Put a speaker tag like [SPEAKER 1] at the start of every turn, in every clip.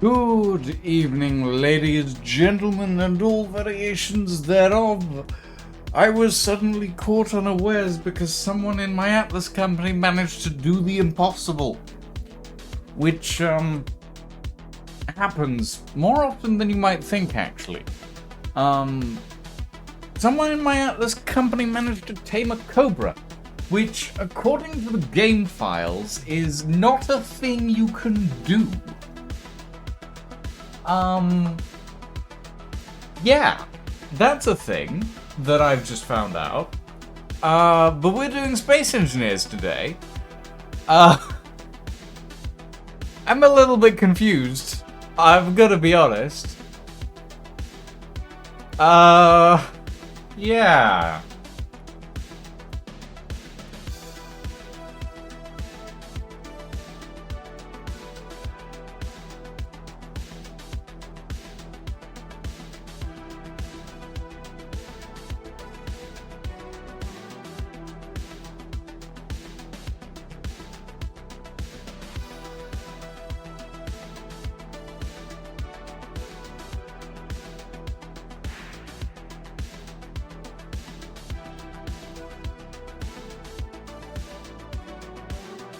[SPEAKER 1] Good evening, ladies, gentlemen, and all variations thereof. I was suddenly caught unawares because someone in my Atlas company managed to do the impossible. Which, happens more often than you might think, actually. Someone in my Atlas company managed to tame a cobra, which, according to the game files, is not a thing you can do. Yeah, that's a thing that I've just found out. But we're doing Space Engineers today. I'm a little bit confused. I've got to be honest. Yeah.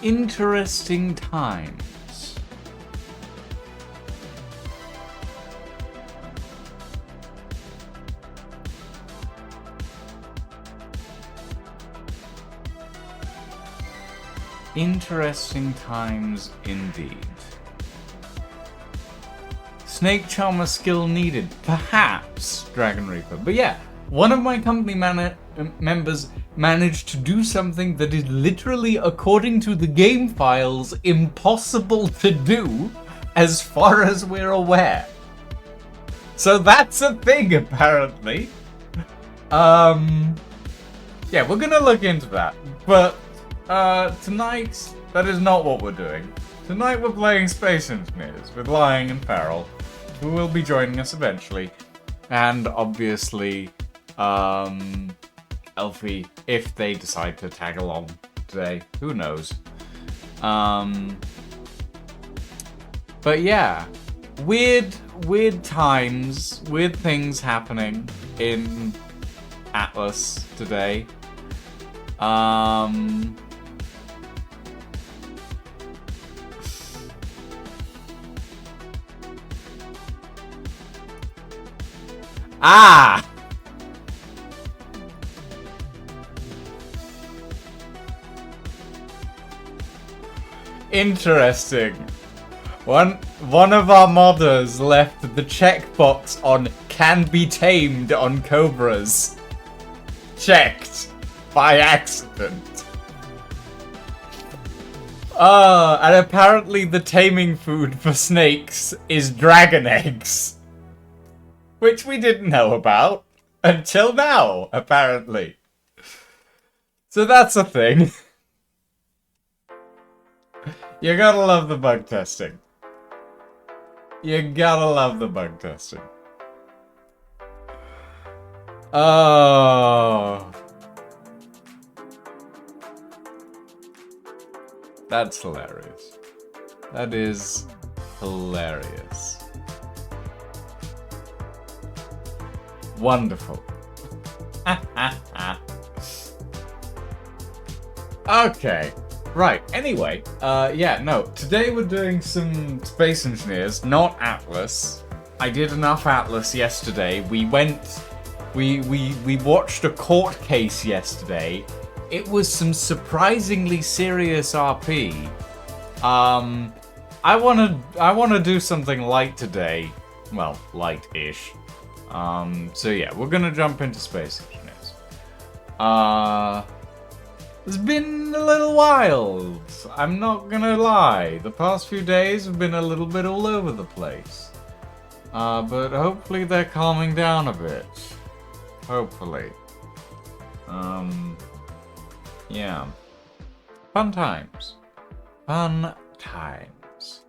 [SPEAKER 1] Interesting times. Interesting times indeed. Snake Charmer skill needed. Perhaps, Dragon Reaper. But yeah, one of my company members managed to do something that is literally, according to the game files, impossible to do as far as we're aware. So that's a thing, apparently. Yeah, we're gonna look into that. But tonight, that is not what we're doing. Tonight we're playing Space Engineers with Lying and Farrell, who will be joining us eventually. And obviously, Elfie, if they decide to tag along today. Who knows? But yeah, weird times, weird things happening in Atlas today. Ah! Interesting. One of our modders left the checkbox on "can be tamed" on cobras. Checked by accident. And apparently the taming food for snakes is dragon eggs. Which we didn't know about until now, apparently. So that's a thing. You gotta love the bug testing. You gotta love the bug testing. Oh. That's hilarious. That is hilarious. Wonderful. Okay. Right, anyway, yeah, no, today we're doing some Space Engineers, not Atlas. I did enough Atlas yesterday. We watched a court case yesterday. It was some surprisingly serious RP. I wanna do something light today. Well, light-ish. So yeah, we're gonna jump into Space Engineers. It's been a little wild, I'm not gonna lie. The past few days have been a little bit all over the place. But hopefully they're calming down a bit. Hopefully. Yeah. Fun times. Fun times.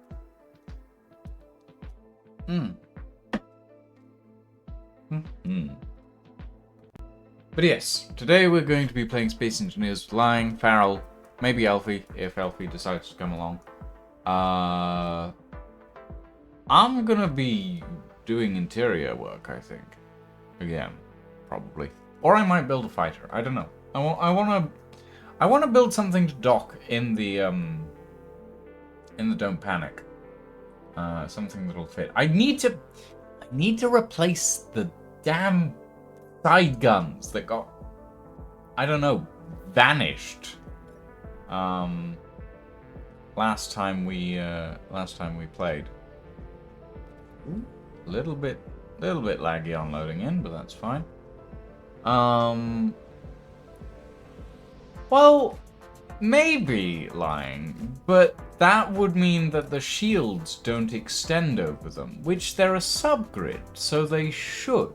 [SPEAKER 1] But yes, today we're going to be playing Space Engineers with Lying, Farrell, maybe Elfie, if Elfie decides to come along. I'm gonna be doing interior work, I think. Again, probably. Or I might build a fighter. I don't know. I want to build something to dock in the Don't Panic. Something that'll fit. I need to replace the damn side guns that got, I don't know, vanished. Last time we played. Little bit laggy on loading in, but that's fine. Well, maybe lying, but that would mean that the shields don't extend over them, which they're a subgrid, so they should.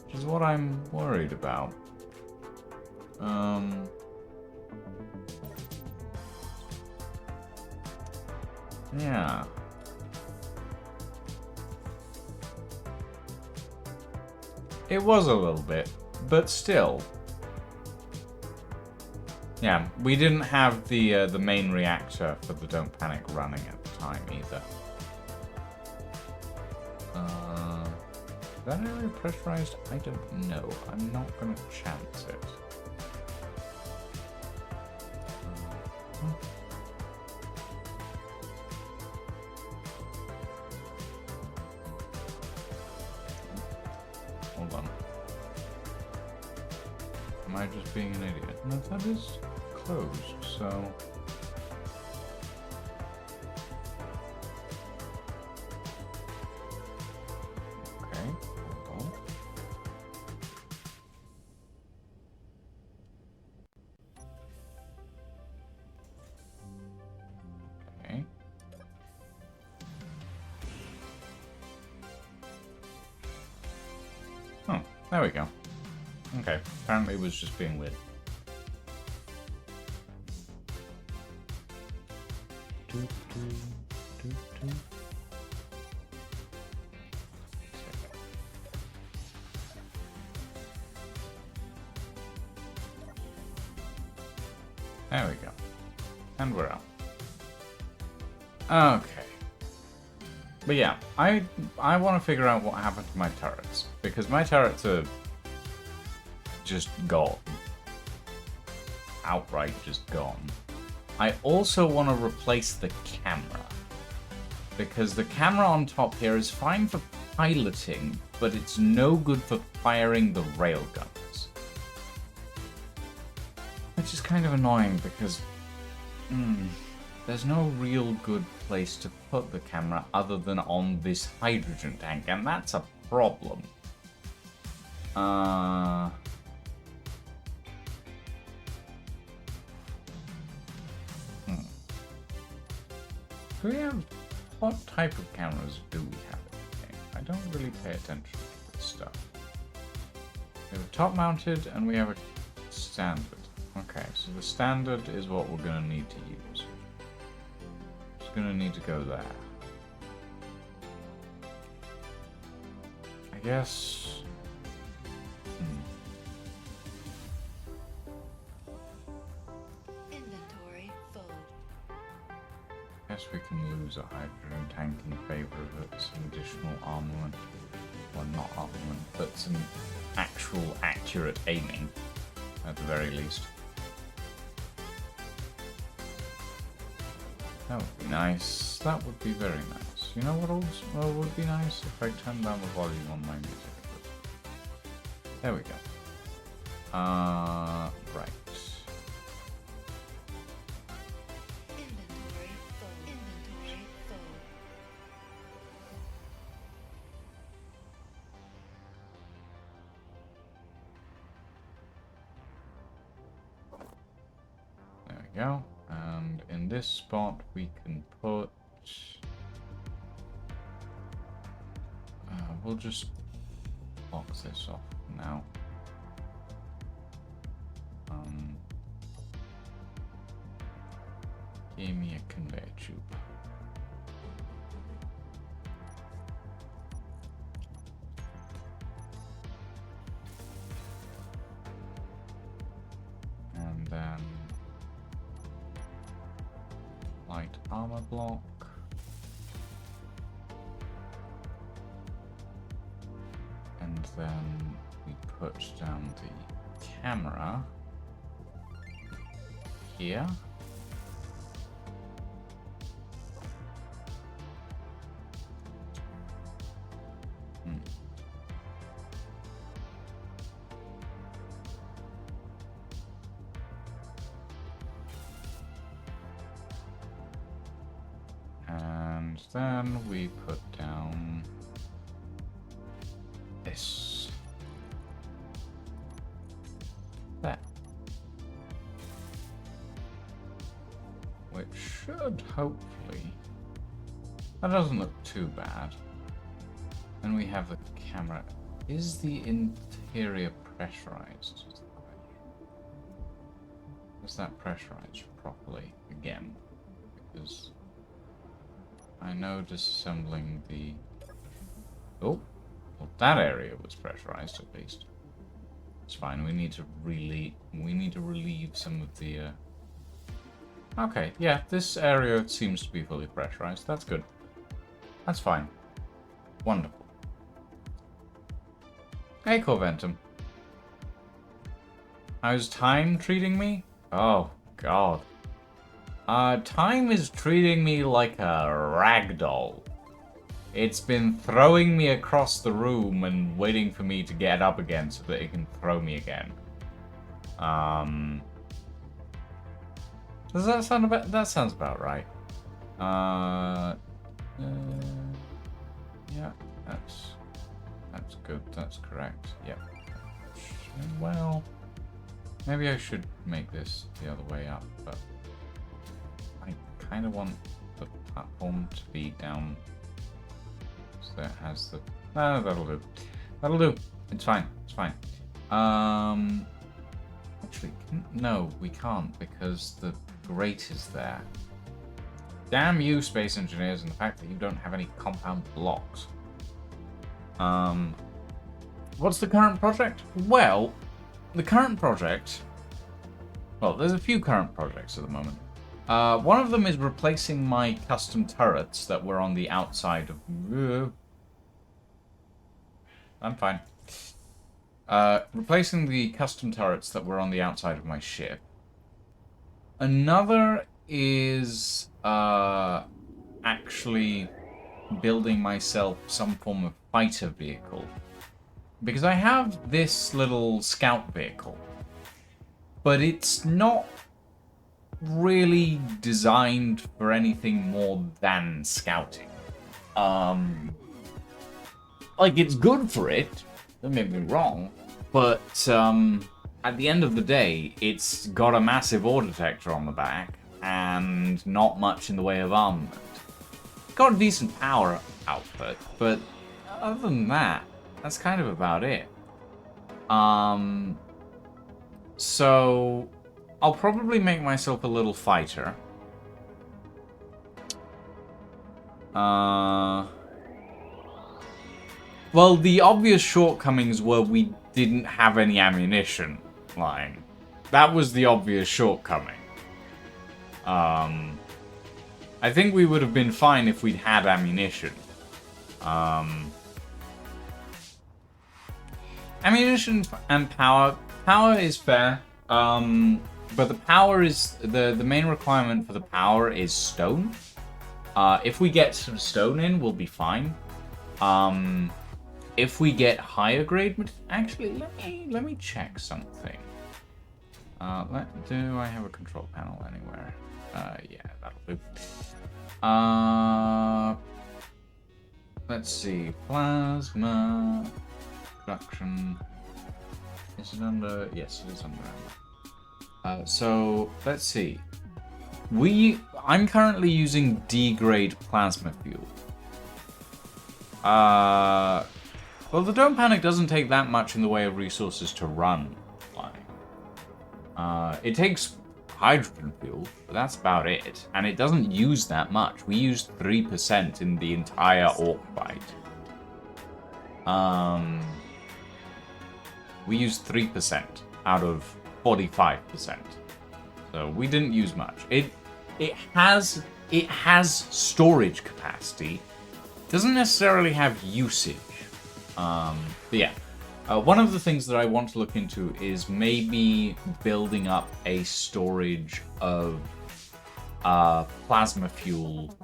[SPEAKER 1] Which is what I'm worried about. Yeah. It was a little bit, but still. Yeah, we didn't have the main reactor for the Don't Panic running at the time either. Is that area pressurized? I don't know. I'm not gonna chance it. Hold on. Am I just being an idiot? No, that is closed, so... Okay, hold on. Okay. Oh, there we go. Okay, apparently it was just being weird. There we go. And we're out. Okay. But yeah, I want to figure out what happened to my turrets. Because my turrets are just gone. Outright just gone. I also want to replace the camera. Because the camera on top here is fine for piloting, but it's no good for firing the railguns. Which is kind of annoying because there's no real good place to put the camera other than on this hydrogen tank, and that's a problem. Do we have... What type of cameras do we have in the game? I don't really pay attention to this stuff. We have a top-mounted and we have a standard. Okay, so the standard is what we're going to need to use. It's going to need to go there. I guess...
[SPEAKER 2] Inventory full.
[SPEAKER 1] Guess we can lose a hydrogen tank in favor of some additional armament. Well, not armament, but some actual accurate aiming, at the very least. That would be nice. That would be very nice. You know what also would be nice? If I turn down the volume on my music. There we go. Right.
[SPEAKER 2] Inventory full. Inventory full.
[SPEAKER 1] There we go. And in this spot we can put... we'll just lock this off now. Give me a conveyor tube. And then light armor block. then we put down the camera here. And then we put down this. There. Which should hopefully... That doesn't look too bad. Then we have the camera. Is the interior pressurized? Is that pressurized properly again? Because I know disassembling the... Oh, well, that area was pressurized at least. It's fine. We need to relieve some of the. Okay, yeah, this area seems to be fully pressurized. That's good. That's fine. Wonderful. Hey, Corventum. How's time treating me? Oh, God. Time is treating me like a ragdoll. It's been throwing me across the room and waiting for me to get up again so that it can throw me again. Does that sound about... That sounds about right. Yeah, that's good. That's correct. Yep. Well, maybe I should make this the other way up, but I kind of want the platform to be down so that it has the... No, that'll do. That'll do. It's fine. It's fine. Actually, no, we can't because the grate is there. Damn you, space engineers, and the fact that you don't have any compound blocks. What's the current project? Well, the current project... Well, there's a few current projects at the moment. One of them is replacing my custom turrets that were on the outside of... I'm fine. Replacing the custom turrets that were on the outside of my ship. Another is actually building myself some form of fighter vehicle. Because I have this little scout vehicle, but it's not really designed for anything more than scouting. Like, it's good for it, don't get me wrong, but at the end of the day, it's got a massive ore detector on the back, and not much in the way of armament. Got a decent power output, but other than that, that's kind of about it. So I'll probably make myself a little fighter. Well, the obvious shortcomings were we didn't have any ammunition lying. That was the obvious shortcoming. I think we would have been fine if we'd had ammunition. Ammunition and power. Power is fair. But the power is... The main requirement for the power is stone. If we get some stone in, we'll be fine. If we get higher grade... Actually, let me check something. Do I have a control panel anywhere? Yeah, that'll do. Let's see. Plasma... Production... Is it under... Yes, it is under ammo. So, let's see. I'm currently using D-grade plasma fuel. Well, the Don't Panic doesn't take that much in the way of resources to run. It takes hydrogen fuel, but that's about it. And it doesn't use that much. We used 3% in the entire orc fight. We used 3% out of 45%. So we didn't use much. It has storage capacity. Doesn't necessarily have usage. But yeah. One of the things that I want to look into is maybe building up a storage of plasma fuel,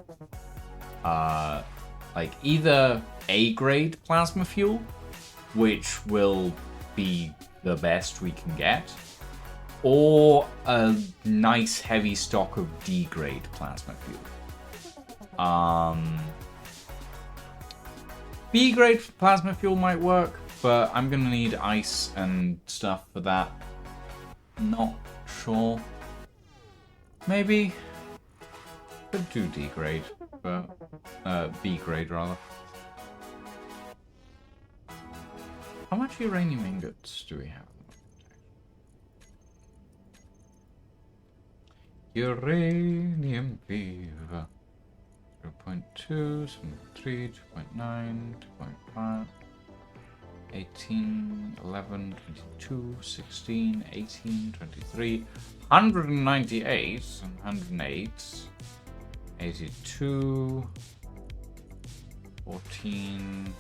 [SPEAKER 1] like either A-grade plasma fuel, which will be the best we can get, or a nice heavy stock of D-grade plasma fuel. B-grade plasma fuel might work, but I'm gonna need ice and stuff for that. Not sure. Maybe could do D-grade, but B-grade rather. How much uranium ingots do we have? Uranium fever. 0.2, 3, 2.9, 2.5, 18, 11, 22, 16, 18, 23, 198, 108, 82, 14.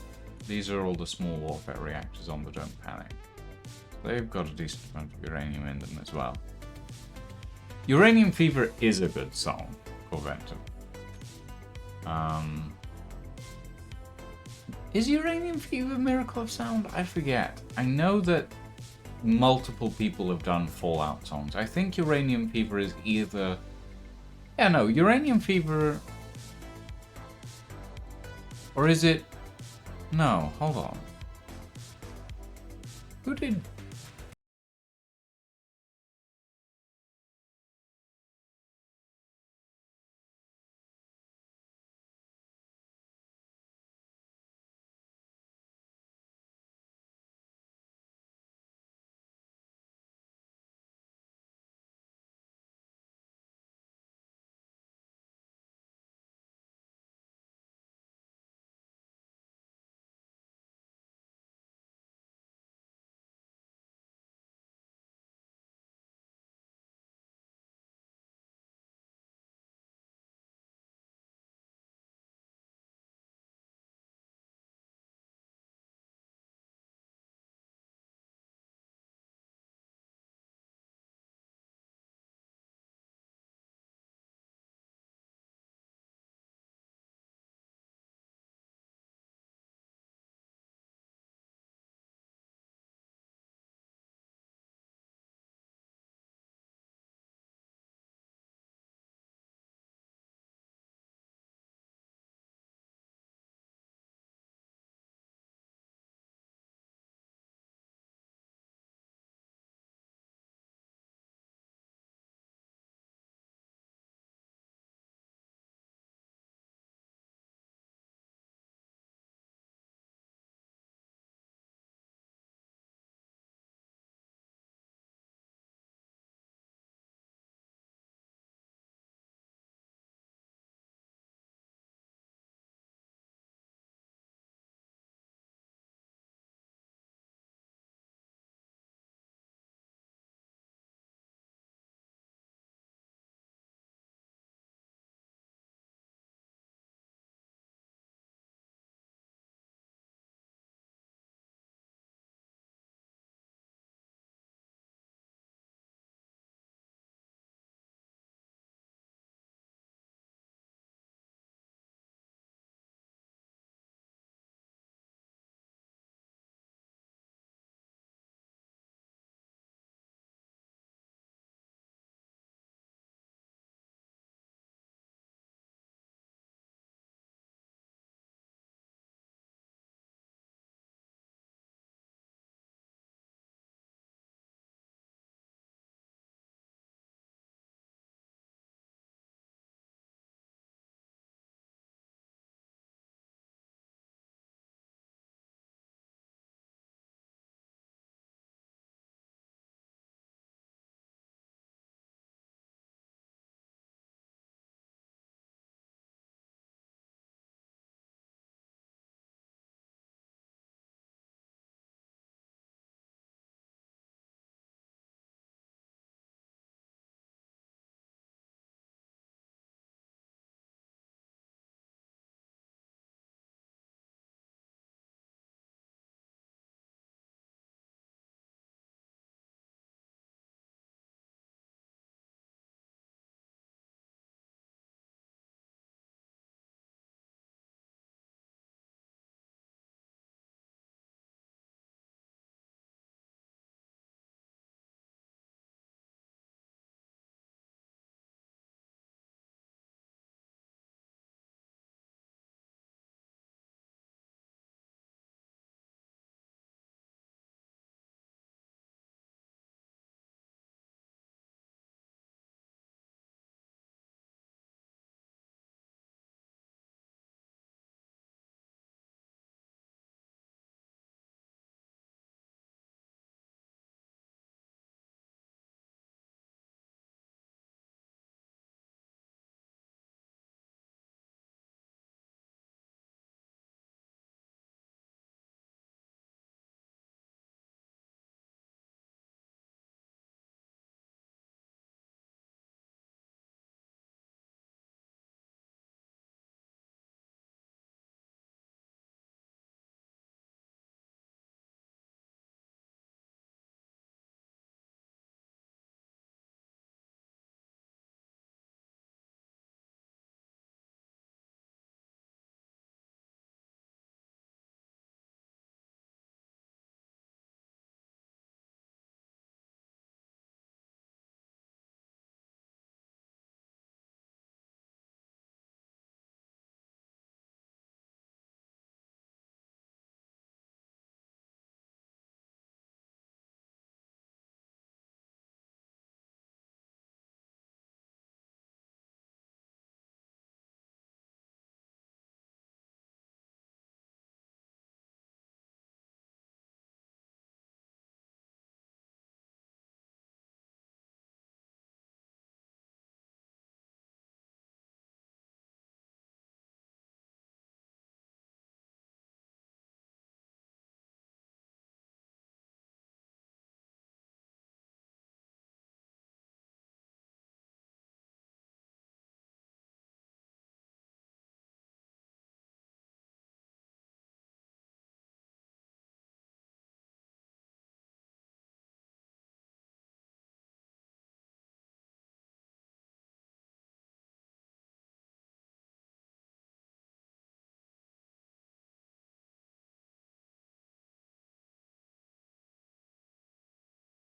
[SPEAKER 1] These are all the small warfare reactors on the Don't Panic. They've got a decent amount of uranium in them as well. Uranium Fever is a good song, Corventum. Is Uranium Fever Miracle of Sound? I forget. I know that multiple people have done Fallout songs. I think Uranium Fever is either... Yeah, no, Uranium Fever... Or is it... No, hold on. Who did...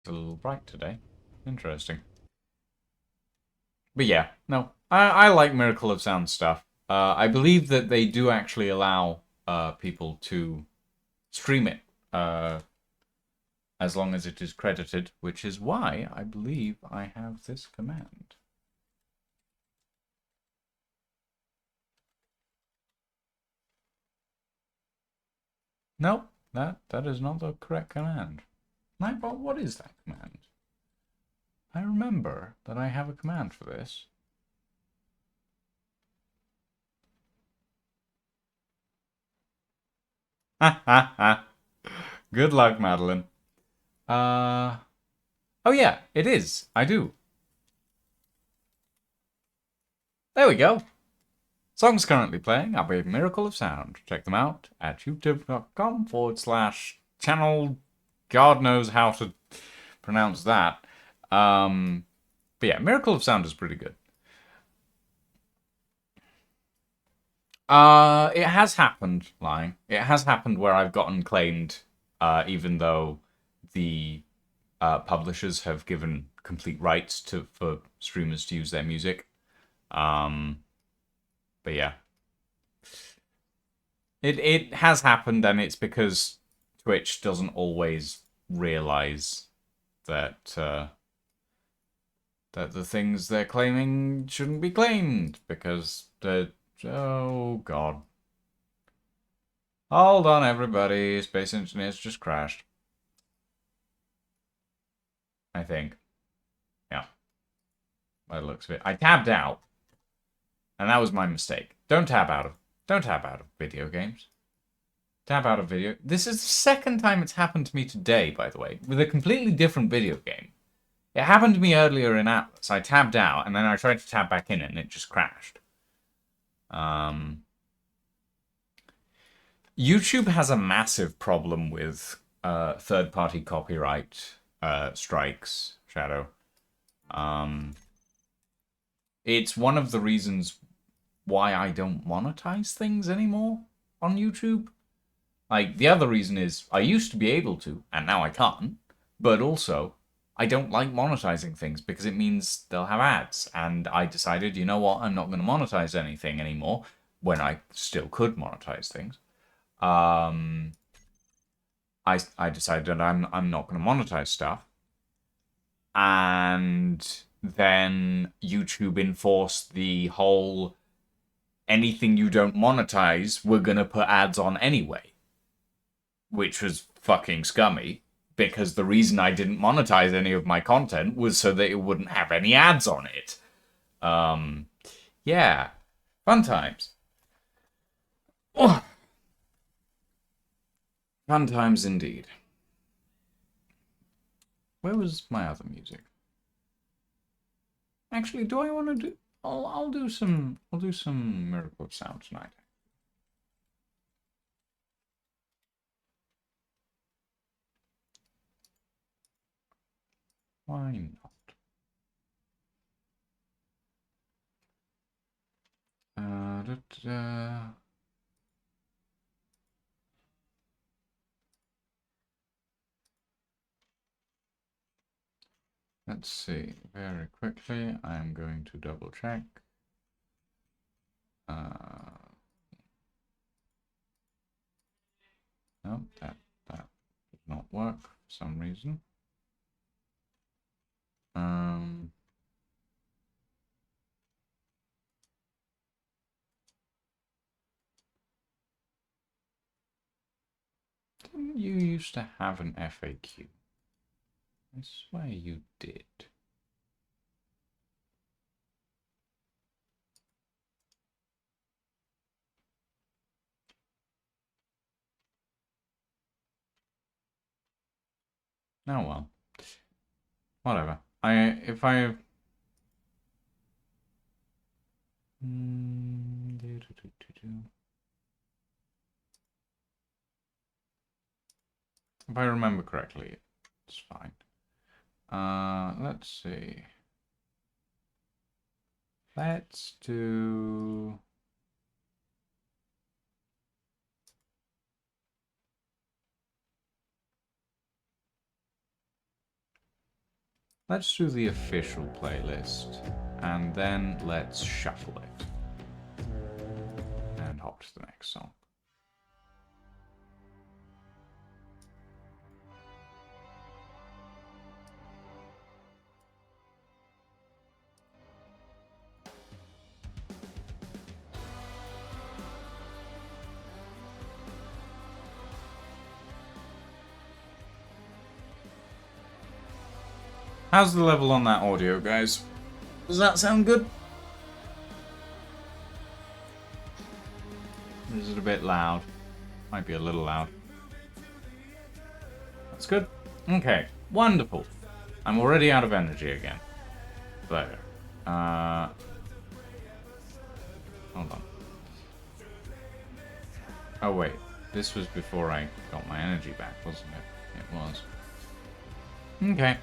[SPEAKER 1] It's a little bright today. Interesting. But yeah, no, I like Miracle of Sound stuff. I believe that they do actually allow people to stream it as long as it is credited, which is why I believe I have this command. Nope, that is not the correct command. Nightbot, what is that command? I remember that I have a command for this. Ha ha ha. Good luck, Madeline. Oh yeah, it is. I do. There we go. Songs currently playing are by Miracle of Sound. Check them out at youtube.com/channel. God knows how to pronounce that. But yeah, Miracle of Sound is pretty good. It has happened, lying. It has happened where I've gotten claimed, even though the publishers have given complete rights for streamers to use their music. But yeah, it has happened, and it's because Twitch doesn't always realize that that the things they're claiming shouldn't be claimed because they're, oh god. Hold on, everybody. Space Engineers just crashed. I think. Yeah. By the looks of it. I tabbed out. And that was my mistake. Don't tab out of video games. Tab out of video. This is the second time it's happened to me today, by the way, with a completely different video game. It happened to me earlier in Atlas. I tabbed out, and then I tried to tab back in, and it just crashed. YouTube has a massive problem with third-party copyright strikes, Shadow. It's one of the reasons why I don't monetize things anymore on YouTube. Like, the other reason is I used to be able to, and now I can't. But also, I don't like monetizing things because it means they'll have ads. And I decided, you know what, I'm not going to monetize anything anymore when I still could monetize things. I decided that I'm not going to monetize stuff. And then YouTube enforced the whole anything you don't monetize, we're going to put ads on anyway. Which was fucking scummy, because the reason I didn't monetize any of my content was so that it wouldn't have any ads on it. Yeah. Fun times. Oh. Fun times indeed. Where was my other music? Actually, do I want to do... I'll do some Miracle of Sound tonight. Why not? Let's see. Very quickly, I'm going to double check. No, that did not work for some reason. Didn't you used to have an FAQ? I swear you did. Oh well. Whatever. If I remember correctly, it's fine. Let's see. Let's do... Let's do the official playlist, and then let's shuffle it. And hop to the next song. How's the level on that audio, guys? Does that sound good? Is it a bit loud? Might be a little loud. That's good. Okay, wonderful. I'm already out of energy again. There. Hold on. Oh wait, this was before I got my energy back, wasn't it? It was. Okay.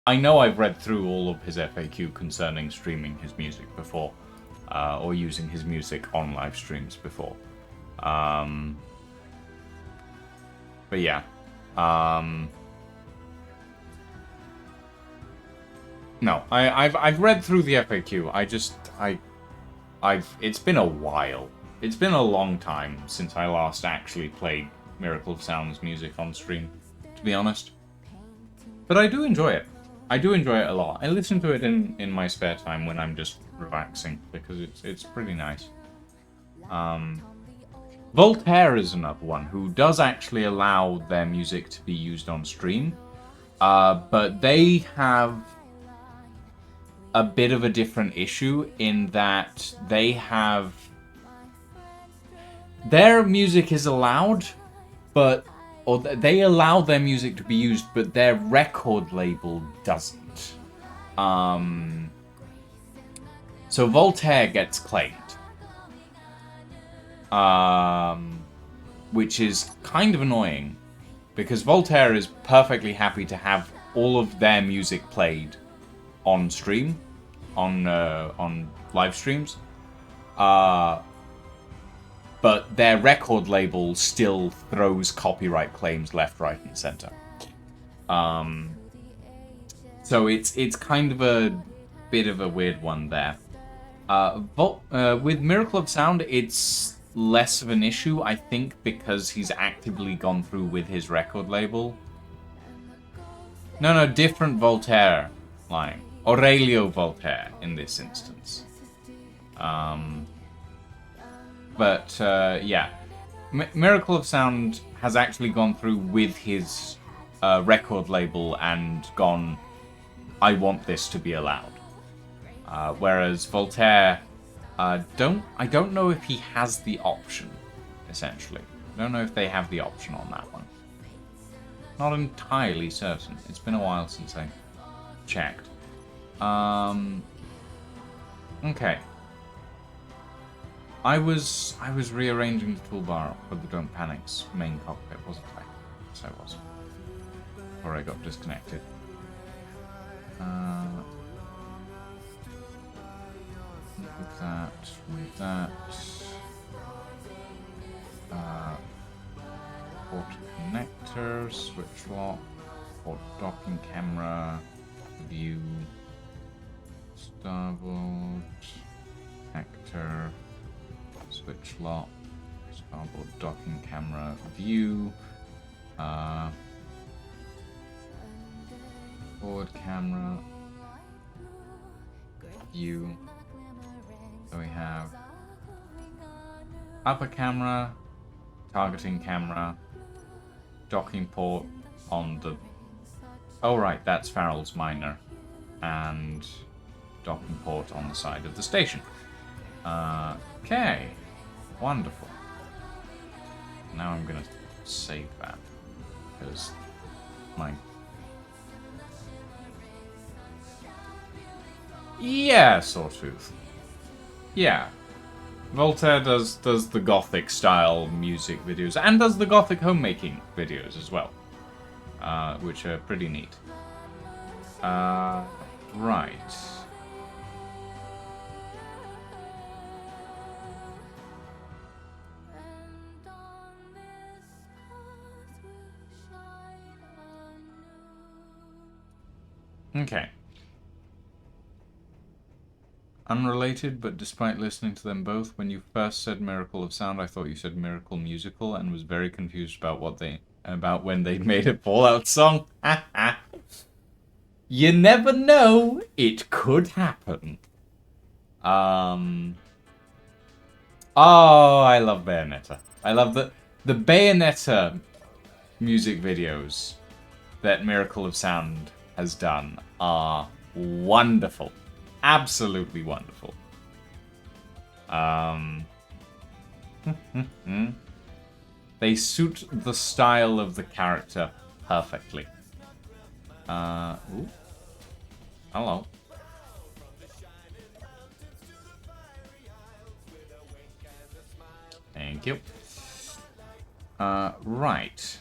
[SPEAKER 1] I know I've read through all of his FAQ concerning streaming his music before, or using his music on live streams before. But yeah. No, I've read through the FAQ. It's been a while. It's been a long time since I last actually played Miracle of Sound's music on stream, to be honest. But I do enjoy it. I do enjoy it a lot. I listen to it in my spare time when I'm just relaxing, because it's pretty nice. Voltaire is another one who does actually allow their music to be used on stream, but they have a bit of a different issue in that they have... Their music is allowed, but... Or they allow their music to be used, but their record label doesn't. So Voltaire gets claimed. Which is kind of annoying, because Voltaire is perfectly happy to have all of their music played on stream, on live streams, but their record label still throws copyright claims left, right, and center. So it's kind of a bit of a weird one there. With Miracle of Sound, it's less of an issue, I think, because he's actively gone through with his record label. No, different Voltaire line. Aurelio Voltaire in this instance. Yeah. Miracle of Sound has actually gone through with his record label and gone, I want this to be allowed. Whereas Voltaire, I don't know if he has the option, essentially. I don't know if they have the option on that one. Not entirely certain. It's been a while since I checked. Okay. I was rearranging the toolbar for the Don't Panic's main cockpit, wasn't I? Yes, I was. Before I got disconnected. Move that. Port connector, switch lock, port docking camera, view, starboard, connector, switch lock, starboard docking camera, view, forward camera, view. So we have upper camera, targeting camera, docking port on the... Oh right, that's Farrell's Minor. And docking port on the side of the station. Okay. Wonderful. Now I'm going to save that. Because my... Yeah, Sawtooth. Yeah. Voltaire does the Gothic style music videos and does the Gothic homemaking videos as well, which are pretty neat. Right. Okay. Unrelated, but despite listening to them both, when you first said Miracle of Sound, I thought you said Miracle Musical and was very confused about when they made a Fallout song. You never know, it could happen. Oh, I love Bayonetta. I love the Bayonetta music videos that Miracle of Sound has done are wonderful. Absolutely wonderful. They suit the style of the character perfectly. Ooh. Hello. Thank you. Right.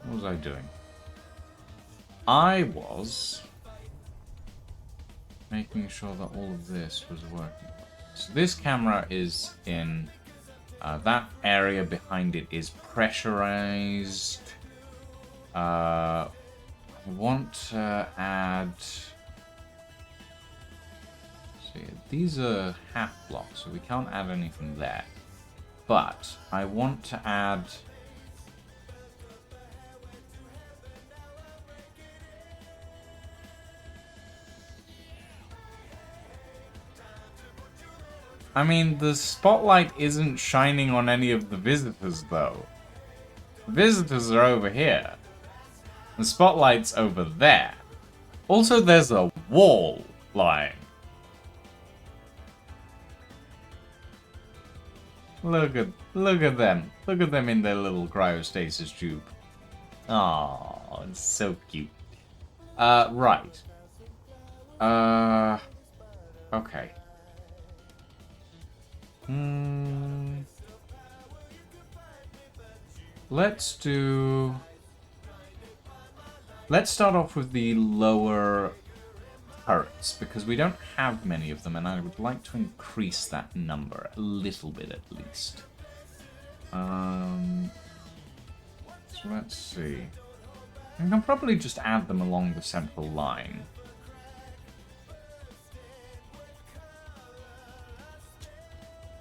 [SPEAKER 1] What was I doing? I was making sure that all of this was working. So this camera is in that area behind it is pressurized. I want to add... See, these are half blocks, so we can't add anything there. But I want to add... I mean, the spotlight isn't shining on any of the visitors, though. The visitors are over here. The spotlight's over there. Also, there's a wall flying. Look at them. Look at them in their little cryostasis tube. Oh, it's so cute. Right. Okay. Let's start off with the lower turrets, because we don't have many of them, and I would like to increase that number a little bit at least. So let's see. I can probably just add them along the central line.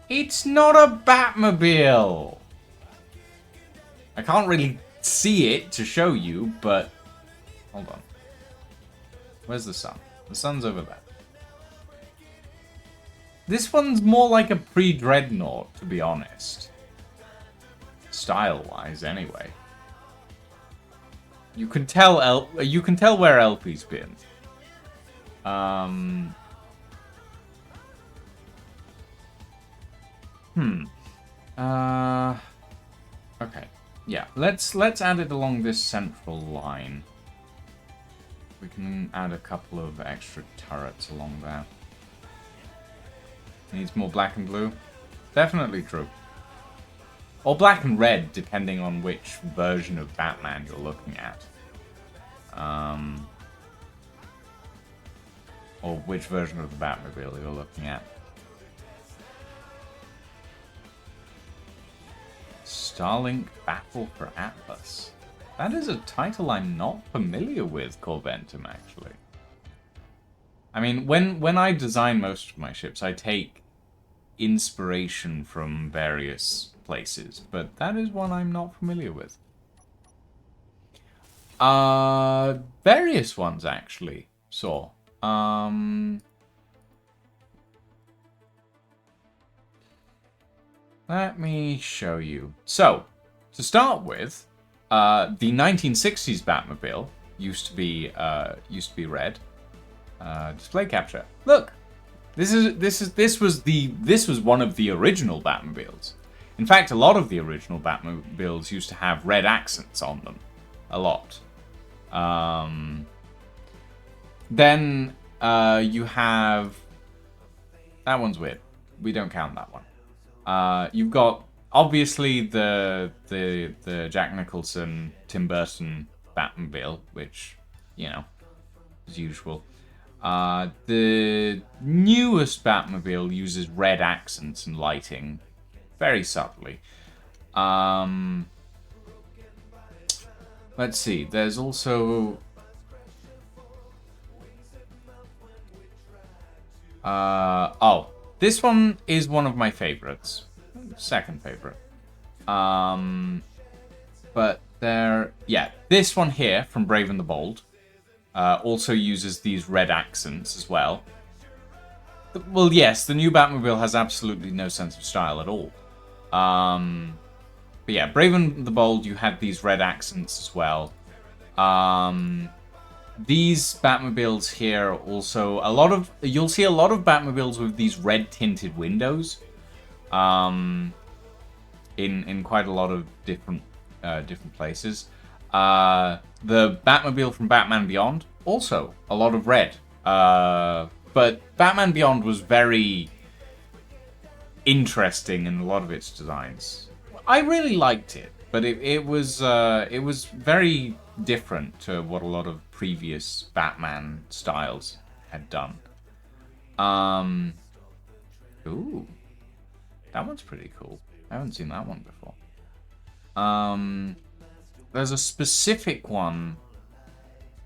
[SPEAKER 1] It's not a Batmobile! I can't really see it to show you, but... Hold on. Where's the sun? The sun's over there. This one's more like a pre-Dreadnought, to be honest. Style-wise, anyway. You can tell where LP's been. Okay. Yeah, let's add it along this central line. We can add a couple of extra turrets along there. Needs more black and blue? Definitely true. Or black and red, depending on which version of Batman you're looking at. Or which version of the Batmobile you're looking at. Starlink Battle for Atlas. That is a title I'm not familiar with, Corventum, actually. I mean, when I design most of my ships, I take inspiration from various places, but that is one I'm not familiar with. Various ones, actually, saw. Let me show you. So, to start with, the 1960s Batmobile used to be red. Display capture. Look, this was one of the original Batmobiles. In fact, a lot of the original Batmobiles used to have red accents on them, a lot. Then you have that one's weird. We don't count that one. You've got obviously the Jack Nicholson, Tim Burton Batmobile, which, you know, as usual. The newest Batmobile uses red accents and lighting very subtly. Let's see. There's also this one is one of my favorites. Second favorite. But this one here from Brave and the Bold also uses these red accents as well. Well, yes, the new Batmobile has absolutely no sense of style at all. But yeah, Brave and the Bold, you had these red accents as well. These Batmobiles here also, you'll see a lot of Batmobiles with these red tinted windows. In quite a lot of different places. The Batmobile from Batman Beyond, also a lot of red. But Batman Beyond was very interesting in a lot of its designs. I really liked it, but it was very different to what a lot of previous Batman styles had done. Ooh, that one's pretty cool. I haven't seen that one before. There's a specific one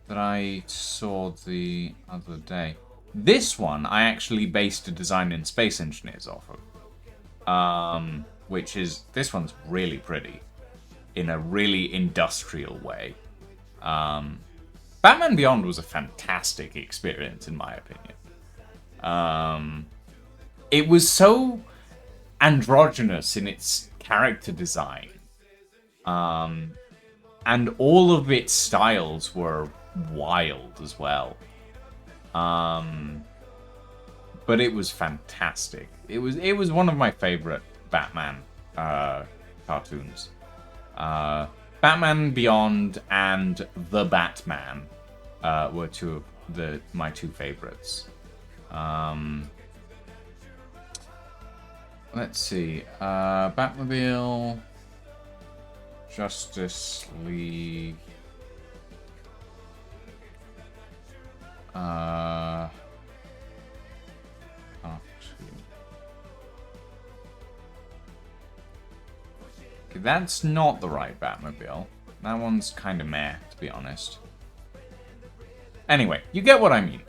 [SPEAKER 1] that I saw the other day. This one I actually based a design in Space Engineers off of. This one's really pretty in a really industrial way. Batman Beyond was a fantastic experience in my opinion. It was so androgynous in its character design. And all of its styles were wild as well. but it was fantastic. It was one of my favorite Batman cartoons. Batman Beyond and The Batman were two of my two favorites. Let's see. Batmobile, Justice League. Cartoon. Okay, that's not the right Batmobile. That one's kind of meh, to be honest. Anyway, you get what I mean.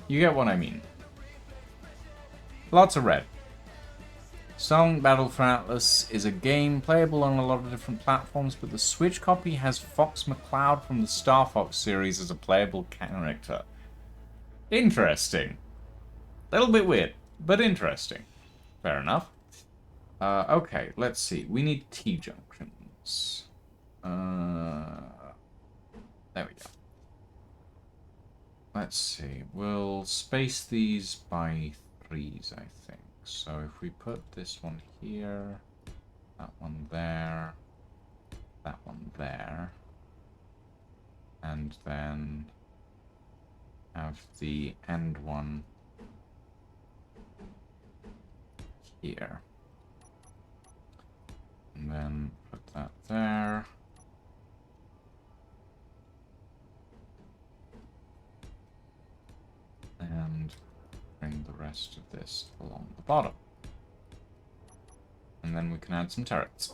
[SPEAKER 1] You get what I mean. Lots of red. Starlink Battle for Atlas is a game playable on a lot of different platforms, but the Switch copy has Fox McCloud from the Star Fox series as a playable character. Interesting. Little bit weird, but interesting. Fair enough. Okay, let's see. We need T-junctions. There we go. Let's see. We'll space these by 3s, I think. So if we put this one here, that one there, that one there, and then have the end one here. And then put that there. And bring the rest of this along the bottom. And then we can add some turrets.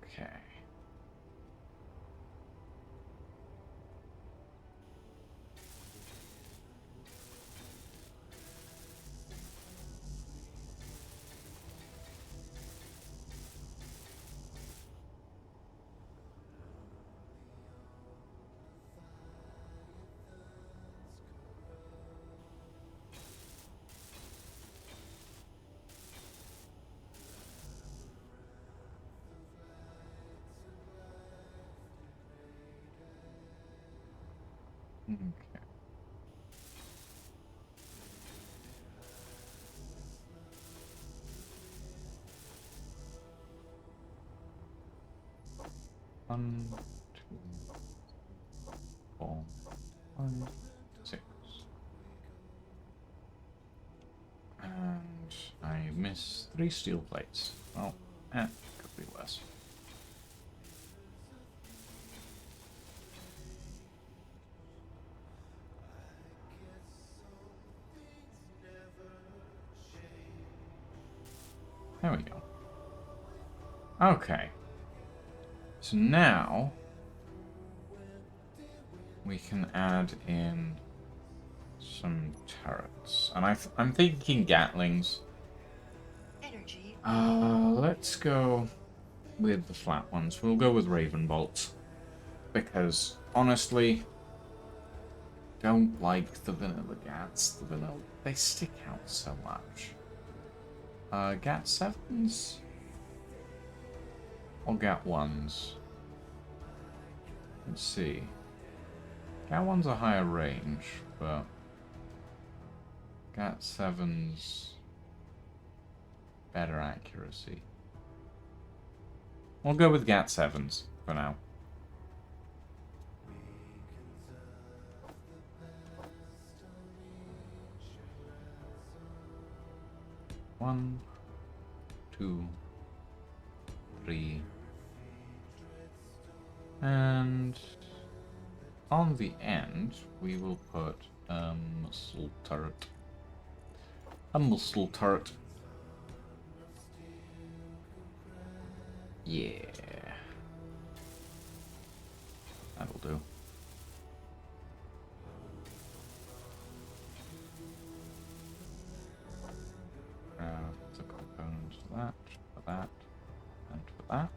[SPEAKER 1] Okay. Okay. One, two, 4, 5, 6. And I miss 3 steel plates. Well, could be worse. There we go. Okay. So now we can add in some turrets. And I'm thinking Gatlings.
[SPEAKER 2] Energy.
[SPEAKER 1] Let's go with the flat ones. We'll go with Raven Bolts. Because, honestly, don't like the vanilla Gats. They stick out so much. Gat 7s? Or Gat 1s? Let's see. Gat 1's a higher range, but Gat 7's better accuracy. We'll go with Gat 7s for now. One, 2, 3, and on the end we will put a muscle turret. A muscle turret. Yeah, that'll do. The components for that, and for that.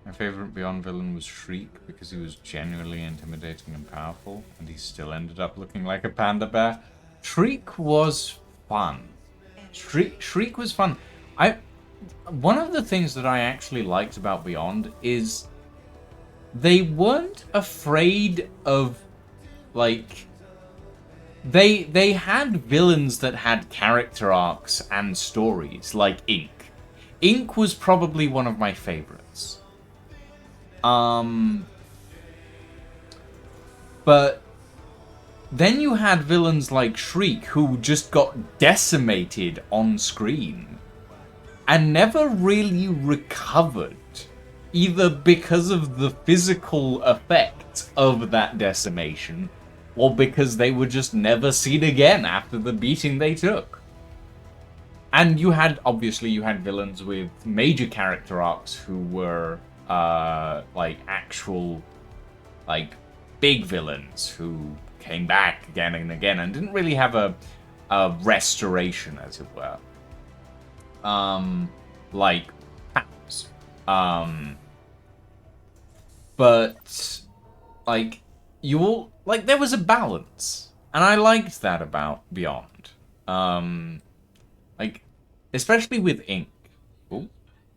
[SPEAKER 1] If favorite Beyond villain was Shriek because he was genuinely intimidating and powerful, and he still ended up looking like a panda bear. Shriek was fun. Shriek was fun. One of the things that I actually liked about Beyond is they weren't afraid of, like, they had villains that had character arcs and stories, like Ink. Ink was probably one of my favorites. But then you had villains like Shriek who just got decimated on screen and never really recovered, either because of the physical effect of that decimation or because they were just never seen again after the beating they took. And you had villains with major character arcs who were like actual, like, big villains who came back again and again and didn't really have a restoration, as it were. Like Paps. But like you all, like, there was a balance, and I liked that about Beyond. Like, especially with Ink. Oh,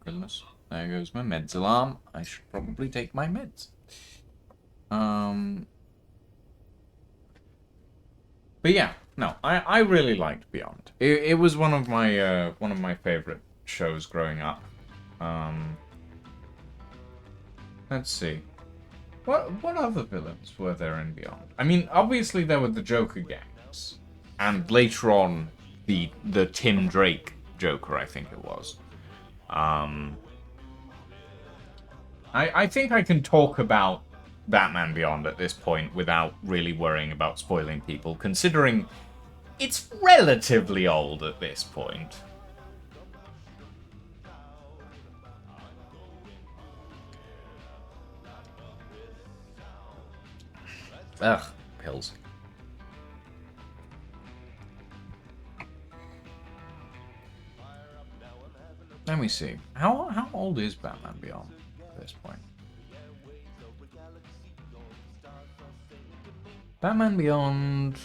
[SPEAKER 1] goodness. There goes my meds alarm. I should probably take my meds. But yeah, no, I really liked Beyond. It was one of my favorite shows growing up. Let's see. What other villains were there in Beyond? I mean, obviously there were the Joker gangs, and later on the Tim Drake Joker, I think it was. I think I can talk about Batman Beyond at this point without really worrying about spoiling people, considering it's relatively old at this point. Ugh, pills. Let me see. How old is Batman Beyond at this point? Batman Beyond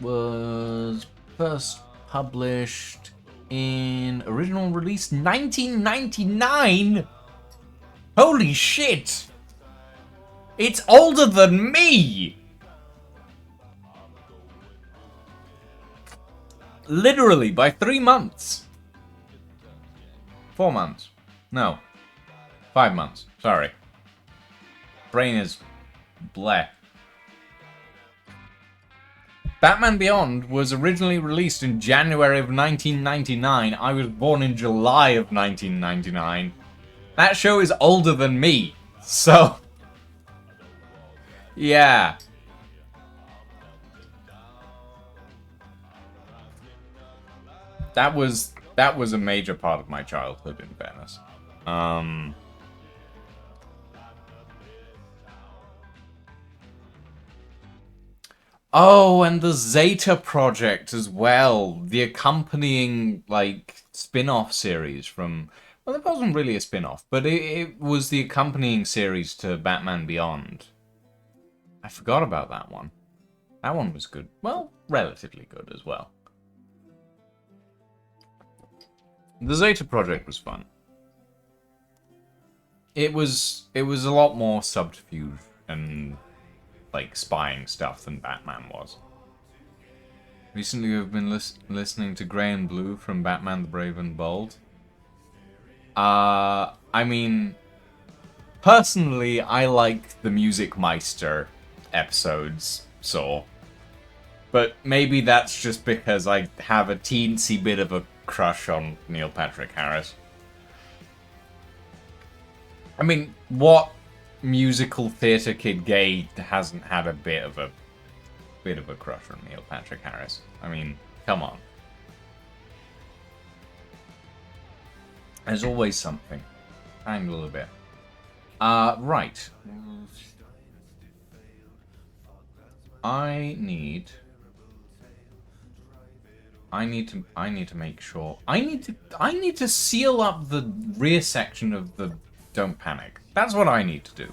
[SPEAKER 1] was first published in original release 1999. Holy shit! It's older than me! Literally, by 3 months. 4 months. No. 5 months. Sorry. Brain is bleh. Batman Beyond was originally released in January of 1999. I was born in July of 1999. That show is older than me. So... yeah. That was a major part of my childhood, in fairness. Oh, and the Zeta Project as well. The accompanying, like, spin-off series from... well, it wasn't really a spin-off, but it was the accompanying series to Batman Beyond. I forgot about that one. That one was good. Well, relatively good as well. The Zeta Project was fun. It was a lot more subterfuge and, like, spying stuff than Batman was. Recently I've been listening to Grey and Blue from Batman the Brave and Bold. I mean, personally, I like the Music Meister episodes, so... but maybe that's just because I have a teensy bit of a crush on Neil Patrick Harris. I mean, what musical theatre kid gay hasn't had a bit of a crush on Neil Patrick Harris? I mean, come on. There's always something. Hang a little bit. Right. I need to make sure. I need to seal up the rear section of the Don't Panic. That's what I need to do.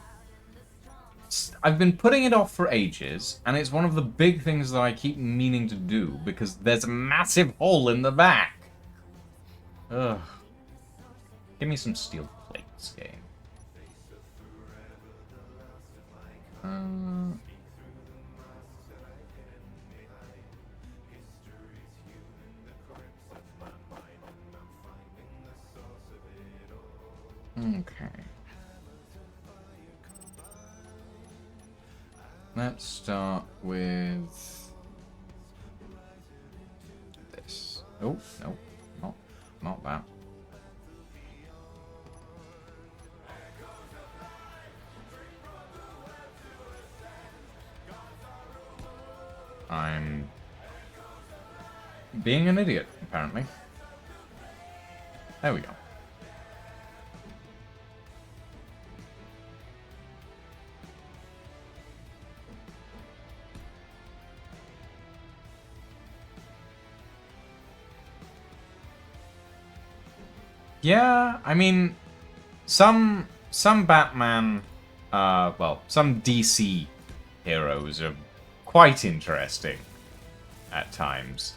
[SPEAKER 1] I've been putting it off for ages, and it's one of the big things that I keep meaning to do, because there's a massive hole in the back. Ugh. Give me some steel plates, game. Okay. Let's start with this. Oh, no. Not that. I'm being an idiot, apparently. There we go. Yeah, I mean, some Batman, well, some DC heroes are quite interesting at times.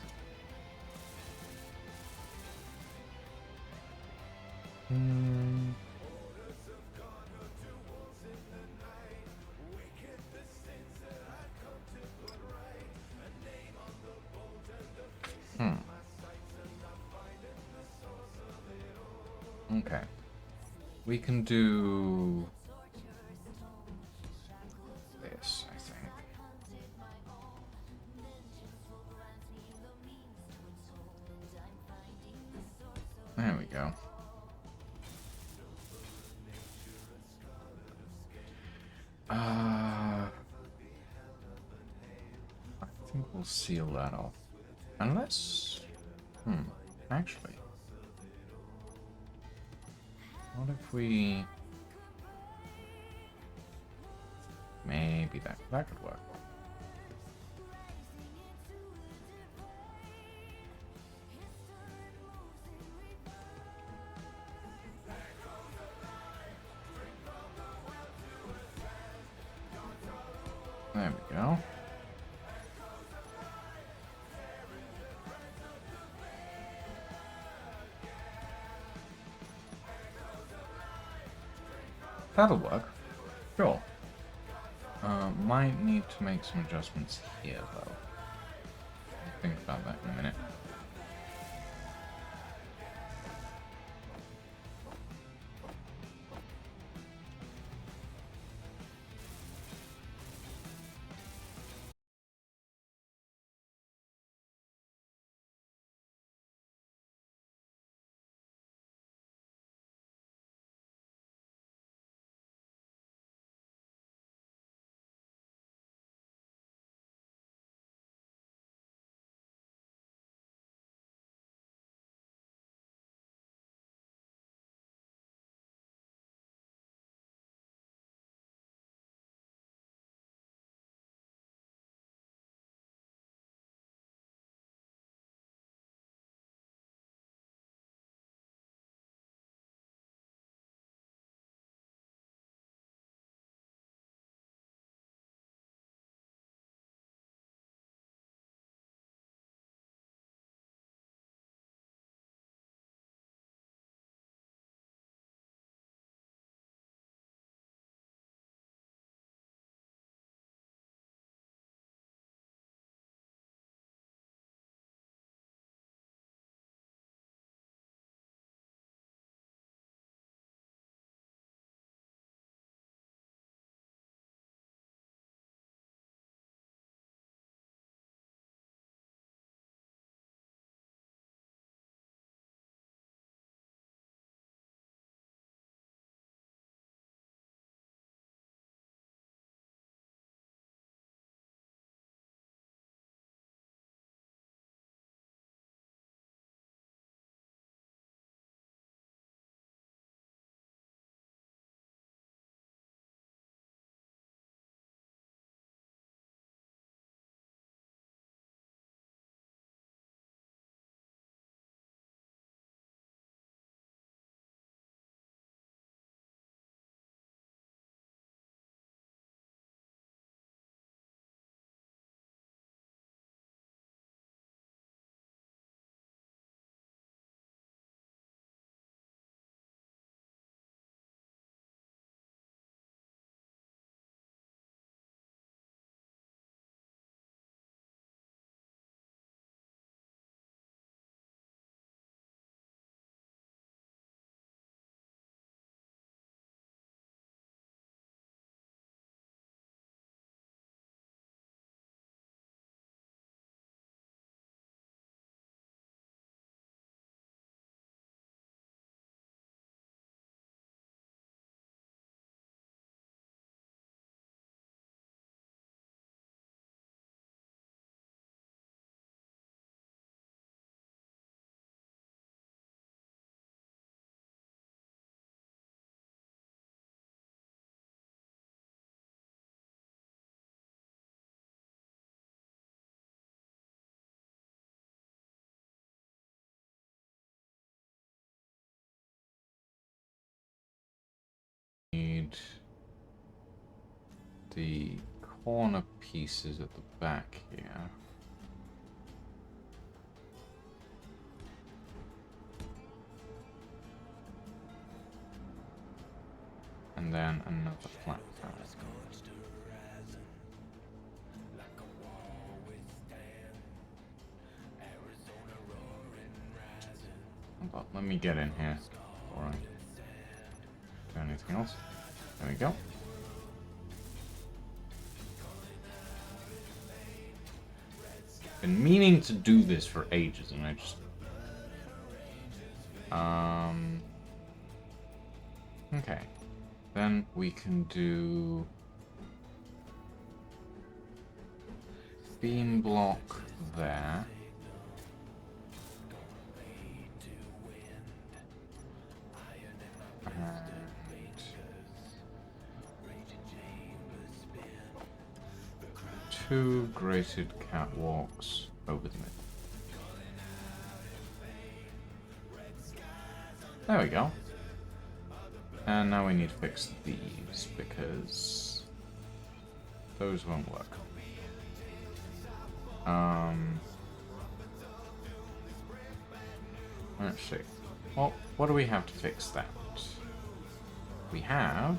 [SPEAKER 1] Okay. We can do this, I think. There we go. I think we'll seal that off. Unless... actually... What if we... Maybe that could work. There we go. That'll work. Sure. Might need to make some adjustments here, though. I'll think about that in a minute. need the corner pieces at the back here. And then another flat panel. But let me get in here before I do anything else. There we go. Been meaning to do this for ages, and I just okay. Then we can do beam block there. Two grated catwalks over the middle. There we go. And now we need to fix these because those won't work. Let's see. Well, what do we have to fix that? We have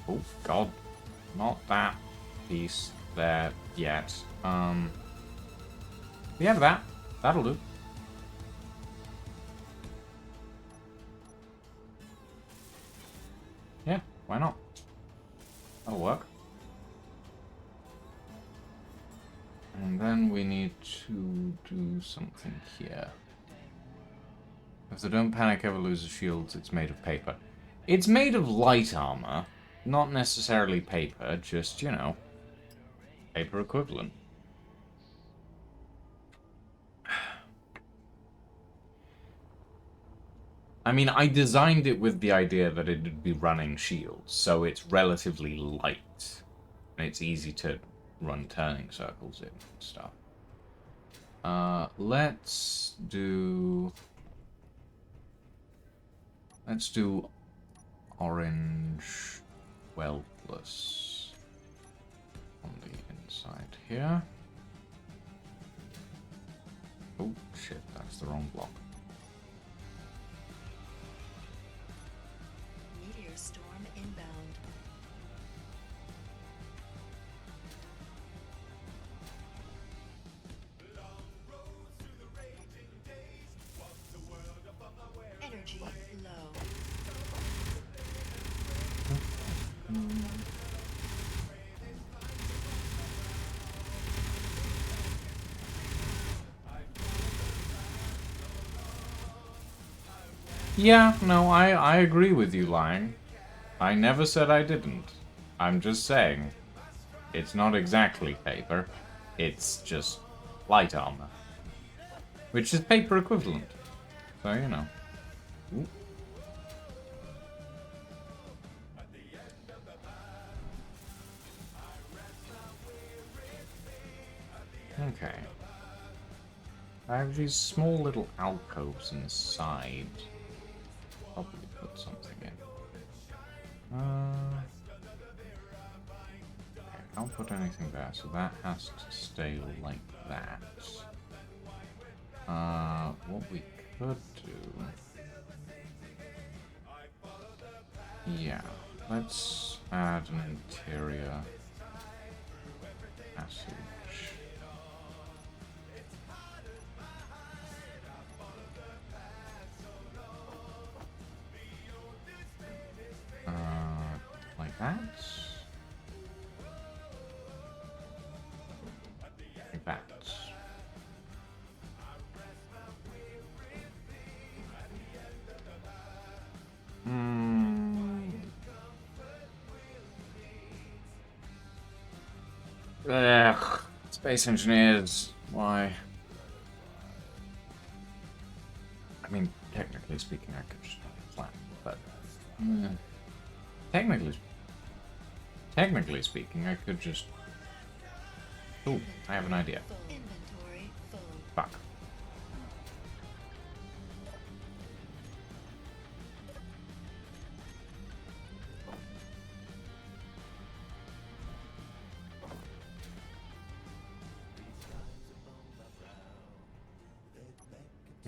[SPEAKER 1] oh god, not that piece there yet. We have that. That'll do. Yeah, why not? That'll work. And then we need to do something here. If they don't panic, ever loses shields, it's made of paper. It's made of light armor, not necessarily paper, just, you know, paper equivalent. I mean, I designed it with the idea that it would be running shields, so it's relatively light. And it's easy to run turning circles in and stuff. Let's do orange weltless on the inside here. Oh shit, that's the wrong block.
[SPEAKER 2] Meteor storm inbound. Energy low.
[SPEAKER 1] Yeah, no, I agree with you, Lang. I never said I didn't. I'm just saying, it's not exactly paper. It's just light armor. Which is paper equivalent. So, you know. Ooh. Okay. I have these small little alcoves inside. Probably put something in. Okay, can't put anything there, so that has to stay like that. What we could do... Yeah, let's add an interior passage. Like that. Like that. Ugh. Space engineers. Why? I mean, technically speaking, I could just have it flat, but... Technically speaking, I could just... Ooh, I have an idea.
[SPEAKER 2] Inventory full.
[SPEAKER 1] Fuck.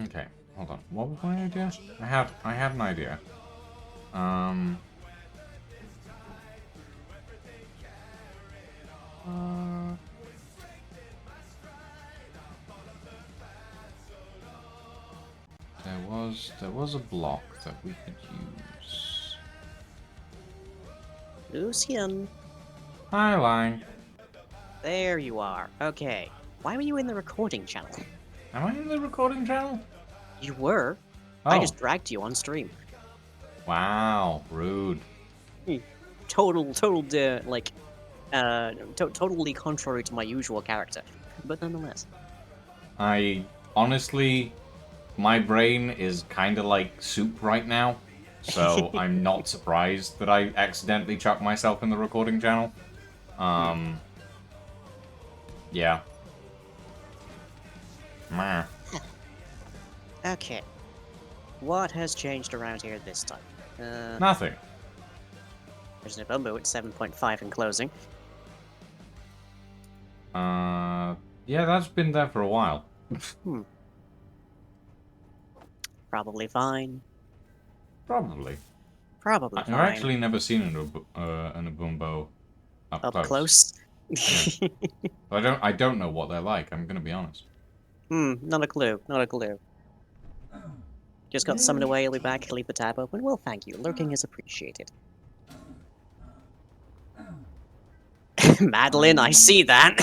[SPEAKER 1] Okay, hold on. What was my idea? I had an idea. Um. Uh, there was a block that we could use.
[SPEAKER 3] Lucian,
[SPEAKER 1] Hi, Lang.
[SPEAKER 3] there you are. Okay. Why were you in the recording channel?
[SPEAKER 1] Am I in the recording channel?
[SPEAKER 3] You were.
[SPEAKER 1] Oh.
[SPEAKER 3] I just dragged you on stream.
[SPEAKER 1] Wow, rude.
[SPEAKER 3] Totally contrary to my usual character. But nonetheless.
[SPEAKER 1] I honestly, my brain is kind of like soup right now, so I'm not surprised that I accidentally chucked myself in the recording channel. Yeah. Meh.
[SPEAKER 3] Okay. What has changed around here this time?
[SPEAKER 1] Nothing.
[SPEAKER 3] There's an Abumbo at 7.5 in closing.
[SPEAKER 1] Yeah, that's been there for a while.
[SPEAKER 3] Probably fine.
[SPEAKER 1] Probably.
[SPEAKER 3] Probably
[SPEAKER 1] I've
[SPEAKER 3] fine.
[SPEAKER 1] actually never seen an Abumbo up close.
[SPEAKER 3] Yeah.
[SPEAKER 1] I don't know what they're like, I'm gonna be honest.
[SPEAKER 3] Not a clue. Not a clue. Just got summoned away, he'll be back, leave the tab open. Well, thank you. Lurking is appreciated. Madeline, I see that!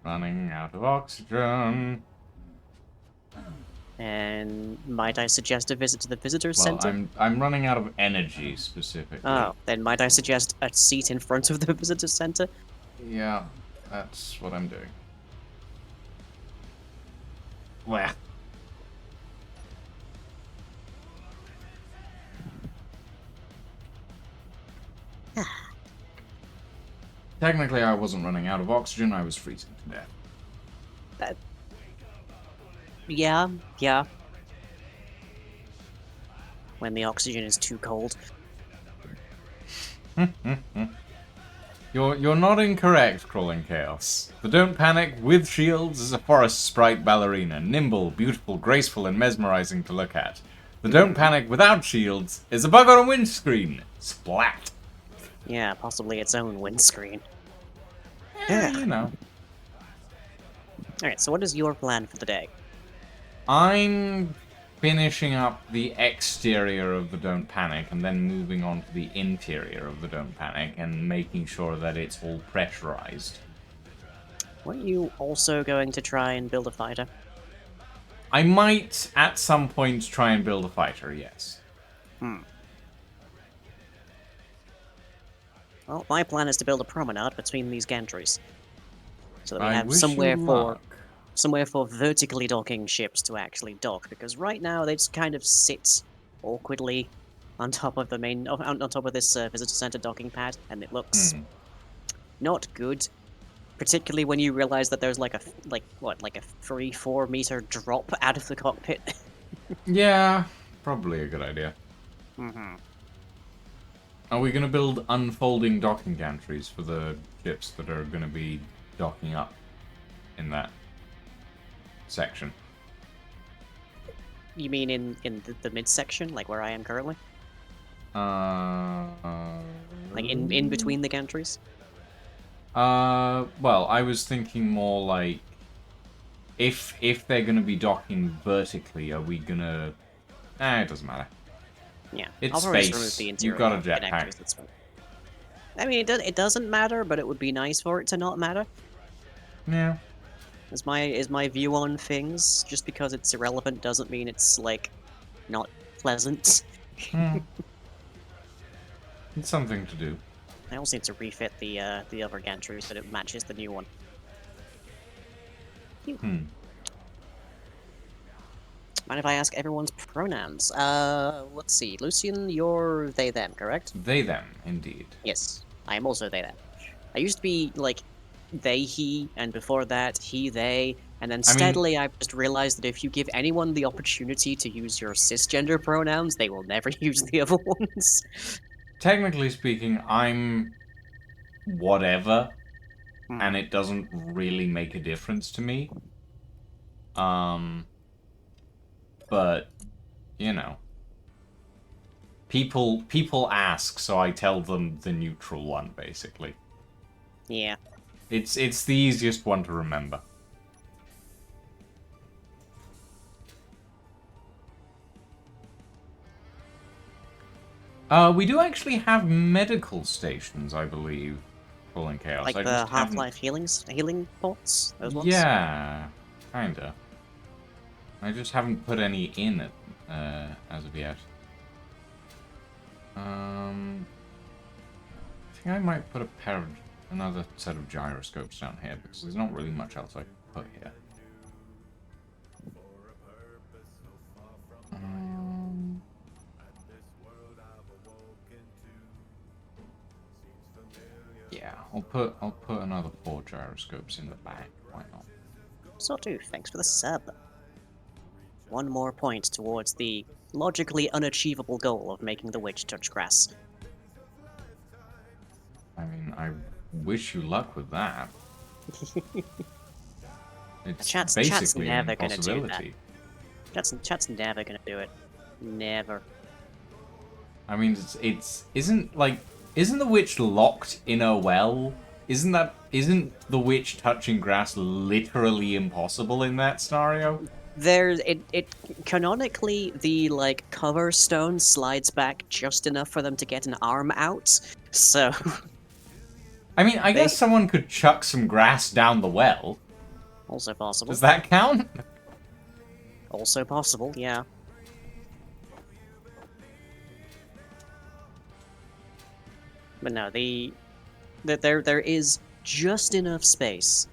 [SPEAKER 1] Running out of oxygen.
[SPEAKER 3] And might I suggest a visit to the visitor's
[SPEAKER 1] Well,
[SPEAKER 3] center?
[SPEAKER 1] I'm running out of energy specifically.
[SPEAKER 3] Oh, then might I suggest a seat in front of the visitor's center?
[SPEAKER 1] Yeah, that's what I'm doing. Where? Technically, I wasn't running out of oxygen, I was freezing to death.
[SPEAKER 3] Yeah. When the oxygen is too cold.
[SPEAKER 1] You're not incorrect, Crawling Chaos. The Don't Panic with shields is a forest sprite ballerina, nimble, beautiful, graceful, and mesmerizing to look at. The Don't Panic without shields is a bug on a windscreen. Splat.
[SPEAKER 3] Yeah, possibly its own windscreen.
[SPEAKER 1] Yeah, you know.
[SPEAKER 3] Alright, so what is your plan for the day?
[SPEAKER 1] I'm finishing up the exterior of the Don't Panic and then moving on to the interior of the Don't Panic and making sure that it's all pressurized.
[SPEAKER 3] Weren't you also going to try and build a fighter?
[SPEAKER 1] I might, at some point, try and build a fighter, yes.
[SPEAKER 3] Well, my plan is to build a promenade between these gantries. So that we
[SPEAKER 1] I
[SPEAKER 3] have
[SPEAKER 1] wish
[SPEAKER 3] somewhere
[SPEAKER 1] you
[SPEAKER 3] for
[SPEAKER 1] luck.
[SPEAKER 3] somewhere for vertically docking ships to actually dock, because right now they just kind of sit awkwardly on top of the main, on top of this visitor center docking pad, and it looks not good. Particularly when you realize that there's like a 3-4 meter drop out of the cockpit.
[SPEAKER 1] Yeah, probably a good idea.
[SPEAKER 3] Mm-hmm.
[SPEAKER 1] Are we going to build unfolding docking gantries for the ships that are going to be docking up in that section?
[SPEAKER 3] You mean in the midsection, like where I am currently? Like in between the gantries?
[SPEAKER 1] Well, I was thinking more like if they're going to be docking vertically, are we going to... it doesn't matter.
[SPEAKER 3] Yeah,
[SPEAKER 1] It's
[SPEAKER 3] I'll probably
[SPEAKER 1] space.
[SPEAKER 3] remove the
[SPEAKER 1] You've
[SPEAKER 3] interior
[SPEAKER 1] got a
[SPEAKER 3] connectors,
[SPEAKER 1] jetpack.
[SPEAKER 3] that's fine. I mean, it doesn't matter, but it would be nice for it to not matter.
[SPEAKER 1] Yeah.
[SPEAKER 3] Is my view on things. Just because it's irrelevant doesn't mean it's like not pleasant.
[SPEAKER 1] It's something to do.
[SPEAKER 3] I also need to refit the other gantry so that it matches the new one. Mind if I ask everyone's pronouns? Let's see. Lucian, you're they them, correct?
[SPEAKER 1] They them, indeed.
[SPEAKER 3] Yes, I am also they them. I used to be like they he, and before that he they, and then steadily I've just realized that if you give anyone the opportunity to use your cisgender pronouns, they will never use the other ones.
[SPEAKER 1] Technically speaking, I'm whatever, and it doesn't really make a difference to me. But, you know. People ask, so I tell them the neutral one, basically.
[SPEAKER 3] Yeah.
[SPEAKER 1] It's the easiest one to remember. We do actually have medical stations, I believe, Fallen Chaos.
[SPEAKER 3] Like
[SPEAKER 1] I
[SPEAKER 3] the
[SPEAKER 1] just haven't...
[SPEAKER 3] Half-Life healing pots? Those ones?
[SPEAKER 1] Yeah, kinda. I just haven't put any in it, as of yet. I think I might put another set of gyroscopes down here, because there's not really much else I can put here. Yeah, I'll put another 4 gyroscopes in the back. Why not?
[SPEAKER 3] So do, thanks for the sub. One more point towards the logically unachievable goal of making the witch touch grass.
[SPEAKER 1] I mean, I wish you luck with that. It's
[SPEAKER 3] Chat's
[SPEAKER 1] basically an
[SPEAKER 3] never gonna do that.
[SPEAKER 1] impossibility.
[SPEAKER 3] Chat's never gonna do it. Never.
[SPEAKER 1] I mean, isn't the witch locked in a well? Isn't the witch touching grass literally impossible in that scenario?
[SPEAKER 3] It canonically, the like cover stone slides back just enough for them to get an arm out. So
[SPEAKER 1] I mean, I guess someone could chuck some grass down the well.
[SPEAKER 3] also possible.
[SPEAKER 1] Does that count?
[SPEAKER 3] Also possible, yeah. But no, there is just enough space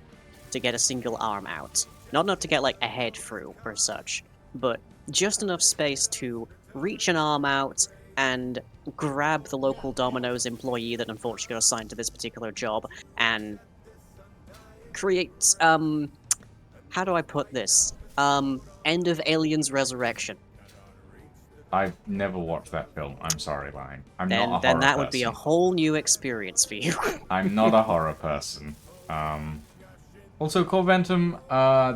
[SPEAKER 3] to get a single arm out. Not enough to get like a head through or such, but just enough space to reach an arm out and grab the local Domino's employee that unfortunately got assigned to this particular job and create how do I put this? End of Aliens Resurrection.
[SPEAKER 1] I've never watched that film. I'm sorry, Lion. I'm not a horror
[SPEAKER 3] Then that
[SPEAKER 1] person.
[SPEAKER 3] would be a whole new experience for you.
[SPEAKER 1] I'm not a horror person. Also, Corventum,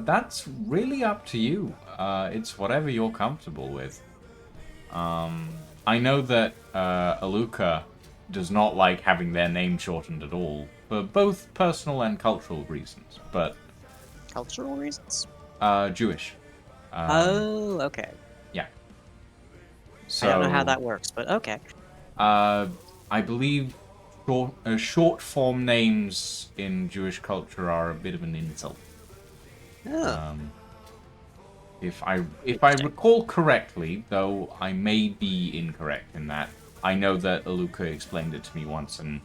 [SPEAKER 1] that's really up to you. It's whatever you're comfortable with. I know that Aluka does not like having their name shortened at all, for both personal and cultural reasons, but...
[SPEAKER 3] Cultural reasons?
[SPEAKER 1] Jewish.
[SPEAKER 3] Oh, okay.
[SPEAKER 1] Yeah. So,
[SPEAKER 3] I don't know how that works, but okay.
[SPEAKER 1] I believe short form names in Jewish culture are a bit of an insult.
[SPEAKER 3] Oh.
[SPEAKER 1] If I recall correctly, though I may be incorrect in that, I know that Aluka explained it to me once, and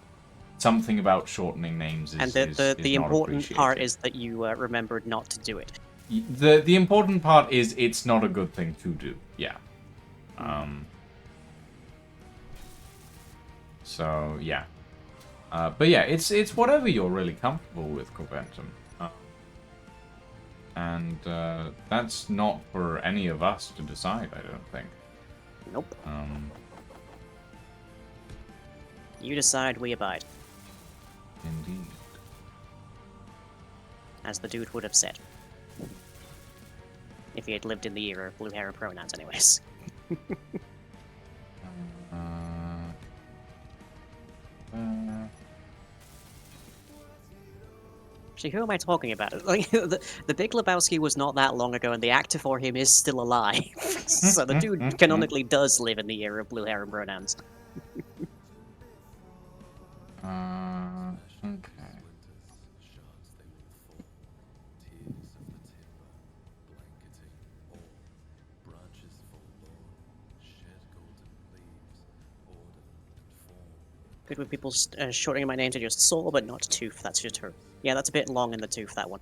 [SPEAKER 1] something about shortening names is
[SPEAKER 3] And the
[SPEAKER 1] not
[SPEAKER 3] important part
[SPEAKER 1] appreciated.
[SPEAKER 3] is that you remembered not to do it.
[SPEAKER 1] The important part is it's not a good thing to do. Yeah. So yeah. But yeah, it's whatever you're really comfortable with, Corventum. And that's not for any of us to decide, I don't think.
[SPEAKER 3] Nope. You decide, we abide.
[SPEAKER 1] Indeed.
[SPEAKER 3] As the dude would have said. If he had lived in the era of blue hair and pronouns, anyways. Actually, who am I talking about? Like, the Big Lebowski was not that long ago, and the actor for him is still alive. So the dude canonically does live in the era of blue hair and pronouns.
[SPEAKER 1] Okay.
[SPEAKER 3] Good with people shortening my name to just Saw, but not Tooth. That's just her. Yeah, that's a bit long in the Tooth, that one.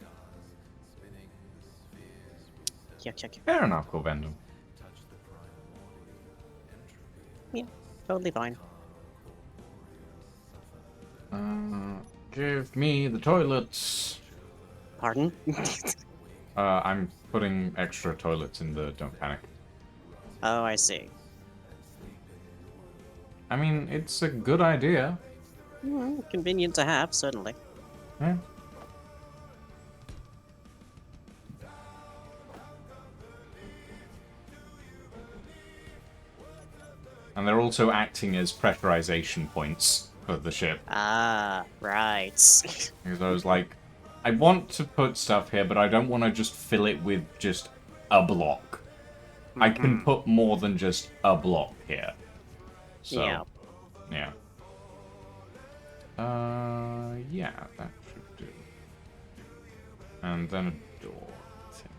[SPEAKER 3] Yuck, yuck, yuck.
[SPEAKER 1] Fair enough, Corventum.
[SPEAKER 3] Yeah, totally fine.
[SPEAKER 1] Give me the toilets.
[SPEAKER 3] Pardon?
[SPEAKER 1] I'm putting extra toilets in the Don't Panic.
[SPEAKER 3] Oh, I see.
[SPEAKER 1] I mean, it's a good idea.
[SPEAKER 3] Convenient to have, certainly.
[SPEAKER 1] Yeah. And they're also acting as pressurization points for the ship.
[SPEAKER 3] Ah, right.
[SPEAKER 1] Because I was like, I want to put stuff here, but I don't want to just fill it with just a block. I can put more than just a block here. So,
[SPEAKER 3] Yeah.
[SPEAKER 1] yeah. Yeah, that should do. And then a door, I think.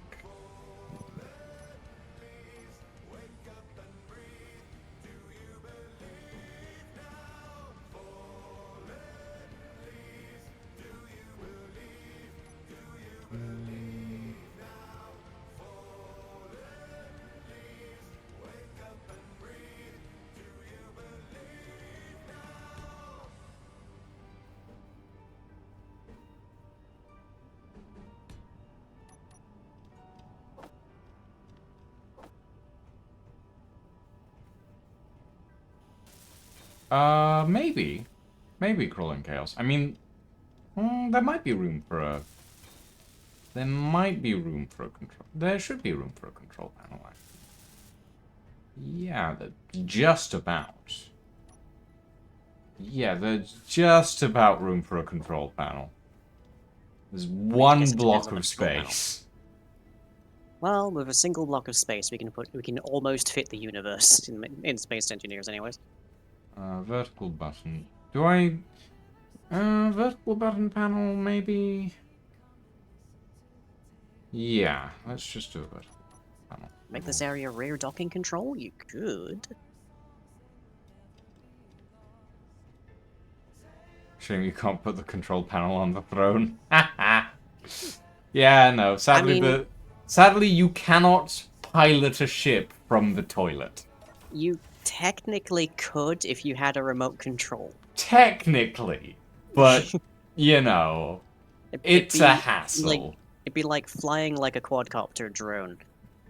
[SPEAKER 1] Maybe. Maybe Crawling Chaos. I mean, there might be room for a... There might be room for a control... There should be room for a control panel, actually. Yeah, just about. Yeah, there's just about room for a control panel. There's one
[SPEAKER 3] guess it depends
[SPEAKER 1] block
[SPEAKER 3] on the
[SPEAKER 1] of
[SPEAKER 3] control panel.
[SPEAKER 1] space.
[SPEAKER 3] Well, with a single block of space, we can almost fit the universe in Space Engineers, anyways.
[SPEAKER 1] Vertical button. Do I... vertical button panel, maybe? Yeah, let's just do a vertical panel.
[SPEAKER 3] Make this area rear docking control? You could.
[SPEAKER 1] Shame you can't put the control panel on the throne. Yeah, no. Sadly,
[SPEAKER 3] mean-
[SPEAKER 1] sadly, you cannot pilot a ship from the toilet.
[SPEAKER 3] You technically could if you had a remote control.
[SPEAKER 1] Technically, but you know,
[SPEAKER 3] It'd
[SPEAKER 1] it's
[SPEAKER 3] be
[SPEAKER 1] a hassle.
[SPEAKER 3] It'd be like flying like a quadcopter drone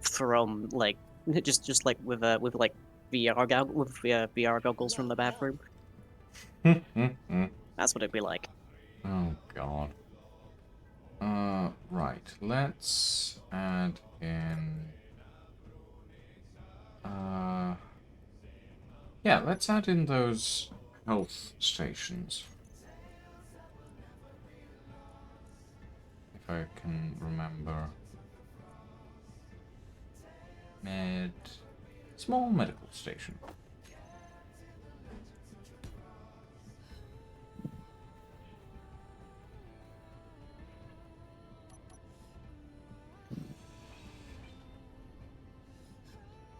[SPEAKER 3] from like just like with like VR goggles from the bathroom. That's what it'd be like.
[SPEAKER 1] Oh god. Right. Let's add in. Yeah, let's add in those health stations. If I can remember. Small medical station.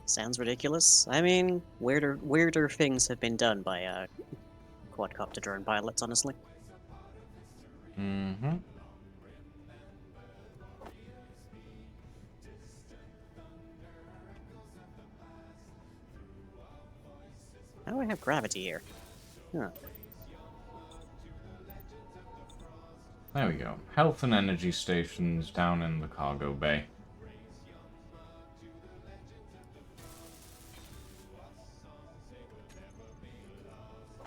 [SPEAKER 3] Sounds ridiculous. I mean, weirder things have been done by quadcopter drone pilots, honestly.
[SPEAKER 1] Mm-hmm.
[SPEAKER 3] How do I have gravity here? Huh.
[SPEAKER 1] There we go. Health and energy stations down in the cargo bay.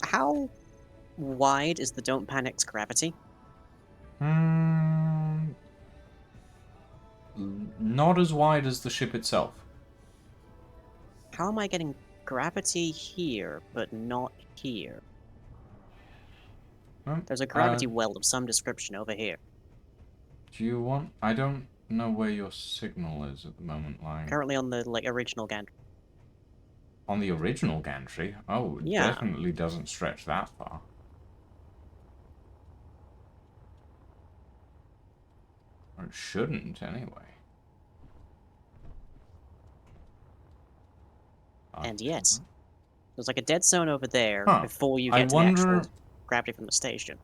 [SPEAKER 3] How wide is the Don't Panic's gravity?
[SPEAKER 1] Not as wide as the ship itself.
[SPEAKER 3] How am I getting gravity here, but not here? There's a gravity well of some description over here.
[SPEAKER 1] Do you want... I don't know where your signal is at the moment, lying.
[SPEAKER 3] Currently on the original gantry.
[SPEAKER 1] On the original gantry? Oh, it
[SPEAKER 3] Yeah.
[SPEAKER 1] definitely doesn't stretch that far. Or it shouldn't, anyway.
[SPEAKER 3] And yet, there's like a dead zone over there
[SPEAKER 1] Huh.
[SPEAKER 3] before you
[SPEAKER 1] I
[SPEAKER 3] get to the
[SPEAKER 1] wonder-
[SPEAKER 3] actual gravity from the station.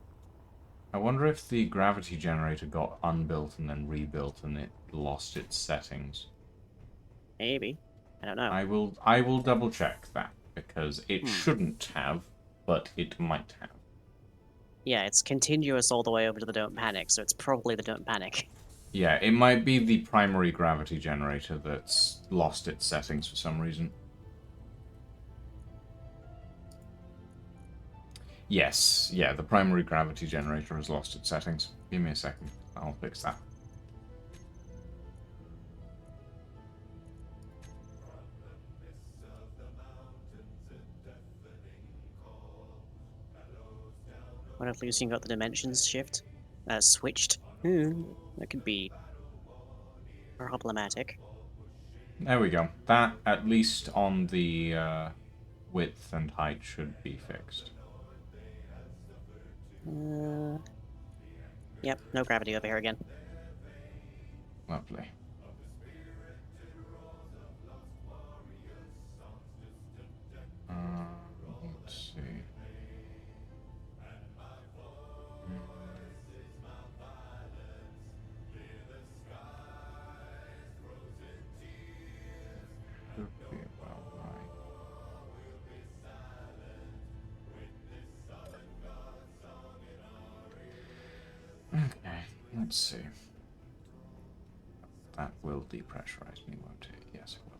[SPEAKER 1] I wonder if the gravity generator got unbuilt and then rebuilt and it lost its settings.
[SPEAKER 3] Maybe. I don't know.
[SPEAKER 1] I will double check that, because it shouldn't have, but it might have.
[SPEAKER 3] Yeah, it's continuous all the way over to the Don't Panic, so it's probably the Don't Panic.
[SPEAKER 1] Yeah, it might be the primary gravity generator that's lost its settings for some reason. Yes, yeah, the primary gravity generator has lost its settings. Give me a second, I'll fix that.
[SPEAKER 3] But at least you got the dimensions switched. That could be problematic.
[SPEAKER 1] There we go. That, at least on the width and height, should be fixed.
[SPEAKER 3] Yep, no gravity over here again.
[SPEAKER 1] Lovely. Let's see. Should be about right. Okay, let's see. That will depressurize me, won't it? Yes, it will.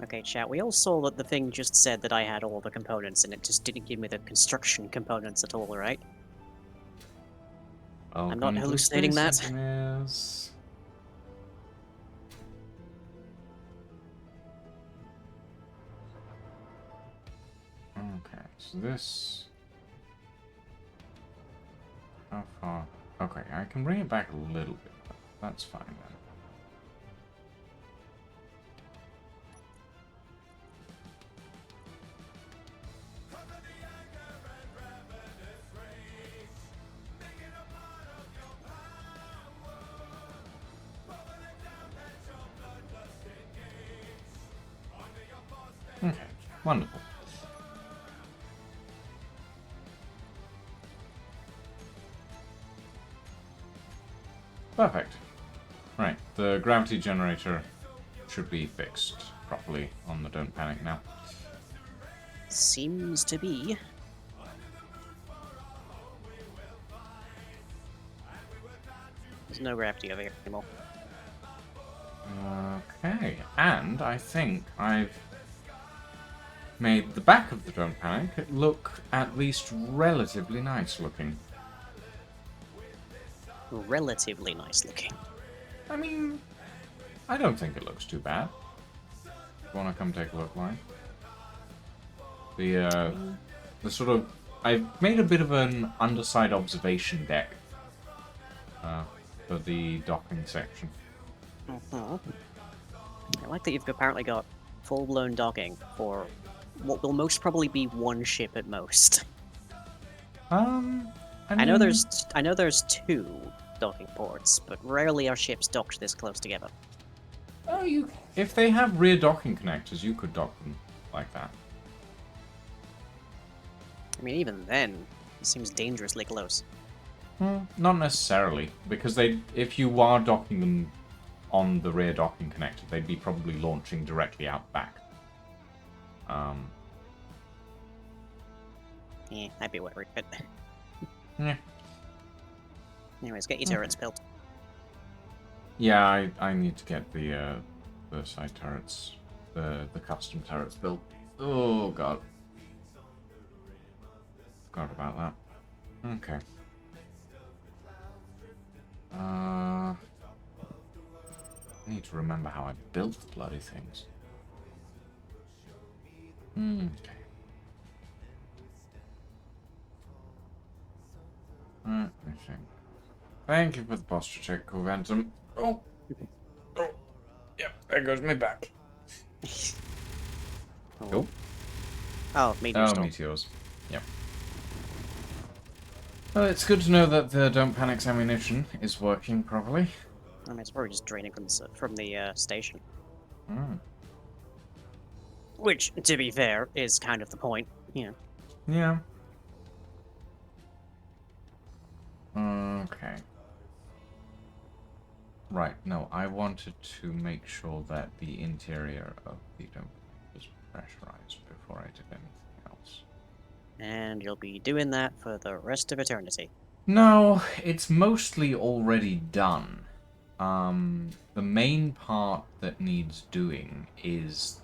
[SPEAKER 3] Okay, chat, we all saw that the thing just said that I had all the components, and it just didn't give me the construction components at all, right? I'm not
[SPEAKER 1] Welcome to
[SPEAKER 3] hallucinating
[SPEAKER 1] Space
[SPEAKER 3] that.
[SPEAKER 1] Engineers. Okay, so this... How far? Okay, I can bring it back a little bit. That's fine then. Okay, wonderful. Perfect. Right, the gravity generator should be fixed properly on the Don't Panic now.
[SPEAKER 3] Seems to be. There's no gravity over here anymore.
[SPEAKER 1] Okay, and I think I've made the back of the Don't Panic look at least relatively nice looking.
[SPEAKER 3] Relatively nice looking.
[SPEAKER 1] I mean, I don't think it looks too bad. Want to come take a look, Lauren? The sort of... I've made a bit of an underside observation deck for the docking section.
[SPEAKER 3] I like that you've apparently got full-blown docking for what will most probably be one ship at most. I know there's two docking ports, but rarely are ships docked this close together.
[SPEAKER 1] Oh, if they have rear docking connectors, you could dock them like that.
[SPEAKER 3] I mean, even then, it seems dangerously close.
[SPEAKER 1] Not necessarily, because if you are docking them on the rear docking connector, they'd be probably launching directly out back.
[SPEAKER 3] Yeah, I'd be worried, but...
[SPEAKER 1] Yeah.
[SPEAKER 3] Anyways, get your turrets built.
[SPEAKER 1] Yeah, I need to get the side turrets, the custom turrets built. Oh god. Forgot about that. Okay. I need to remember how I built the bloody things. Okay. Let me think. Thank you for the posture check, Coventum. Oh. Yep, there goes my back. Cool.
[SPEAKER 3] Oh, meteor storm.
[SPEAKER 1] Meteors. Yep. Well, it's good to know that the Don't Panic's ammunition is working properly.
[SPEAKER 3] I mean, it's probably just draining from the station. Which, to be fair, is kind of the point. Yeah.
[SPEAKER 1] Yeah. Okay. Right, no, I wanted to make sure that the interior of the Don't Panic was pressurized before I did anything else.
[SPEAKER 3] And you'll be doing that for the rest of eternity.
[SPEAKER 1] No, it's mostly already done. The main part that needs doing is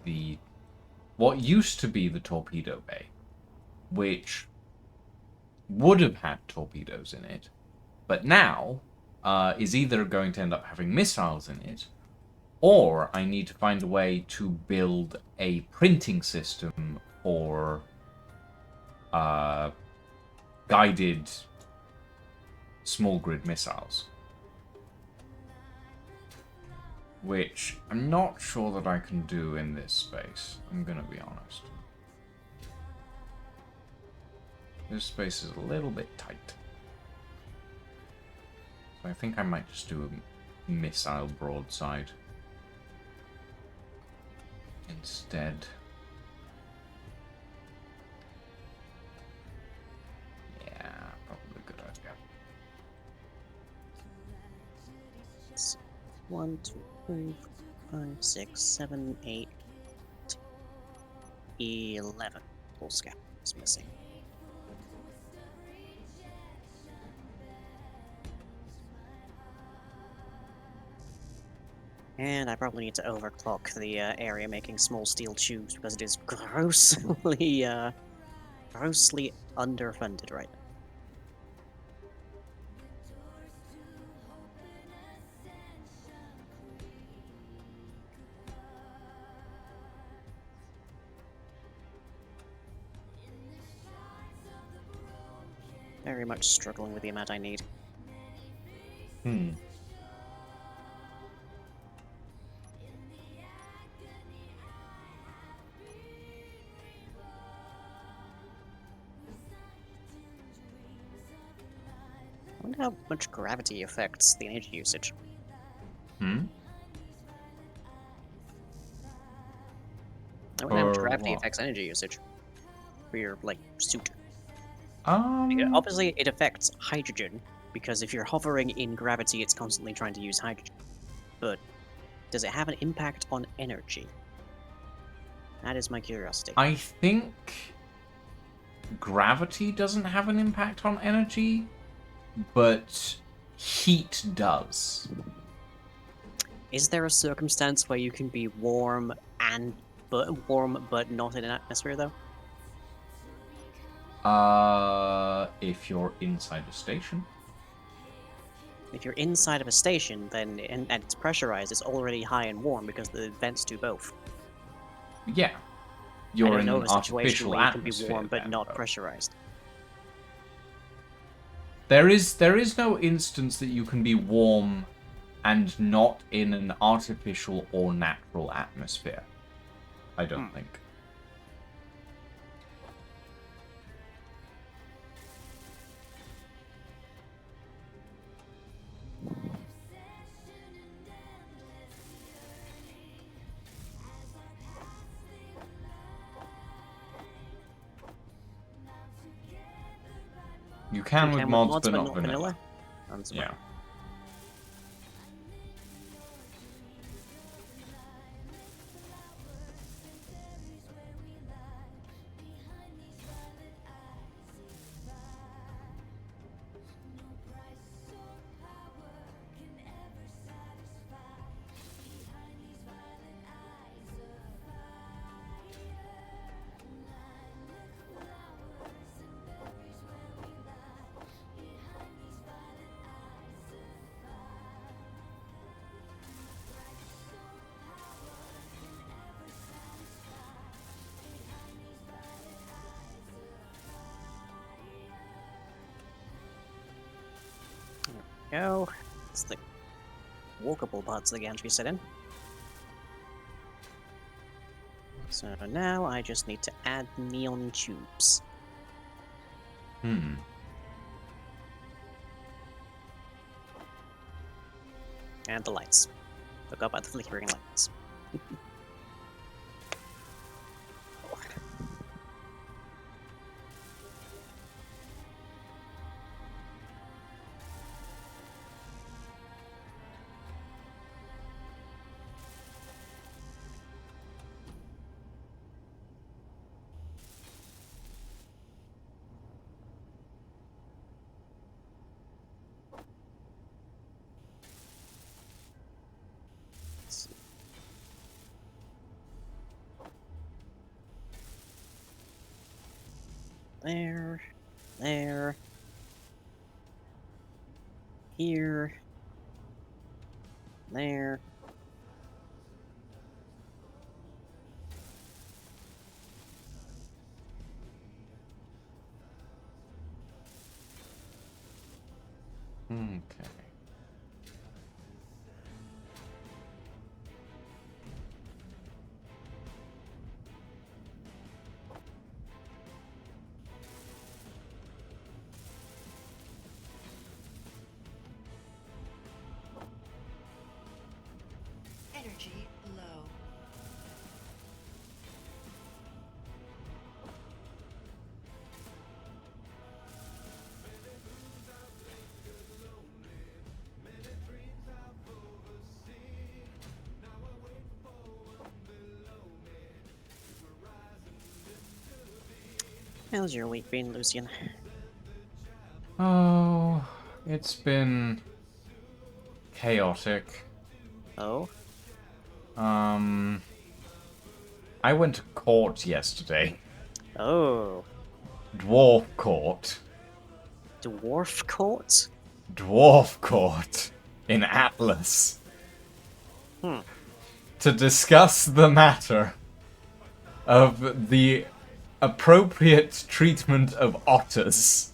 [SPEAKER 1] what used to be the torpedo bay, which would have had torpedoes in it, but now is either going to end up having missiles in it, or I need to find a way to build a printing system for guided small grid missiles. Which I'm not sure that I can do in this space, I'm gonna be honest. This space is a little bit tight. So I think I might just do a missile broadside instead. Yeah, probably a good idea.
[SPEAKER 3] It's 1, 2, 3, 4, 5, 6, 7, 8, 11. Full scout is missing. And I probably need to overclock the area making small steel tubes because it is grossly underfunded right now. Very much struggling with the amount I need. I wonder how much gravity affects the energy usage. I wonder how much
[SPEAKER 1] For
[SPEAKER 3] gravity
[SPEAKER 1] what?
[SPEAKER 3] affects energy usage for your, like, suit.
[SPEAKER 1] Um,
[SPEAKER 3] Obviously, it affects hydrogen, because if you're hovering in gravity, it's constantly trying to use hydrogen. But does it have an impact on energy? That is my curiosity.
[SPEAKER 1] I think gravity doesn't have an impact on energy, but heat does.
[SPEAKER 3] Is there a circumstance where you can be warm but not in an atmosphere though?
[SPEAKER 1] If you're inside a station.
[SPEAKER 3] If you're inside of a station, then and it's pressurized, it's already high and warm because the vents do both.
[SPEAKER 1] Yeah.
[SPEAKER 3] I
[SPEAKER 1] You're
[SPEAKER 3] don't
[SPEAKER 1] in
[SPEAKER 3] know
[SPEAKER 1] an
[SPEAKER 3] of a situation
[SPEAKER 1] artificial
[SPEAKER 3] where you can be
[SPEAKER 1] atmosphere.
[SPEAKER 3] warm but
[SPEAKER 1] then,
[SPEAKER 3] not
[SPEAKER 1] though.
[SPEAKER 3] pressurized.
[SPEAKER 1] There is no instance that you can be warm and not in an artificial or natural atmosphere. I don't think. You can
[SPEAKER 3] You
[SPEAKER 1] with
[SPEAKER 3] can
[SPEAKER 1] mods, but not vanilla.
[SPEAKER 3] That's
[SPEAKER 1] Yeah.
[SPEAKER 3] Go. It's the walkable parts of the gantry set in. So now I just need to add neon tubes.
[SPEAKER 1] Hmm.
[SPEAKER 3] And the lights. Forgot about the flickering lights. Let's see. There. here. There.
[SPEAKER 1] Okay.
[SPEAKER 2] Energy low.
[SPEAKER 3] How's your week been, Lucian?
[SPEAKER 1] Oh, it's been chaotic.
[SPEAKER 3] Oh?
[SPEAKER 1] I went to court yesterday.
[SPEAKER 3] Oh.
[SPEAKER 1] Dwarf court.
[SPEAKER 3] Dwarf court?
[SPEAKER 1] Dwarf court in Atlas. To discuss the matter of the appropriate treatment of otters.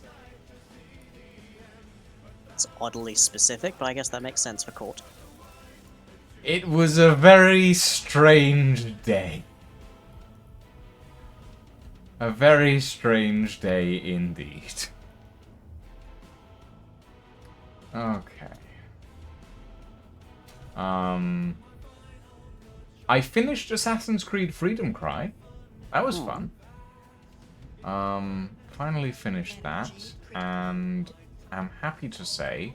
[SPEAKER 3] It's oddly specific, but I guess that makes sense for court.
[SPEAKER 1] It was a very strange day. A very strange day indeed. Okay. I finished Assassin's Creed Freedom Cry. That was fun. Finally finished that, and I'm happy to say,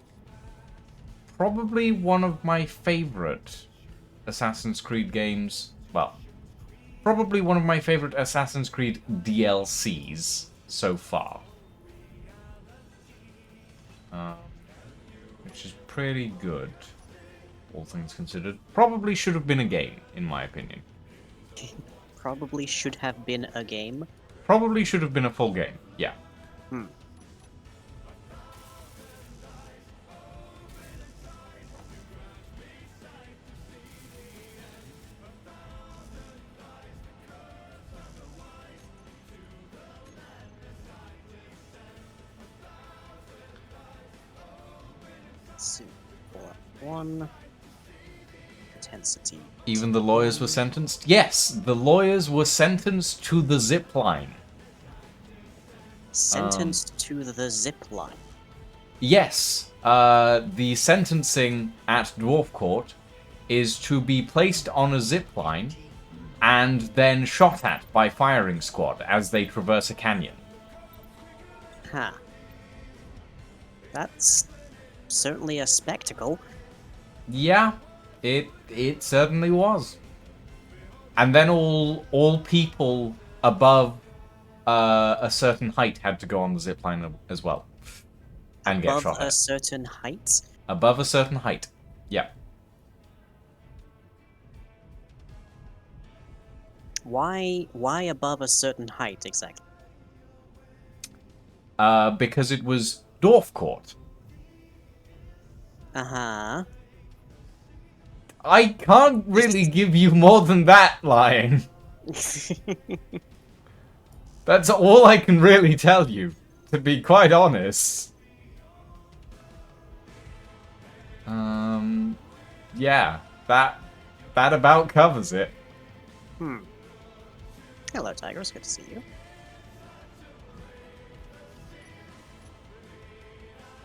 [SPEAKER 1] probably one of my favorite Assassin's Creed games. Well, probably one of my favorite Assassin's Creed DLCs so far. Which is pretty good, all things considered. Probably should have been a game, in my opinion.
[SPEAKER 3] Probably should have been a game.
[SPEAKER 1] Probably should have been a full game, yeah.
[SPEAKER 3] Let's see. 1. Intensity.
[SPEAKER 1] Even the lawyers were sentenced? Yes, the lawyers were sentenced to the zip line.
[SPEAKER 3] Sentenced to the zip line.
[SPEAKER 1] Yes, the sentencing at Dwarf Court is to be placed on a zip line and then shot at by firing squad as they traverse a canyon.
[SPEAKER 3] Huh. That's certainly a spectacle.
[SPEAKER 1] Yeah, it certainly was. And then all people above a certain height had to go on the zip line as well. And get
[SPEAKER 3] Above
[SPEAKER 1] shot
[SPEAKER 3] a
[SPEAKER 1] at.
[SPEAKER 3] certain height?
[SPEAKER 1] Above a certain height. Yeah.
[SPEAKER 3] Why above a certain height exactly?
[SPEAKER 1] Because it was Dwarf Court.
[SPEAKER 3] Uh-huh.
[SPEAKER 1] I can't really give you more than that, Lion. That's all I can really tell you, to be quite honest. Yeah, that about covers it.
[SPEAKER 3] Hello, Tigers. Good to see you.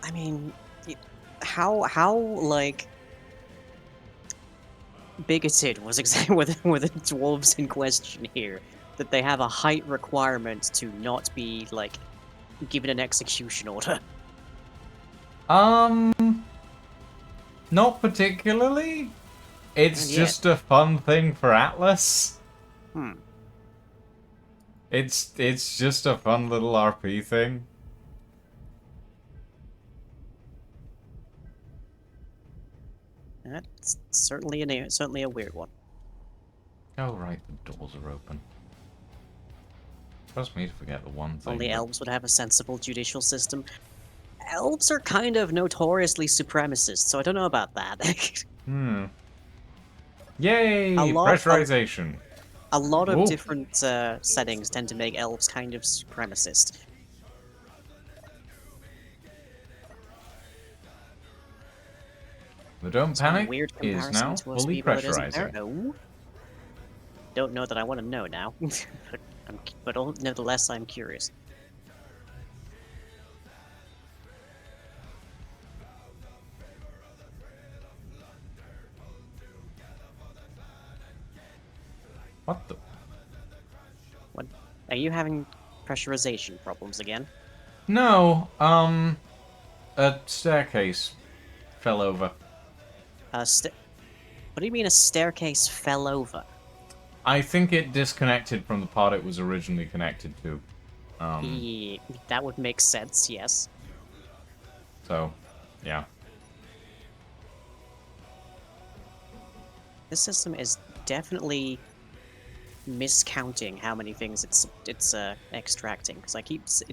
[SPEAKER 3] I mean, how like bigoted was exactly were the dwarves in question here that they have a height requirement to not be like given an execution order?
[SPEAKER 1] Not particularly. It's
[SPEAKER 3] And yet-
[SPEAKER 1] just a fun thing for Atlas. It's just a fun little RP thing.
[SPEAKER 3] That's certainly a weird one.
[SPEAKER 1] Oh right, the doors are open. Trust me to forget the one thing.
[SPEAKER 3] Only
[SPEAKER 1] that-
[SPEAKER 3] elves would have a sensible judicial system. elves are kind of notoriously supremacist, so I don't know about that.
[SPEAKER 1] Yay!
[SPEAKER 3] A lot of-
[SPEAKER 1] Pressurization.
[SPEAKER 3] A lot of
[SPEAKER 1] Ooh.
[SPEAKER 3] different settings tend to make elves kind of supremacist.
[SPEAKER 1] The Don't
[SPEAKER 3] Some
[SPEAKER 1] Panic
[SPEAKER 3] weird
[SPEAKER 1] is
[SPEAKER 3] comparison
[SPEAKER 1] now
[SPEAKER 3] to a
[SPEAKER 1] fully
[SPEAKER 3] speedrun that isn't there.
[SPEAKER 1] pressurizing.
[SPEAKER 3] Oh. Don't know that I want to know now, but nevertheless, I'm curious.
[SPEAKER 1] What the?
[SPEAKER 3] What? Are you having pressurization problems again?
[SPEAKER 1] No, a staircase fell over.
[SPEAKER 3] What do you mean a staircase fell over?
[SPEAKER 1] I think it disconnected from the part it was originally connected to.
[SPEAKER 3] Yeah, that would make sense, yes.
[SPEAKER 1] So, yeah.
[SPEAKER 3] This system is definitely miscounting how many things it's extracting, because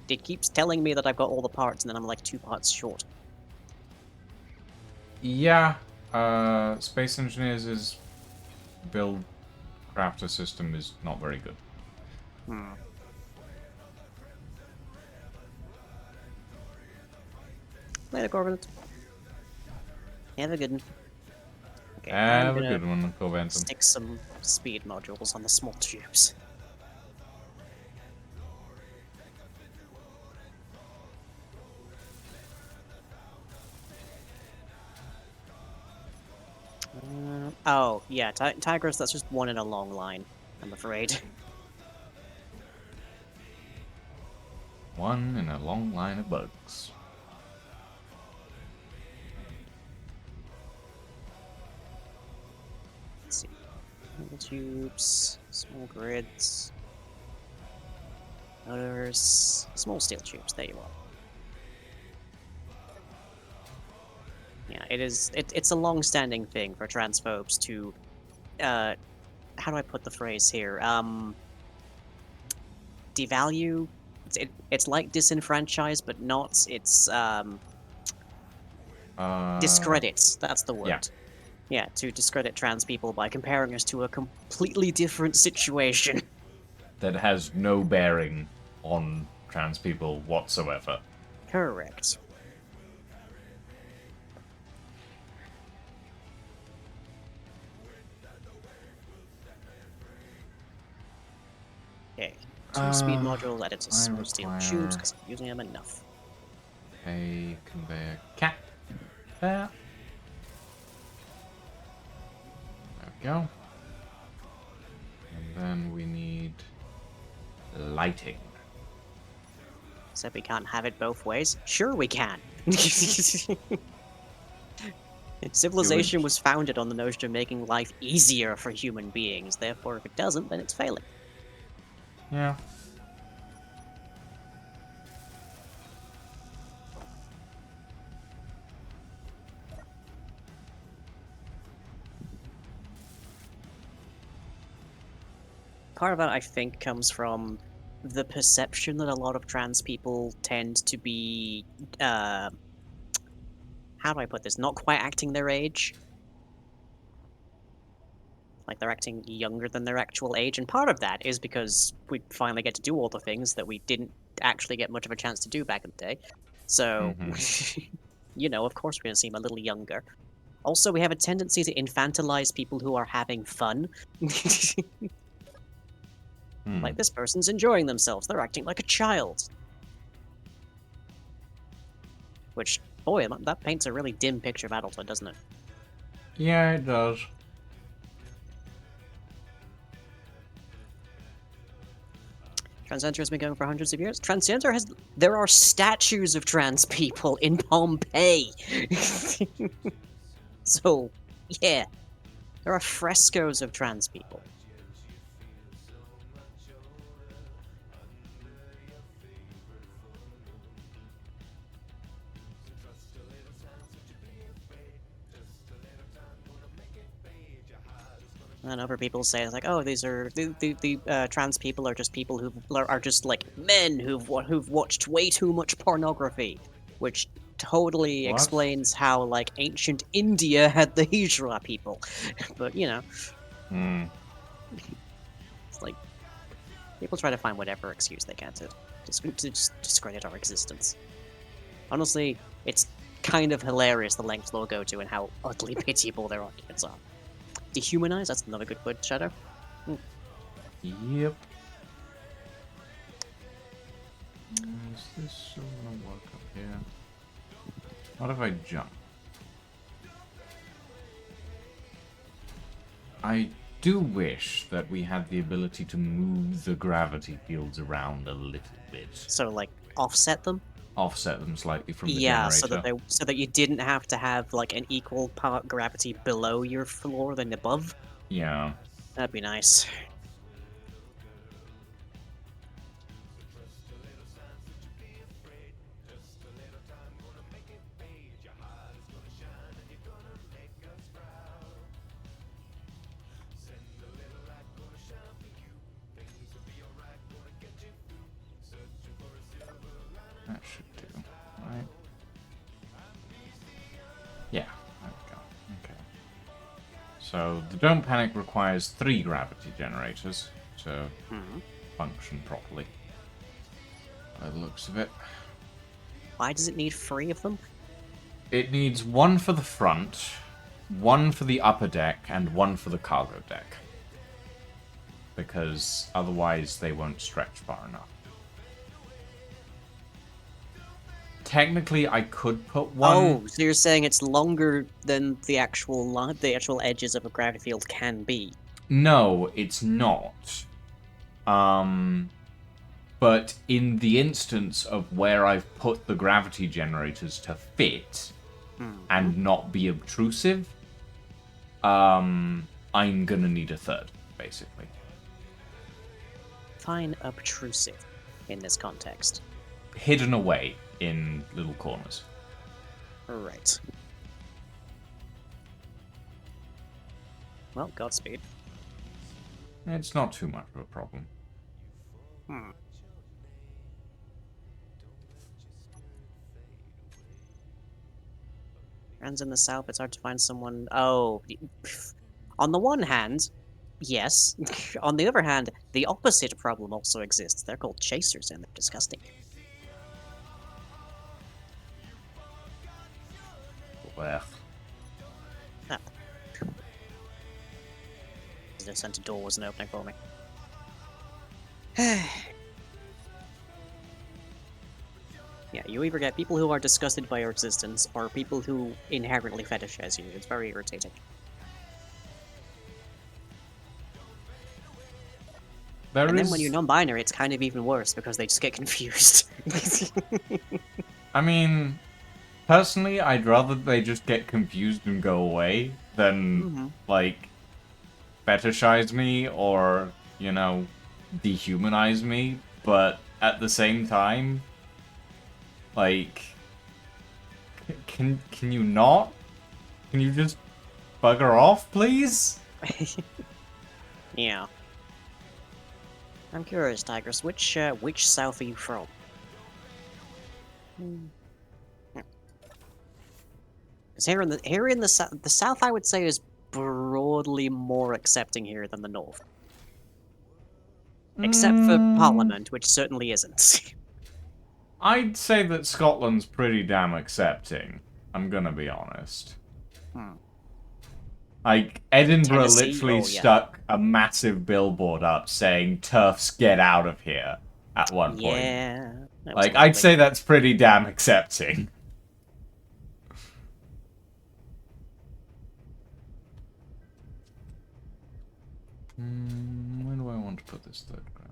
[SPEAKER 3] it keeps telling me that I've got all the parts, and then I'm like 2 parts short.
[SPEAKER 1] Yeah, Space Engineers' build crafter system is not very good.
[SPEAKER 3] Later, Corbin. Have a good one. Okay, I'm
[SPEAKER 1] Have a
[SPEAKER 3] gonna
[SPEAKER 1] good one, Corventon.
[SPEAKER 3] stick some speed modules on the small tubes. Oh, yeah, Tigers, that's just one in a long line, I'm afraid.
[SPEAKER 1] One in a long line of bugs.
[SPEAKER 3] Let's see. Little tubes, small grids, motors, small steel tubes, there you are. Yeah, it's a long-standing thing for transphobes to, how do I put the phrase here? Devalue. It's like disenfranchise, but not. It's discredits. That's the word.
[SPEAKER 1] Yeah.
[SPEAKER 3] Yeah, to discredit trans people by comparing us to a completely different situation.
[SPEAKER 1] That has no bearing on trans people whatsoever.
[SPEAKER 3] Correct. Okay. 2 speed modules added to small steel tubes because I'm using them enough.
[SPEAKER 1] A conveyor cap. There. There we go. And then we need lighting.
[SPEAKER 3] Said we can't have it both ways. Sure we can. Civilization was founded on the notion of making life easier for human beings. Therefore, if it doesn't, then it's failing.
[SPEAKER 1] Yeah.
[SPEAKER 3] Part of that, I think, comes from the perception that a lot of trans people tend to be, how do I put this? Not quite acting their age. Like, they're acting younger than their actual age, and part of that is because we finally get to do all the things that we didn't actually get much of a chance to do back in the day. So, you know, of course we're gonna seem a little younger. Also, we have a tendency to infantilize people who are having fun. Like, this person's enjoying themselves. They're acting like a child. Which, boy, that paints a really dim picture of adulthood, doesn't it?
[SPEAKER 1] Yeah, it does.
[SPEAKER 3] Transgender has been going for hundreds of years. There are statues of trans people in Pompeii. So, yeah. There are frescoes of trans people. And other people say it's like, oh, these are the trans people are just people who are just like men who've watched way too much pornography, which totally
[SPEAKER 1] What?
[SPEAKER 3] explains how, like, ancient India had the Hijra people. But, you know,
[SPEAKER 1] Hmm.
[SPEAKER 3] it's like, people try to find whatever excuse they can to just discredit our existence. Honestly, it's kind of hilarious the lengths they'll go to and how utterly pitiable their arguments are. Dehumanize? That's another good word, Shadow.
[SPEAKER 1] Yep. Is this still gonna work up here? What if I jump? I do wish that we had the ability to move the gravity fields around a little bit.
[SPEAKER 3] So, like, offset them?
[SPEAKER 1] Offset them slightly from the
[SPEAKER 3] Yeah,
[SPEAKER 1] generator.
[SPEAKER 3] so that you didn't have to have, like, an equal part gravity below your floor than above.
[SPEAKER 1] Yeah.
[SPEAKER 3] That'd be nice.
[SPEAKER 1] That should do. Right? Yeah. There we go. Okay. So, the Don't Panic requires 3 gravity generators to function properly. By the looks of it.
[SPEAKER 3] Why does it need 3 of them?
[SPEAKER 1] It needs 1 for the front, 1 for the upper deck, and 1 for the cargo deck. Because otherwise they won't stretch far enough. Technically, I could put 1.
[SPEAKER 3] Oh, so you're saying it's longer than the actual edges of a gravity field can be?
[SPEAKER 1] No, it's not. But in the instance of where I've put the gravity generators to fit and not be obtrusive, I'm gonna need a 3rd, basically.
[SPEAKER 3] Fine, obtrusive in this context.
[SPEAKER 1] Hidden away in little corners.
[SPEAKER 3] Right. Well, Godspeed.
[SPEAKER 1] It's not too much of a problem.
[SPEAKER 3] Friends in the south, it's hard to find someone. Oh, on the one hand, yes. On the other hand, the opposite problem also exists. They're called chasers, and they're disgusting.
[SPEAKER 1] Well,
[SPEAKER 3] Ah. The center door wasn't opening for me. Yeah, you either get people who are disgusted by your existence, or people who inherently fetishize you. It's very irritating. And then when you're non-binary, it's kind of even worse, because they just get confused.
[SPEAKER 1] I mean, personally, I'd rather they just get confused and go away than, like, fetishize me or, you know, dehumanize me. But at the same time, like, can you not? Can you just bugger off, please?
[SPEAKER 3] Yeah. I'm curious, Tigress, which south are you from? Because here in the south, I would say is broadly more accepting here than the north, except for Parliament, which certainly isn't.
[SPEAKER 1] I'd say that Scotland's pretty damn accepting. I'm gonna be honest. Like, Edinburgh
[SPEAKER 3] Tennessee?
[SPEAKER 1] literally
[SPEAKER 3] Oh, yeah.
[SPEAKER 1] stuck a massive billboard up saying, "Turfs, get out of here," at one point.
[SPEAKER 3] Yeah. that was
[SPEAKER 1] Like, I'd
[SPEAKER 3] lovely.
[SPEAKER 1] say that's pretty damn accepting. Where do I want to put this 3rd gravity?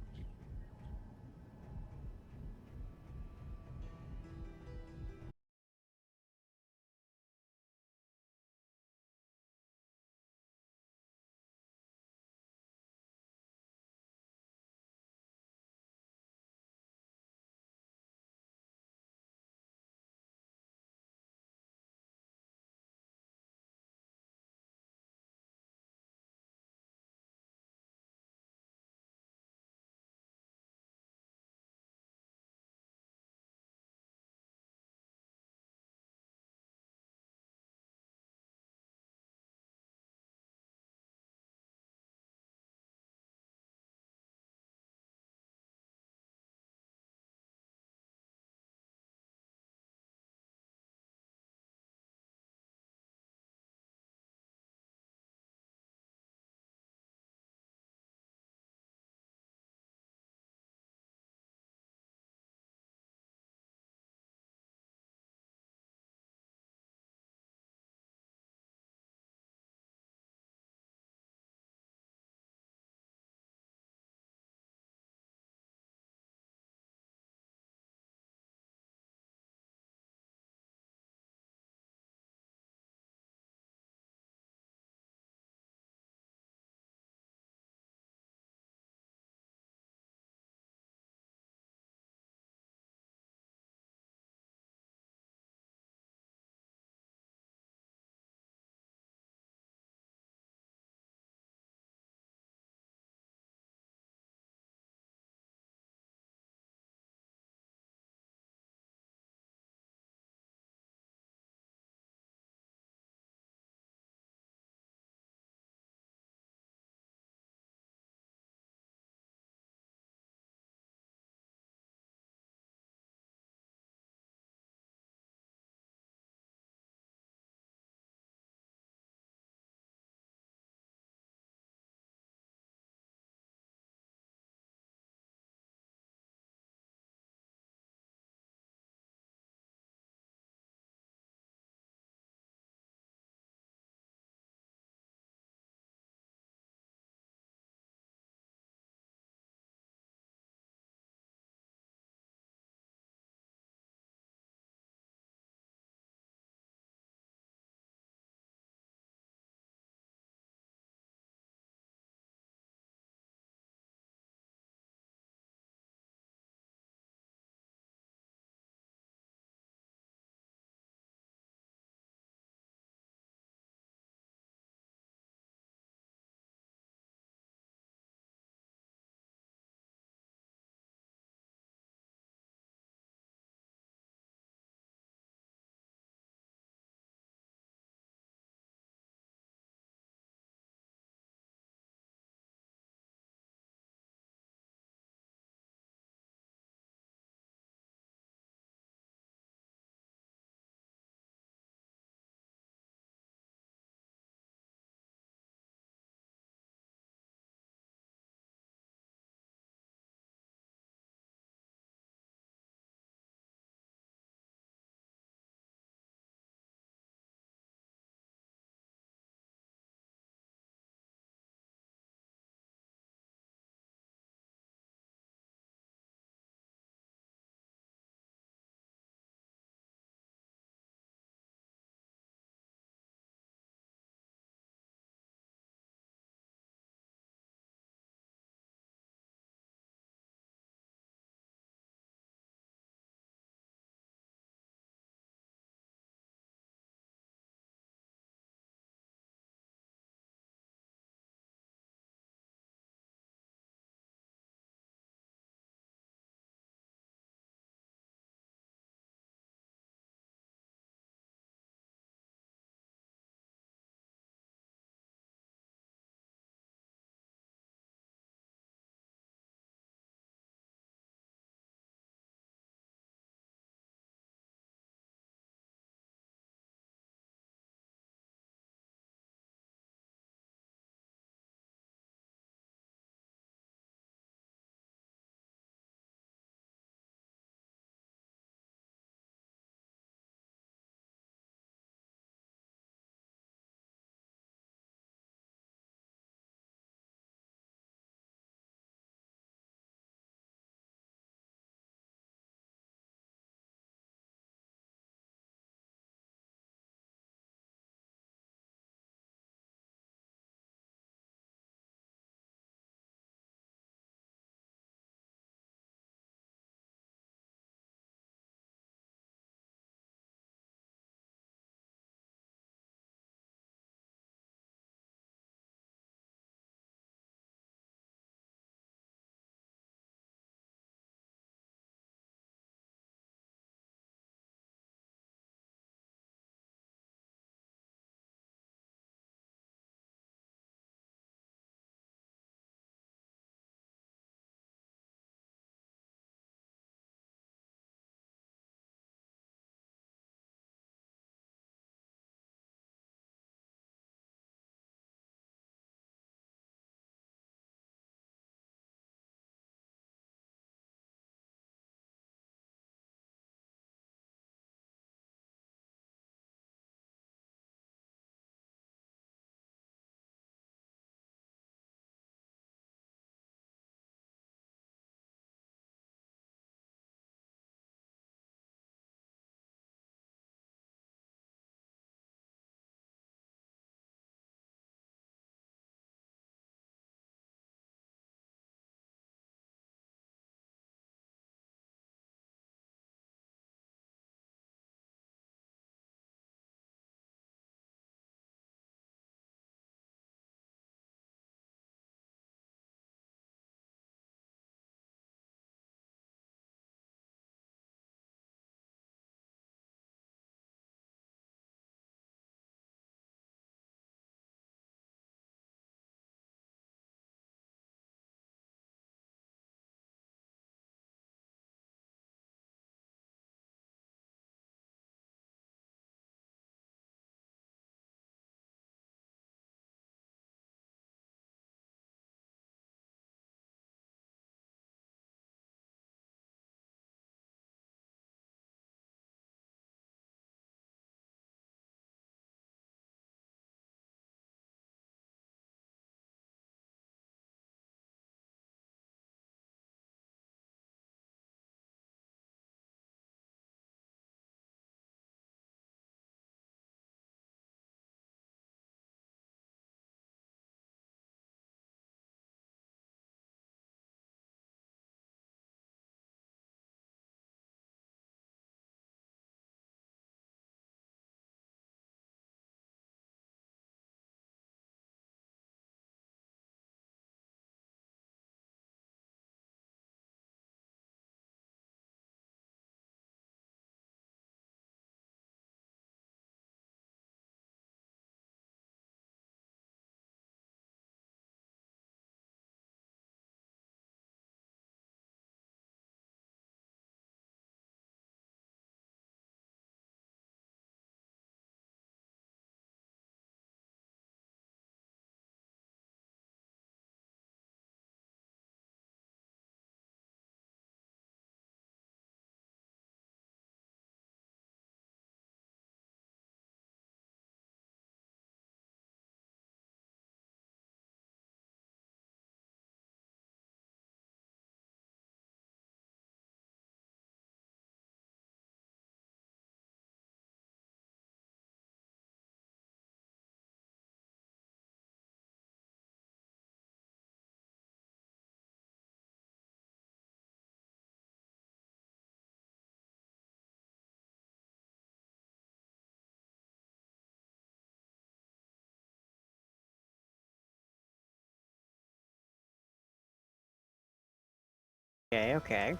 [SPEAKER 3] Okay, okay.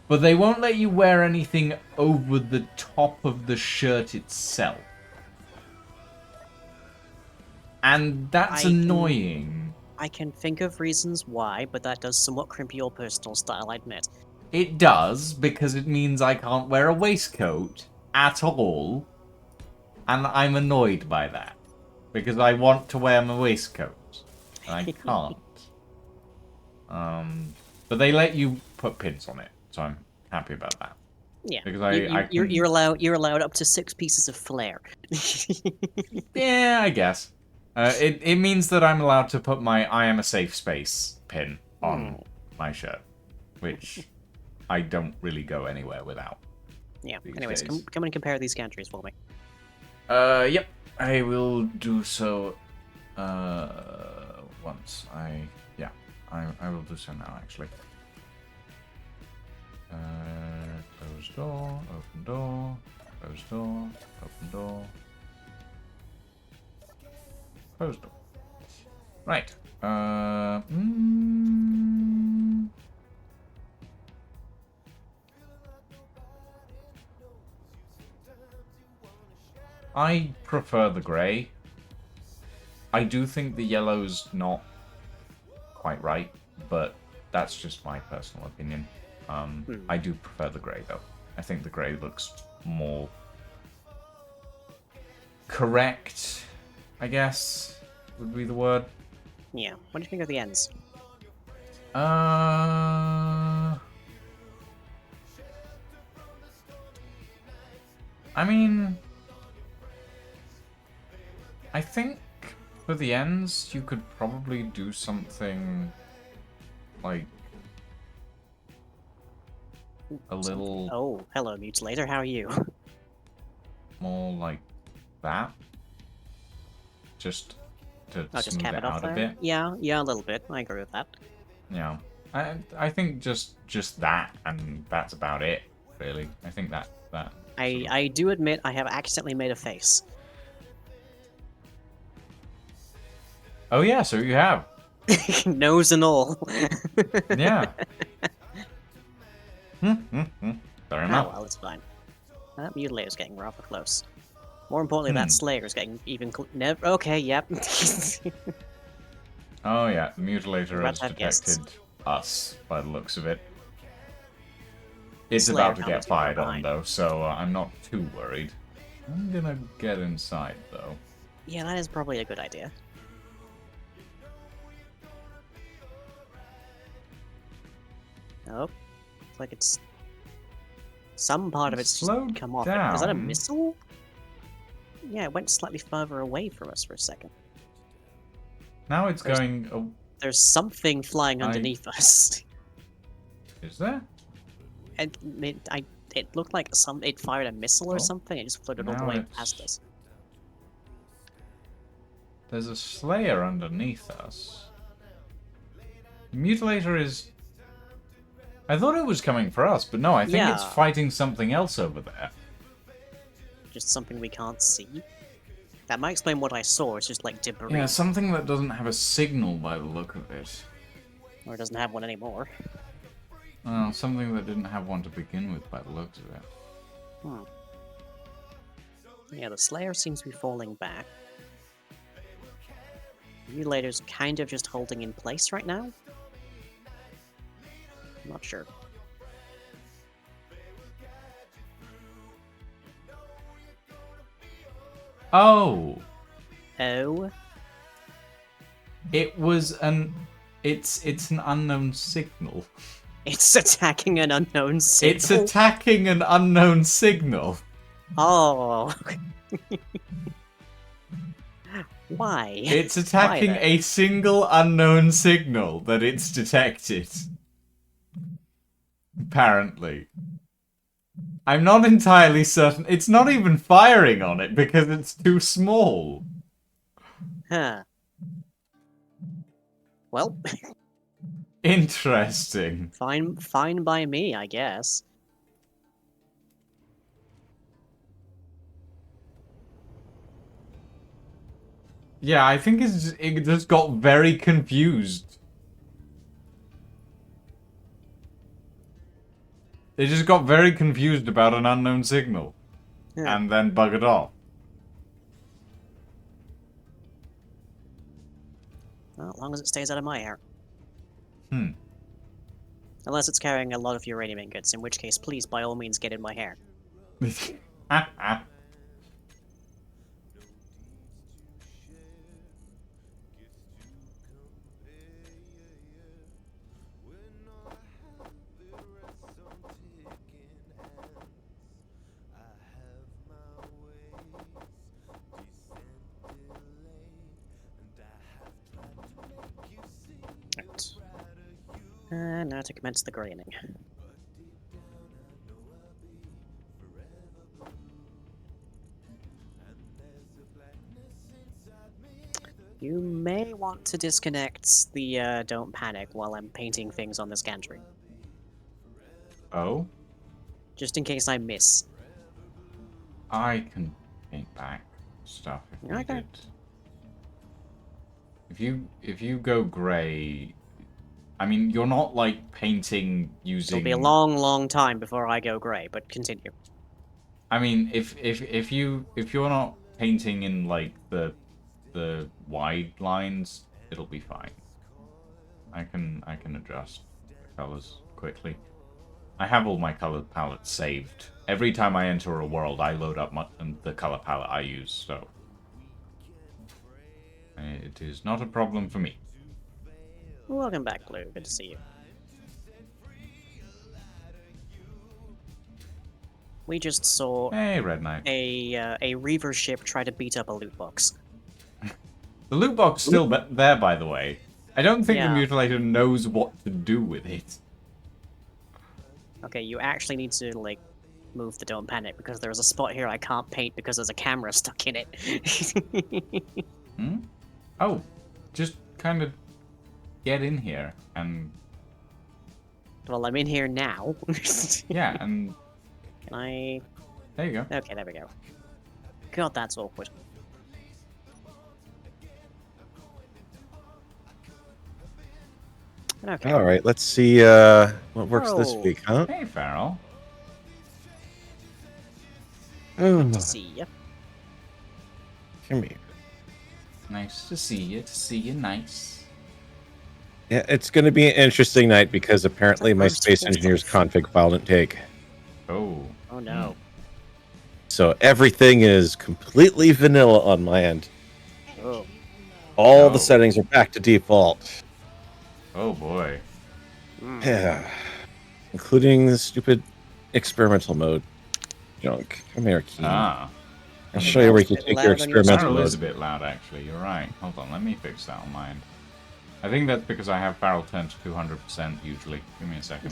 [SPEAKER 1] But they won't let you wear anything over the top of the shirt itself. And that's annoying.
[SPEAKER 3] I can think of reasons why, but that does somewhat crimp your personal style, I admit.
[SPEAKER 1] It does, because it means I can't wear a waistcoat at all. And I'm annoyed by that. Because I want to wear my waistcoat. And I can't. But they let you put pins on it, so I'm happy about that.
[SPEAKER 3] Yeah,
[SPEAKER 1] Because
[SPEAKER 3] you're allowed up to 6 pieces of flair.
[SPEAKER 1] Yeah, I guess. It means that I'm allowed to put my I am a safe space pin on my shirt. Which I don't really go anywhere without.
[SPEAKER 3] Yeah,
[SPEAKER 1] these
[SPEAKER 3] anyways,
[SPEAKER 1] days.
[SPEAKER 3] come and compare these countries for me.
[SPEAKER 1] Yep. I will do so, once I will do so now, actually. Close door, open door, close door, open door, close door. Right. I prefer the grey. I do think the yellow's not quite right, but that's just my personal opinion. I do prefer the grey, though. I think the grey looks more correct, I guess, would be the word.
[SPEAKER 3] Yeah, what do you think of the ends?
[SPEAKER 1] I mean, I think for the ends, you could probably do something like a little
[SPEAKER 3] Oh, hello, Mutilator, how are you?
[SPEAKER 1] more like that. Just to
[SPEAKER 3] I'll just
[SPEAKER 1] smooth
[SPEAKER 3] cap
[SPEAKER 1] it
[SPEAKER 3] it off
[SPEAKER 1] out
[SPEAKER 3] there.
[SPEAKER 1] a bit.
[SPEAKER 3] Yeah, a little bit. I agree with that.
[SPEAKER 1] Yeah. I think just that, and that's about it, really. I think that
[SPEAKER 3] I do admit I have accidentally made a face.
[SPEAKER 1] Oh yeah, so you have.
[SPEAKER 3] Nose and all.
[SPEAKER 1] Yeah. Fair
[SPEAKER 3] Oh
[SPEAKER 1] enough.
[SPEAKER 3] well, it's fine. That Mutilator's getting rather close. More importantly, that Slayer's getting even never. Okay, yep.
[SPEAKER 1] Oh yeah, the Mutilator
[SPEAKER 3] About
[SPEAKER 1] has
[SPEAKER 3] to have guests.
[SPEAKER 1] detected us, by the looks of it. It's
[SPEAKER 3] Slayer
[SPEAKER 1] about to
[SPEAKER 3] can't be
[SPEAKER 1] get
[SPEAKER 3] too far
[SPEAKER 1] fired on,
[SPEAKER 3] behind.
[SPEAKER 1] though, so I'm not too worried. I'm gonna get inside, though.
[SPEAKER 3] Yeah, that is probably a good idea. Nope. It's like it's... Some part of it's just
[SPEAKER 1] Slowed
[SPEAKER 3] come off. Is that a
[SPEAKER 1] down.
[SPEAKER 3] missile? Yeah, it went slightly further away from us for a second.
[SPEAKER 1] Now it's
[SPEAKER 3] There's-
[SPEAKER 1] going... Oh,
[SPEAKER 3] There's something flying underneath us.
[SPEAKER 1] is there?
[SPEAKER 3] It looked like it fired a missile or
[SPEAKER 1] Oh,
[SPEAKER 3] something. It just floated all the
[SPEAKER 1] now
[SPEAKER 3] way
[SPEAKER 1] it's-
[SPEAKER 3] past us.
[SPEAKER 1] There's a Slayer underneath us. Mutilator is... I thought it was coming for us, but no, I think it's
[SPEAKER 3] Yeah.
[SPEAKER 1] fighting something else over there.
[SPEAKER 3] Just something we can't see. That might explain what I saw. It's just like debris,
[SPEAKER 1] Yeah, something that doesn't have a signal by the look of it.
[SPEAKER 3] or it doesn't have one anymore.
[SPEAKER 1] Well, something that didn't have one to begin with by the looks of it.
[SPEAKER 3] Hmm. Yeah, the Slayer seems to be falling back. The Mutilator's kind of just holding in place right now. I'm not sure.
[SPEAKER 1] Oh!
[SPEAKER 3] Oh?
[SPEAKER 1] It was an... It's an unknown signal.
[SPEAKER 3] It's attacking an unknown signal.
[SPEAKER 1] It's attacking an unknown signal.
[SPEAKER 3] Oh. Why?
[SPEAKER 1] It's attacking
[SPEAKER 3] then?
[SPEAKER 1] a single unknown signal that it's detected. Apparently. I'm not entirely certain. It's not even firing on it because it's too small.
[SPEAKER 3] Huh. Well,
[SPEAKER 1] Interesting.
[SPEAKER 3] fine by me, I guess.
[SPEAKER 1] Yeah, I think it just got very confused. They just got very confused about an unknown signal.
[SPEAKER 3] Yeah.
[SPEAKER 1] And then buggered off.
[SPEAKER 3] Well, as long as it stays out of my hair.
[SPEAKER 1] Hmm.
[SPEAKER 3] Unless it's carrying a lot of uranium ingots, in which case, please, by all means, get in my hair. Right. And now to commence the graining. You may want to disconnect the Don't Panic while I'm painting things on this gantry.
[SPEAKER 1] Oh?
[SPEAKER 3] Just in case I miss.
[SPEAKER 1] I can paint back stuff if
[SPEAKER 3] Okay.
[SPEAKER 1] needed. If you go grey, I mean you're not like painting using.
[SPEAKER 3] It'll be a long, long time before I go grey, but continue.
[SPEAKER 1] I mean, if you're not painting in like the wide lines, it'll be fine. I can adjust the colors quickly. I have all my color palettes saved. Every time I enter a world, I load up the color palette I use, so it is not a problem for me.
[SPEAKER 3] Welcome back, Blue. Good to see you. We just saw
[SPEAKER 1] Hey, Red Knight.
[SPEAKER 3] a Reaver ship try to beat up a loot box.
[SPEAKER 1] The loot box still there, by the way. I don't think
[SPEAKER 3] Yeah.
[SPEAKER 1] the Mutilator knows what to do with it.
[SPEAKER 3] Okay, you actually need to, like, move the Don't Panic, because there's a spot here I can't paint because there's a camera stuck in it.
[SPEAKER 1] Hmm? Oh, just kind of get in here and
[SPEAKER 3] Well, I'm in here now.
[SPEAKER 1] yeah, and
[SPEAKER 3] Can I...
[SPEAKER 1] there you go.
[SPEAKER 3] Okay, there we go. God, that's awkward. Okay.
[SPEAKER 4] All right, let's see what works this
[SPEAKER 3] Oh.
[SPEAKER 4] week, huh?
[SPEAKER 1] Hey, Farrell.
[SPEAKER 4] Oh,
[SPEAKER 3] To see ya.
[SPEAKER 4] come here.
[SPEAKER 1] Nice to see you. To see you, nice.
[SPEAKER 4] Yeah, it's going to be an interesting night because apparently my
[SPEAKER 3] Roast
[SPEAKER 4] Space
[SPEAKER 3] pork.
[SPEAKER 4] Engineer's config file didn't take.
[SPEAKER 1] Oh.
[SPEAKER 3] Oh no.
[SPEAKER 4] So everything is completely vanilla on my end.
[SPEAKER 3] Oh.
[SPEAKER 2] Energy low.
[SPEAKER 4] All
[SPEAKER 1] No.
[SPEAKER 4] the settings are back to default.
[SPEAKER 1] Oh boy.
[SPEAKER 3] Mm.
[SPEAKER 4] Yeah. Including the stupid experimental mode junk. Come here, Keen.
[SPEAKER 1] Ah.
[SPEAKER 4] I'll show you where you can
[SPEAKER 3] Bit
[SPEAKER 4] take
[SPEAKER 3] loud
[SPEAKER 4] your
[SPEAKER 3] on your
[SPEAKER 4] experimental
[SPEAKER 1] Farrell is a
[SPEAKER 4] mode.
[SPEAKER 1] bit loud, actually. You're right. Hold on, let me fix that on mine. I think that's because I have Farrell turned to 200% usually. Give me a second.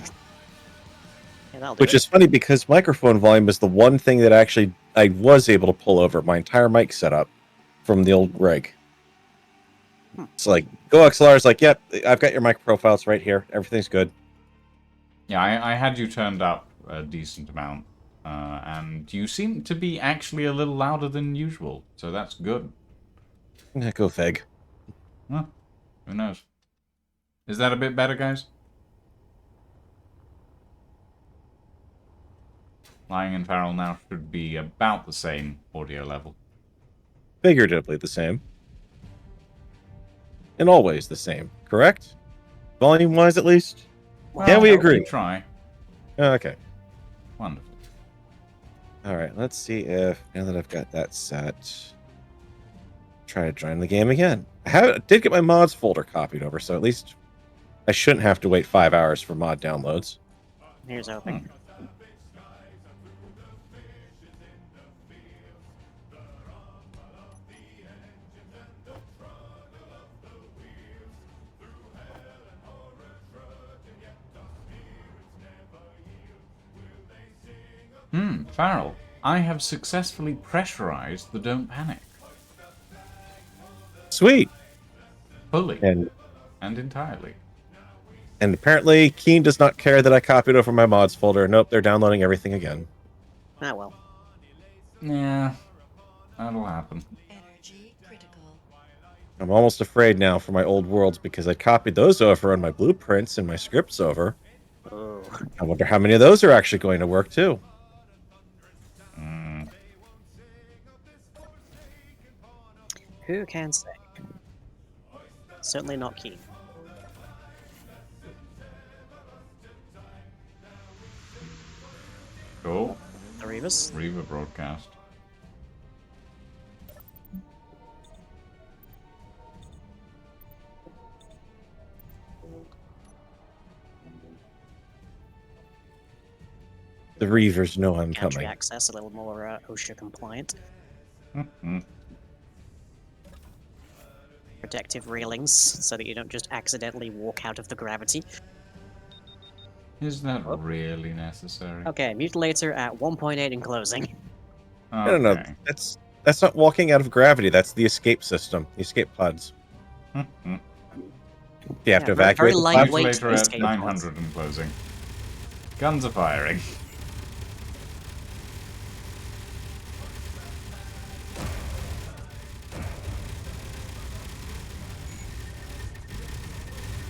[SPEAKER 3] Yeah, that'll do
[SPEAKER 4] Which
[SPEAKER 3] it.
[SPEAKER 4] is funny because microphone volume is the one thing that actually I was able to pull over my entire mic setup from the old rig. It's like Go XLR is like, yep, I've got your mic profiles right here. Everything's good.
[SPEAKER 1] Yeah, I had you turned up a decent amount. And you seem to be actually a little louder than usual. So that's good.
[SPEAKER 4] Yeah, go fig.
[SPEAKER 1] Huh. Who knows? Is that a bit better, guys? Lying and Farrell now should be about the same audio level.
[SPEAKER 4] Figuratively the same. And always the same, correct? Volume wise, at least? Yeah, we
[SPEAKER 1] Well,
[SPEAKER 4] agree.
[SPEAKER 1] Try.
[SPEAKER 4] Okay.
[SPEAKER 1] Wonderful.
[SPEAKER 4] All right, let's see if, now that I've got that set, try to join the game again. I did get my mods folder copied over, so at least I shouldn't have to wait 5 hours for mod downloads.
[SPEAKER 3] Here's hoping.
[SPEAKER 1] Farrell, I have successfully pressurized the Don't Panic.
[SPEAKER 4] Sweet.
[SPEAKER 1] Fully.
[SPEAKER 4] And
[SPEAKER 1] entirely.
[SPEAKER 4] apparently Keen does not care that I copied over my mods folder. Nope, they're downloading everything again.
[SPEAKER 3] Ah, well.
[SPEAKER 1] Yeah. That'll happen.
[SPEAKER 2] Energy critical.
[SPEAKER 4] I'm almost afraid now for my old worlds because I copied those over on my blueprints and my scripts over.
[SPEAKER 3] Oh,
[SPEAKER 4] I wonder how many of those are actually going to work too.
[SPEAKER 1] Mm.
[SPEAKER 3] who can say? Certainly not keen.
[SPEAKER 1] Cool.
[SPEAKER 3] The Reavers.
[SPEAKER 1] Reaver broadcast.
[SPEAKER 4] The Reavers know I'm
[SPEAKER 3] Gantry
[SPEAKER 4] coming.
[SPEAKER 3] access a little more OSHA compliant.
[SPEAKER 1] Mhm.
[SPEAKER 3] Protective railings so that you don't just accidentally walk out of the gravity.
[SPEAKER 1] Is that
[SPEAKER 3] Oh.
[SPEAKER 1] really necessary?
[SPEAKER 3] Okay, mutilator at 1.8 in closing.
[SPEAKER 4] No, no, no.
[SPEAKER 1] Okay.
[SPEAKER 4] That's not walking out of gravity. That's the escape system, the escape pods.
[SPEAKER 1] Mhm.
[SPEAKER 4] You have
[SPEAKER 3] Yeah,
[SPEAKER 4] to
[SPEAKER 3] very
[SPEAKER 4] evacuate the pod.
[SPEAKER 3] lightweight
[SPEAKER 1] Mutilator at
[SPEAKER 3] escape pods.
[SPEAKER 1] 900 in closing. Guns are firing.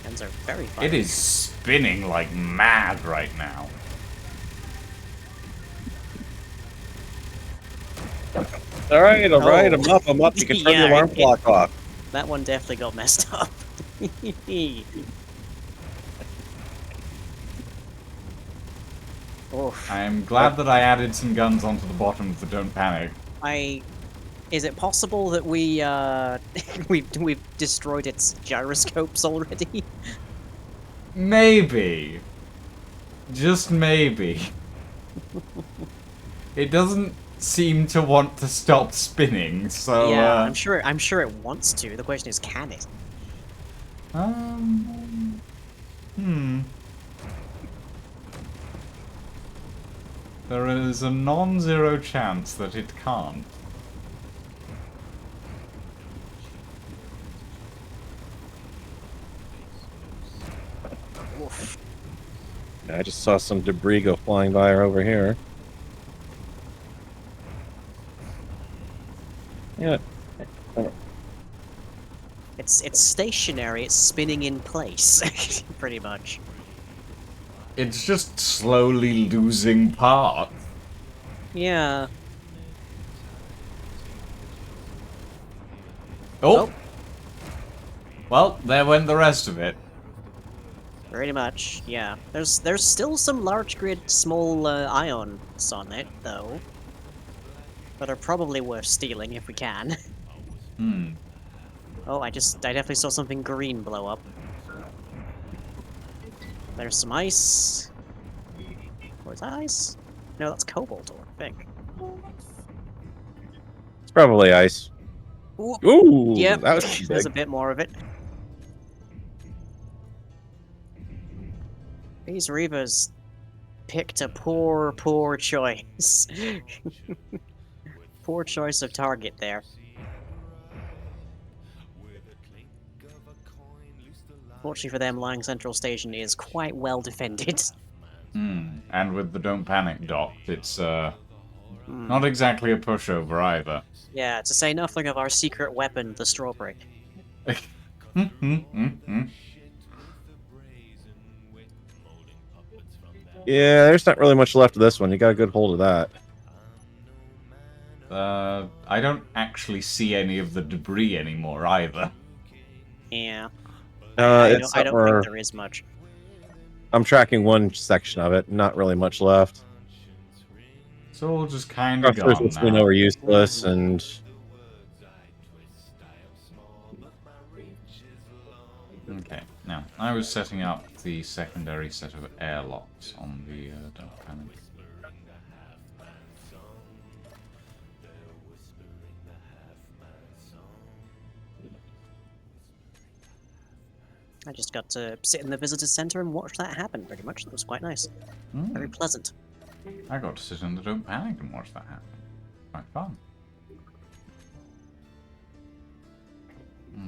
[SPEAKER 3] Guns are very fun.
[SPEAKER 1] It is spinning like mad right now.
[SPEAKER 4] All right,
[SPEAKER 3] Oh.
[SPEAKER 4] I'm up. You can turn
[SPEAKER 3] Yeah,
[SPEAKER 4] the alarm
[SPEAKER 3] it-
[SPEAKER 4] clock off.
[SPEAKER 3] That one definitely got messed up. Oof.
[SPEAKER 1] I am glad that I added some guns onto the bottom of the Don't Panic.
[SPEAKER 3] Is it possible that we've destroyed its gyroscopes already?
[SPEAKER 1] Maybe. Just maybe. It doesn't seem to want to stop spinning, so
[SPEAKER 3] Yeah, I'm sure it wants to. The question is, can it?
[SPEAKER 1] Hmm. There is a non-zero chance that it can't.
[SPEAKER 3] Oof.
[SPEAKER 4] I just saw some debris go flying by over here. Yeah.
[SPEAKER 3] It's stationary. It's spinning in place, pretty much.
[SPEAKER 1] It's just slowly losing parts.
[SPEAKER 3] Yeah.
[SPEAKER 1] Oh! Well, there went the rest of it.
[SPEAKER 3] Pretty much. Yeah. There's still some large grid small ions on it though, that are probably worth stealing if we can.
[SPEAKER 1] Hmm.
[SPEAKER 3] Oh, I definitely saw something green blow up. There's some ice. Where's that ice? No, that's cobalt ore, I think.
[SPEAKER 4] It's probably ice.
[SPEAKER 3] Ooh,
[SPEAKER 4] Ooh,
[SPEAKER 3] yep,
[SPEAKER 4] that was
[SPEAKER 3] there's a
[SPEAKER 4] big.
[SPEAKER 3] bit more of it. These Reavers picked a poor choice. Poor choice of target there. Fortunately for them, Lang Central Station is quite well defended.
[SPEAKER 1] Hmm. And with the Don't Panic docked, it's not exactly a pushover either.
[SPEAKER 3] Yeah, to say nothing of our secret weapon, the strawberry.
[SPEAKER 4] Yeah, there's not really much left of this one. You got a good hold of that.
[SPEAKER 1] I don't actually see any of the debris anymore either.
[SPEAKER 3] Yeah,
[SPEAKER 4] It's
[SPEAKER 3] I don't
[SPEAKER 4] somewhere.
[SPEAKER 3] think there is much.
[SPEAKER 4] I'm tracking one section of it. Not really much left.
[SPEAKER 1] It's all just kind of
[SPEAKER 4] Thrusters
[SPEAKER 1] gone
[SPEAKER 4] which we know
[SPEAKER 1] now.
[SPEAKER 4] are useless, and
[SPEAKER 1] Okay, now, I was setting up the secondary set of airlocks on the Don't Panic.
[SPEAKER 3] I just got to sit in the visitor center and watch that happen, pretty much. That was quite nice. Very pleasant.
[SPEAKER 1] I got to sit in the Don't Panic and watch that happen. Quite fun.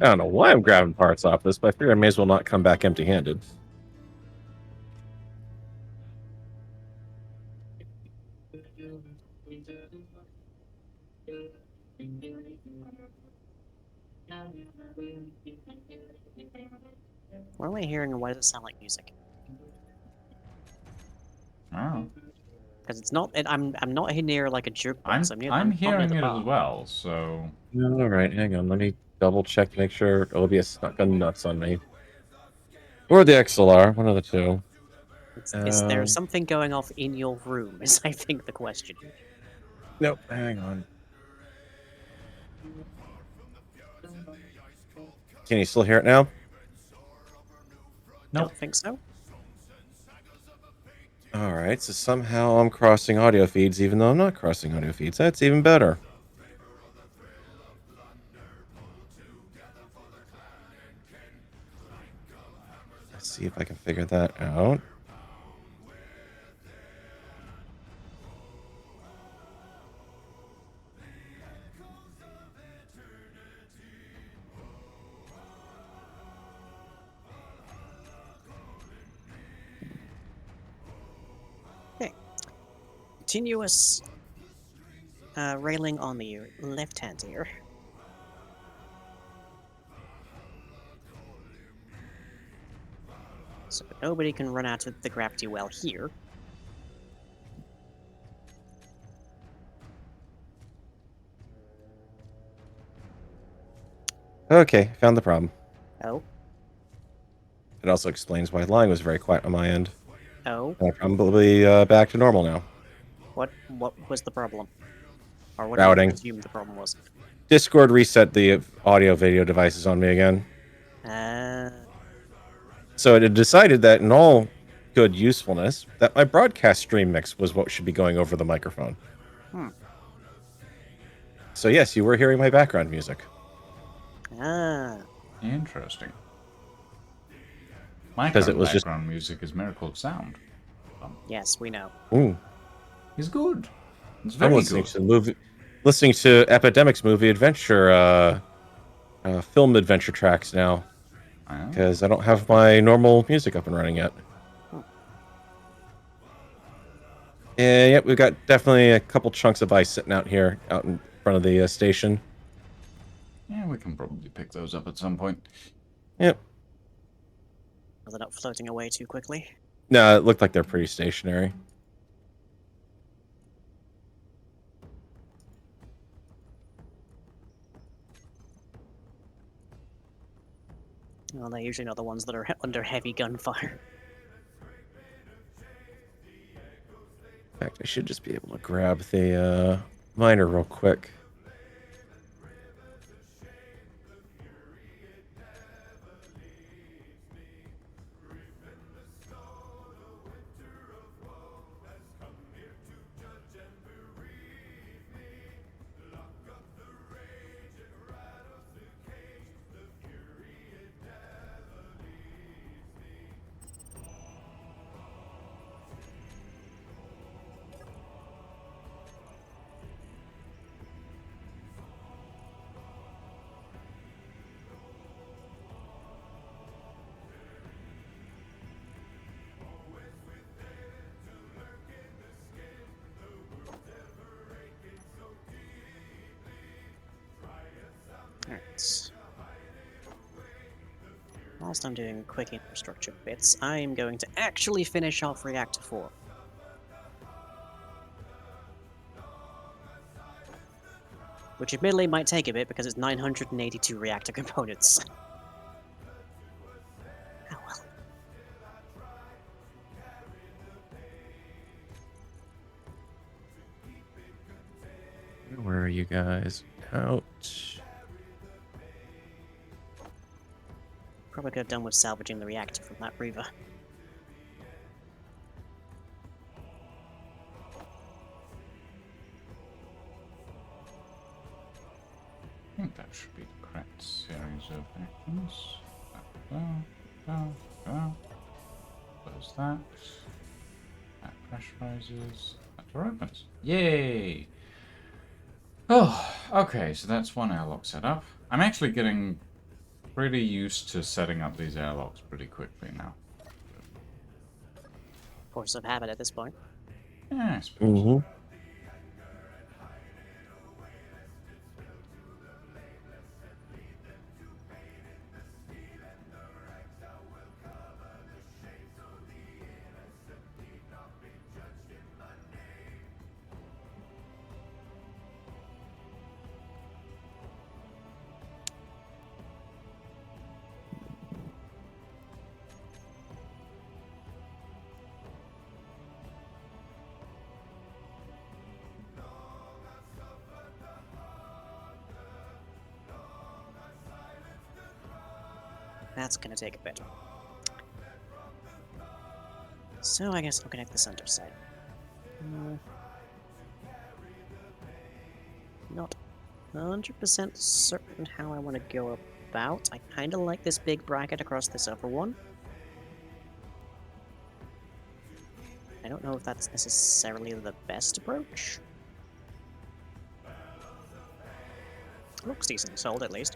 [SPEAKER 4] I don't know why I'm grabbing parts off this, but I figure I may as well not come back empty-handed.
[SPEAKER 3] What am I hearing and why does it sound like music?
[SPEAKER 1] Oh.
[SPEAKER 3] Because it's not. I'm not near like a jukebox.
[SPEAKER 1] I'm
[SPEAKER 3] I'm
[SPEAKER 1] I'm
[SPEAKER 3] not near
[SPEAKER 1] hearing
[SPEAKER 3] the
[SPEAKER 1] it
[SPEAKER 3] bar.
[SPEAKER 1] as well, so
[SPEAKER 4] All right, hang on. Let me double check to make sure OBS not gone nuts on me. Or the XLR, one of the two.
[SPEAKER 3] Is there
[SPEAKER 4] Um,
[SPEAKER 3] something going off in your room? Is I think the question.
[SPEAKER 4] Nope, hang on. Can you still hear it now?
[SPEAKER 1] nope.
[SPEAKER 3] Don't think so.
[SPEAKER 4] All right, so somehow I'm crossing audio feeds even though I'm not crossing audio feeds. That's even better. Let's see if I can figure that out.
[SPEAKER 3] Okay. Continuous railing on the left hand here. So nobody can run out of the gravity well here.
[SPEAKER 4] Okay, found the problem.
[SPEAKER 3] Oh,
[SPEAKER 4] It also explains why line was very quiet on my end.
[SPEAKER 3] oh,
[SPEAKER 4] I'm probably back to normal now.
[SPEAKER 3] what was the problem? Or what do you
[SPEAKER 4] Routing.
[SPEAKER 3] assume the problem was?
[SPEAKER 4] Discord reset the audio video devices on me again.
[SPEAKER 3] Uh,
[SPEAKER 4] So it had decided that in all good usefulness, that my broadcast stream mix was what should be going over the microphone.
[SPEAKER 3] hmm.
[SPEAKER 4] So yes, you were hearing my background music.
[SPEAKER 3] Ah,
[SPEAKER 1] Interesting. My
[SPEAKER 4] Because it
[SPEAKER 1] current
[SPEAKER 4] was just
[SPEAKER 1] background music is Miracle of Sound.
[SPEAKER 3] yes, we know.
[SPEAKER 4] ooh,
[SPEAKER 1] It's good. It's
[SPEAKER 4] I'm
[SPEAKER 1] very
[SPEAKER 4] listening
[SPEAKER 1] good.
[SPEAKER 4] to listening to Epidemic's movie adventure film adventure tracks now
[SPEAKER 1] Oh.
[SPEAKER 4] because I don't have my normal music up and running yet.
[SPEAKER 3] Hmm.
[SPEAKER 4] Yeah, yep, we've got definitely a couple chunks of ice sitting out here, out in front of the station.
[SPEAKER 1] Yeah, we can probably pick those up at some point.
[SPEAKER 4] Yep.
[SPEAKER 3] Are they not floating away too quickly?
[SPEAKER 4] No, it looked like they're pretty stationary.
[SPEAKER 3] Well, they're usually not the ones that are under heavy gunfire.
[SPEAKER 4] In fact, I should just be able to grab the miner real quick.
[SPEAKER 3] Alright. Whilst I'm doing quick infrastructure bits, I'm going to actually finish off Reactor 4. Which admittedly might take a bit because it's 982 reactor components. Oh well.
[SPEAKER 4] Where are you guys? Out.
[SPEAKER 3] Probably could have done with salvaging the reactor from that Reaver.
[SPEAKER 1] I think that should be the correct series of actions. Close that. That pressurizes. That door opens. Yay! Oh, okay, so that's one airlock set up. I'm actually getting pretty used to setting up these airlocks pretty quickly now.
[SPEAKER 3] Force of habit at this point.
[SPEAKER 1] Yeah, I suppose.
[SPEAKER 4] Mm-hmm.
[SPEAKER 3] That's gonna take a bit. So I guess I'll connect the center side. Not 100% certain how I want to go about. I kind of like this big bracket across this upper one. I don't know if that's necessarily the best approach. Looks decent, sold at least.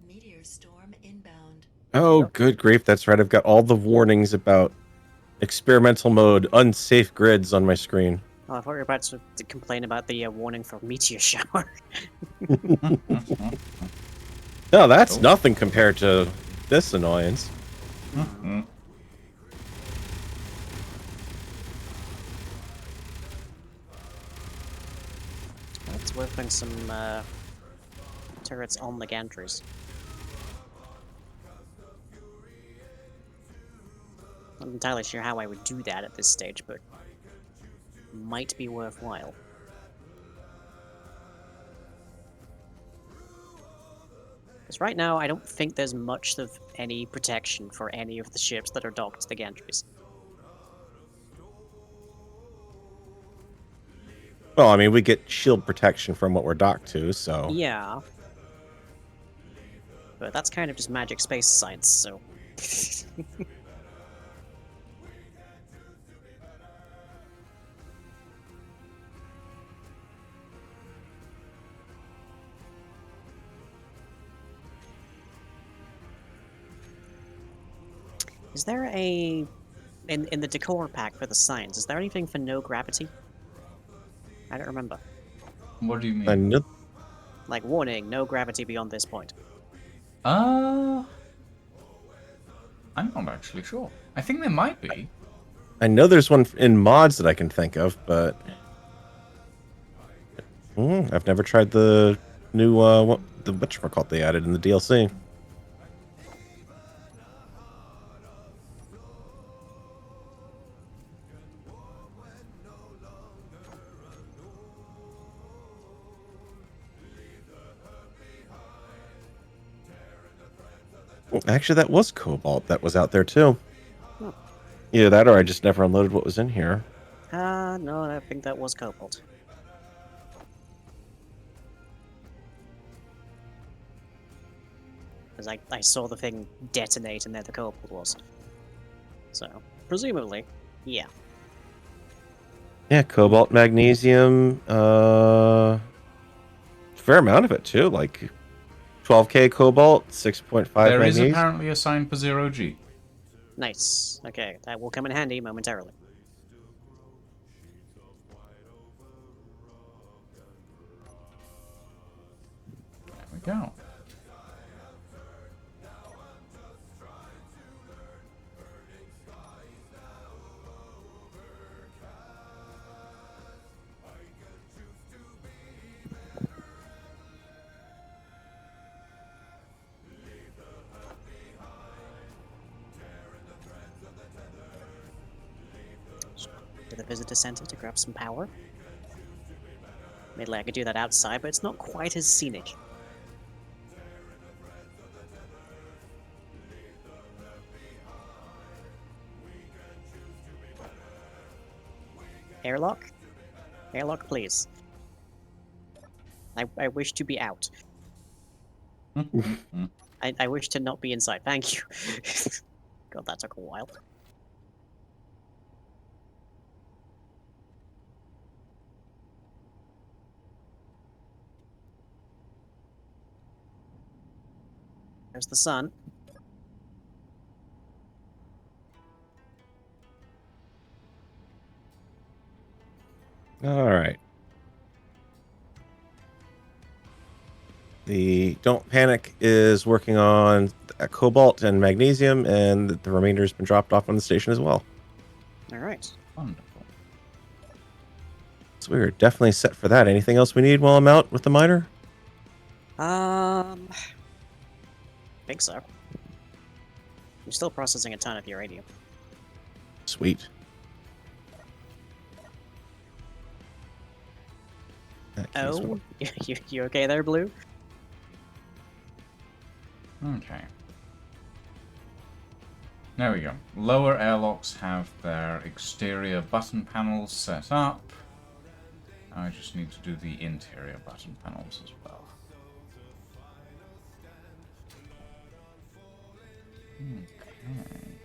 [SPEAKER 2] Meteor storm inbound.
[SPEAKER 4] Oh,
[SPEAKER 3] Yep.
[SPEAKER 4] good grief. That's right. I've got all the warnings about experimental mode, unsafe grids on my screen.
[SPEAKER 3] Oh, I thought you were about to complain about the warning for meteor shower.
[SPEAKER 4] No, that's
[SPEAKER 1] Oh.
[SPEAKER 4] nothing compared to this annoyance.
[SPEAKER 1] Mhm.
[SPEAKER 3] It's worth putting some turrets on the gantries. Not entirely sure how I would do that at this stage, but might be worthwhile. Because right now, I don't think there's much of any protection for any of the ships that are docked to the gantries.
[SPEAKER 4] Well, I mean, we get shield protection from what we're docked to, so...
[SPEAKER 3] Yeah. But that's kind of just magic space science, so... Is there a... In the decor pack for the signs, is there anything for no gravity? I don't remember.
[SPEAKER 1] What do you mean?
[SPEAKER 4] I knew-
[SPEAKER 3] Like, warning, no gravity beyond this point.
[SPEAKER 1] I'm not actually sure. I think there might be.
[SPEAKER 4] I know there's one in mods that I can think of, but... I've never tried the new, whatchamacallit they added in the DLC. Actually, that was Cobalt that was out there, too.
[SPEAKER 3] Hmm.
[SPEAKER 4] Either that or I just never unloaded what was in here.
[SPEAKER 3] No, I think that was Cobalt. Because I saw the thing detonate and there the Cobalt was. So, presumably, yeah.
[SPEAKER 4] Yeah, Cobalt, Magnesium, fair amount of it, too, like 12k Cobalt, 6.5
[SPEAKER 1] There is
[SPEAKER 4] Magnesium.
[SPEAKER 1] apparently a sign for 0G.
[SPEAKER 3] Nice. Okay, that will come in handy momentarily.
[SPEAKER 1] There we go.
[SPEAKER 3] To the visitor center to grab some power. Admittedly, I could do that outside, but it's not quite as scenic. Airlock? Airlock, please. I wish to be out. I wish to not be inside. Thank you. God, that took a while. There's the sun.
[SPEAKER 4] All right. The Don't Panic is working on Cobalt and Magnesium, and the remainder has been dropped off on the station as well.
[SPEAKER 3] All right.
[SPEAKER 1] Wonderful.
[SPEAKER 4] So we are definitely set for that. Anything else we need while I'm out with the miner?
[SPEAKER 3] Think so. I'm still processing a ton of uranium.
[SPEAKER 4] Sweet. That case
[SPEAKER 3] Oh,
[SPEAKER 4] will-
[SPEAKER 3] you okay there, Blue?
[SPEAKER 1] Okay. There we go. Lower airlocks have their exterior button panels set up. I just need to do the interior button panels as well. Okay.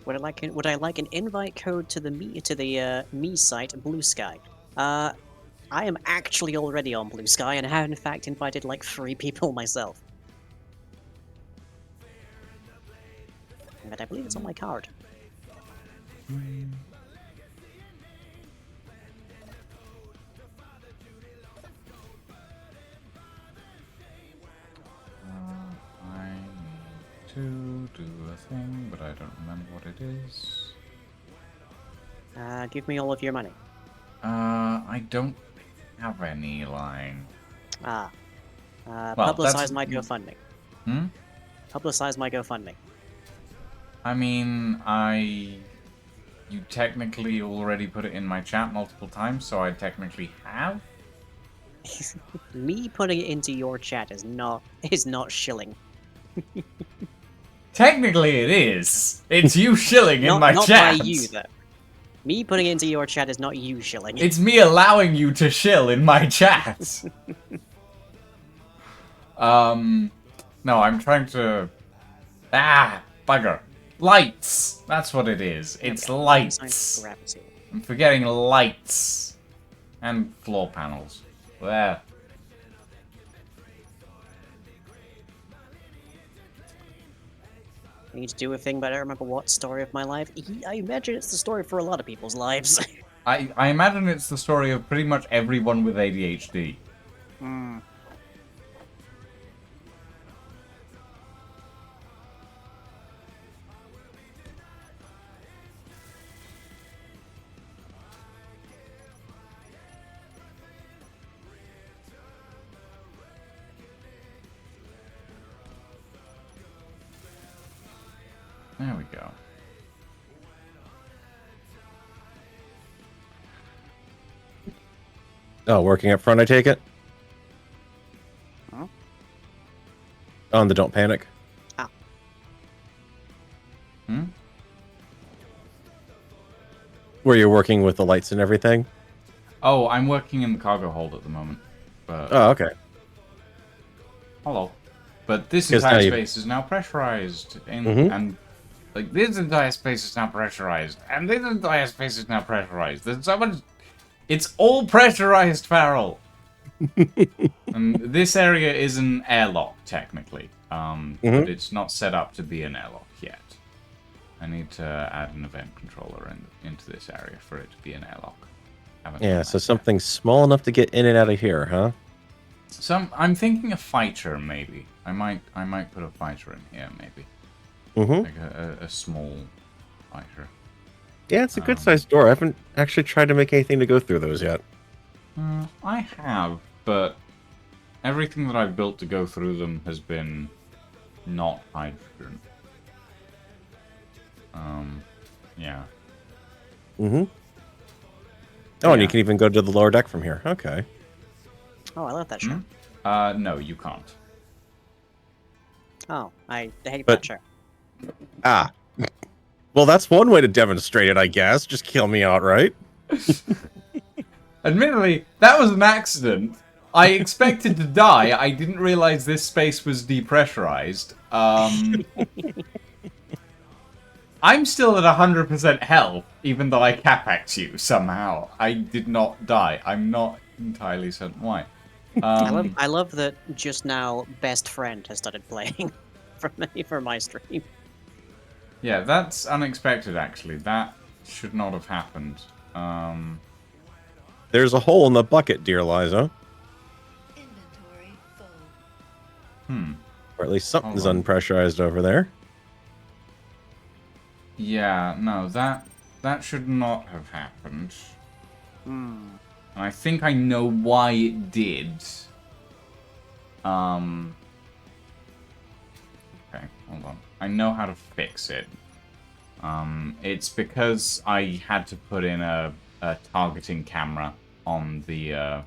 [SPEAKER 3] Would I like an invite code to the me site Blue Sky? I am actually already on Blue Sky and have in fact invited like 3 people myself. But I believe it's on my card.
[SPEAKER 1] I need to do a thing, but I don't remember what it is.
[SPEAKER 3] Give me all of your money.
[SPEAKER 1] I don't have any line.
[SPEAKER 3] Ah.
[SPEAKER 1] Well,
[SPEAKER 3] Publicize
[SPEAKER 1] that's-
[SPEAKER 3] my GoFundMe.
[SPEAKER 1] Hmm?
[SPEAKER 3] Publicize my GoFundMe.
[SPEAKER 1] I mean, you technically already put it in my chat multiple times, so I technically have.
[SPEAKER 3] Me putting it into your chat is not shilling.
[SPEAKER 1] Technically it is. It's you shilling in my
[SPEAKER 3] not
[SPEAKER 1] chat.
[SPEAKER 3] by you though. Me putting it into your chat is not you shilling.
[SPEAKER 1] It's me allowing you to shill in my chat. No, I'm trying to... bugger. Lights! That's what it is. It's lights.
[SPEAKER 3] Gravity.
[SPEAKER 1] I'm forgetting lights. And floor panels. There.
[SPEAKER 3] I need to do a thing, but I don't remember what story of my life. I imagine it's the story for a lot of people's lives.
[SPEAKER 1] I imagine it's the story of pretty much everyone with ADHD.
[SPEAKER 3] Hmm.
[SPEAKER 1] There we go.
[SPEAKER 4] Oh, working up front, I take it?
[SPEAKER 3] Huh?
[SPEAKER 4] On the Don't Panic.
[SPEAKER 1] Hmm?
[SPEAKER 4] Where you're working with the lights and everything?
[SPEAKER 1] Oh, I'm working in the cargo hold at the moment. But
[SPEAKER 4] Oh, okay.
[SPEAKER 1] hello. But this
[SPEAKER 4] 'Cause
[SPEAKER 1] entire
[SPEAKER 4] now you-
[SPEAKER 1] space is now pressurized,
[SPEAKER 4] Mhm.
[SPEAKER 1] and like this entire space is now pressurized, and this entire space is now pressurized. There's so much. It's all pressurized, Farrell. And this area is an airlock technically, but it's not set up to be an airlock yet. I need to add an event controller into this area for it to be an airlock. Haven't done
[SPEAKER 4] Yeah,
[SPEAKER 1] that
[SPEAKER 4] so
[SPEAKER 1] yet.
[SPEAKER 4] something small enough to get in and out of here, huh?
[SPEAKER 1] I'm thinking a fighter maybe. I might put a fighter in here maybe.
[SPEAKER 4] Mm-hmm.
[SPEAKER 1] Like a small fighter.
[SPEAKER 4] Yeah, it's a good sized door. I haven't actually tried to make anything to go through those yet.
[SPEAKER 1] I have, but everything that I've built to go through them has been not hydrogen. Yeah.
[SPEAKER 4] Mm-hmm. Oh, and
[SPEAKER 1] Yeah.
[SPEAKER 4] you can even go to the lower deck from here. Okay.
[SPEAKER 3] Oh, I love that show.
[SPEAKER 1] No, you can't.
[SPEAKER 3] Oh, I hate
[SPEAKER 4] But-
[SPEAKER 3] that show.
[SPEAKER 4] Ah. Well, that's one way to demonstrate it, I guess. Just kill me outright.
[SPEAKER 1] Admittedly, that was an accident. I expected to die. I didn't realize this space was depressurized. I'm still at 100% health, even though I capax you somehow. I did not die. I'm not entirely certain why.
[SPEAKER 3] I love that just now Best Friend has started playing for my stream.
[SPEAKER 1] Yeah, that's unexpected, actually. That should not have happened.
[SPEAKER 4] There's a hole in the bucket, dear Liza.
[SPEAKER 2] Inventory full.
[SPEAKER 4] Or at least something's
[SPEAKER 1] Hold on.
[SPEAKER 4] unpressurized over there.
[SPEAKER 1] Yeah, no, that should not have happened.
[SPEAKER 3] Hmm.
[SPEAKER 1] And I think I know why it did. Okay, hold on. I know how to fix it. It's because I had to put in a targeting camera on the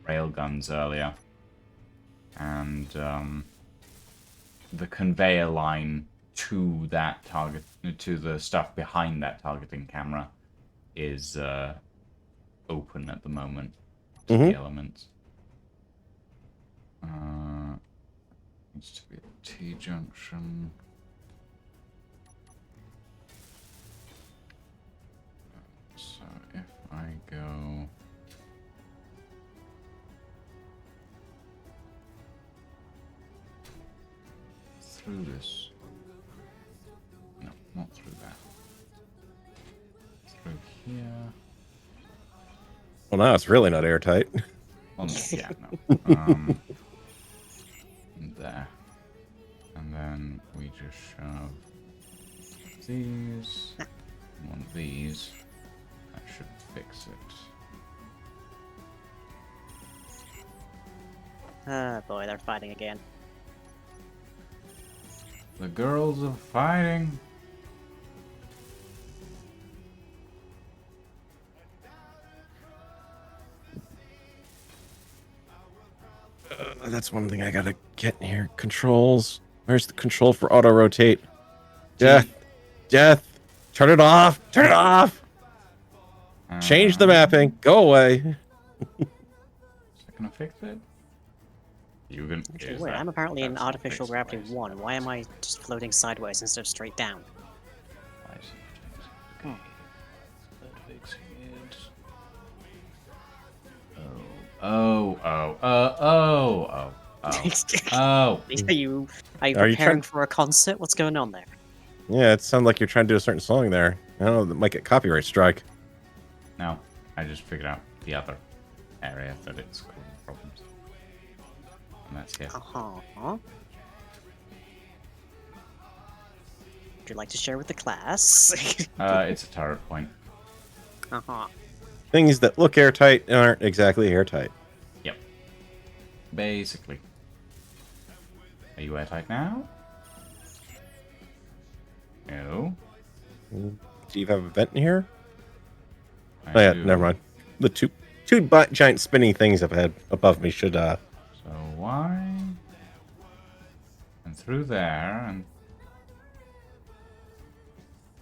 [SPEAKER 1] railguns earlier. And the conveyor line to that to the stuff behind that targeting camera is open at the moment to the elements. Needs to be a T-junction. So if I go... through this... No, not through that. Through here...
[SPEAKER 4] Well, now it's really not airtight.
[SPEAKER 1] Well, yeah, no. There. And then we just shove these, one of these. That should fix it.
[SPEAKER 3] Ah, boy, they're fighting again.
[SPEAKER 1] The girls are fighting.
[SPEAKER 4] That's one thing I gotta get in here. Controls. Where's the control for auto rotate? Death. Death. Turn it off. Turn it off. Change the mapping. Go away.
[SPEAKER 1] Is that gonna fix it? You can.
[SPEAKER 3] Actually,
[SPEAKER 1] is
[SPEAKER 3] wait,
[SPEAKER 1] that-
[SPEAKER 3] I'm apparently in
[SPEAKER 1] that's
[SPEAKER 3] artificial
[SPEAKER 1] fixed
[SPEAKER 3] gravity
[SPEAKER 1] place.
[SPEAKER 3] 1. Why am I just floating sideways instead of straight down?
[SPEAKER 1] Why is it fixed?
[SPEAKER 3] Hmm.
[SPEAKER 1] That fixing it. Oh.
[SPEAKER 3] Are you
[SPEAKER 4] Are you
[SPEAKER 3] preparing
[SPEAKER 4] trying-
[SPEAKER 3] for a concert? What's going on there?
[SPEAKER 4] Yeah, it sounds like you're trying to do a certain song there. I don't know, that might get copyright strike.
[SPEAKER 1] No, I just figured out the other area that it's causing problems. And that's here.
[SPEAKER 3] Uh-huh. Would you like to share with the class?
[SPEAKER 1] It's a turret point.
[SPEAKER 3] Uh-huh.
[SPEAKER 4] Things that look airtight aren't exactly airtight.
[SPEAKER 1] Yep. Basically. Are you airtight now? No.
[SPEAKER 4] Do you have a vent in here?
[SPEAKER 1] I
[SPEAKER 4] Oh yeah,
[SPEAKER 1] do.
[SPEAKER 4] never mind. The two giant spinning things up ahead above me should
[SPEAKER 1] So why? And through there, and...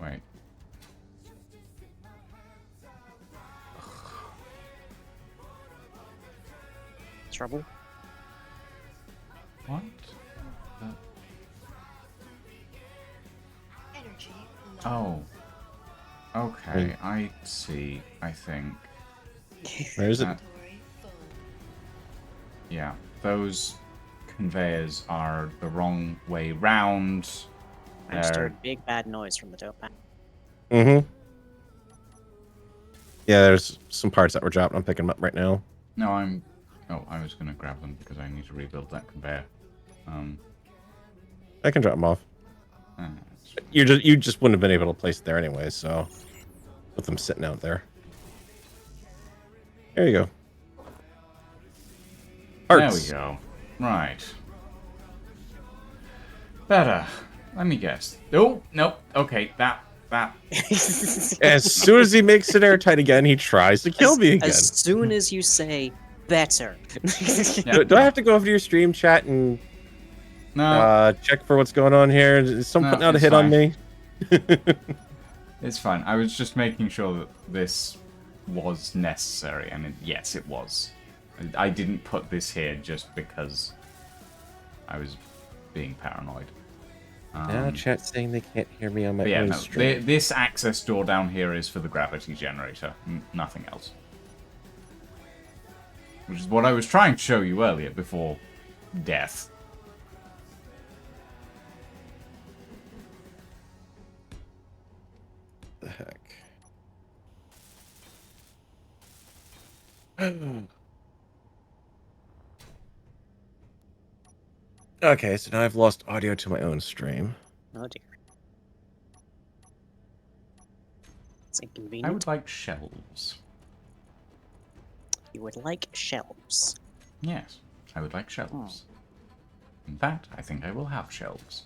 [SPEAKER 1] Wait.
[SPEAKER 3] Trouble?
[SPEAKER 1] What?
[SPEAKER 2] Energy low.
[SPEAKER 1] Oh. Okay, I see, I think.
[SPEAKER 4] where is it?
[SPEAKER 2] Inventory full.
[SPEAKER 1] Yeah, those conveyors are the wrong way round.
[SPEAKER 3] I just
[SPEAKER 1] They're-
[SPEAKER 3] heard big bad noise from the dope man.
[SPEAKER 4] Mm-hmm. Yeah, there's some parts that were dropped. I'm picking them up right now.
[SPEAKER 1] No, I'm... Oh, I was gonna grab them because I need to rebuild that conveyor.
[SPEAKER 4] I can drop them off.
[SPEAKER 1] Uh,
[SPEAKER 4] You just wouldn't have been able to place it there anyway, so with them sitting out there. There you go.
[SPEAKER 1] there
[SPEAKER 4] Parts.
[SPEAKER 1] we go. Right. Better. Let me guess. Oh, nope. Okay, that...
[SPEAKER 4] As soon as he makes it airtight again, he tries to kill me again.
[SPEAKER 3] As soon as you say better.
[SPEAKER 1] Yeah,
[SPEAKER 4] Do I have to go over to your stream chat and
[SPEAKER 1] No,
[SPEAKER 4] check for what's going on here? Is someone
[SPEAKER 1] No,
[SPEAKER 4] putting out a
[SPEAKER 1] it's
[SPEAKER 4] hit on me?
[SPEAKER 1] it's fine. I was just making sure that this was necessary, and yes, it was. I didn't put this here just because I was being paranoid.
[SPEAKER 4] Now chat's saying they can't hear me on my
[SPEAKER 1] But yeah,
[SPEAKER 4] own
[SPEAKER 1] no,
[SPEAKER 4] stream.
[SPEAKER 1] this access door down here is for the gravity generator, nothing else. Which is what I was trying to show you earlier before death.
[SPEAKER 4] The heck? Okay, so now I've lost audio to my own stream.
[SPEAKER 3] Oh dear. It's
[SPEAKER 1] I
[SPEAKER 3] inconvenient.
[SPEAKER 1] would like shelves.
[SPEAKER 3] You would like shelves.
[SPEAKER 1] Yes, I would like shelves. In fact, I think I will have shelves.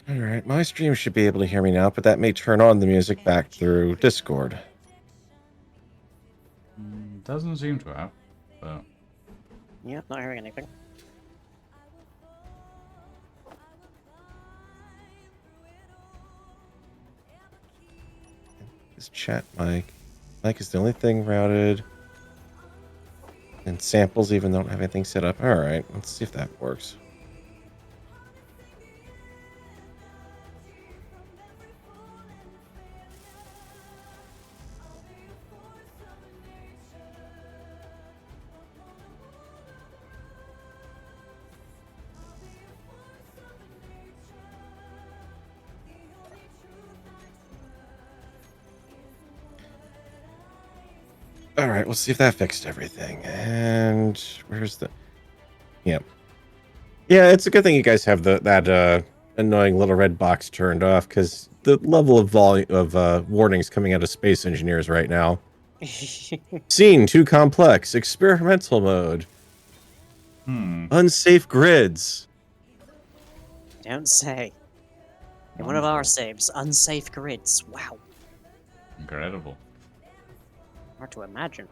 [SPEAKER 4] All right, my stream should be able to hear me now, but that may turn on the music back through Discord.
[SPEAKER 1] Doesn't seem to have, but
[SPEAKER 3] Yeah, not hearing anything.
[SPEAKER 4] This chat mic. Mic is the only thing routed. And samples even don't have anything set up. All right, let's see if that works. All right, we'll see if that fixed everything. And where's the? Yep. Yeah, it's a good thing you guys have that annoying little red box turned off, because the level of volume of warnings coming out of Space Engineers right now. Scene too complex. Experimental mode. Unsafe grids.
[SPEAKER 3] Don't say. In one of our saves, unsafe grids. Wow.
[SPEAKER 1] incredible.
[SPEAKER 3] Hard to imagine.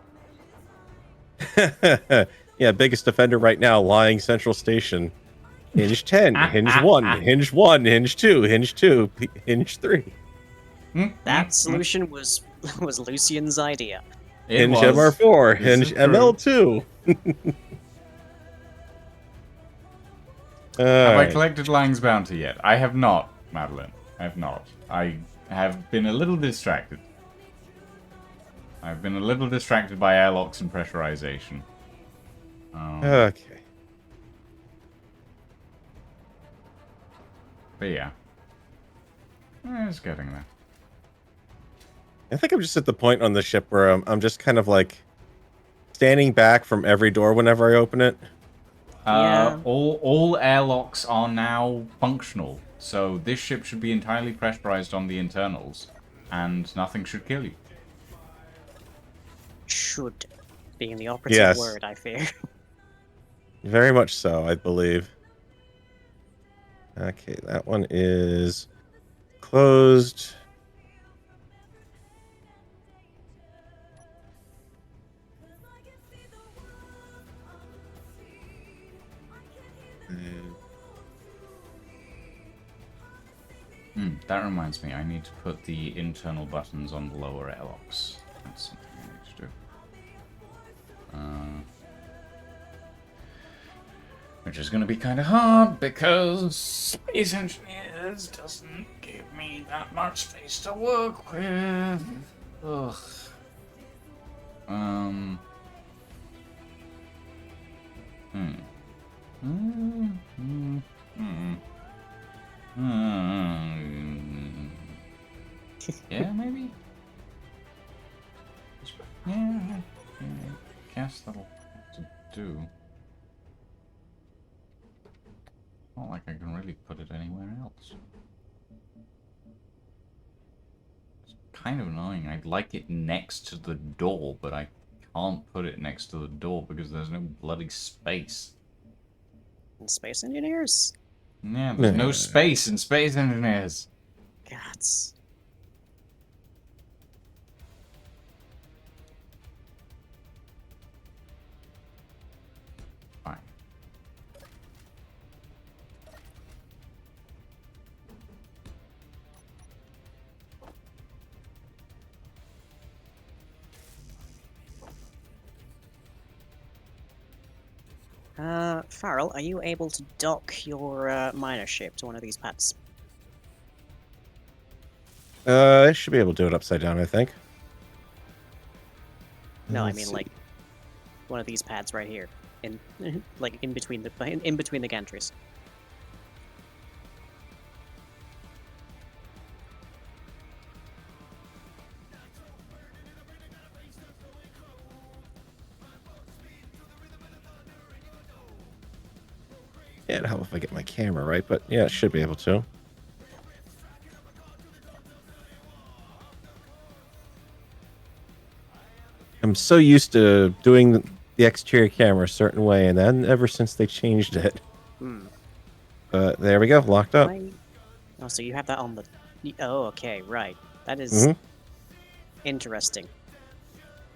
[SPEAKER 4] Yeah, biggest offender right now, lying Central Station. Hinge 10, Hinge 1, Hinge 1, Hinge 2, Hinge 2, Hinge 3.
[SPEAKER 3] That solution was Lucian's idea.
[SPEAKER 4] Hinge MR4,
[SPEAKER 1] This
[SPEAKER 4] Hinge
[SPEAKER 1] is true.
[SPEAKER 4] ML2.
[SPEAKER 1] Have I collected Lang's bounty yet? I have not, Madeline. I have not. I have been a little distracted. I've been a little distracted by airlocks and pressurization.
[SPEAKER 4] Okay.
[SPEAKER 1] But yeah. It's getting there.
[SPEAKER 4] I think I'm just at the point on the ship where I'm just kind of like standing back from every door whenever I open it.
[SPEAKER 3] Yeah.
[SPEAKER 1] All airlocks are now functional, so this ship should be entirely pressurized on the internals, and nothing should kill you.
[SPEAKER 3] Should being the operative
[SPEAKER 4] Yes.
[SPEAKER 3] word, I fear.
[SPEAKER 4] Very much so, I believe. Okay, that one is closed.
[SPEAKER 1] That reminds me, I need to put the internal buttons on the lower airlocks. That's something I need to do. Which is going to be kind of hard because Space Engineers doesn't give me that much space to work with. Ugh. Yeah, maybe. Yeah, guess that'll have to do. Not like I can really put it anywhere else. It's kind of annoying. I'd like it next to the door, but I can't put it next to the door because there's no bloody space.
[SPEAKER 3] And Space Engineers?
[SPEAKER 1] Yeah, there's no space in Space Engineers.
[SPEAKER 3] Gods.
[SPEAKER 1] Fine.
[SPEAKER 3] Farrell, are you able to dock your miner ship to one of these pads?
[SPEAKER 4] I should be able to do it upside down, I think.
[SPEAKER 3] No, I
[SPEAKER 4] Let's
[SPEAKER 3] mean
[SPEAKER 4] see.
[SPEAKER 3] like one of these pads right here. in like in between the gantries.
[SPEAKER 4] Yeah, it'd help if I get my camera right, but yeah, it should be able to. I'm so used to doing the exterior camera a certain way, and then ever since they changed it.
[SPEAKER 3] Hmm.
[SPEAKER 4] But there we go, locked up.
[SPEAKER 3] Oh, so you have that on the. Oh, okay, right. That is
[SPEAKER 4] Mhm.
[SPEAKER 3] interesting.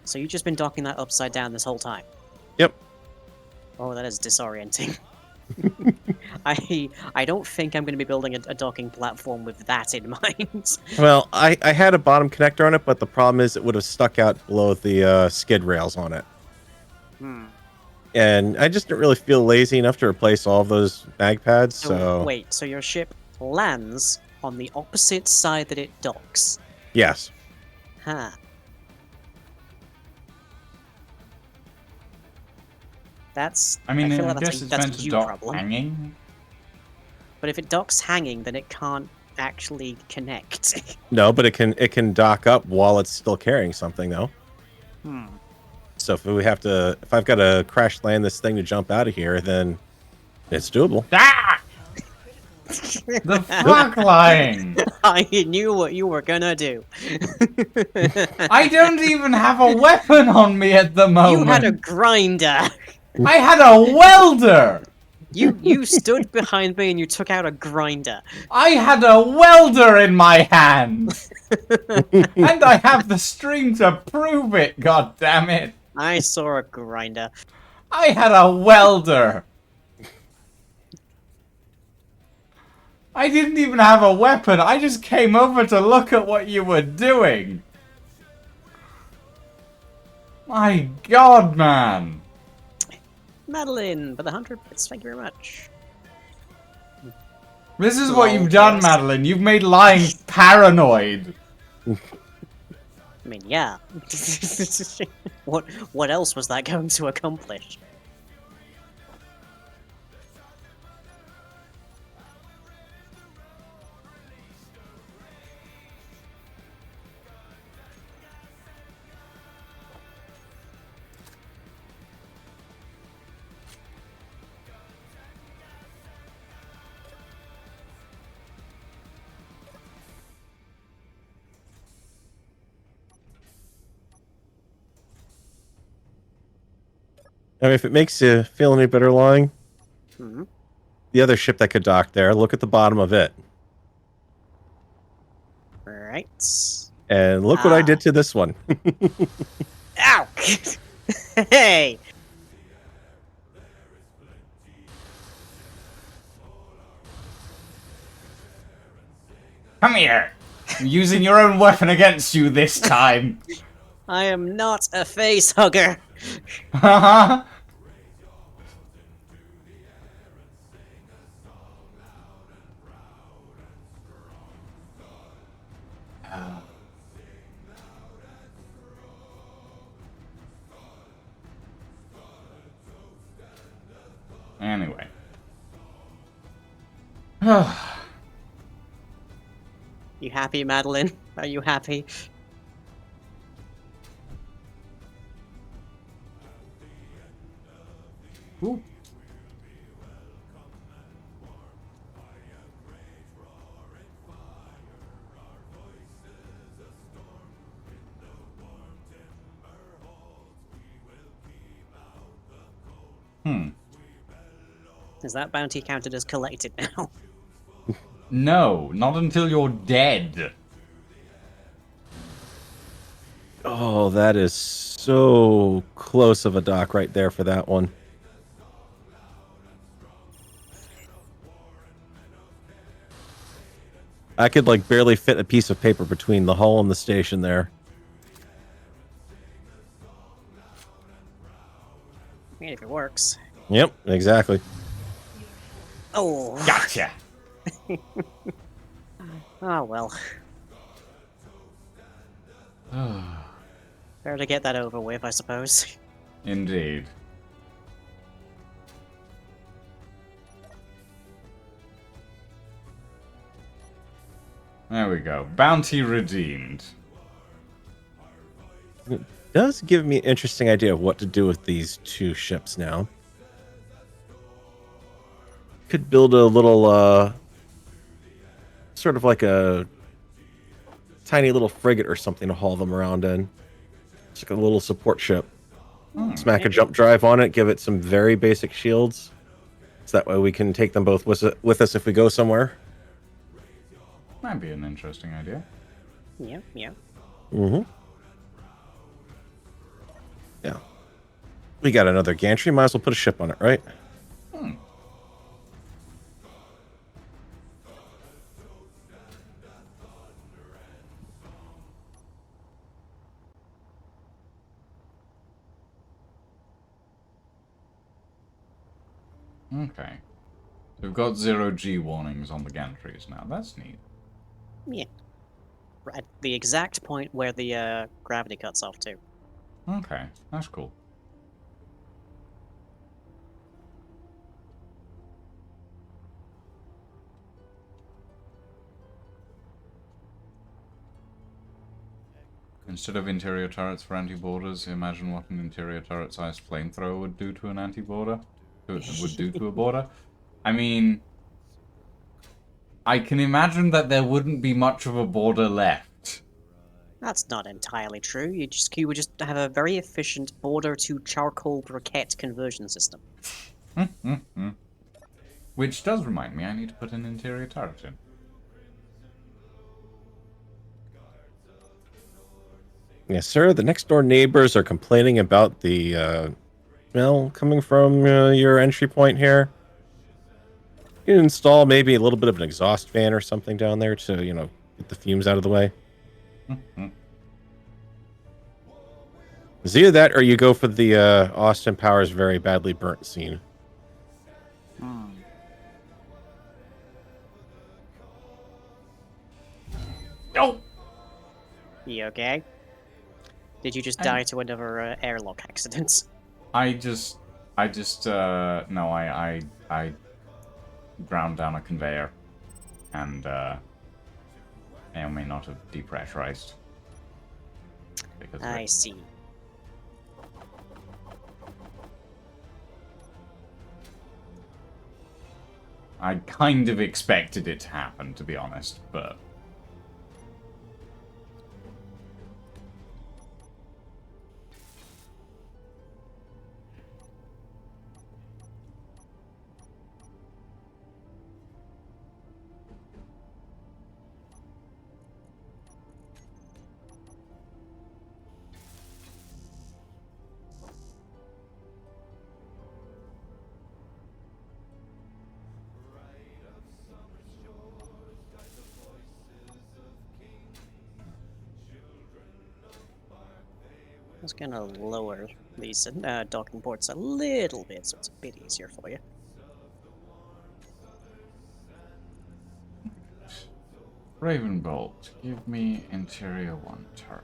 [SPEAKER 3] So you've just been docking that upside down this whole time.
[SPEAKER 4] Yep.
[SPEAKER 3] Oh, that is disorienting. I don't think I'm going to be building a docking platform with that in mind.
[SPEAKER 4] Well, I had a bottom connector on it, but the problem is it would have stuck out below the skid rails on it.
[SPEAKER 3] Hmm.
[SPEAKER 4] And I just didn't really feel lazy enough to replace all of those mag pads, so...
[SPEAKER 3] Wait, so your ship lands on the opposite side that it docks?
[SPEAKER 4] Yes.
[SPEAKER 3] Huh. That's...
[SPEAKER 1] I mean,
[SPEAKER 3] feel
[SPEAKER 1] I
[SPEAKER 3] like
[SPEAKER 1] guess it's
[SPEAKER 3] that's
[SPEAKER 1] meant
[SPEAKER 3] a
[SPEAKER 1] to
[SPEAKER 3] you
[SPEAKER 1] dock
[SPEAKER 3] problem.
[SPEAKER 1] hanging.
[SPEAKER 3] But if it docks hanging, then it can't actually connect.
[SPEAKER 4] No, but it can dock up while it's still carrying something, though.
[SPEAKER 3] Hmm.
[SPEAKER 4] So if I've got to crash land this thing to jump out of here, then it's doable.
[SPEAKER 1] Ah! The fuck lying!
[SPEAKER 3] I knew what you were gonna do.
[SPEAKER 1] I don't even have a weapon on me at the moment.
[SPEAKER 3] You had a grinder.
[SPEAKER 1] I had a welder.
[SPEAKER 3] You stood behind me and you took out a grinder.
[SPEAKER 1] I had a welder in my hand. And I have the string to prove it, god damn it.
[SPEAKER 3] I saw a grinder.
[SPEAKER 1] I had a welder. I didn't even have a weapon. I just came over to look at what you were doing. My god, man.
[SPEAKER 3] Madeline, for the 100 bits, thank you very much.
[SPEAKER 1] This is what
[SPEAKER 3] Lol,
[SPEAKER 1] you've done,
[SPEAKER 3] yes.
[SPEAKER 1] Madeline. You've made lying paranoid.
[SPEAKER 3] I mean, yeah. What else was that going to accomplish?
[SPEAKER 4] I mean, if it makes you feel any better lying,
[SPEAKER 3] Hmm.
[SPEAKER 4] the other ship that could dock there, look at the bottom of it.
[SPEAKER 3] Right.
[SPEAKER 4] And look what I did to this one.
[SPEAKER 3] Ow! Hey!
[SPEAKER 1] Come here. I'm using your own weapon against you this time.
[SPEAKER 3] I am not a face hugger.
[SPEAKER 1] Haha. Anyway.
[SPEAKER 3] You happy, Madeline? Are you happy?
[SPEAKER 1] Ooh.
[SPEAKER 3] Is that bounty counted as collected now?
[SPEAKER 1] No, not until you're dead.
[SPEAKER 4] Oh, that is so close of a dock right there for that one. I could like barely fit a piece of paper between the hull and the station there.
[SPEAKER 3] I mean, if it works.
[SPEAKER 4] Yep, exactly.
[SPEAKER 3] Oh.
[SPEAKER 1] Gotcha.
[SPEAKER 3] Oh, well. Better to get that over with, I suppose.
[SPEAKER 1] Indeed. There we go. Bounty redeemed.
[SPEAKER 4] It does give me an interesting idea of what to do with these 2 ships now. Could build a little, sort of like a tiny little frigate or something to haul them around in. It's like a little support ship. Smack a jump drive on it, give it some very basic shields. So that way we can take them both with us if we go somewhere.
[SPEAKER 1] Might be an interesting idea.
[SPEAKER 3] Yeah, yeah.
[SPEAKER 4] Mm-hmm. Yeah. We got another gantry. Might as well put a ship on it, right?
[SPEAKER 1] Okay. We've got 0G warnings on the gantries now. That's neat.
[SPEAKER 3] Yeah. At the exact point where the gravity cuts off, too.
[SPEAKER 1] Okay, that's cool. Instead of interior turrets for anti-boarders, imagine what an interior turret-sized flamethrower would do to an anti-boarder. Would do to a boarder. I mean, I can imagine that there wouldn't be much of a border left.
[SPEAKER 3] That's not entirely true. You would just have a very efficient border to charcoal briquette conversion system.
[SPEAKER 1] Which does remind me, I need to put an interior turret in.
[SPEAKER 4] Yes, sir. The next door neighbors are complaining about the smell coming from your entry point here. You can install maybe a little bit of an exhaust fan or something down there to, get the fumes out of the way. It's either that or you go for the Austin Powers very badly burnt scene.
[SPEAKER 1] Oh!
[SPEAKER 3] You okay? Did you just die to another airlock accident?
[SPEAKER 1] No, I ground down a conveyor, and may or may not have depressurized. Because of
[SPEAKER 3] I
[SPEAKER 1] it.
[SPEAKER 3] see.
[SPEAKER 1] I kind of expected it to happen, to be honest, but...
[SPEAKER 3] I was gonna lower these docking ports a little bit so it's a bit easier for you.
[SPEAKER 1] Ravenbolt, give me interior 1 turret.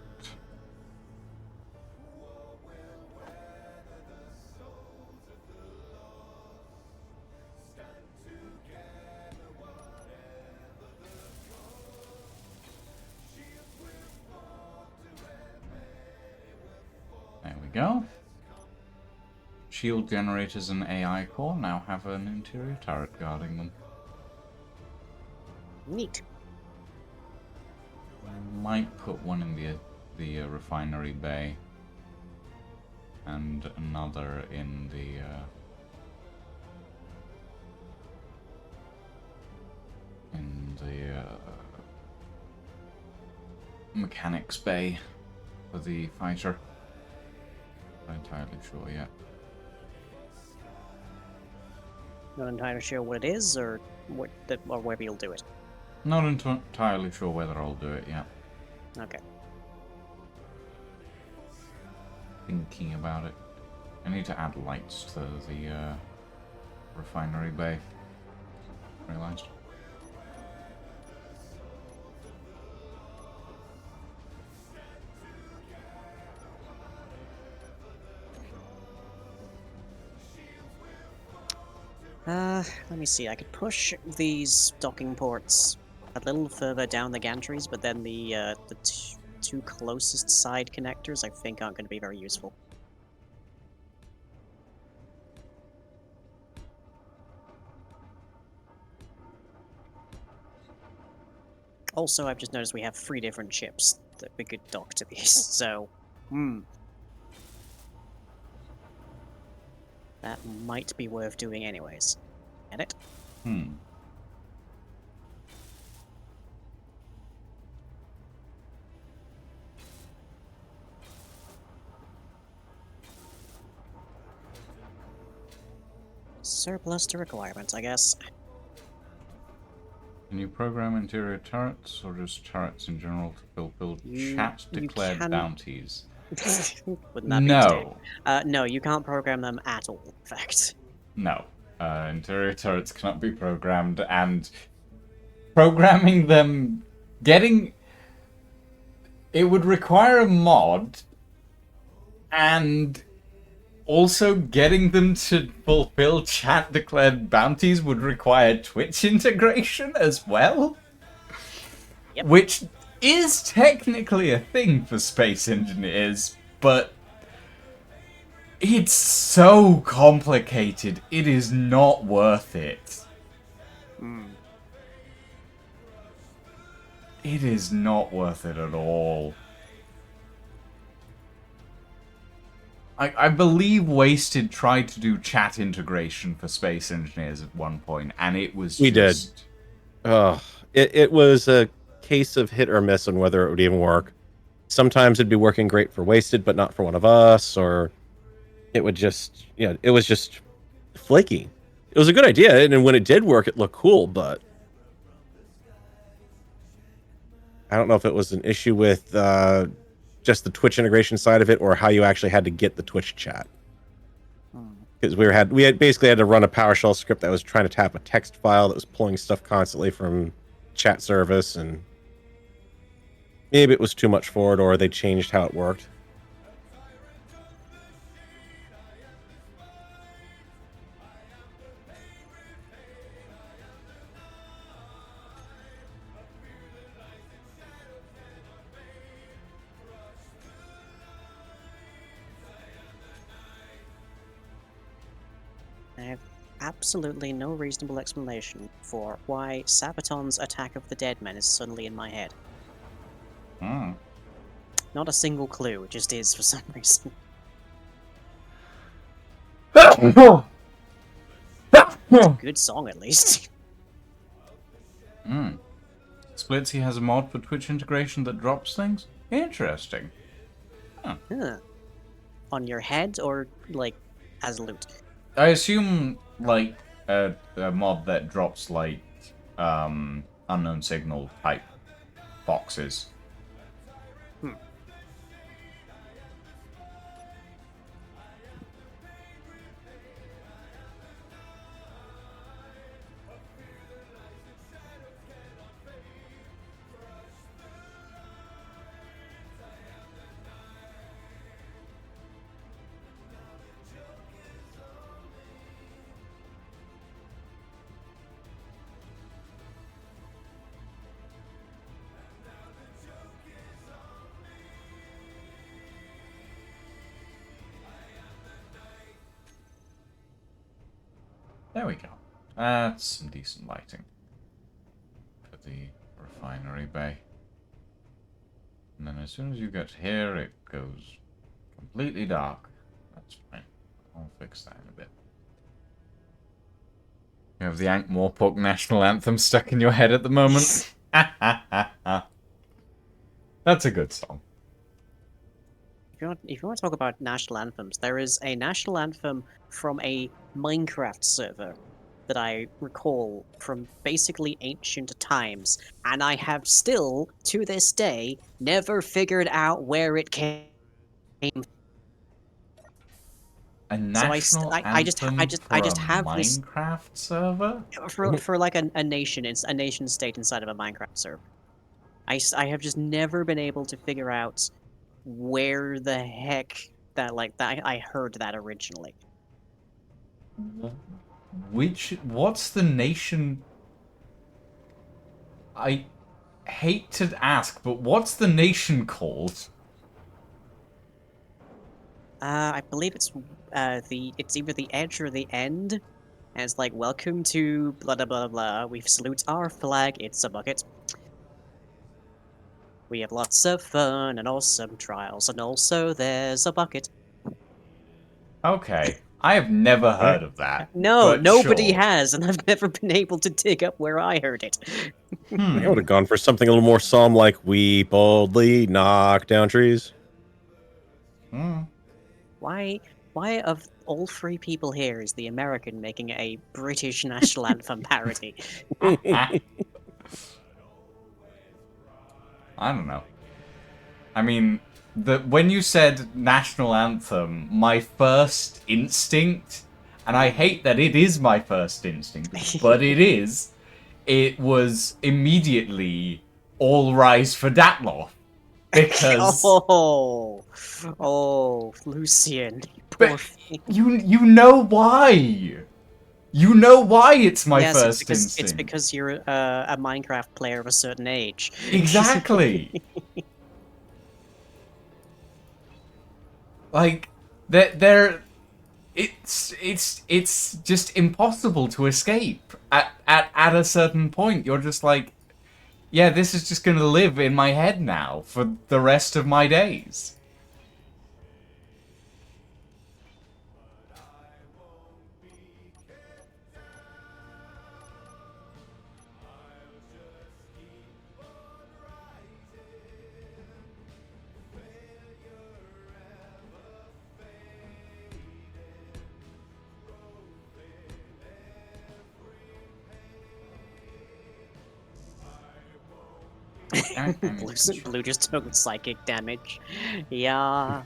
[SPEAKER 1] There we go. Shield generators and AI core now have an interior turret guarding them.
[SPEAKER 3] Neat.
[SPEAKER 1] Might put one in the refinery bay, and another in the mechanics bay for the fighter. Not entirely sure yet.
[SPEAKER 3] Not entirely sure what it is or or whether you'll do it.
[SPEAKER 1] Not entirely sure whether I'll do it yet.
[SPEAKER 3] Okay.
[SPEAKER 1] Thinking about it. I need to add lights to the refinery bay. Realized.
[SPEAKER 3] Let me see. I could push these docking ports a little further down the gantries, but then the two closest side connectors I think aren't going to be very useful. Also, I've just noticed we have 3 different chips that we could dock to these, so... That might be worth doing anyways. Get it? Surplus to requirements, I guess.
[SPEAKER 1] Can you program interior turrets, or just turrets in general to fulfill
[SPEAKER 3] You
[SPEAKER 1] chat-declared
[SPEAKER 3] can-
[SPEAKER 1] bounties?
[SPEAKER 3] Wouldn't that be insane?
[SPEAKER 1] No.
[SPEAKER 3] No, you can't program them at all, in fact.
[SPEAKER 1] No. Interior turrets cannot be programmed, and programming them, it would require a mod, and also getting them to fulfill chat-declared bounties would require Twitch integration as well.
[SPEAKER 3] Yep.
[SPEAKER 1] Which is technically a thing for space engineers, but it's so complicated, it is not worth it. It is not worth it at all. I believe Wasted tried to do chat integration for space engineers at one point, and it was
[SPEAKER 4] We did.
[SPEAKER 1] just...
[SPEAKER 4] It was a case of hit or miss on whether it would even work. Sometimes it'd be working great for Wasted, but not for one of us, or it would just, it was just flaky. It was a good idea, and when it did work, it looked cool, but I don't know if it was an issue with just the Twitch integration side of it, or how you actually had to get the Twitch chat. Because we had basically had to run a PowerShell script that was trying to tap a text file that was pulling stuff constantly from chat service, and maybe it was too much for it, or they changed how it worked.
[SPEAKER 3] I have absolutely no reasonable explanation for why Sabaton's Attack of the Dead Men is suddenly in my head. Not a single clue, it just is for some reason. Good song, at least.
[SPEAKER 1] Splitsy has a mod for Twitch integration that drops things? Interesting.
[SPEAKER 3] Huh. On your head, or, like, as loot?
[SPEAKER 1] I assume, like, a mod that drops, like, unknown signal type boxes. There we go. That's some decent lighting for the refinery bay. And then as soon as you get here, it goes completely dark. That's fine. I'll fix that in a bit. You have the Ankh-Morpork national anthem stuck in your head at the moment. That's a good song.
[SPEAKER 3] If you want to talk about national anthems, there is a national anthem from a Minecraft server that I recall from basically ancient times, and I have still, to this day, never figured out where it came.
[SPEAKER 1] A national anthem
[SPEAKER 3] I just
[SPEAKER 1] for a
[SPEAKER 3] have this
[SPEAKER 1] Minecraft server?
[SPEAKER 3] for like a nation state inside of a Minecraft server. I have just never been able to figure out where the heck that I heard that originally.
[SPEAKER 1] What's the nation? I hate to ask, but what's the nation called?
[SPEAKER 3] I believe it's it's either the edge or the end. And it's like, welcome to blah blah blah blah. We salute our flag. It's a bucket. We have lots of fun and awesome trials, and also there's a bucket.
[SPEAKER 1] Okay. I have never heard of that.
[SPEAKER 3] No,
[SPEAKER 1] but
[SPEAKER 3] nobody
[SPEAKER 1] sure.
[SPEAKER 3] has, and I've never been able to dig up where I heard it.
[SPEAKER 4] I would have gone for something a little more solemn, like "We boldly knock down trees."
[SPEAKER 3] Why of all three people here is the American making a British national anthem parody?
[SPEAKER 1] I don't know. I mean, when you said national anthem, my first instinct, and I hate that it is my first instinct, but it was immediately All Rise for Datloff. Because
[SPEAKER 3] Oh, Lucian, you poor
[SPEAKER 1] But-
[SPEAKER 3] thing.
[SPEAKER 1] you know why. You know why it's my
[SPEAKER 3] Yes,
[SPEAKER 1] first
[SPEAKER 3] it's
[SPEAKER 1] instinct.
[SPEAKER 3] because you're a Minecraft player of a certain age.
[SPEAKER 1] Exactly. Like it's just impossible to escape. At a certain point, you're just like, yeah, this is just gonna live in my head now for the rest of my days.
[SPEAKER 3] Blue just took psychic damage. Yeah,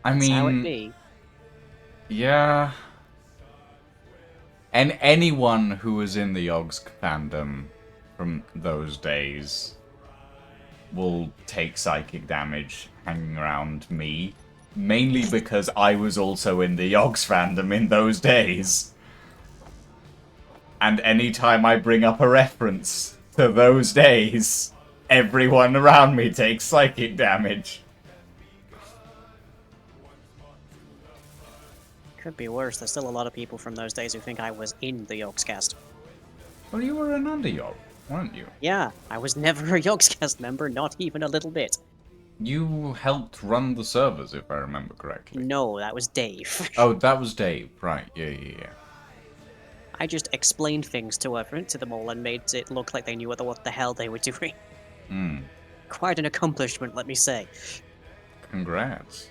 [SPEAKER 1] I
[SPEAKER 3] that's how it
[SPEAKER 1] mean,
[SPEAKER 3] be.
[SPEAKER 1] yeah. And anyone who was in the Yogs fandom from those days will take psychic damage hanging around me. Mainly because I was also in the Yogs fandom in those days. And anytime I bring up a reference to those days, everyone around me takes psychic damage.
[SPEAKER 3] Could be worse. There's still a lot of people from those days who think I was in the Yogscast.
[SPEAKER 1] Well, you were an under-Yog, weren't you?
[SPEAKER 3] Yeah, I was never a Yogscast member, not even a little bit.
[SPEAKER 1] You helped run the servers, if I remember correctly.
[SPEAKER 3] No, that was Dave.
[SPEAKER 1] Oh, that was Dave, right? Yeah.
[SPEAKER 3] I just explained things to them all and made it look like they knew what the hell they were doing. Quite an accomplishment, let me say.
[SPEAKER 1] Congrats.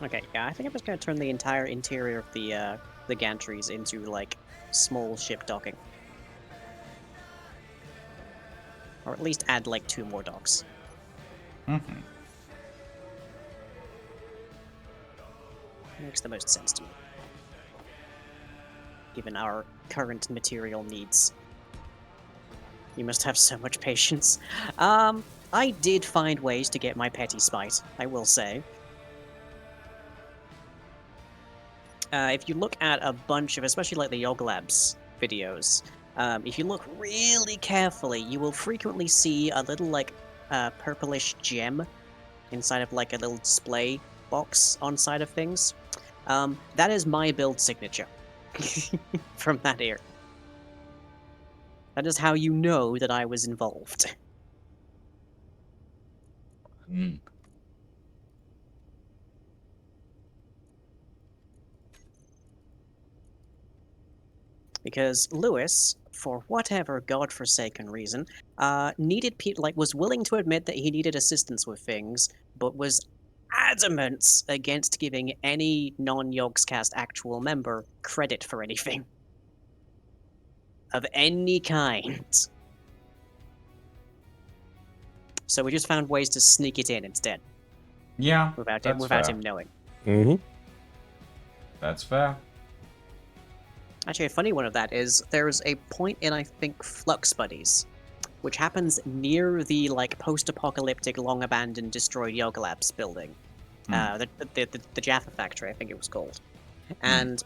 [SPEAKER 3] Okay, yeah, I think I'm just gonna turn the entire interior of the gantries into, like, small ship docking. Or at least add, like, 2 more docks. Makes the most sense to me. Given our current material needs. You must have so much patience. I did find ways to get my petty spite, I will say. If you look at a bunch of, especially like the Yog Labs videos, if you look really carefully, you will frequently see a little, like, purplish gem inside of, like, a little display box on side of things. That is my build signature from that era. That is how you know that I was involved. Because Lewis, for whatever godforsaken reason, needed people, like, was willing to admit that he needed assistance with things, but was adamant against giving any non-Yogscast actual member credit for anything. Of any kind. So we just found ways to sneak it in instead.
[SPEAKER 1] Yeah,
[SPEAKER 3] Without
[SPEAKER 1] that's
[SPEAKER 3] him knowing.
[SPEAKER 4] Mm-hmm.
[SPEAKER 1] That's fair.
[SPEAKER 3] Actually, a funny one of that is there's a point in, I think, Flux Buddies, which happens near the, like, post-apocalyptic, long-abandoned, destroyed Yoga Labs building. The Jaffa factory, I think it was called. And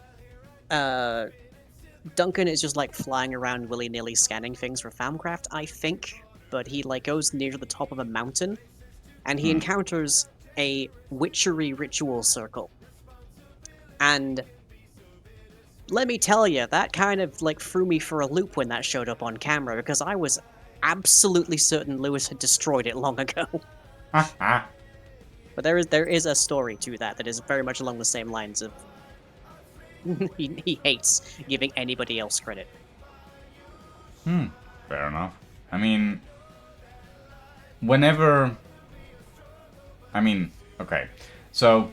[SPEAKER 3] Duncan is just like flying around willy-nilly scanning things for Famcraft, I think, but he like goes near the top of a mountain, and he encounters a witchery ritual circle. And let me tell you, that kind of like threw me for a loop when that showed up on camera, because I was absolutely certain Lewis had destroyed it long ago. But there is a story to that is very much along the same lines of he hates giving anybody else credit.
[SPEAKER 1] Fair enough. I mean, whenever... I mean, okay. So,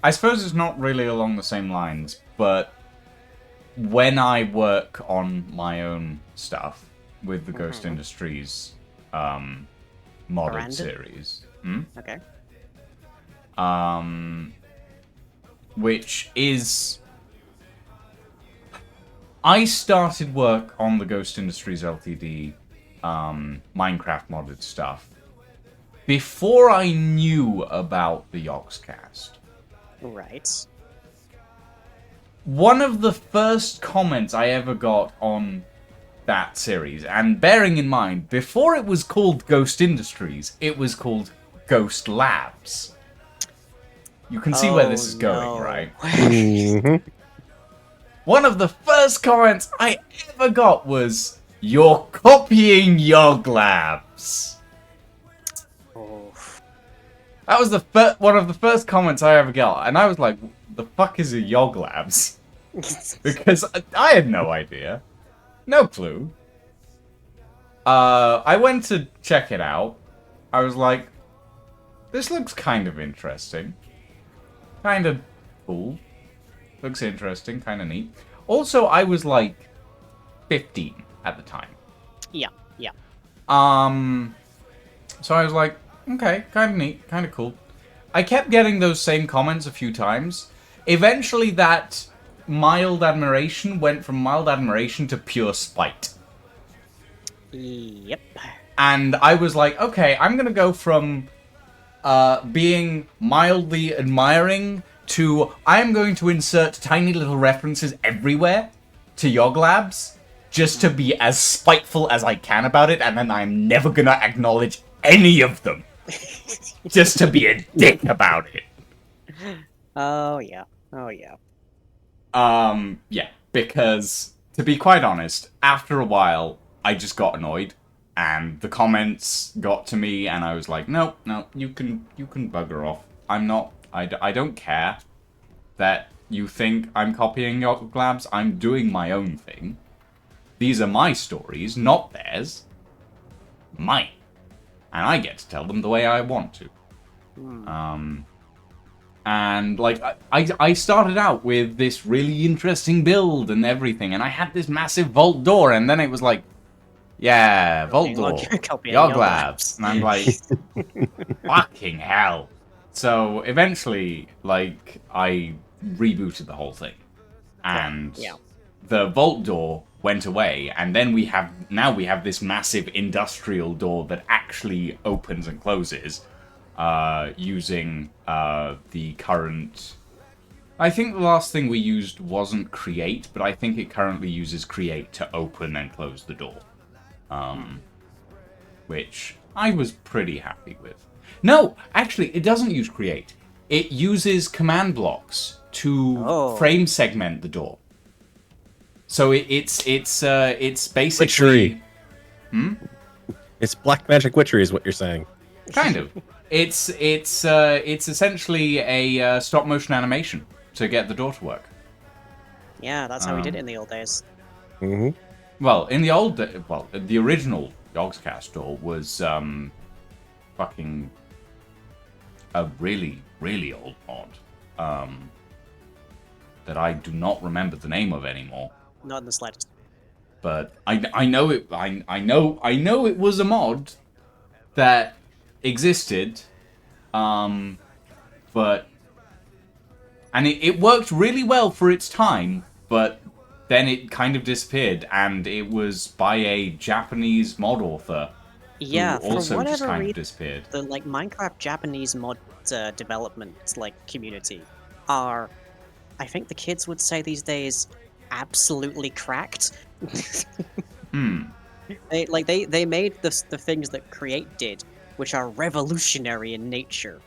[SPEAKER 1] I suppose it's not really along the same lines, but when I work on my own stuff with the Ghost Industries modded
[SPEAKER 3] Branded?
[SPEAKER 1] series,
[SPEAKER 3] Okay.
[SPEAKER 1] which is... I started work on the Ghost Industries Ltd. Minecraft modded stuff before I knew about the Yogscast.
[SPEAKER 3] Right.
[SPEAKER 1] One of the first comments I ever got on that series, and bearing in mind, before it was called Ghost Industries, it was called Ghost Labs. You can see where this is going, right?
[SPEAKER 4] Mhm.
[SPEAKER 1] One of the first comments I ever got was, "You're copying Yog Labs."
[SPEAKER 3] Oh.
[SPEAKER 1] That was the one of the first comments I ever got, and I was like, "The fuck is a Yog Labs?" Because I had no idea, no clue. I went to check it out. I was like, "This looks kind of interesting, kind of cool." Looks interesting, kind of neat. Also, I was like 15 at the time.
[SPEAKER 3] Yeah.
[SPEAKER 1] So I was like, okay, kind of neat, kind of cool. I kept getting those same comments a few times. Eventually, that mild admiration went from mild admiration to pure spite.
[SPEAKER 3] Yep.
[SPEAKER 1] And I was like, okay, I'm gonna go from being mildly admiring to I'm going to insert tiny little references everywhere to Yog Labs just to be as spiteful as I can about it, and then I'm never gonna acknowledge any of them just to be a dick about it.
[SPEAKER 3] Oh yeah.
[SPEAKER 1] Yeah, because to be quite honest, after a while, I just got annoyed, and the comments got to me, and I was like, no, you can bugger off. I don't care that you think I'm copying Yog Labs. I'm doing my own thing. These are my stories, not theirs. Mine. And I get to tell them the way I want to. And, like, I started out with this really interesting build and everything, and I had this massive vault door, and then it was like, yeah, vault door,
[SPEAKER 3] Copying
[SPEAKER 1] Yog
[SPEAKER 3] Yog
[SPEAKER 1] Labs. And I'm like, fucking hell. So, eventually, like, I rebooted the whole thing. And the vault door went away, and then we have this massive industrial door that actually opens and closes using the current... I think the last thing we used wasn't create, but I think it currently uses create to open and close the door. Which I was pretty happy with. No, actually, it doesn't use create. It uses command blocks to frame segment the door. So it's basically...
[SPEAKER 4] Witchery. It's black magic witchery is what you're saying.
[SPEAKER 1] Kind of. It's essentially a stop motion animation to get the door to work.
[SPEAKER 3] Yeah, that's how we did it in the old days.
[SPEAKER 4] Mm-hmm.
[SPEAKER 1] Well, the original Yogscast door was fucking a really, really old mod that I do not remember the name of anymore.
[SPEAKER 3] Not in the slightest.
[SPEAKER 1] But I know it was a mod that existed, but it worked really well for its time, but then it kind of disappeared, and it was by a Japanese mod author
[SPEAKER 3] Yeah,
[SPEAKER 1] who also
[SPEAKER 3] for whatever
[SPEAKER 1] just kind
[SPEAKER 3] reason,
[SPEAKER 1] of disappeared.
[SPEAKER 3] the like Minecraft Japanese mod development like community are, I think the kids would say these days, absolutely cracked.
[SPEAKER 1] Hmm.
[SPEAKER 3] They made the things that Create did, which are revolutionary in nature,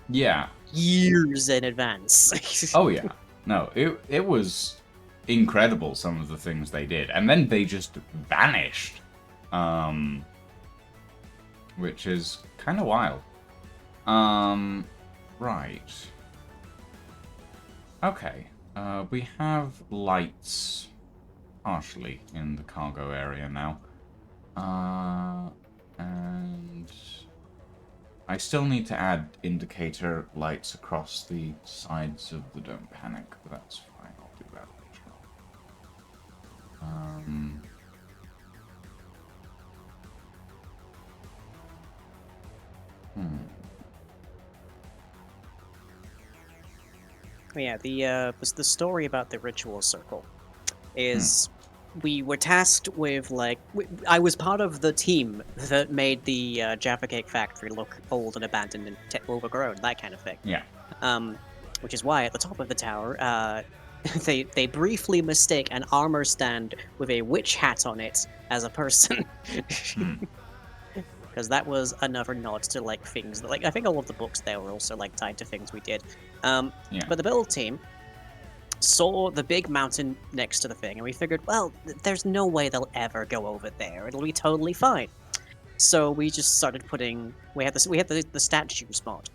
[SPEAKER 1] Yeah.
[SPEAKER 3] years in advance.
[SPEAKER 1] Oh yeah. No, it was incredible some of the things they did. And then they just vanished. Which is kind of wild. Right. Okay. We have lights partially in the cargo area now. And I still need to add indicator lights across the sides of the Don't Panic, but that's fine. I'll do that later on.
[SPEAKER 3] Yeah, the story about the ritual circle is we were tasked with I was part of the team that made the Jaffa Cake factory look old and abandoned and overgrown, that kind of thing.
[SPEAKER 1] Yeah.
[SPEAKER 3] Which is why at the top of the tower, they briefly mistake an armor stand with a witch hat on it as a person. Because that was another nod to things that I think all of the books there were also tied to things we did.
[SPEAKER 1] Yeah.
[SPEAKER 3] But the build team saw the big mountain next to the thing, and we figured, well, there's no way they'll ever go over there. It'll be totally fine. So we just started putting. We had the statue spot.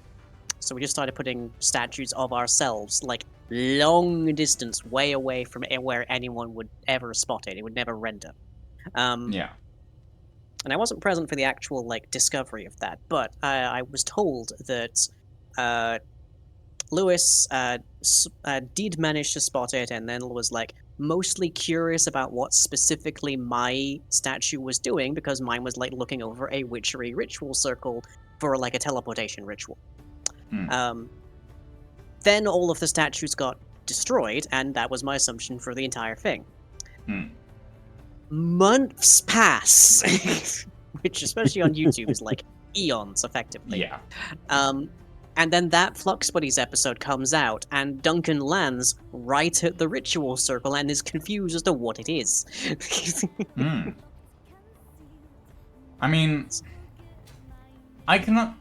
[SPEAKER 3] So we just started putting statues of ourselves long distance, way away from where anyone would ever spot it. It would never render.
[SPEAKER 1] Yeah.
[SPEAKER 3] And I wasn't present for the actual discovery of that, but I was told that Lewis did manage to spot it, and then was mostly curious about what specifically my statue was doing, because mine was looking over a witchery ritual circle for a teleportation ritual. Then all of the statues got destroyed, and that was my assumption for the entire thing. Months pass, which especially on YouTube is eons, effectively.
[SPEAKER 1] Yeah.
[SPEAKER 3] And then that Flux Buddies episode comes out, and Duncan lands right at the ritual circle and is confused as to what it is.
[SPEAKER 1] I mean, I can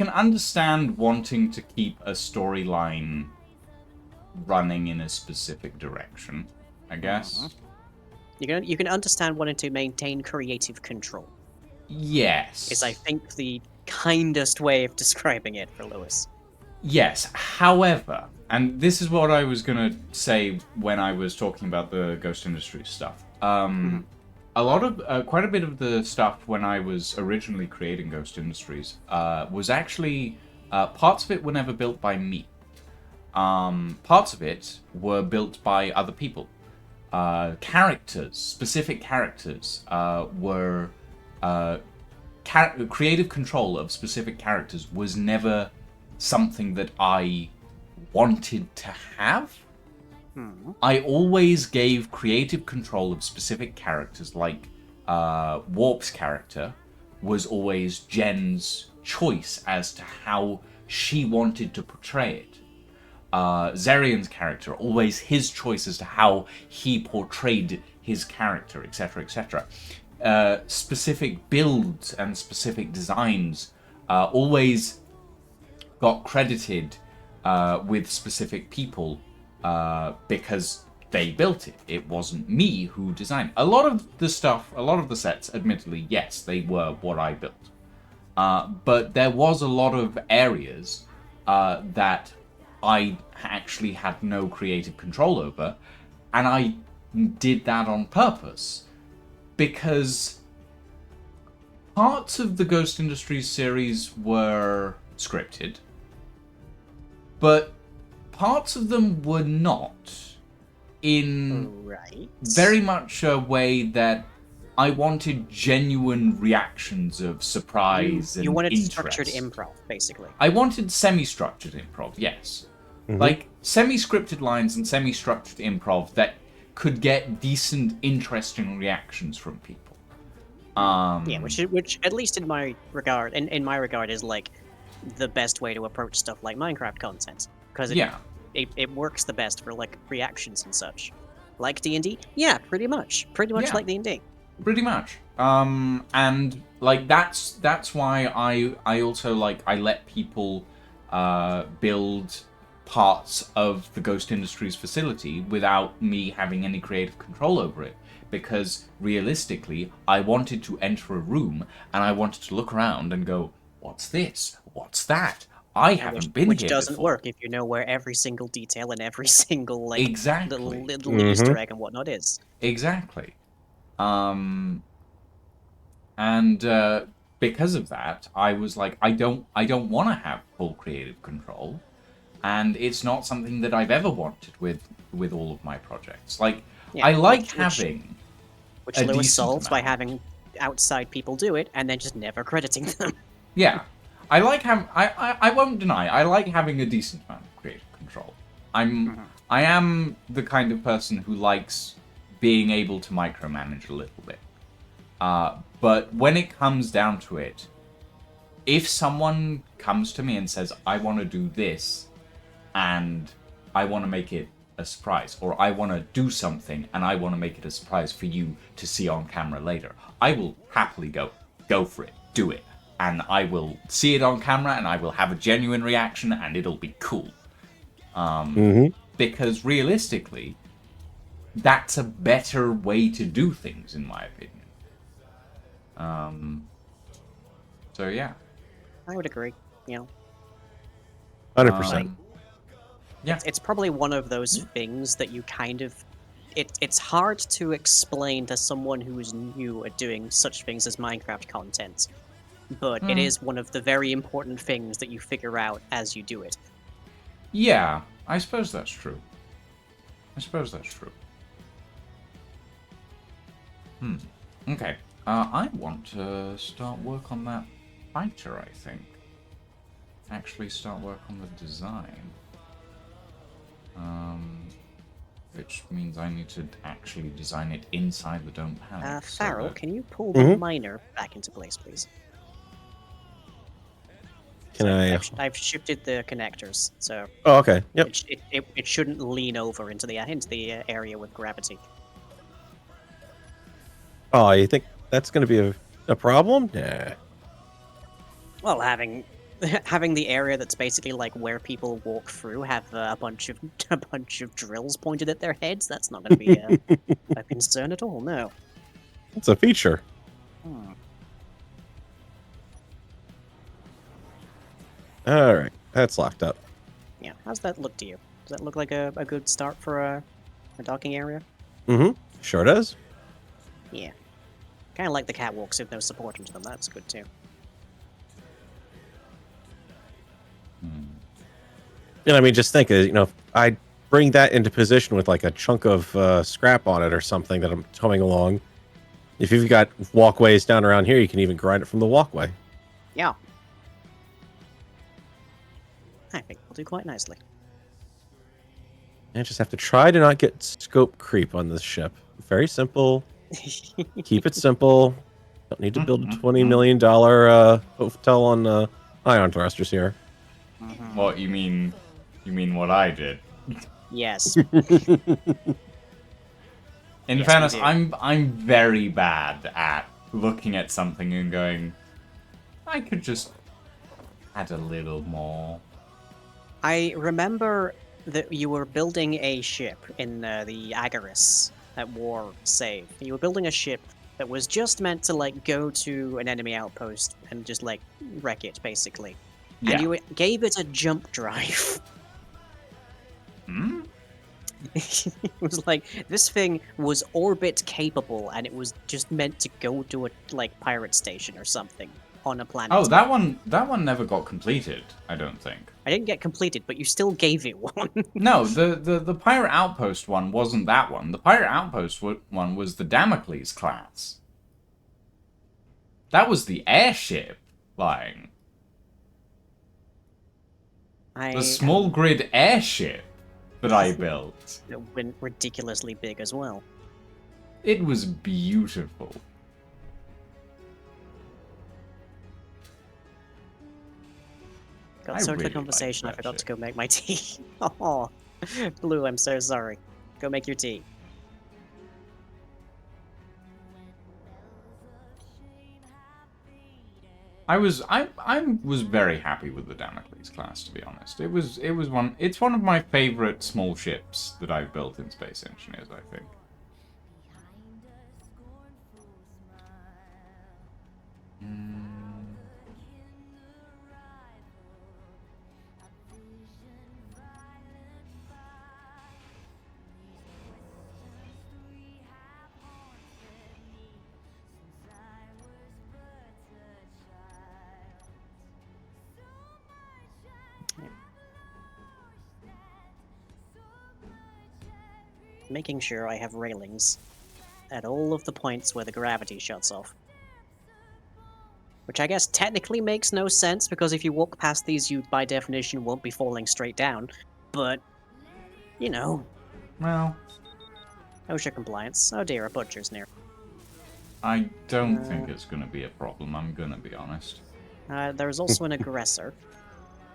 [SPEAKER 1] understand wanting to keep a storyline running in a specific direction, I guess.
[SPEAKER 3] You can understand wanting to maintain creative control.
[SPEAKER 1] Yes.
[SPEAKER 3] Is, I think, the kindest way of describing it for Lewis.
[SPEAKER 1] Yes. However, and this is what I was going to say when I was talking about the Ghost Industries stuff. A lot of, quite a bit of the stuff when I was originally creating Ghost Industries was actually, parts of it were never built by me. Parts of it were built by other people. Specific characters, were creative control of specific characters was never something that I wanted to have. I always gave creative control of specific characters, Warp's character was always Jen's choice as to how she wanted to portray it. Zarian's character, always his choice as to how he portrayed his character, etc., etc. Specific builds and specific designs always got credited with specific people because they built it. It wasn't me who designed it. A lot of the sets, admittedly, yes, they were what I built. But there was a lot of areas that I actually had no creative control over, and I did that on purpose because parts of the Ghost Industries series were scripted, but parts of them were not, in very much a way that I wanted genuine reactions of surprise and
[SPEAKER 3] You wanted
[SPEAKER 1] interest.
[SPEAKER 3] structured improv, basically.
[SPEAKER 1] I wanted semi-structured improv, yes. Semi-scripted lines and semi-structured improv that could get decent, interesting reactions from people.
[SPEAKER 3] Yeah, which at least in my regard, is the best way to approach stuff like Minecraft content, because it works the best for reactions and such. Like D&D? Yeah, pretty much. Pretty much
[SPEAKER 1] Yeah.
[SPEAKER 3] like D&D.
[SPEAKER 1] Pretty much. And like that's why I also like I let people build parts of the Ghost Industries facility without me having any creative control over it, because realistically I wanted to enter a room and I wanted to look around and go, what's this? What's that? I haven't been
[SPEAKER 3] Which
[SPEAKER 1] here
[SPEAKER 3] doesn't
[SPEAKER 1] before.
[SPEAKER 3] work if you know where every single detail and every single like
[SPEAKER 1] Exactly.
[SPEAKER 3] little Easter egg and whatnot is.
[SPEAKER 1] Exactly. And because of that, I was like, I don't want to have full creative control, and it's not something that I've ever wanted with all of my projects. Like,
[SPEAKER 3] Yeah,
[SPEAKER 1] I like
[SPEAKER 3] which-
[SPEAKER 1] having
[SPEAKER 3] Which
[SPEAKER 1] a
[SPEAKER 3] Lewis
[SPEAKER 1] decent
[SPEAKER 3] solves by
[SPEAKER 1] amount.
[SPEAKER 3] having outside people do it and then just never crediting them.
[SPEAKER 1] Yeah, I like having. I won't deny. I like having a decent amount of creative control. I am the kind of person who likes being able to micromanage a little bit. But when it comes down to it, if someone comes to me and says, I want to do this, and I want to make it a surprise, or I want to do something and I want to make it a surprise for you to see on camera later, I will happily go for it, do it. And I will see it on camera and I will have a genuine reaction and it'll be cool. Because realistically, that's a better way to do things, in my opinion. So yeah.
[SPEAKER 3] I would agree. You know,
[SPEAKER 4] 100%.
[SPEAKER 1] Yeah.
[SPEAKER 3] it's probably one of those things that you kind of it's hard to explain to someone who is new at doing such things as Minecraft content. But it is one of the very important things that you figure out as you do it.
[SPEAKER 1] Yeah, I suppose that's true. Okay. I want to start work on that fighter, I think. Actually start work on the design. Which means I need to actually design it inside the Don't Panic. so
[SPEAKER 3] Farrell,
[SPEAKER 1] that-
[SPEAKER 3] can you pull the miner back into place, please?
[SPEAKER 4] Can I?
[SPEAKER 3] I've shifted the connectors, so
[SPEAKER 4] Oh, okay. Yep.
[SPEAKER 3] it shouldn't lean over into the area with gravity.
[SPEAKER 4] Oh, you think that's going to be a problem? Nah.
[SPEAKER 3] Well, having the area that's basically like where people walk through have a bunch of drills pointed at their heads, that's not going to be a concern at all. No.
[SPEAKER 4] It's a feature. All right. That's locked up.
[SPEAKER 3] Yeah. How's that look to you? Does that look like a good start for a docking area?
[SPEAKER 4] Mm-hmm. Sure does.
[SPEAKER 3] Yeah. Kind of like the catwalks with no support into them. That's good too.
[SPEAKER 4] And I mean, just think, if I bring that into position with like a chunk of scrap on it or something that I'm towing along. If you've got walkways down around here, you can even grind it from the walkway.
[SPEAKER 3] Yeah. I think we'll do quite nicely.
[SPEAKER 4] I just have to try to not get scope creep on this ship. Very simple. Keep it simple. Don't need to build a $20 million hotel on ion thrusters here.
[SPEAKER 1] What you mean? You mean what I did?
[SPEAKER 3] Yes.
[SPEAKER 1] In
[SPEAKER 3] Yes,
[SPEAKER 1] fairness,
[SPEAKER 3] we do.
[SPEAKER 1] I'm very bad at looking at something and going, I could just add a little more.
[SPEAKER 3] I remember that you were building a ship in the Agaris at War Save. You were building a ship that was just meant to like go to an enemy outpost and just like wreck it, basically.
[SPEAKER 1] Yeah.
[SPEAKER 3] And you gave it a jump drive.
[SPEAKER 1] Hmm?
[SPEAKER 3] It was like this thing was orbit capable, and it was just meant to go to a like pirate station or something on a planet.
[SPEAKER 1] Oh, that one never got completed, I don't think.
[SPEAKER 3] I didn't get completed, but you still gave it one.
[SPEAKER 1] No, the Pirate Outpost one wasn't that one. The Pirate Outpost one was the Damocles class. That was the airship flying. The small grid airship that I built.
[SPEAKER 3] It went ridiculously big as well.
[SPEAKER 1] It was beautiful.
[SPEAKER 3] Got
[SPEAKER 1] I
[SPEAKER 3] so into
[SPEAKER 1] really
[SPEAKER 3] the conversation, I
[SPEAKER 1] liked that
[SPEAKER 3] forgot to
[SPEAKER 1] shit.
[SPEAKER 3] go make my tea. Oh, Blue, I'm so sorry. Go make your tea.
[SPEAKER 1] I was very happy with the Damocles class, to be honest. It's one of my favorite small ships that I've built in Space Engineers, I think.
[SPEAKER 3] Making sure I have railings at all of the points where the gravity shuts off. Which I guess technically makes no sense, because if you walk past these, you by definition won't be falling straight down. But, you know,
[SPEAKER 1] Well,
[SPEAKER 3] OSHA compliance. Oh dear, a butcher's near.
[SPEAKER 1] I don't think it's going to be a problem, I'm going to be honest.
[SPEAKER 3] There's also an aggressor.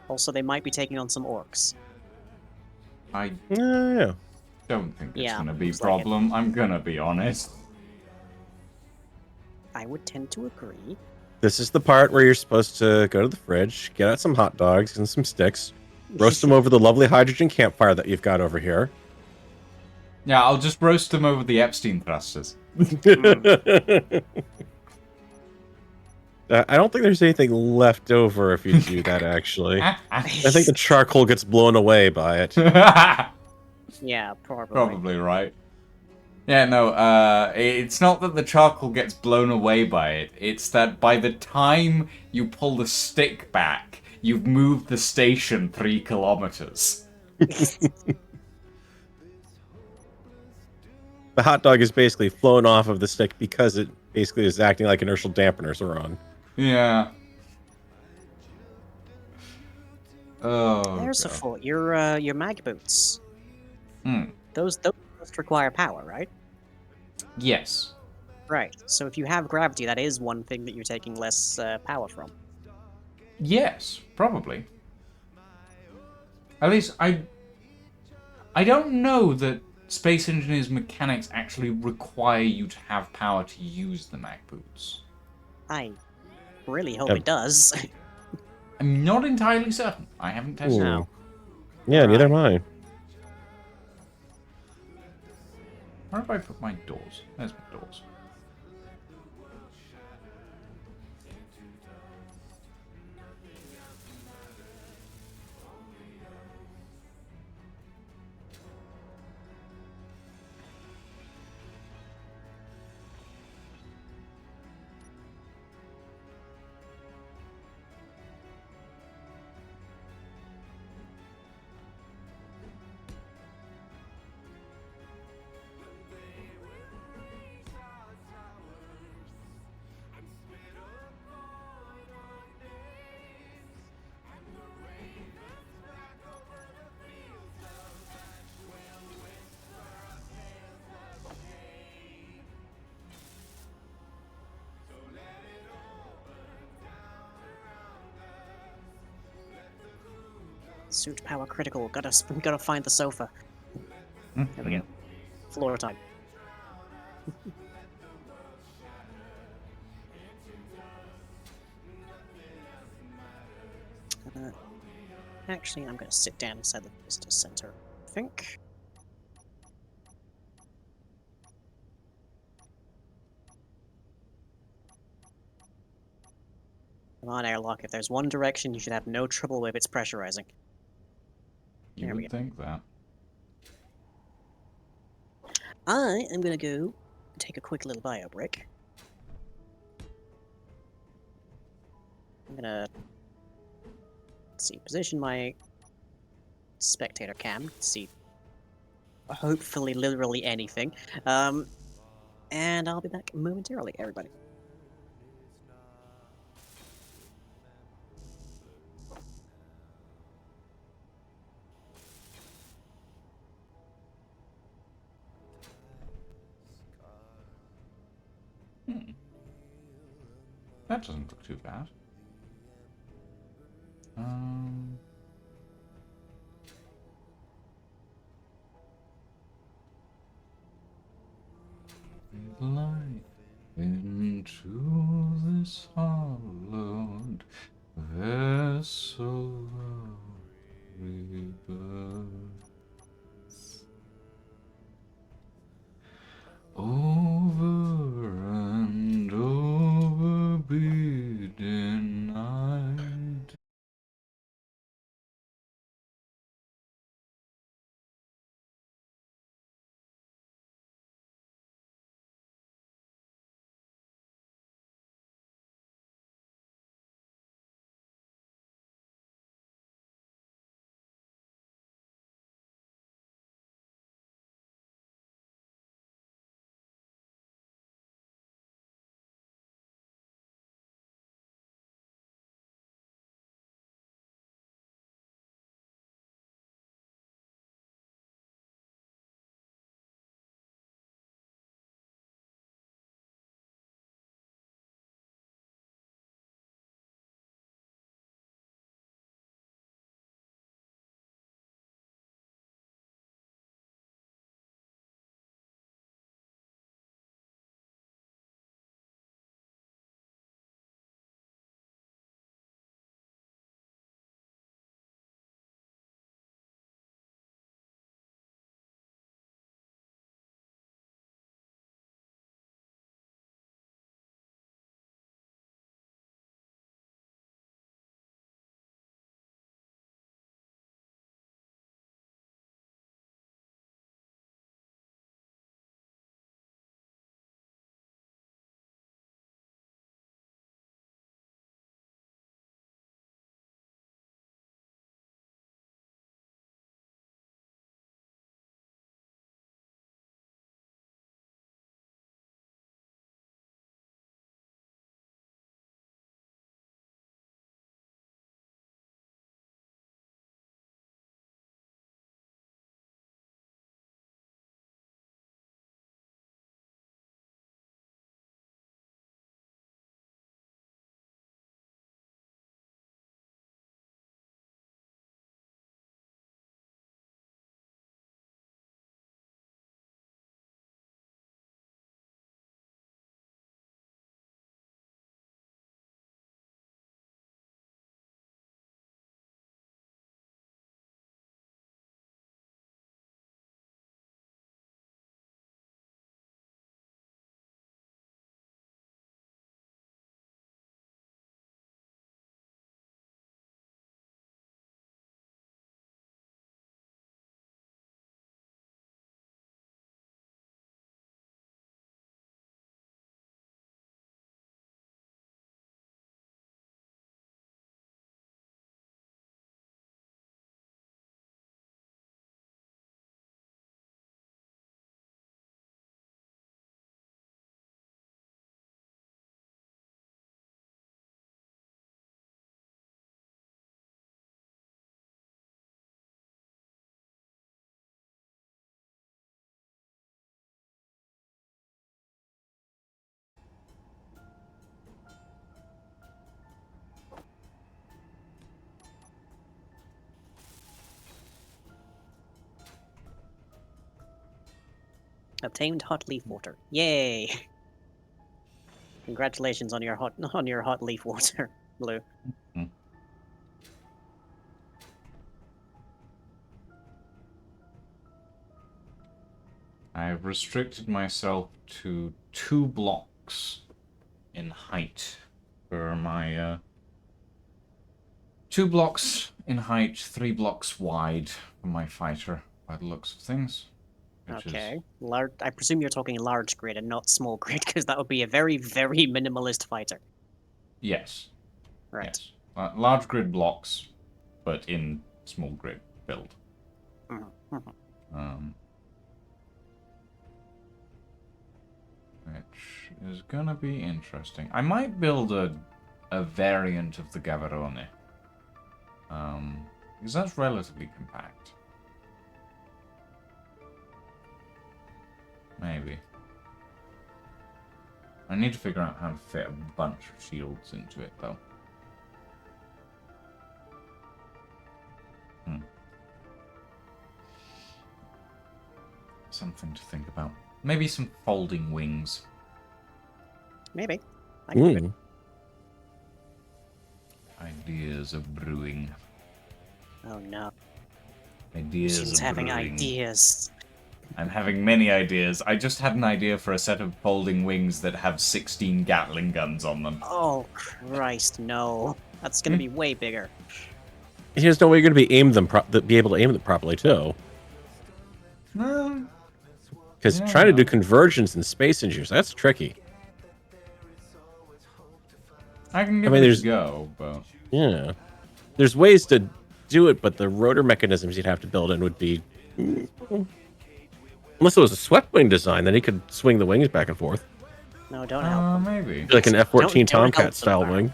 [SPEAKER 3] Also, they might be taking on some orcs.
[SPEAKER 1] I
[SPEAKER 4] Yeah.
[SPEAKER 1] don't think it's
[SPEAKER 3] Yeah,
[SPEAKER 1] going to be a
[SPEAKER 3] looks like it.
[SPEAKER 1] problem, I'm going to be honest.
[SPEAKER 3] I would tend to agree.
[SPEAKER 4] This is the part where you're supposed to go to the fridge, get out some hot dogs and some sticks, roast them over the lovely hydrogen campfire that you've got over here.
[SPEAKER 1] Yeah, I'll just roast them over the Epstein thrusters.
[SPEAKER 4] I don't think there's anything left over if you do that, actually. I think the charcoal gets blown away by it.
[SPEAKER 3] Yeah, probably.
[SPEAKER 1] Probably right. Yeah, no, it's not that the charcoal gets blown away by it. It's that by the time you pull the stick back, you've moved the station 3 kilometers.
[SPEAKER 4] The hot dog is basically flown off of the stick because it basically is acting like inertial dampeners are on.
[SPEAKER 1] Yeah. Oh,
[SPEAKER 3] There's a
[SPEAKER 1] God.
[SPEAKER 3] fault. Your mag boots.
[SPEAKER 1] Hmm.
[SPEAKER 3] Those must require power, right?
[SPEAKER 1] Yes.
[SPEAKER 3] Right. So if you have gravity, that is one thing that you're taking less power from.
[SPEAKER 1] Yes, probably. At least I don't know that Space Engineers mechanics actually require you to have power to use the mag boots.
[SPEAKER 3] I really hope
[SPEAKER 4] Yep.
[SPEAKER 3] it does.
[SPEAKER 1] I'm not entirely certain. I haven't tested
[SPEAKER 4] Ooh.
[SPEAKER 1] it.
[SPEAKER 4] Yeah, neither am I.
[SPEAKER 1] Where have I put my doors? There's my doors.
[SPEAKER 3] Suit power critical. Gotta find the sofa. There we go. Floor time. Actually, I'm gonna sit down inside the visitor center, I think. Come on, airlock. If there's one direction, you should have no trouble with its pressurizing.
[SPEAKER 1] You
[SPEAKER 3] There we
[SPEAKER 1] would think that.
[SPEAKER 3] I am gonna go take a quick little bio break. I'm gonna position my spectator cam, see hopefully literally anything. And I'll be back momentarily, everybody.
[SPEAKER 1] That doesn't look too bad. Light into this hollow
[SPEAKER 3] Obtained hot leaf water. Yay! Congratulations on your hot leaf water, Blue.
[SPEAKER 1] I've restricted myself to 2 blocks in height for my 2 blocks in height, 3 blocks wide for my fighter, by the looks of things. Which
[SPEAKER 3] Okay.
[SPEAKER 1] is,
[SPEAKER 3] I presume you're talking large grid and not small grid, because that would be a very, very minimalist fighter.
[SPEAKER 1] yes.
[SPEAKER 3] Right.
[SPEAKER 1] Yes. Large grid blocks, but in small grid build.
[SPEAKER 3] Mhm, mhm.
[SPEAKER 1] Which is gonna be interesting. I might build a variant of the Gavarone. Because that's relatively compact. Maybe. I need to figure out how to fit a bunch of shields into it, though. Something to think about. Maybe some folding wings.
[SPEAKER 3] Maybe. I can do it.
[SPEAKER 1] Ideas of brewing.
[SPEAKER 3] Oh no.
[SPEAKER 1] Ideas
[SPEAKER 3] She's
[SPEAKER 1] of
[SPEAKER 3] having
[SPEAKER 1] brewing.
[SPEAKER 3] ideas.
[SPEAKER 1] I'm having many ideas. I just had an idea for a set of folding wings that have 16 Gatling guns on them.
[SPEAKER 3] Oh Christ, no. That's gonna be way bigger.
[SPEAKER 4] Here's no way you're going to be able to aim them properly too. Because trying to do conversions in space engineers—that's tricky.
[SPEAKER 1] I can give
[SPEAKER 4] I mean,
[SPEAKER 1] it
[SPEAKER 4] there's-
[SPEAKER 1] a go, but
[SPEAKER 4] Yeah, there's ways to do it, but the rotor mechanisms you'd have to build in would be, unless it was a swept wing design, then he could swing the wings back and forth,
[SPEAKER 3] No, don't help.
[SPEAKER 1] maybe.
[SPEAKER 4] like an F-14
[SPEAKER 3] Don't help
[SPEAKER 4] Tomcat
[SPEAKER 3] them,
[SPEAKER 4] style
[SPEAKER 3] Mark.
[SPEAKER 4] wing.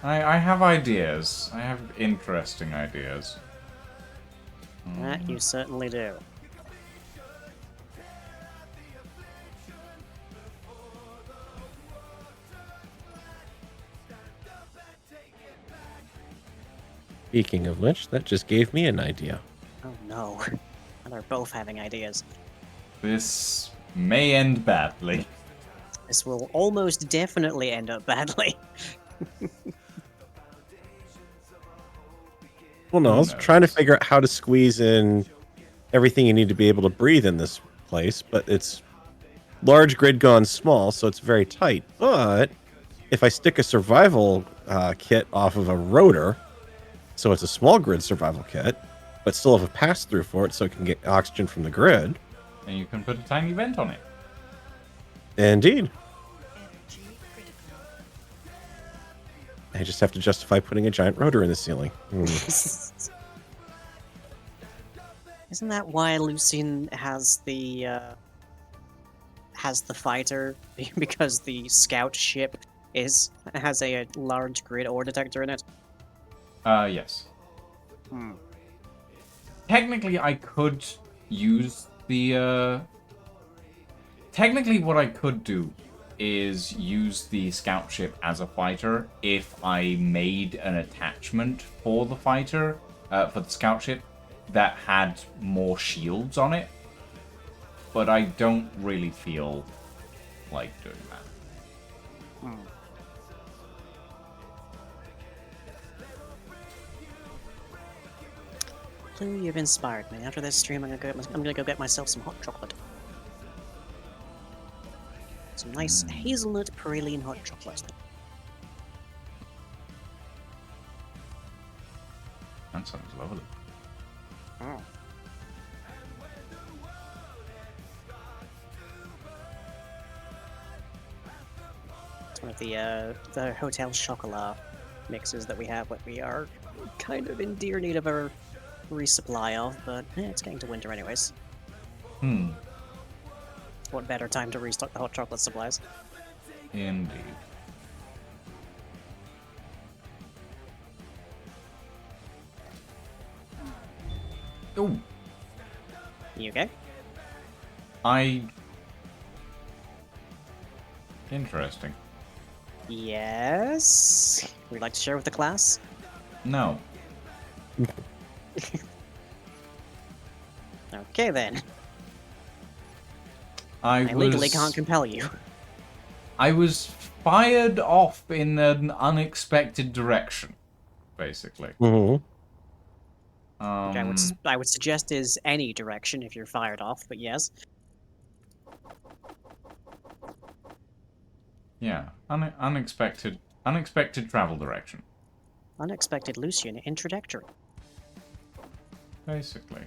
[SPEAKER 1] I have ideas. I have interesting ideas.
[SPEAKER 3] That you certainly do.
[SPEAKER 4] Speaking of which, that just gave me an idea.
[SPEAKER 3] Oh no. They're both having ideas.
[SPEAKER 1] This may end badly.
[SPEAKER 3] This will almost definitely end up badly.
[SPEAKER 4] Well, no, I was
[SPEAKER 1] knows?
[SPEAKER 4] trying to figure out how to squeeze in everything you need to be able to breathe in this place, but it's large grid gone small, so it's very tight. But if I stick a survival kit off of a rotor, so it's a small grid survival kit, but still have a pass through for it so it can get oxygen from the grid.
[SPEAKER 1] And you can put a tiny vent on it.
[SPEAKER 4] Indeed.
[SPEAKER 2] Energy critical.
[SPEAKER 4] I just have to justify putting a giant rotor in the ceiling.
[SPEAKER 3] Isn't that why Lucien has the fighter? Because the scout ship has a large grid ore detector in it?
[SPEAKER 1] Yes.
[SPEAKER 3] Hmm.
[SPEAKER 1] Technically, I could use the, Technically, what I could do is use the scout ship as a fighter if I made an attachment for the fighter, for the scout ship, that had more shields on it. But I don't really feel like doing that.
[SPEAKER 3] Hmm. Blue, you've inspired me. After this stream, I'm gonna go get myself some hot chocolate. Some nice hazelnut praline hot chocolate.
[SPEAKER 1] That sounds lovely.
[SPEAKER 3] Oh. It's one of the Hotel Chocolat mixes that we have, what we are kind of in dear need of a resupply of, but it's getting to winter anyways. What better time to restock the hot chocolate supplies?
[SPEAKER 1] Indeed. Oh,
[SPEAKER 3] You okay?
[SPEAKER 1] Interesting.
[SPEAKER 3] Yes? Would you like to share with the class?
[SPEAKER 1] No.
[SPEAKER 3] Okay then. I legally
[SPEAKER 1] was
[SPEAKER 3] can't compel you.
[SPEAKER 1] I was fired off in an unexpected direction, basically.
[SPEAKER 4] Hmm.
[SPEAKER 3] Which
[SPEAKER 1] Um,
[SPEAKER 3] I would suggest is any direction if you're fired off, but yes.
[SPEAKER 1] yeah, unexpected travel direction,
[SPEAKER 3] Unexpected Lucian introductory.
[SPEAKER 1] basically.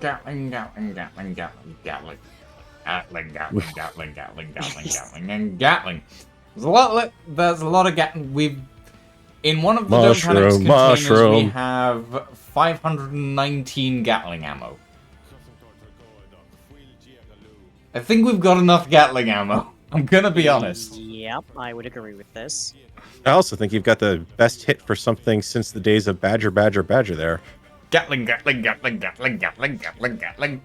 [SPEAKER 1] Gatling, Gatling, Gatling, Gatling, Gatling, Gatling, Gatling, Gatling, Gatling, Gatling, Gatling, and Gatling. There's a lot of Gatling. We've in one of the Don't Panics containers we have 519 Gatling ammo. I think we've got enough Gatling ammo. I'm gonna be honest.
[SPEAKER 3] Yep, I would agree with this.
[SPEAKER 4] I also think you've got the best hit for something since the days of Badger there.
[SPEAKER 1] Gatling, Gatling, Gatling, Gatling, Gatling, Gatling, Gatling.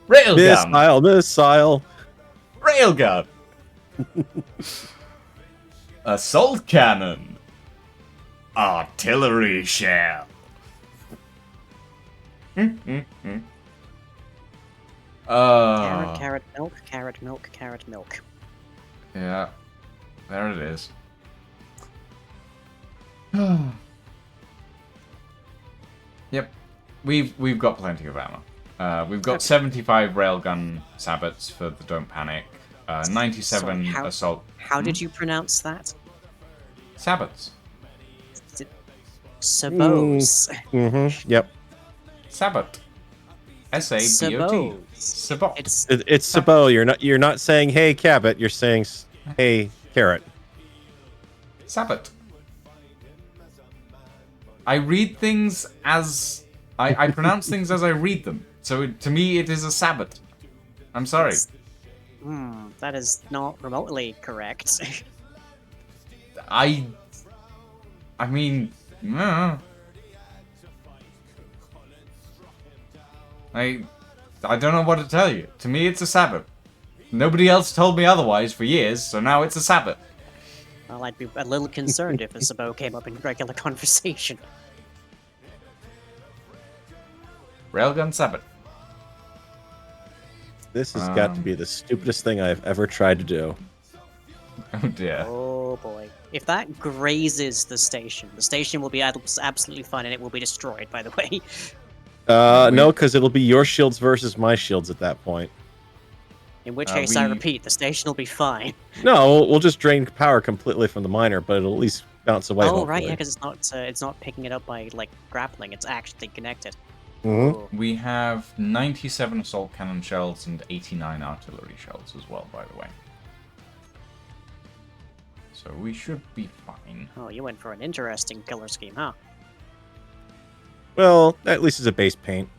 [SPEAKER 1] Railgun.
[SPEAKER 4] Missile.
[SPEAKER 1] Railgun. Assault cannon. Artillery shell.
[SPEAKER 3] Carrot milk, carrot milk, carrot milk.
[SPEAKER 1] Yeah, there it is. Yep, we've got plenty of ammo. We've got 75 railgun sabots for the Don't Panic. 97
[SPEAKER 3] Sorry,
[SPEAKER 1] assault.
[SPEAKER 3] How did you pronounce that?
[SPEAKER 1] Sabots.
[SPEAKER 3] Sabots.
[SPEAKER 4] Mm-hmm. Yep.
[SPEAKER 1] Sabot. S-A-B-O-T. Sabot.
[SPEAKER 3] It's
[SPEAKER 4] Sabot. You're not saying hey Cabot. You're saying hey carrot.
[SPEAKER 1] Sabot. I read things as I pronounce things as I read them. So to me, it is a sabot. I'm sorry.
[SPEAKER 3] That is not remotely correct.
[SPEAKER 1] I mean, I don't know what to tell you. To me, it's a sabot. Nobody else told me otherwise for years, so now it's a sabot.
[SPEAKER 3] Well, I'd be a little concerned if a sabot came up in regular conversation.
[SPEAKER 1] Railgun sabot.
[SPEAKER 4] This has got to be the stupidest thing I've ever tried to do.
[SPEAKER 1] Oh dear.
[SPEAKER 3] Oh boy. If that grazes the station will be absolutely fine and it will be destroyed, by the way.
[SPEAKER 4] No, because it'll be your shields versus my shields at that point.
[SPEAKER 3] In which case, I repeat, the station will be fine.
[SPEAKER 4] No, we'll just drain power completely from the miner, but it'll at least bounce away.
[SPEAKER 3] Oh, right, yeah, because it's not picking it up by, like, grappling. It's actually connected.
[SPEAKER 4] Mm-hmm.
[SPEAKER 1] We have 97 assault cannon shells and 89 artillery shells as well, by the way. So we should be fine.
[SPEAKER 3] Oh, you went for an interesting killer scheme, huh?
[SPEAKER 4] Well, at least it's a base paint.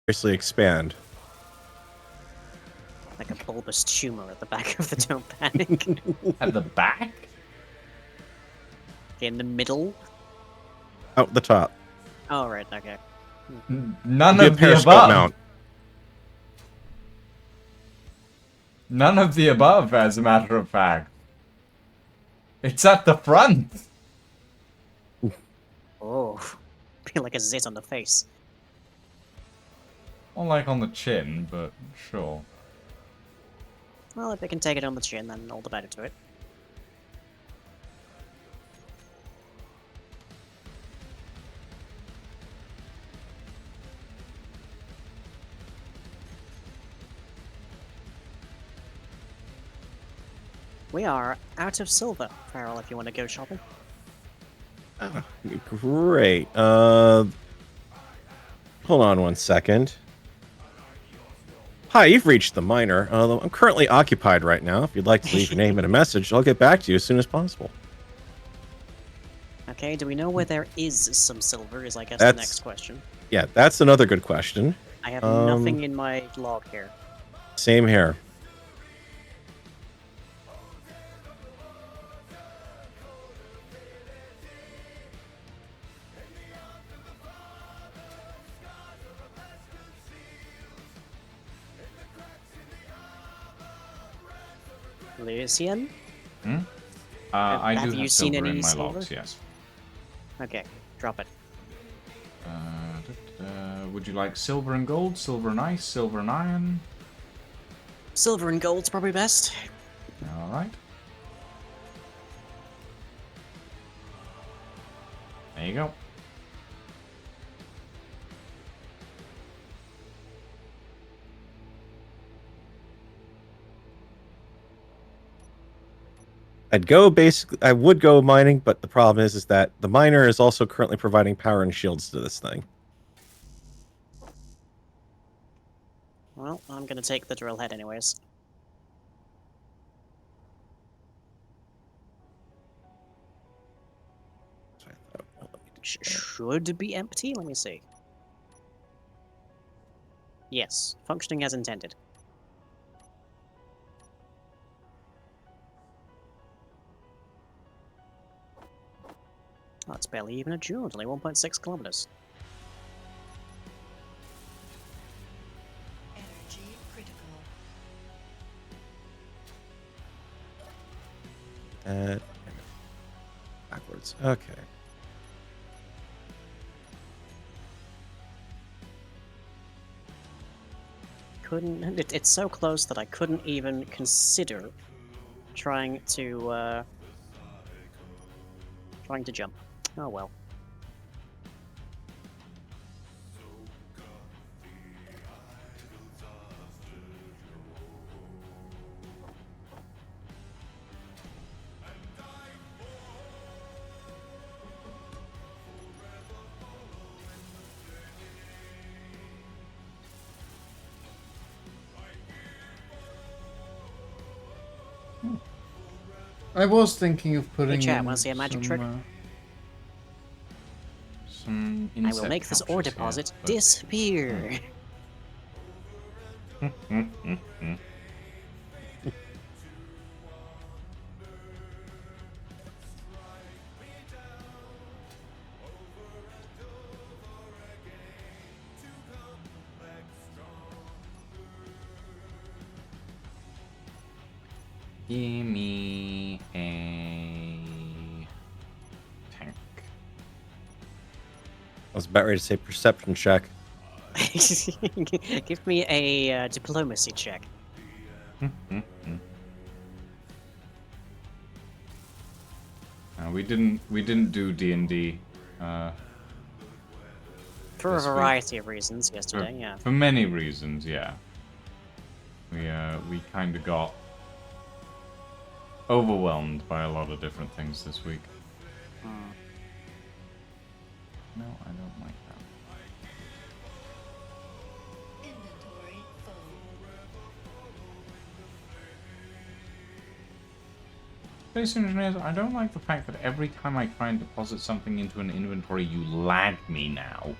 [SPEAKER 4] Seriously expand.
[SPEAKER 3] Like a bulbous tumor at the back of the Don't Panic.
[SPEAKER 1] At the back?
[SPEAKER 3] In the middle.
[SPEAKER 4] Out the top.
[SPEAKER 3] Oh, right, okay.
[SPEAKER 1] None
[SPEAKER 4] Be a
[SPEAKER 1] of the
[SPEAKER 4] periscope
[SPEAKER 1] above.
[SPEAKER 4] mount.
[SPEAKER 1] None of the above, as a matter of fact. It's at the front.
[SPEAKER 3] Oh. Feel like a zit on the face.
[SPEAKER 1] More like on the chin, but sure.
[SPEAKER 3] Well, if they can take it on the chin, then all the better to it. We are out of silver, Farrell, if you want to go shopping.
[SPEAKER 4] Oh, great. Hold on one second. Hi, you've reached the miner. I'm currently occupied right now. If you'd like to leave your name and a message, I'll get back to you as soon as possible.
[SPEAKER 3] Okay, do we know where there is some silver, is I guess the
[SPEAKER 4] That's-
[SPEAKER 3] next question.
[SPEAKER 4] Yeah, that's another good question.
[SPEAKER 3] I have
[SPEAKER 4] Um,
[SPEAKER 3] nothing in my log here.
[SPEAKER 4] Same here.
[SPEAKER 3] Lucian?
[SPEAKER 1] I
[SPEAKER 3] Have
[SPEAKER 1] do
[SPEAKER 3] you
[SPEAKER 1] have
[SPEAKER 3] seen
[SPEAKER 1] silver
[SPEAKER 3] any
[SPEAKER 1] in my
[SPEAKER 3] silver?
[SPEAKER 1] logs, yes.
[SPEAKER 3] Okay, drop it.
[SPEAKER 1] Would you like silver and gold, silver and ice, silver and iron?
[SPEAKER 3] Silver and gold's probably best.
[SPEAKER 1] Alright. There you go.
[SPEAKER 4] I would go mining, but the problem is that the miner is also currently providing power and shields to this thing.
[SPEAKER 3] Well, I'm gonna take the drill head anyways. Should be empty? Let me see. Yes, functioning as intended. Oh, it's barely even a joule, it's only 1.6 kilometers.
[SPEAKER 2] Energy critical.
[SPEAKER 4] Backwards. Okay.
[SPEAKER 3] It's so close that I couldn't even consider trying to jump. Oh well.
[SPEAKER 1] I was thinking of putting
[SPEAKER 3] Hey chat,
[SPEAKER 1] in
[SPEAKER 3] wanna see a magic trick?
[SPEAKER 1] Some
[SPEAKER 3] I will
[SPEAKER 1] insect
[SPEAKER 3] make this ore
[SPEAKER 1] captures here,
[SPEAKER 3] deposit
[SPEAKER 1] but-
[SPEAKER 3] disappear.
[SPEAKER 1] Give me a tank.
[SPEAKER 4] I was about ready to say perception check.
[SPEAKER 3] Give me a diplomacy check.
[SPEAKER 1] We didn't do D&D
[SPEAKER 3] For a
[SPEAKER 1] This week.
[SPEAKER 3] variety of reasons yesterday, yeah.
[SPEAKER 1] for many reasons. Yeah, we kind of got overwhelmed by a lot of different things this week. No, I don't like that.
[SPEAKER 2] Inventory full.
[SPEAKER 1] Space Engineers, I don't like the fact that every time I try and deposit something into an inventory, you lag me now.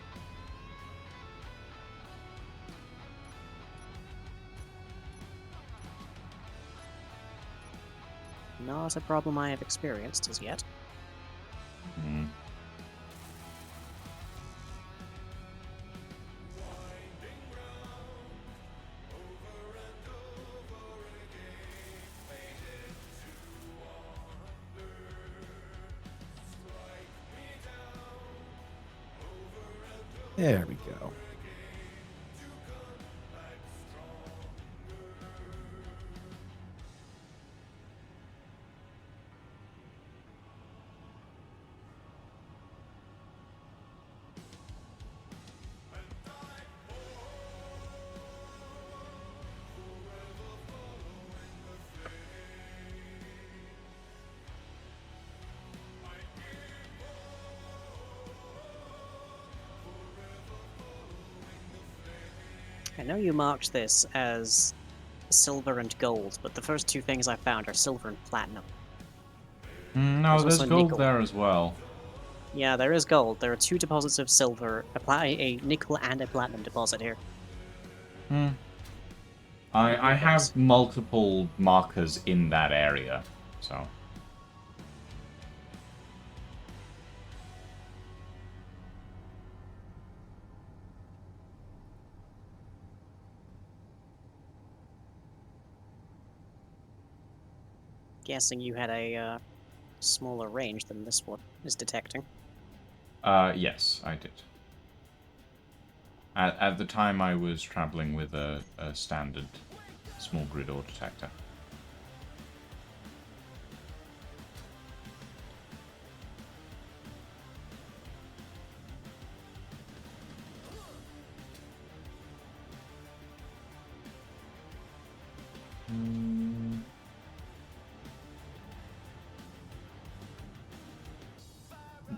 [SPEAKER 3] Not a problem I have experienced as yet.
[SPEAKER 1] Hmm.
[SPEAKER 4] There we go.
[SPEAKER 3] I know you marked this as silver and gold, but the first two things I found are silver and platinum.
[SPEAKER 1] No,
[SPEAKER 3] There's
[SPEAKER 1] there's
[SPEAKER 3] also
[SPEAKER 1] gold
[SPEAKER 3] nickel.
[SPEAKER 1] there as well.
[SPEAKER 3] Yeah, there is gold. There are 2 deposits of silver, a nickel and a platinum deposit here.
[SPEAKER 1] Hmm. I have multiple markers in that area, so.
[SPEAKER 3] Guessing you had a smaller range than this one is detecting.
[SPEAKER 1] Yes, I did. At the time, I was traveling with a standard small grid ore detector.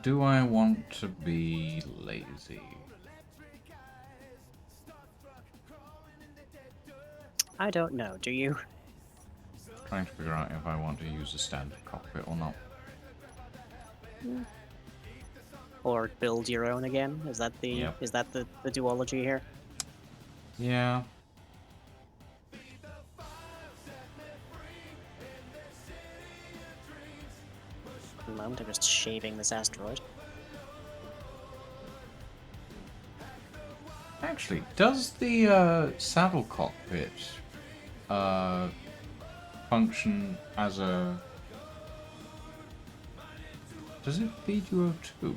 [SPEAKER 1] Do I want to be lazy?
[SPEAKER 3] I don't know, do you?
[SPEAKER 1] Trying to figure out if I want to use a standard cockpit or not.
[SPEAKER 3] Or build your own again? Is that the
[SPEAKER 1] Yep.
[SPEAKER 3] is that the duology here?
[SPEAKER 1] Yeah.
[SPEAKER 3] At the moment, I'm just shaving this asteroid.
[SPEAKER 1] Actually, does the saddle cockpit function as a... Does it feed you O2?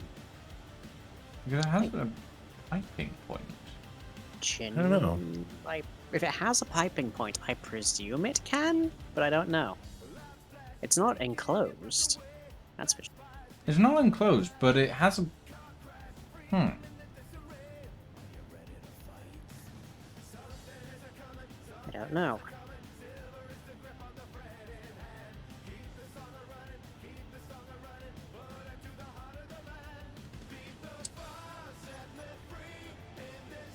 [SPEAKER 1] Because it has a piping point.
[SPEAKER 4] I don't know.
[SPEAKER 3] If it has a piping point, I presume it can, but I don't know. It's not enclosed. That's for sure.
[SPEAKER 1] It's not enclosed, but it has a... I
[SPEAKER 3] don't know.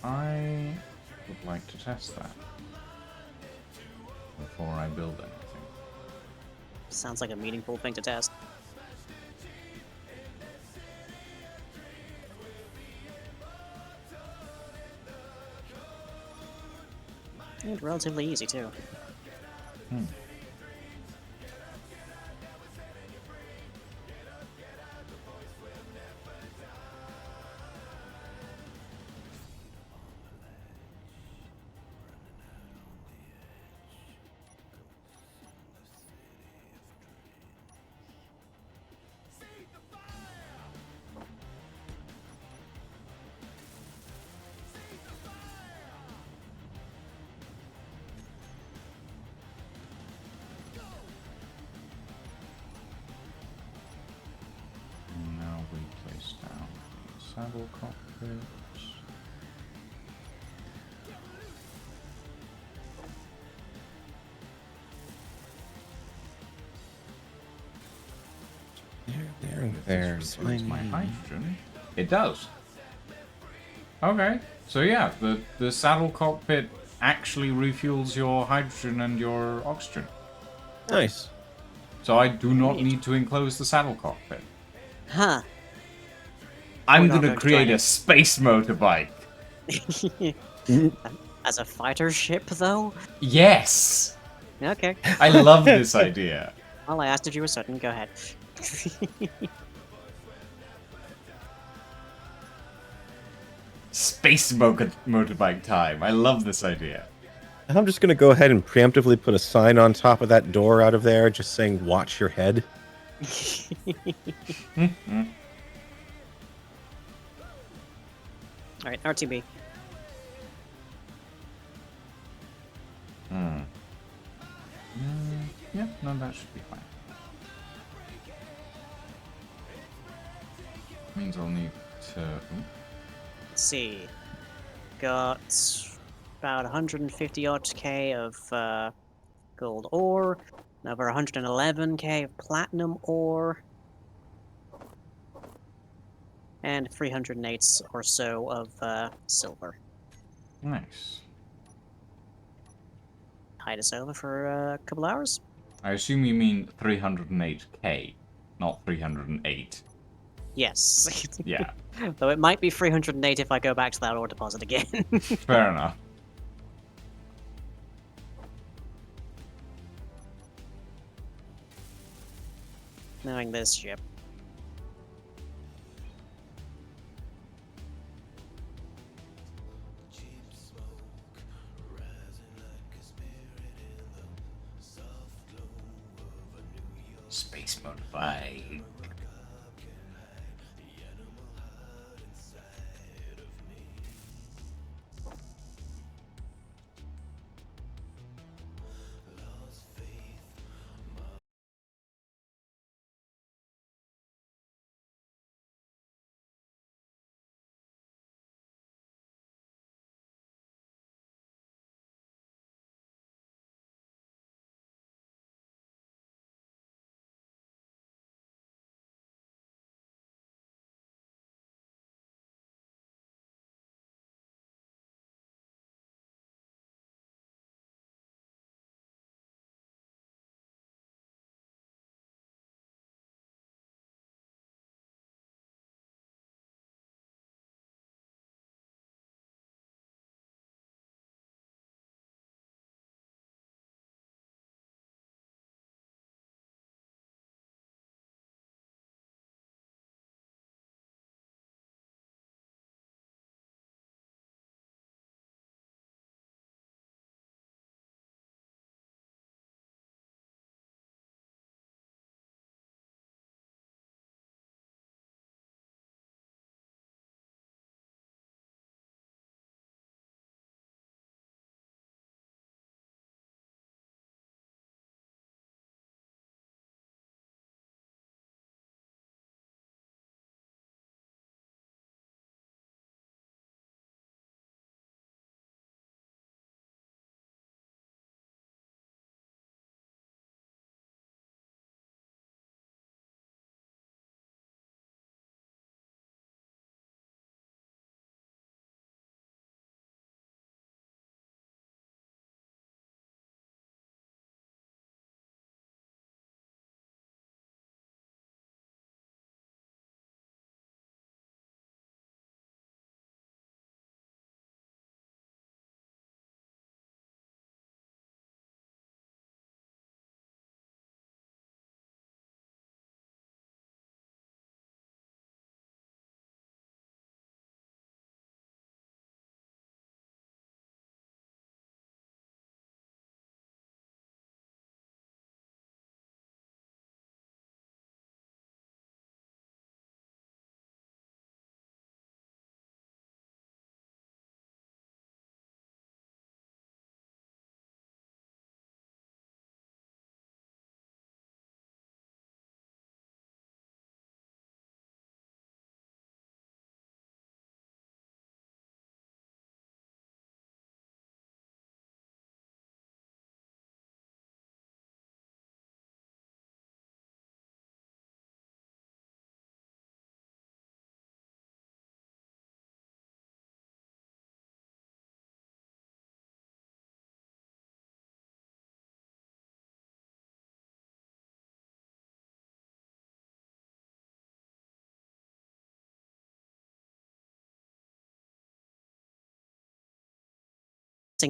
[SPEAKER 1] I would like to test that before I build anything.
[SPEAKER 3] Sounds like a meaningful thing to test. And relatively easy too.
[SPEAKER 1] Now we place down the saddle cockpit.
[SPEAKER 4] There's
[SPEAKER 1] my hydrogen. It does. Okay, so yeah, the saddle cockpit actually refuels your hydrogen and your oxygen.
[SPEAKER 4] Nice.
[SPEAKER 1] So I do not
[SPEAKER 3] Neat.
[SPEAKER 1] need to enclose the saddle cockpit.
[SPEAKER 3] Huh.
[SPEAKER 1] I'm
[SPEAKER 3] We're not
[SPEAKER 1] gonna
[SPEAKER 3] going to
[SPEAKER 1] create
[SPEAKER 3] try
[SPEAKER 1] a space motorbike.
[SPEAKER 3] As a fighter ship, though?
[SPEAKER 1] Yes!
[SPEAKER 3] Okay.
[SPEAKER 1] I love this idea.
[SPEAKER 3] Well, I asked if you were certain. Go ahead.
[SPEAKER 1] Space motorbike time. I love this idea.
[SPEAKER 4] I'm just gonna go ahead and preemptively put a sign on top of that door out of there, just saying "Watch your head."
[SPEAKER 3] All right, RTB.
[SPEAKER 1] Yeah, no, that should be fine. Means I'll need to.
[SPEAKER 3] Let's see. Got about 150 odd K of gold ore, another 111K of platinum ore, and 308 or so of silver.
[SPEAKER 1] Nice.
[SPEAKER 3] Hide us over for a couple hours.
[SPEAKER 1] I assume you mean 308k, not 308.
[SPEAKER 3] Yes.
[SPEAKER 1] Yeah,
[SPEAKER 3] Though it might be 308 if I go back to that ore deposit again.
[SPEAKER 1] fair enough.
[SPEAKER 3] Knowing this ship.
[SPEAKER 1] Space motorbike.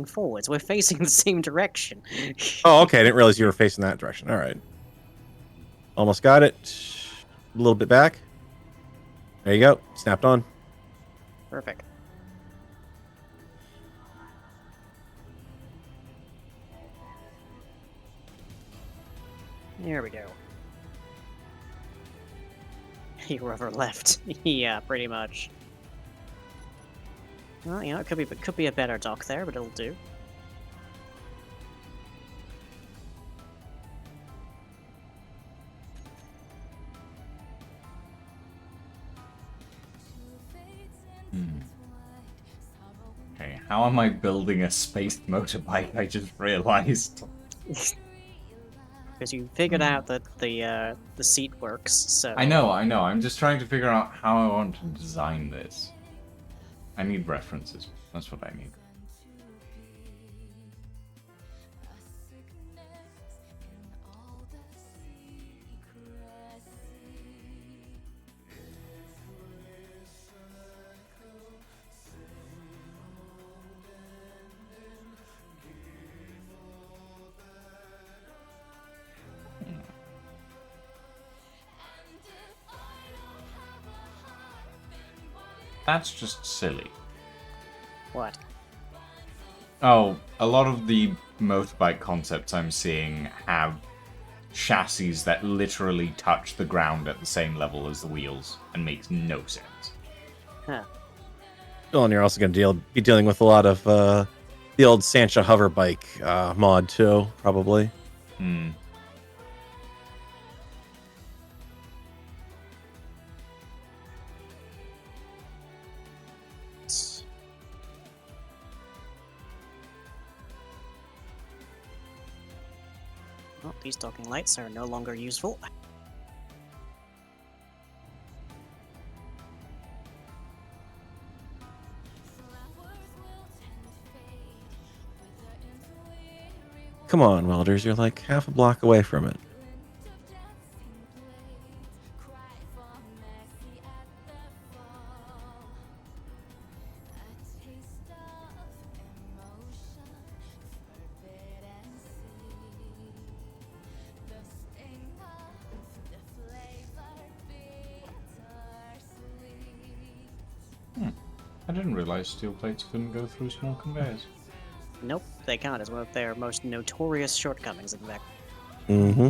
[SPEAKER 3] Forwards, we're facing the same direction.
[SPEAKER 4] Oh, okay. I didn't realize you were facing that direction. All right. Almost got it. A little bit back. There you go. Snapped on.
[SPEAKER 3] Perfect. There we go. Whoever left. Yeah, pretty much. Well, you know, it could be a better dock there, but it'll do.
[SPEAKER 1] Okay, how am I building a spaced motorbike? I just realized.
[SPEAKER 3] Because you figured out that the seat works, so...
[SPEAKER 1] I know. I'm just trying to figure out how I want to design this. I need references. That's what I need. That's just silly.
[SPEAKER 3] What?
[SPEAKER 1] Oh, a lot of the motorbike concepts I'm seeing have chassis that literally touch the ground at the same level as the wheels, and makes no sense.
[SPEAKER 3] Huh.
[SPEAKER 4] Oh, and you're also going to be dealing with a lot of the old Sancha hover bike mod too, probably.
[SPEAKER 1] Hmm.
[SPEAKER 3] Well, these docking lights are no longer useful.
[SPEAKER 4] Come on, welders, you're like half a block away from it.
[SPEAKER 1] I didn't realize steel plates couldn't go through small conveyors.
[SPEAKER 3] Nope, they can't. It's one of their most notorious shortcomings, in fact.
[SPEAKER 4] Mm-hmm.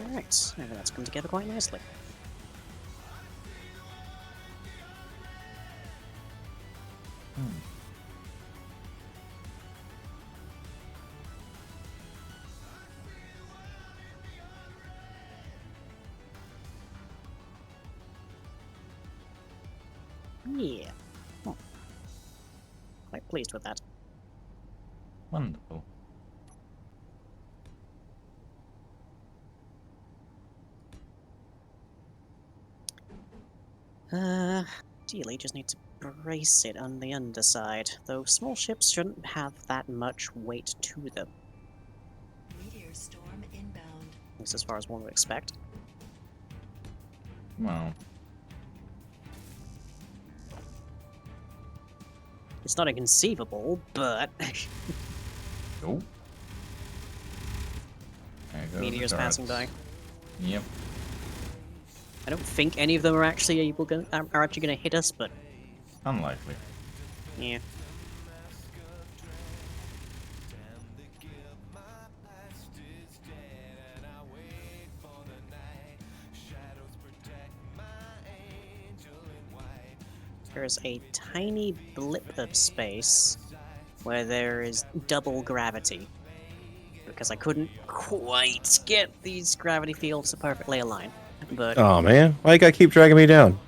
[SPEAKER 3] Alright, maybe that's come together quite nicely. Yeah. Oh. Quite pleased with that.
[SPEAKER 1] Wonderful.
[SPEAKER 3] Ideally just need to brace it on the underside, though small ships shouldn't have that much weight to them,
[SPEAKER 2] Meteor storm inbound.
[SPEAKER 3] at least as far as one would expect.
[SPEAKER 1] Well,
[SPEAKER 3] It's not inconceivable, but
[SPEAKER 1] oh. There goes the
[SPEAKER 3] meteors passing by.
[SPEAKER 1] turrets. Yep.
[SPEAKER 3] I don't think any of them are actually are actually gonna hit us, but
[SPEAKER 1] Unlikely.
[SPEAKER 3] yeah. There's a tiny blip of space where there is double gravity. Because I couldn't quite get these gravity fields to perfectly align. But
[SPEAKER 4] Oh man, why you gotta keep dragging me down?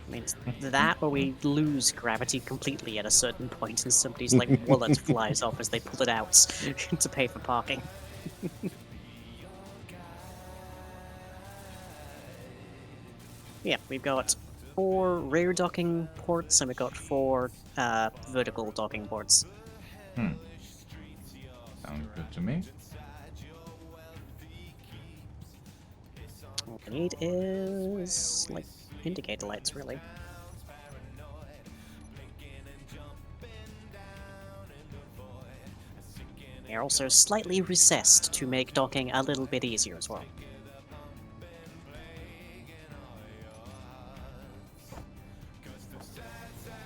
[SPEAKER 3] I mean, it's that or we lose gravity completely at a certain point and somebody's like wallet flies off as they pull it out to pay for parking. Yeah, we've got 4 rear docking ports and we've got 4 vertical docking ports.
[SPEAKER 1] Sounds good to me.
[SPEAKER 3] What we need is like indicator lights, really. They're also slightly recessed to make docking a little bit easier as well.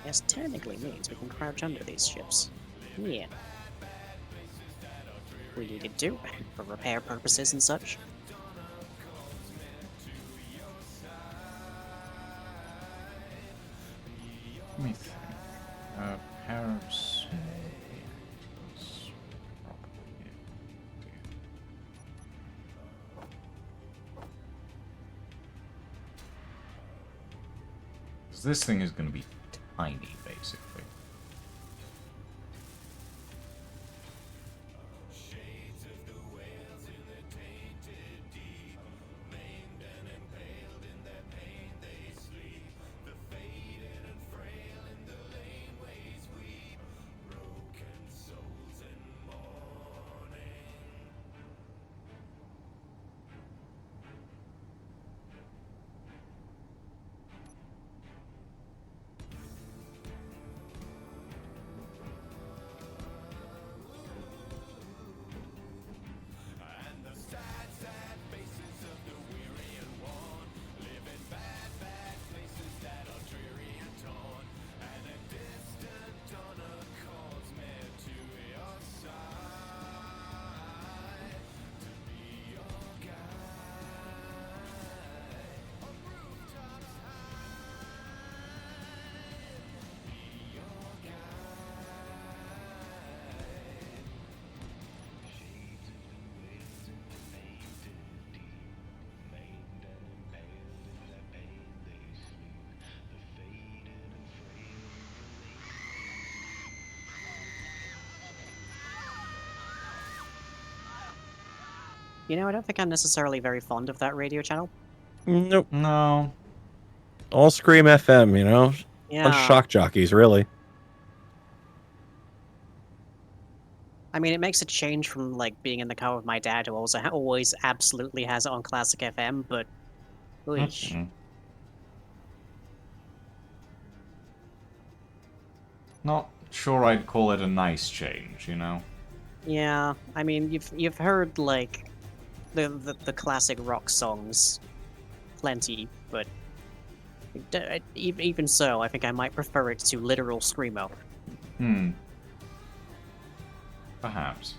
[SPEAKER 3] Yes, technically means we can crouch under these ships. Yeah. We needed to, for repair purposes and such.
[SPEAKER 1] Let me think. Pair of small reactors. Probably. This thing is going to be tiny, basically.
[SPEAKER 3] You know, I don't think I'm necessarily very fond of that radio channel.
[SPEAKER 4] Nope.
[SPEAKER 1] No.
[SPEAKER 4] All Scream FM, you know?
[SPEAKER 3] Yeah.
[SPEAKER 4] Bunch of shock jockeys, really.
[SPEAKER 3] I mean, it makes a change from like being in the car with my dad, who also always absolutely has it on classic FM. But, ooish.
[SPEAKER 1] Mhm. Not sure I'd call it a nice change, you know?
[SPEAKER 3] Yeah, I mean, you've heard like the classic rock songs, plenty, but even so, I think I might prefer it to literal screamo.
[SPEAKER 1] Perhaps.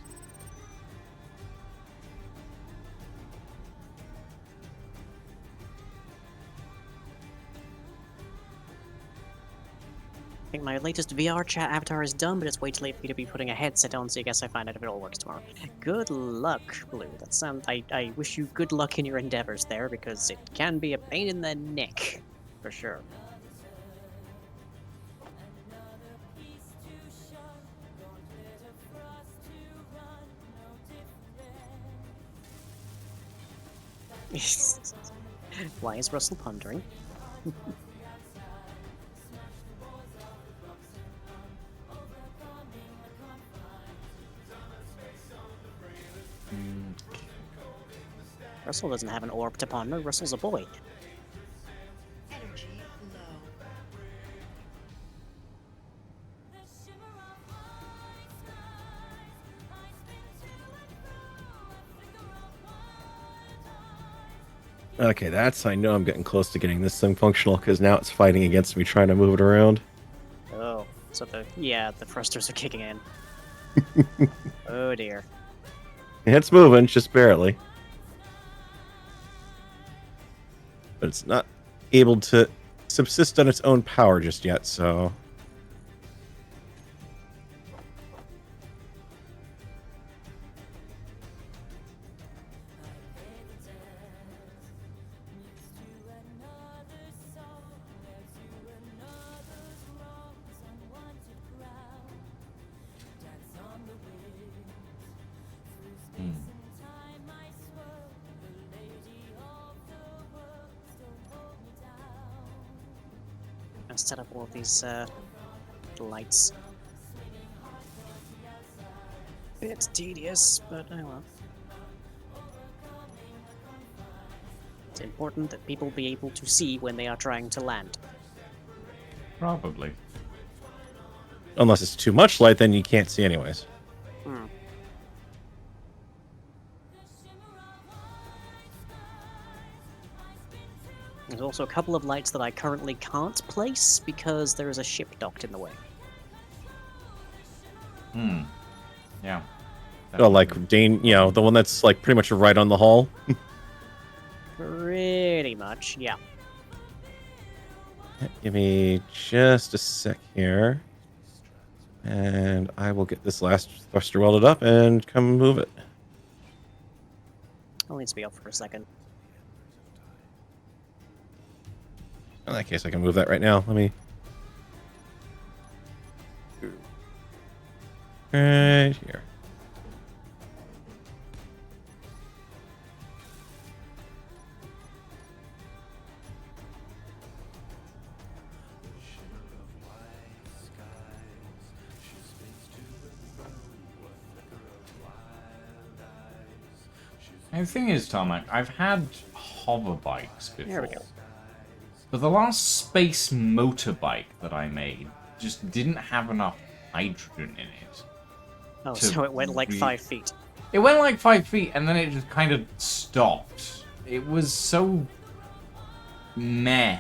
[SPEAKER 3] think my latest VR chat avatar is done, but it's way too late for me to be putting a headset on, so I guess I find out if it all works tomorrow. Good luck, Blue. That sounds. I wish you good luck in your endeavors there, because it can be a pain in the neck, for sure. Why is Russell pondering? Russell doesn't have an orb to ponder. Russell's a boy.
[SPEAKER 2] Energy low.
[SPEAKER 4] Okay, I know I'm getting close to getting this thing functional because now it's fighting against me trying to move it around.
[SPEAKER 3] Oh, so the thrusters are kicking in. Oh dear.
[SPEAKER 4] It's moving, just barely. But it's not able to subsist on its own power just yet, so...
[SPEAKER 3] I'll set up all of these lights. Bit tedious, but oh well. It's important that people be able to see when they are trying to land.
[SPEAKER 1] Probably.
[SPEAKER 4] Unless it's too much light, then you can't see anyways.
[SPEAKER 3] Hmm. There's also a couple of lights that I currently can't place because there is a ship docked in the way.
[SPEAKER 1] Yeah.
[SPEAKER 4] Oh, like Dane, the one that's like pretty much right on the hull.
[SPEAKER 3] Pretty much, yeah.
[SPEAKER 4] Give me just a sec here. And I will get this last thruster welded up and come move it.
[SPEAKER 3] I'll need to be up for a second.
[SPEAKER 4] In that case, I can move that right now. Let me... Right here.
[SPEAKER 1] And the thing is, Tomac, I've had hover bikes before.
[SPEAKER 3] There we go.
[SPEAKER 1] But the last space motorbike that I made just didn't have enough hydrogen in it.
[SPEAKER 3] Oh,
[SPEAKER 1] To
[SPEAKER 3] so it went like
[SPEAKER 1] re-
[SPEAKER 3] 5 feet.
[SPEAKER 1] It went like 5 feet and then it just kind of stopped. It was so meh.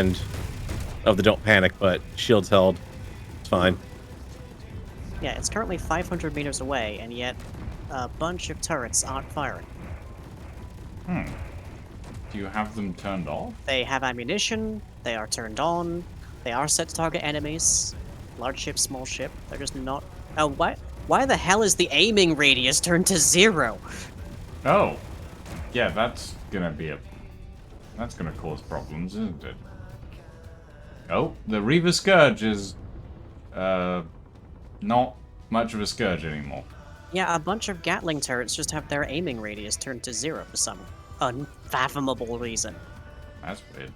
[SPEAKER 4] and of the don't panic, but shields held. It's fine.
[SPEAKER 3] Yeah, it's currently 500 meters away, and yet a bunch of turrets aren't firing.
[SPEAKER 1] Do you have them turned off?
[SPEAKER 3] They have ammunition, they are turned on, they are set to target enemies. Large ship, small ship, they're just not... Oh, why the hell is the aiming radius turned to 0?
[SPEAKER 1] Oh. Yeah, that's gonna be a... That's gonna cause problems, isn't it? Oh, the Reaver Scourge is... not much of a Scourge anymore.
[SPEAKER 3] Yeah, a bunch of Gatling turrets just have their aiming radius turned to 0 for some unfathomable reason.
[SPEAKER 1] That's weird.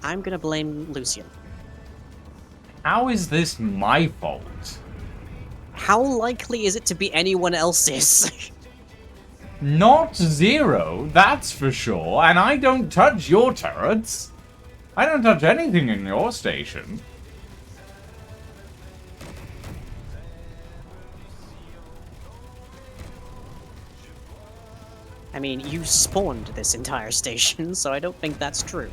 [SPEAKER 3] I'm gonna blame Lucian.
[SPEAKER 1] How is this my fault?
[SPEAKER 3] How likely is it to be anyone else's?
[SPEAKER 1] Not 0, that's for sure, and I don't touch your turrets. I don't touch anything in your station.
[SPEAKER 3] I mean, you spawned this entire station, so I don't think that's true.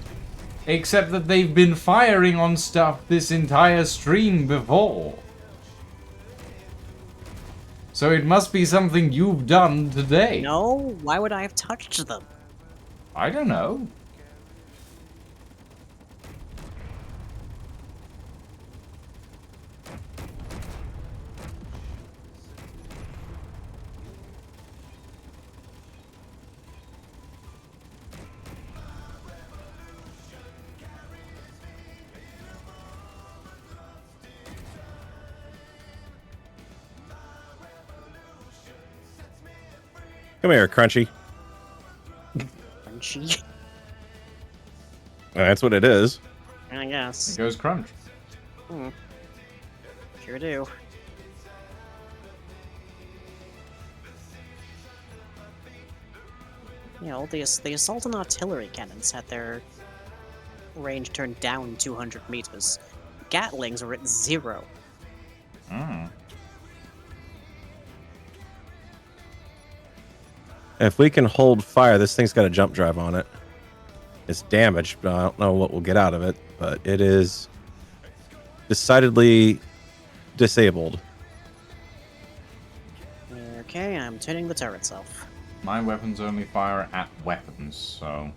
[SPEAKER 1] Except that they've been firing on stuff this entire stream before. So it must be something you've done today.
[SPEAKER 3] No? Why would I have touched them?
[SPEAKER 1] I don't know.
[SPEAKER 4] Come here, Crunchy.
[SPEAKER 3] Crunchy?
[SPEAKER 4] That's what it is.
[SPEAKER 3] I
[SPEAKER 1] It
[SPEAKER 3] guess.
[SPEAKER 1] goes crunch.
[SPEAKER 3] Sure do. Yeah, all the assault and artillery cannons had their range turned down 200 meters. Gatlings were at 0.
[SPEAKER 4] If we can hold fire, this thing's got a jump drive on it. It's damaged, but I don't know what we'll get out of it. But it is decidedly disabled.
[SPEAKER 3] Okay, I'm turning the turrets off.
[SPEAKER 1] My weapons only fire at weapons, so...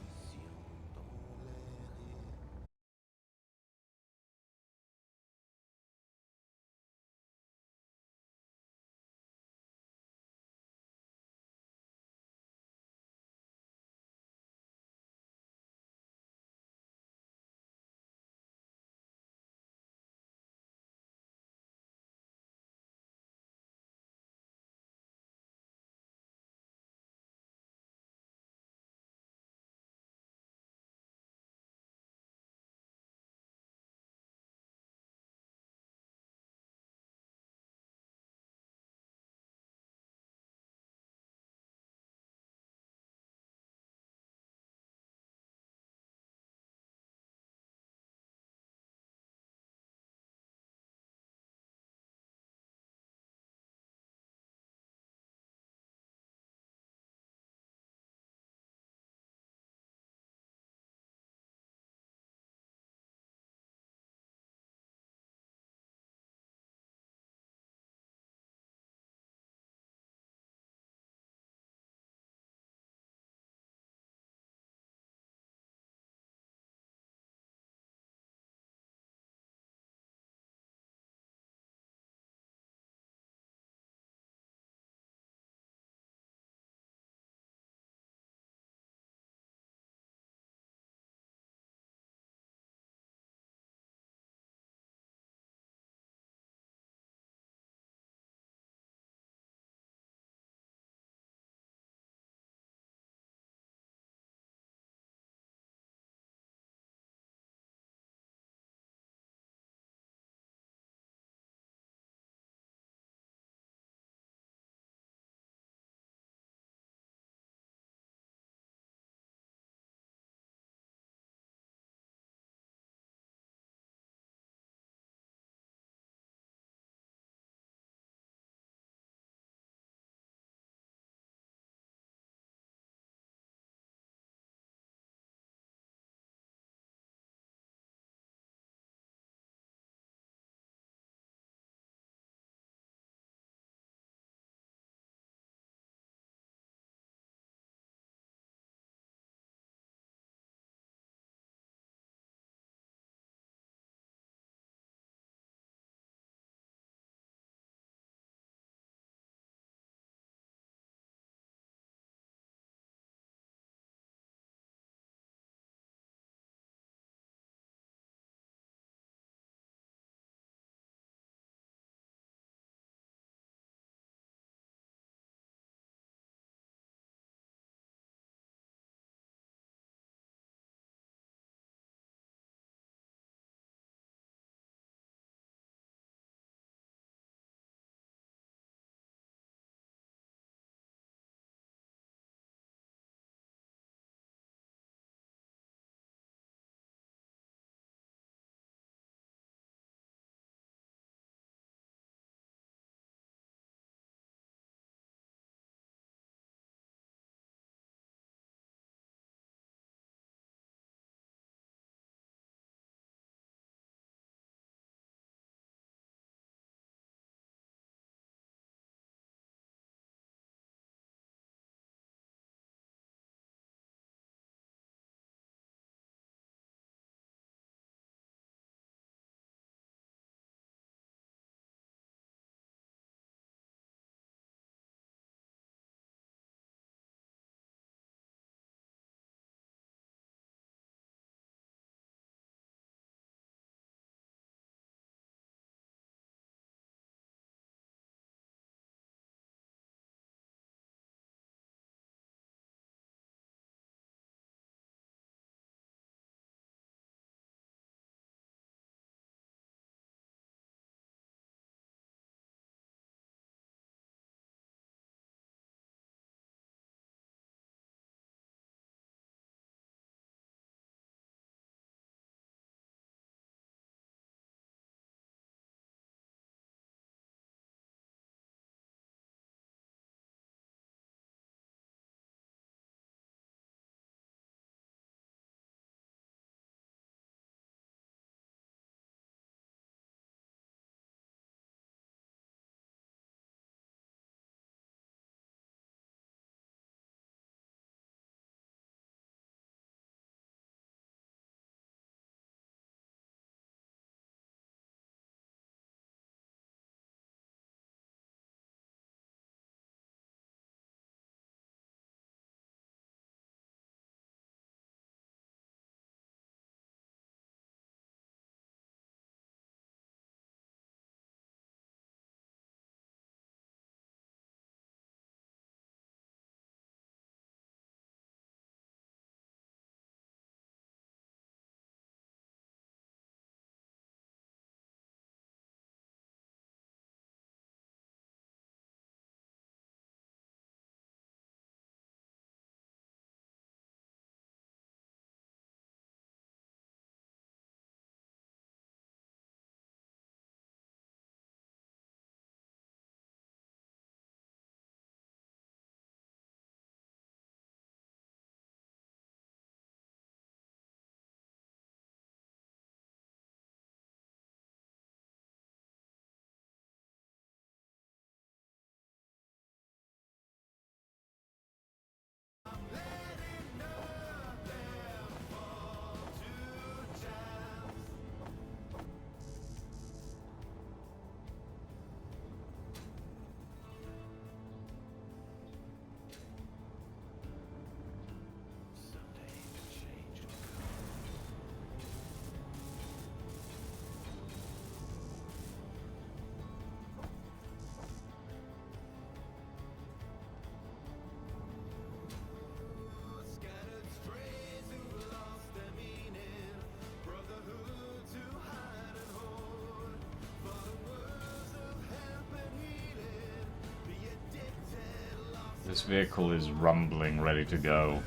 [SPEAKER 1] This vehicle is rumbling, ready to go.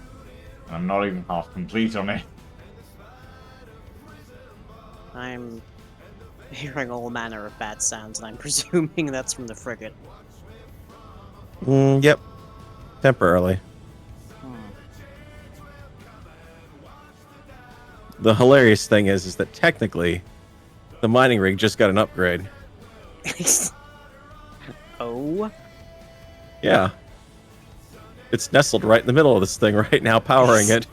[SPEAKER 1] And I'm not even half complete on it.
[SPEAKER 3] I'm hearing all manner of bad sounds, and I'm presuming that's from the frigate.
[SPEAKER 4] Yep. Temporarily. The hilarious thing is that technically, the mining rig just got an upgrade.
[SPEAKER 3] Oh?
[SPEAKER 4] Yeah. It's nestled right in the middle of this thing right now, powering it.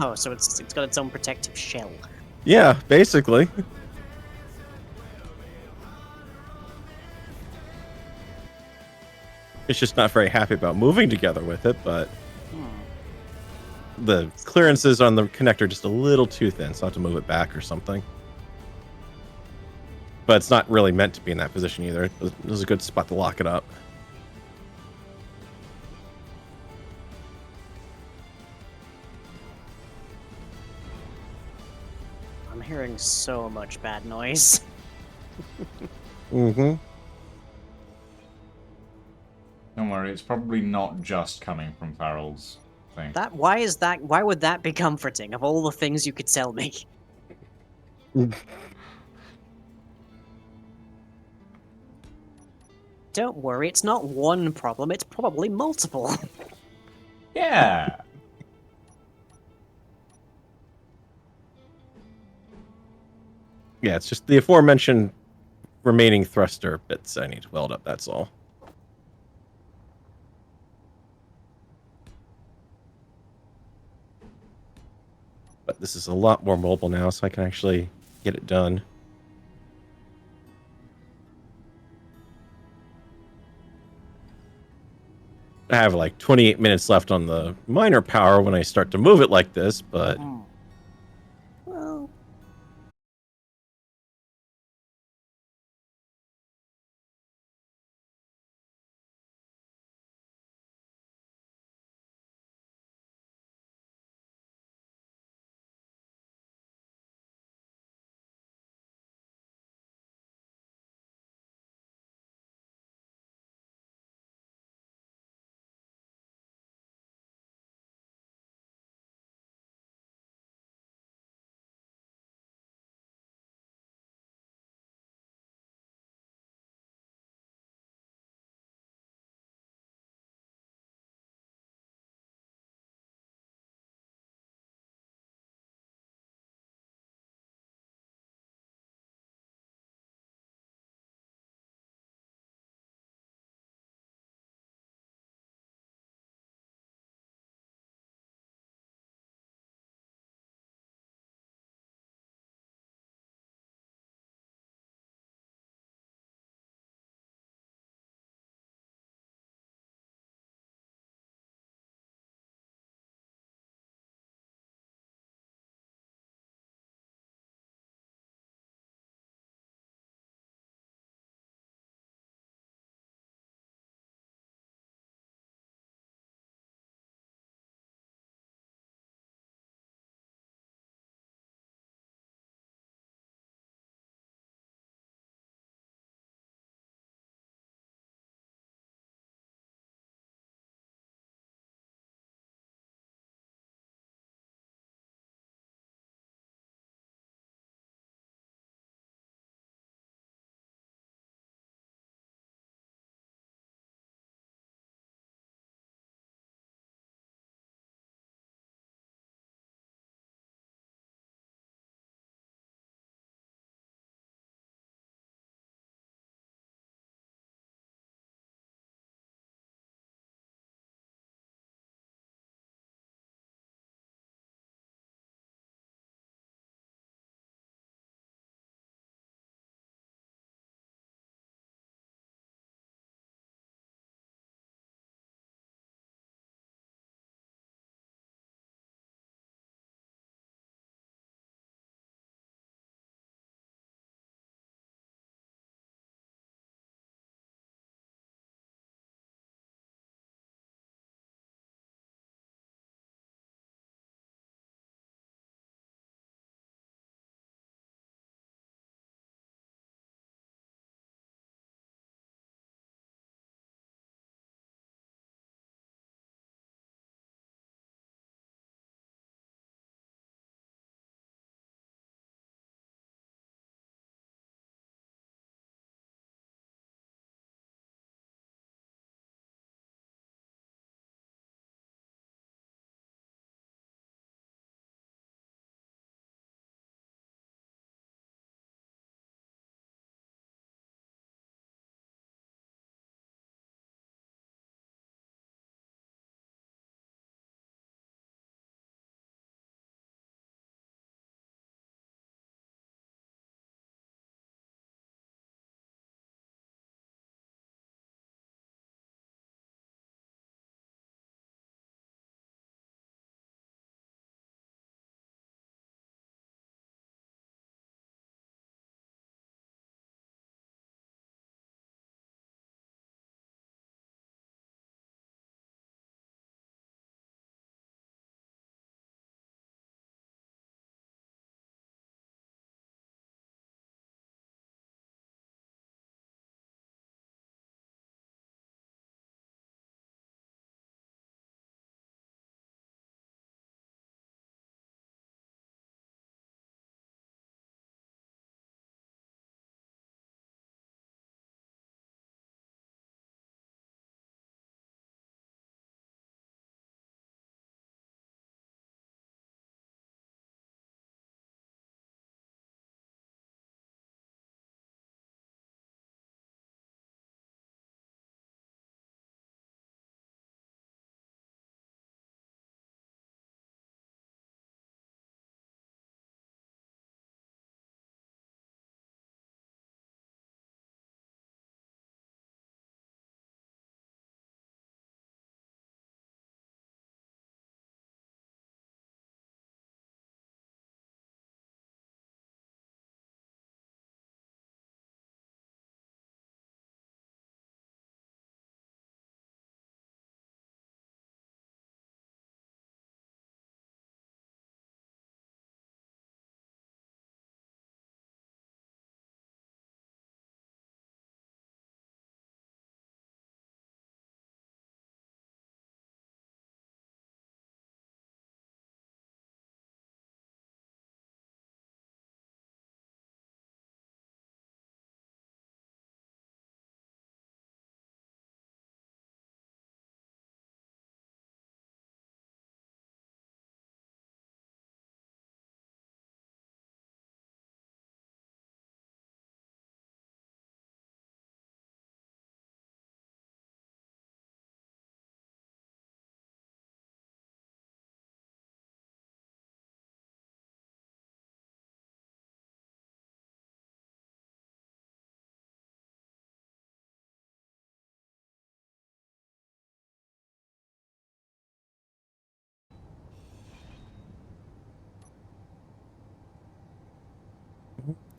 [SPEAKER 3] Oh, so it's got its own protective shell.
[SPEAKER 4] Yeah, basically. It's just not very happy about moving together with it, but the clearances on the connector just a little too thin, so I have to move it back or something. But it's not really meant to be in that position either. It was a good spot to lock it up.
[SPEAKER 3] I'm hearing so much bad noise.
[SPEAKER 4] Mm-hmm.
[SPEAKER 1] Don't worry, it's probably not just coming from Farrell's thing.
[SPEAKER 3] Why would that be comforting of all the things you could tell me? Don't worry, it's not one problem, it's probably multiple.
[SPEAKER 1] Yeah!
[SPEAKER 4] Yeah, it's just the aforementioned remaining thruster bits I need to weld up, that's all. But this is a lot more mobile now, so I can actually get it done. I have like 28 minutes left on the miner power when I start to move it like this, but
[SPEAKER 3] Well,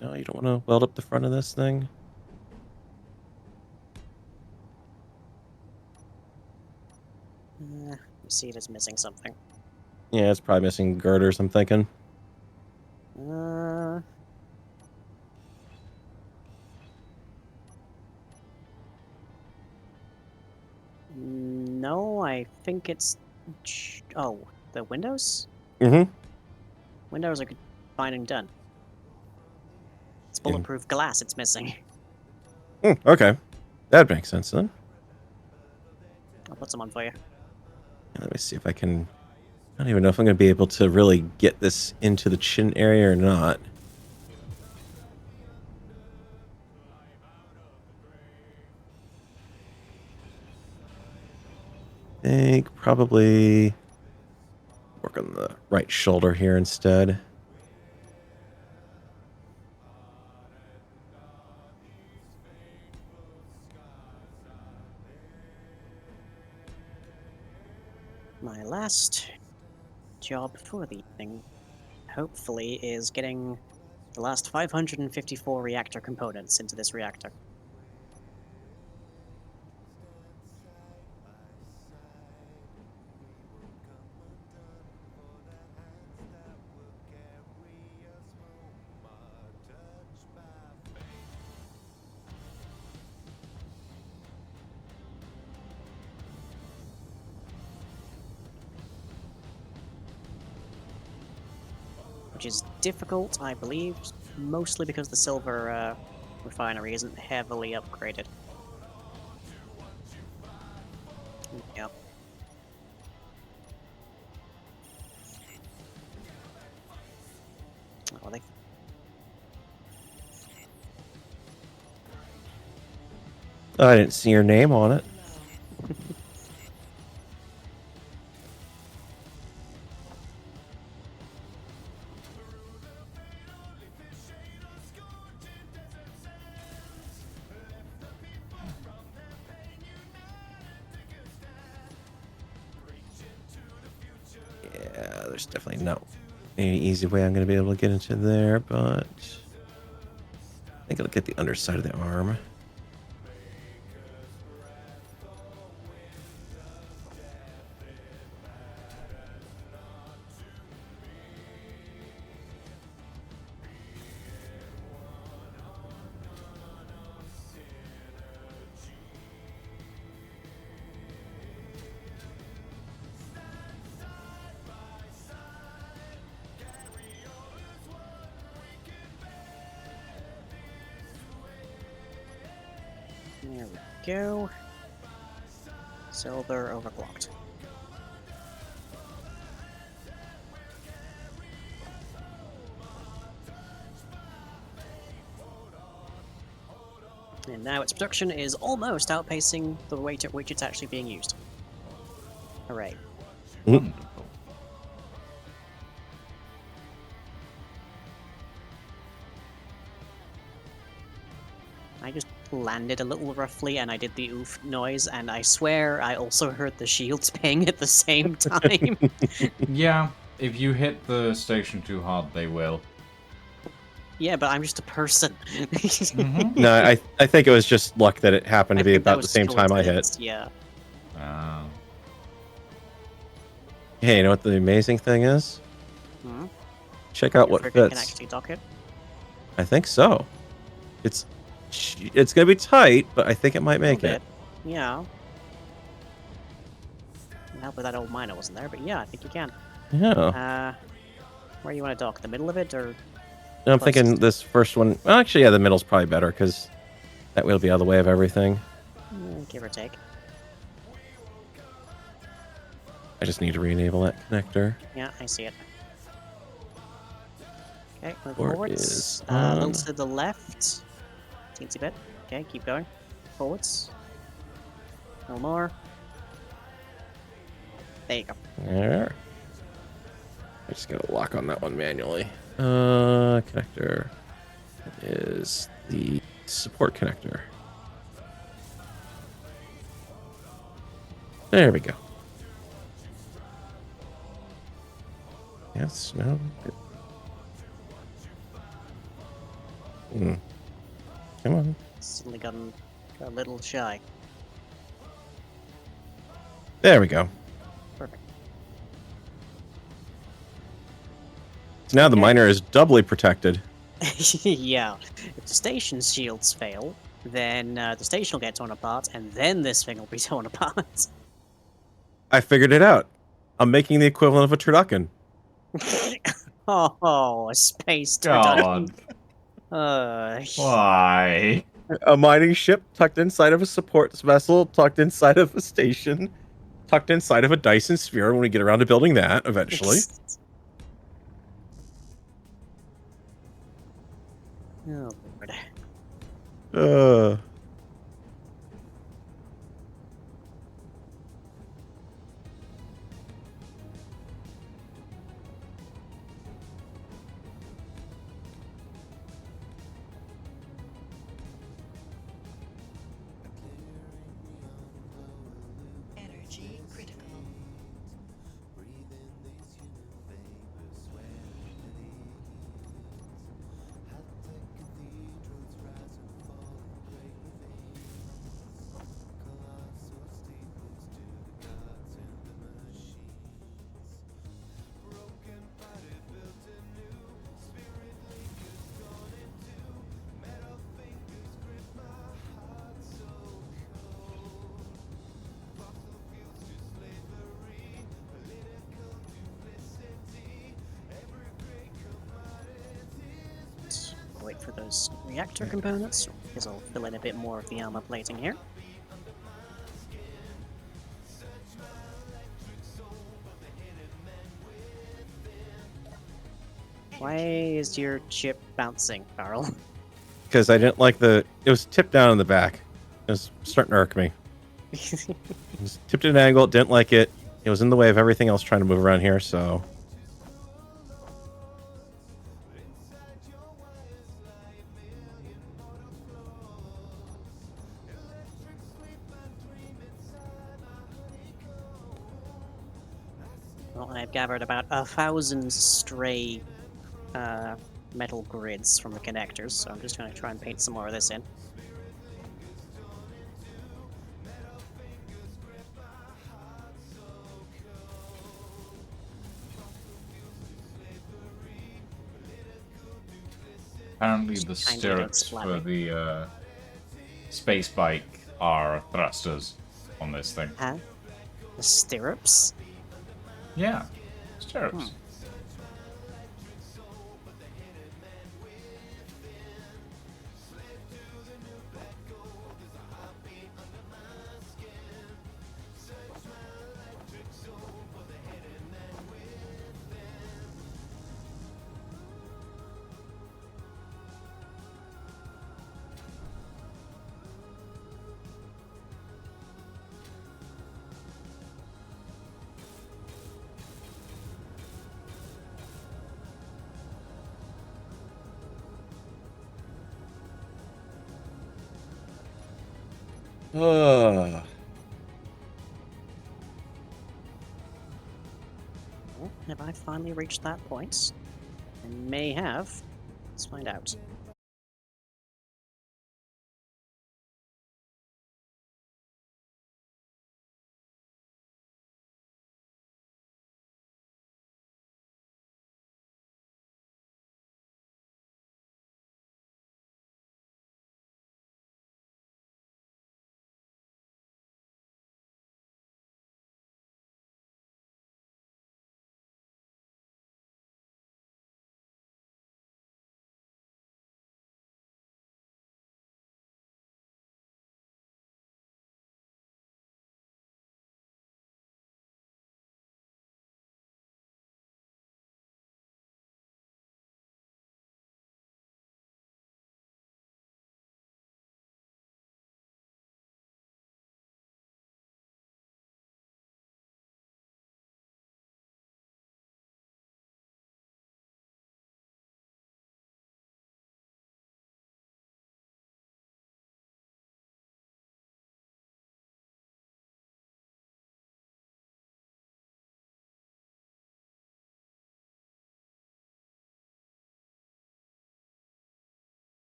[SPEAKER 4] No, you don't want to weld up the front of this thing.
[SPEAKER 3] Let me see if it's missing something.
[SPEAKER 4] Yeah, it's probably missing girders, I'm thinking.
[SPEAKER 3] Uh, no, I think it's. Oh, the windows?
[SPEAKER 4] Mm-hmm.
[SPEAKER 3] Windows are fine and done. It's
[SPEAKER 4] Yeah.
[SPEAKER 3] bulletproof glass it's missing.
[SPEAKER 4] Okay. That makes sense then.
[SPEAKER 3] I'll put some on for you.
[SPEAKER 4] Let me see if I can... I don't even know if I'm going to be able to really get this into the chin area or not. I think probably work on the right shoulder here instead.
[SPEAKER 3] My last job for the evening, hopefully, is getting the last 554 reactor components into this reactor. Which is difficult, I believe, mostly because the silver refinery isn't heavily upgraded. Yeah. Oh, they...
[SPEAKER 4] Oh, I didn't see your name on it. Yeah, there's definitely no any easy way I'm going to be able to get into there, but I think I'll get the underside of the arm.
[SPEAKER 3] There we go. Silver overclocked. And now its production is almost outpacing the rate at which it's actually being used. Hooray.
[SPEAKER 1] Wonderful.
[SPEAKER 3] I just landed a little roughly and I did the oof noise, and I swear I also heard the shields ping at the same time.
[SPEAKER 1] Yeah, if you hit the station too hard, they will.
[SPEAKER 3] Yeah, but I'm just a person.
[SPEAKER 1] Mhm.
[SPEAKER 4] No, I think it was just luck that it happened to be
[SPEAKER 3] think that
[SPEAKER 4] about the
[SPEAKER 3] was
[SPEAKER 4] same time I hit.
[SPEAKER 3] coincidence, Yeah.
[SPEAKER 1] Ah.
[SPEAKER 4] Hey, you know what the amazing thing is?
[SPEAKER 3] Hmm?
[SPEAKER 4] Check out
[SPEAKER 3] Your
[SPEAKER 4] what
[SPEAKER 3] frigate can
[SPEAKER 4] fits.
[SPEAKER 3] actually dock it.
[SPEAKER 4] I think so. It's gonna be tight, but I think it might
[SPEAKER 3] A little
[SPEAKER 4] make it.
[SPEAKER 3] bit. Yeah. Help with that old miner wasn't there, but yeah, I think you can.
[SPEAKER 4] Yeah.
[SPEAKER 3] Where you want to dock? The middle of it, or
[SPEAKER 4] I'm thinking
[SPEAKER 3] closest?
[SPEAKER 4] this first one. Well, actually, yeah, the middle's probably better because that way it'll be out of the way of everything.
[SPEAKER 3] give or take?
[SPEAKER 4] I just need to re-enable that connector.
[SPEAKER 3] Yeah, I see it. Okay, move
[SPEAKER 4] Port
[SPEAKER 3] forwards.
[SPEAKER 4] is
[SPEAKER 3] A little
[SPEAKER 4] on.
[SPEAKER 3] to the left. Teensy bit. Okay, keep going. Forwards. No more. There you go.
[SPEAKER 4] There. I just gotta lock on that one manually. Connector is the support connector. There we go. Yes, no. Good. Hmm. Come on.
[SPEAKER 3] Suddenly got a little shy.
[SPEAKER 4] There we go.
[SPEAKER 3] Perfect.
[SPEAKER 4] So now the
[SPEAKER 3] Okay.
[SPEAKER 4] miner is doubly protected.
[SPEAKER 3] Yeah. If the station's shields fail, then the station will get torn apart, and then this thing will be torn apart.
[SPEAKER 4] I figured it out. I'm making the equivalent of a turducken.
[SPEAKER 3] Oh, a space turducken.
[SPEAKER 1] God. Why?
[SPEAKER 4] A mining ship tucked inside of a support vessel, tucked inside of a station, tucked inside of a Dyson sphere when we get around to building that eventually.
[SPEAKER 3] Oh, Lord.
[SPEAKER 4] Uh,
[SPEAKER 2] Energy critical.
[SPEAKER 3] Wait for those reactor components, because I'll fill in a bit more of the armor plating here. Why is your chip bouncing, Carl?
[SPEAKER 4] because I didn't like it was tipped down in the back. It was starting to irk me. It was tipped at an angle, didn't like it. It was in the way of everything else trying to move around here, so.
[SPEAKER 3] Well, I've gathered about 1,000 stray metal grids from the connectors, so I'm just going to try and paint some more of this in.
[SPEAKER 1] Apparently the
[SPEAKER 3] Kindly don't
[SPEAKER 1] stirrups
[SPEAKER 3] splat
[SPEAKER 1] for
[SPEAKER 3] me.
[SPEAKER 1] the space bike are thrusters on this thing.
[SPEAKER 3] Huh? The stirrups?
[SPEAKER 1] Yeah, stirrups.
[SPEAKER 3] Hmm.
[SPEAKER 4] Uh,
[SPEAKER 3] Well, have I finally reached that point? I may have. Let's find out.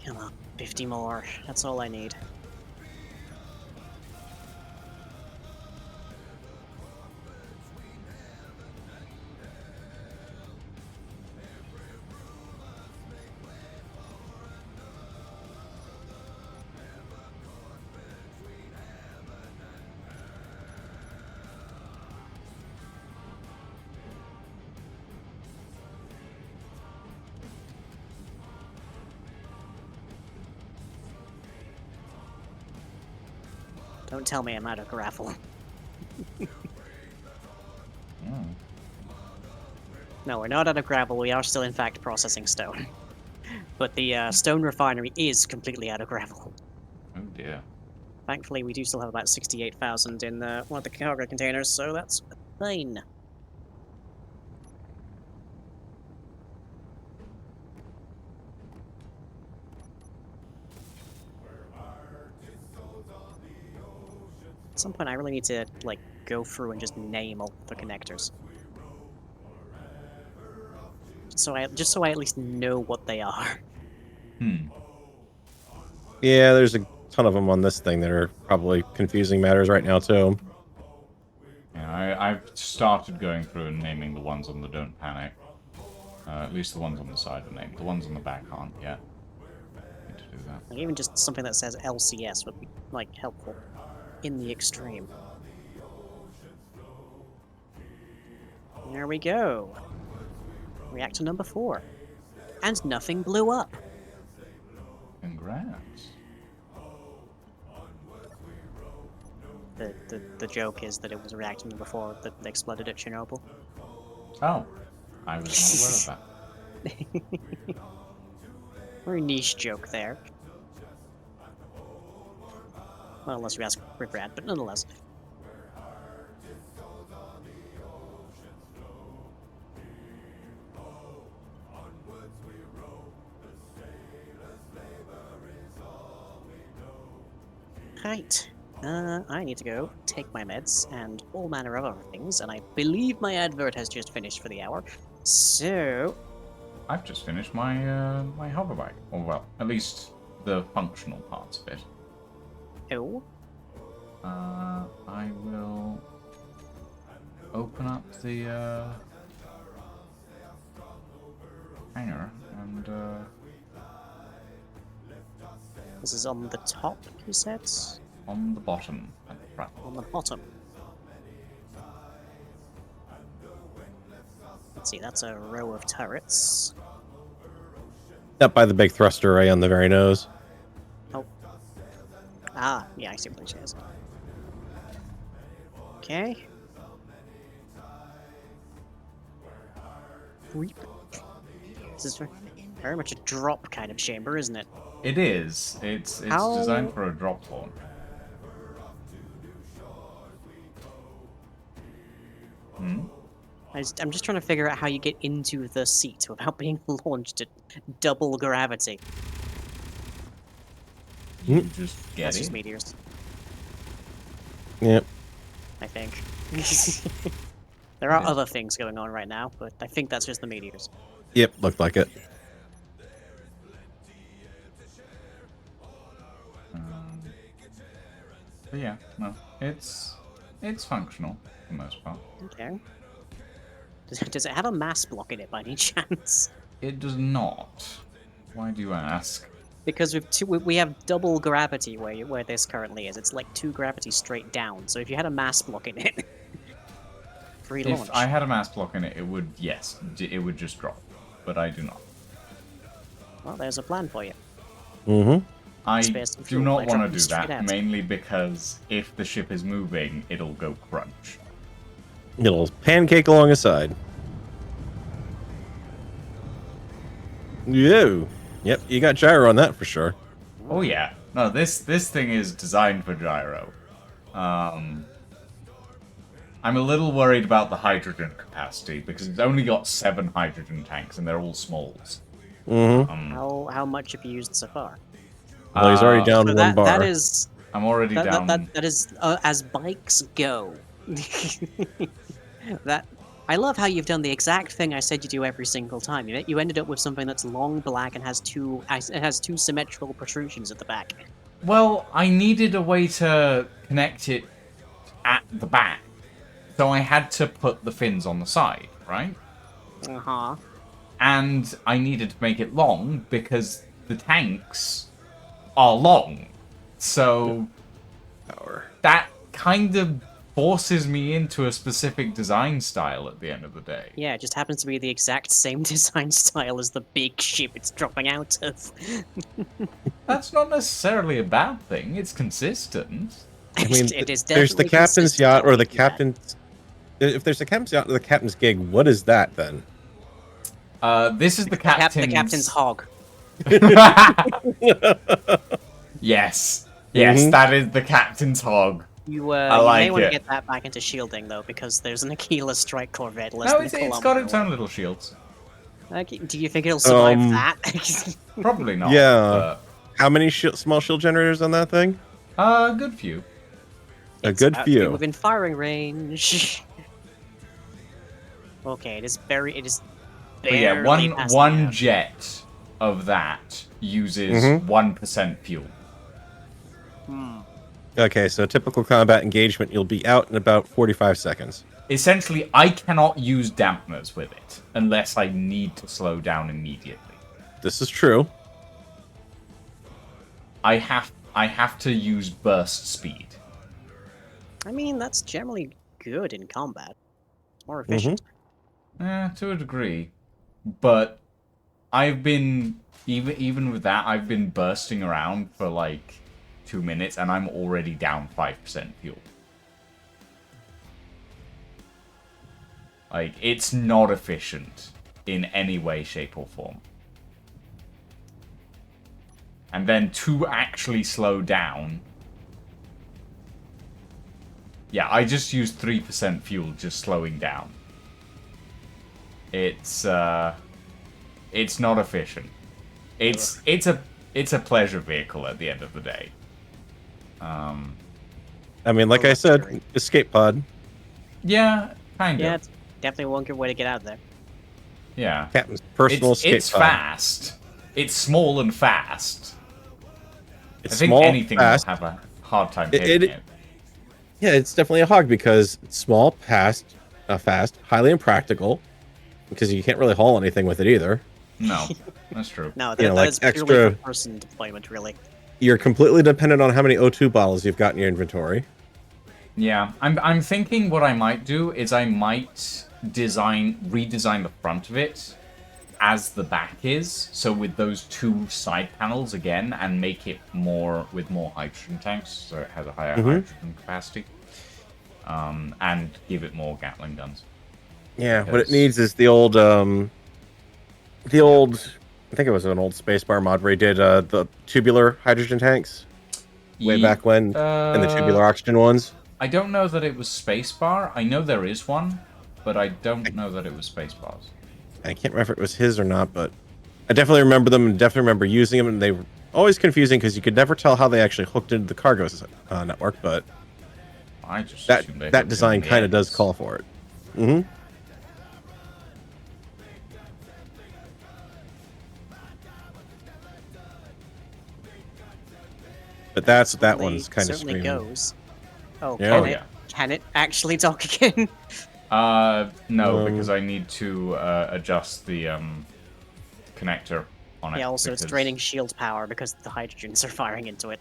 [SPEAKER 3] Come on, 50 more. That's all I need. Don't tell me I'm out of gravel.
[SPEAKER 1] Hmm.
[SPEAKER 3] No, we're not out of gravel. We are still, in fact, processing stone. But the stone refinery is completely out of gravel.
[SPEAKER 1] Oh dear.
[SPEAKER 3] Thankfully, we do still have about 68,000 in one of the cargo containers, so that's fine. At some point, I really need to, like, go through and just name all the connectors. Just so I at least know what they are.
[SPEAKER 1] Hmm.
[SPEAKER 4] Yeah, there's a ton of them on this thing that are probably confusing matters right now too.
[SPEAKER 1] Yeah, I've started going through and naming the ones on the don't panic. At least the ones on the side are named. The ones on the back aren't yet. Need to do that.
[SPEAKER 3] Like, even just something that says LCS would be, like, helpful. In the extreme. There we go. Reactor number 4. And nothing blew up.
[SPEAKER 1] Congrats.
[SPEAKER 3] The joke is that it was reactor number 4 that exploded at Chernobyl.
[SPEAKER 1] Oh, I was not aware of that.
[SPEAKER 3] Very niche joke there. Well, unless you ask Rick Brad, but nonetheless. Right. I need to go take my meds and all manner of other things, and I believe my advert has just finished for the hour. So,
[SPEAKER 1] I've just finished my my hoverbike, or well, at least the functional parts of it.
[SPEAKER 3] oh,
[SPEAKER 1] I will open up the hangar and
[SPEAKER 3] this is on the top, you said?
[SPEAKER 1] on the bottom at the front.
[SPEAKER 3] On the bottom. Let's see, that's a row of turrets.
[SPEAKER 4] Up by the big thruster array on the very nose.
[SPEAKER 3] Oh. Ah, yeah, I see what it is. Okay. Weep. This is very much a drop kind of chamber, isn't it?
[SPEAKER 1] It is. It's
[SPEAKER 3] How-
[SPEAKER 1] designed for a drop launch. Hmm?
[SPEAKER 3] I'm just trying to figure out how you get into the seat without being launched at double gravity.
[SPEAKER 1] You just get
[SPEAKER 3] That's
[SPEAKER 1] it.
[SPEAKER 3] just meteors,
[SPEAKER 4] Yep.
[SPEAKER 3] I think. There are other things going on right now, but I think that's just the meteors.
[SPEAKER 4] Yep, looked like it.
[SPEAKER 1] But yeah, no, it's functional for the most part.
[SPEAKER 3] Okay. Does it have a mass block in it by any chance?
[SPEAKER 1] It does not. Why do you ask?
[SPEAKER 3] Because we have double gravity where this currently is. It's like 2 gravity straight down. So if you had a mass block in it, free launch.
[SPEAKER 1] If I had a mass block in it, it would, yes, it would just drop. But I do not.
[SPEAKER 3] Well, there's a plan for you.
[SPEAKER 4] Mm-hmm.
[SPEAKER 1] I
[SPEAKER 3] Spare some
[SPEAKER 1] do
[SPEAKER 3] fuel
[SPEAKER 1] not
[SPEAKER 3] by
[SPEAKER 1] want to
[SPEAKER 3] dropping
[SPEAKER 1] do
[SPEAKER 3] straight
[SPEAKER 1] that,
[SPEAKER 3] out.
[SPEAKER 1] mainly because if the ship is moving, it'll go crunch.
[SPEAKER 4] Little pancake along the side. Yo. Yep, you got gyro on that for sure.
[SPEAKER 1] Oh yeah, no, this thing is designed for gyro. I'm a little worried about the hydrogen capacity because it's only got 7 hydrogen tanks and they're all smalls.
[SPEAKER 4] Mm-hmm.
[SPEAKER 3] How much have you used so far?
[SPEAKER 4] Well, he's already down
[SPEAKER 3] So
[SPEAKER 4] one bar.
[SPEAKER 3] that is
[SPEAKER 1] I'm already down.
[SPEAKER 3] that is as bikes go. that I love how you've done the exact thing I said you do every single time. You ended up with something that's long, black, and has two symmetrical protrusions at the back.
[SPEAKER 1] Well, I needed a way to connect it at the back, so I had to put the fins on the side, right?
[SPEAKER 3] Uh-huh.
[SPEAKER 1] And I needed to make it long because the tanks are long. So
[SPEAKER 4] Power.
[SPEAKER 1] that kind of forces me into a specific design style at the end of the day.
[SPEAKER 3] Yeah, it just happens to be the exact same design style as the big ship it's dropping out of.
[SPEAKER 1] That's not necessarily a bad thing. It's consistent.
[SPEAKER 4] I mean,
[SPEAKER 3] It is
[SPEAKER 4] there's the
[SPEAKER 3] definitely
[SPEAKER 4] captain's
[SPEAKER 3] consistent,
[SPEAKER 4] yacht
[SPEAKER 3] I'll
[SPEAKER 4] or the
[SPEAKER 3] give you that.
[SPEAKER 4] captain's. If there's a captain's yacht or the captain's gig, what is that then?
[SPEAKER 1] This is the
[SPEAKER 3] The
[SPEAKER 1] captain's...
[SPEAKER 3] captain's hog.
[SPEAKER 1] Yes. Yes,
[SPEAKER 4] Mhm.
[SPEAKER 1] that is the captain's hog.
[SPEAKER 3] You
[SPEAKER 1] I
[SPEAKER 3] may
[SPEAKER 1] like
[SPEAKER 3] want to
[SPEAKER 1] it.
[SPEAKER 3] get that back into shielding though, because there's an Aquila strike corvette less
[SPEAKER 1] No,
[SPEAKER 3] than
[SPEAKER 1] it's
[SPEAKER 3] a
[SPEAKER 1] got
[SPEAKER 3] kilometer
[SPEAKER 1] its
[SPEAKER 3] away.
[SPEAKER 1] own little shields.
[SPEAKER 3] Okay, do you think it'll survive that?
[SPEAKER 1] Probably not.
[SPEAKER 4] Yeah. How many small shield generators on that thing?
[SPEAKER 1] A good few.
[SPEAKER 4] A
[SPEAKER 3] It's
[SPEAKER 4] good
[SPEAKER 3] about to be
[SPEAKER 4] few.
[SPEAKER 3] within firing range. Okay, it is
[SPEAKER 1] But
[SPEAKER 3] barely
[SPEAKER 1] yeah,
[SPEAKER 3] past
[SPEAKER 1] one
[SPEAKER 3] the-
[SPEAKER 1] jet of that uses
[SPEAKER 4] Mhm.
[SPEAKER 1] 1% fuel.
[SPEAKER 4] Okay, so typical combat engagement, you'll be out in about 45 seconds.
[SPEAKER 1] Essentially, I cannot use dampeners with it unless I need to slow down immediately.
[SPEAKER 4] This is true.
[SPEAKER 1] I have to use burst speed.
[SPEAKER 3] I mean, that's generally good in combat. It's more efficient.
[SPEAKER 1] To a degree, but I've been even with that, I've been bursting around for like 2 minutes, and I'm already down 5% fuel. Like, it's not efficient in any way, shape, or form. And then to actually slow down, yeah, I just used 3% fuel just slowing down. It's not efficient. It's a pleasure vehicle at the end of the day.
[SPEAKER 4] I mean, like I said, escape pod.
[SPEAKER 1] Yeah, kind
[SPEAKER 3] Yeah,
[SPEAKER 1] of.
[SPEAKER 3] it's definitely one good way to get out of there.
[SPEAKER 1] Yeah.
[SPEAKER 4] Captain's personal escape
[SPEAKER 1] It's
[SPEAKER 4] pod.
[SPEAKER 1] fast. It's small and fast.
[SPEAKER 4] It's
[SPEAKER 1] I think
[SPEAKER 4] small,
[SPEAKER 1] anything
[SPEAKER 4] fast.
[SPEAKER 1] will have a hard time
[SPEAKER 4] It-
[SPEAKER 1] hitting
[SPEAKER 4] it-
[SPEAKER 1] it.
[SPEAKER 4] Yeah, it's definitely a hog because it's small, fast, highly impractical, because you can't really haul anything with it either.
[SPEAKER 1] No, that's true.
[SPEAKER 3] No,
[SPEAKER 4] You know, like
[SPEAKER 3] that's purely
[SPEAKER 4] extra-
[SPEAKER 3] for person deployment, really.
[SPEAKER 4] You're completely dependent on how many O2 bottles you've got in your inventory.
[SPEAKER 1] Yeah, I'm thinking what I might do is I might redesign the front of it as the back is, so with those two side panels again, and make it with more hydrogen tanks, so it has a higher hydrogen capacity, and give it more Gatling guns.
[SPEAKER 4] Yeah, what it
[SPEAKER 1] Because-
[SPEAKER 4] needs is the old, I think it was an old spacebar mod where he did the tubular hydrogen tanks way back when, and the tubular oxygen ones.
[SPEAKER 1] I don't know that it was Spacebar. I know there is one, but I don't know that it was Spacebars.
[SPEAKER 4] I can't remember if it was his or not, but I definitely remember them and definitely remember using them, and they were always confusing because you could never tell how they actually hooked into the cargo network, but
[SPEAKER 1] I just
[SPEAKER 4] that
[SPEAKER 1] assumed they
[SPEAKER 4] that
[SPEAKER 1] hooked
[SPEAKER 4] design
[SPEAKER 1] in the
[SPEAKER 4] kind of does
[SPEAKER 1] ends.
[SPEAKER 4] call for it. Mm-hmm. But that one's kind of
[SPEAKER 3] certainly
[SPEAKER 4] screaming.
[SPEAKER 3] goes. Oh,
[SPEAKER 4] Yeah.
[SPEAKER 3] can
[SPEAKER 1] Oh,
[SPEAKER 3] it?
[SPEAKER 1] yeah.
[SPEAKER 3] Can it actually talk again?
[SPEAKER 1] No,
[SPEAKER 4] Um,
[SPEAKER 1] because I need to adjust the connector on it.
[SPEAKER 3] Yeah, also it's
[SPEAKER 1] because-
[SPEAKER 3] draining shield power because the hydrogens are firing into it.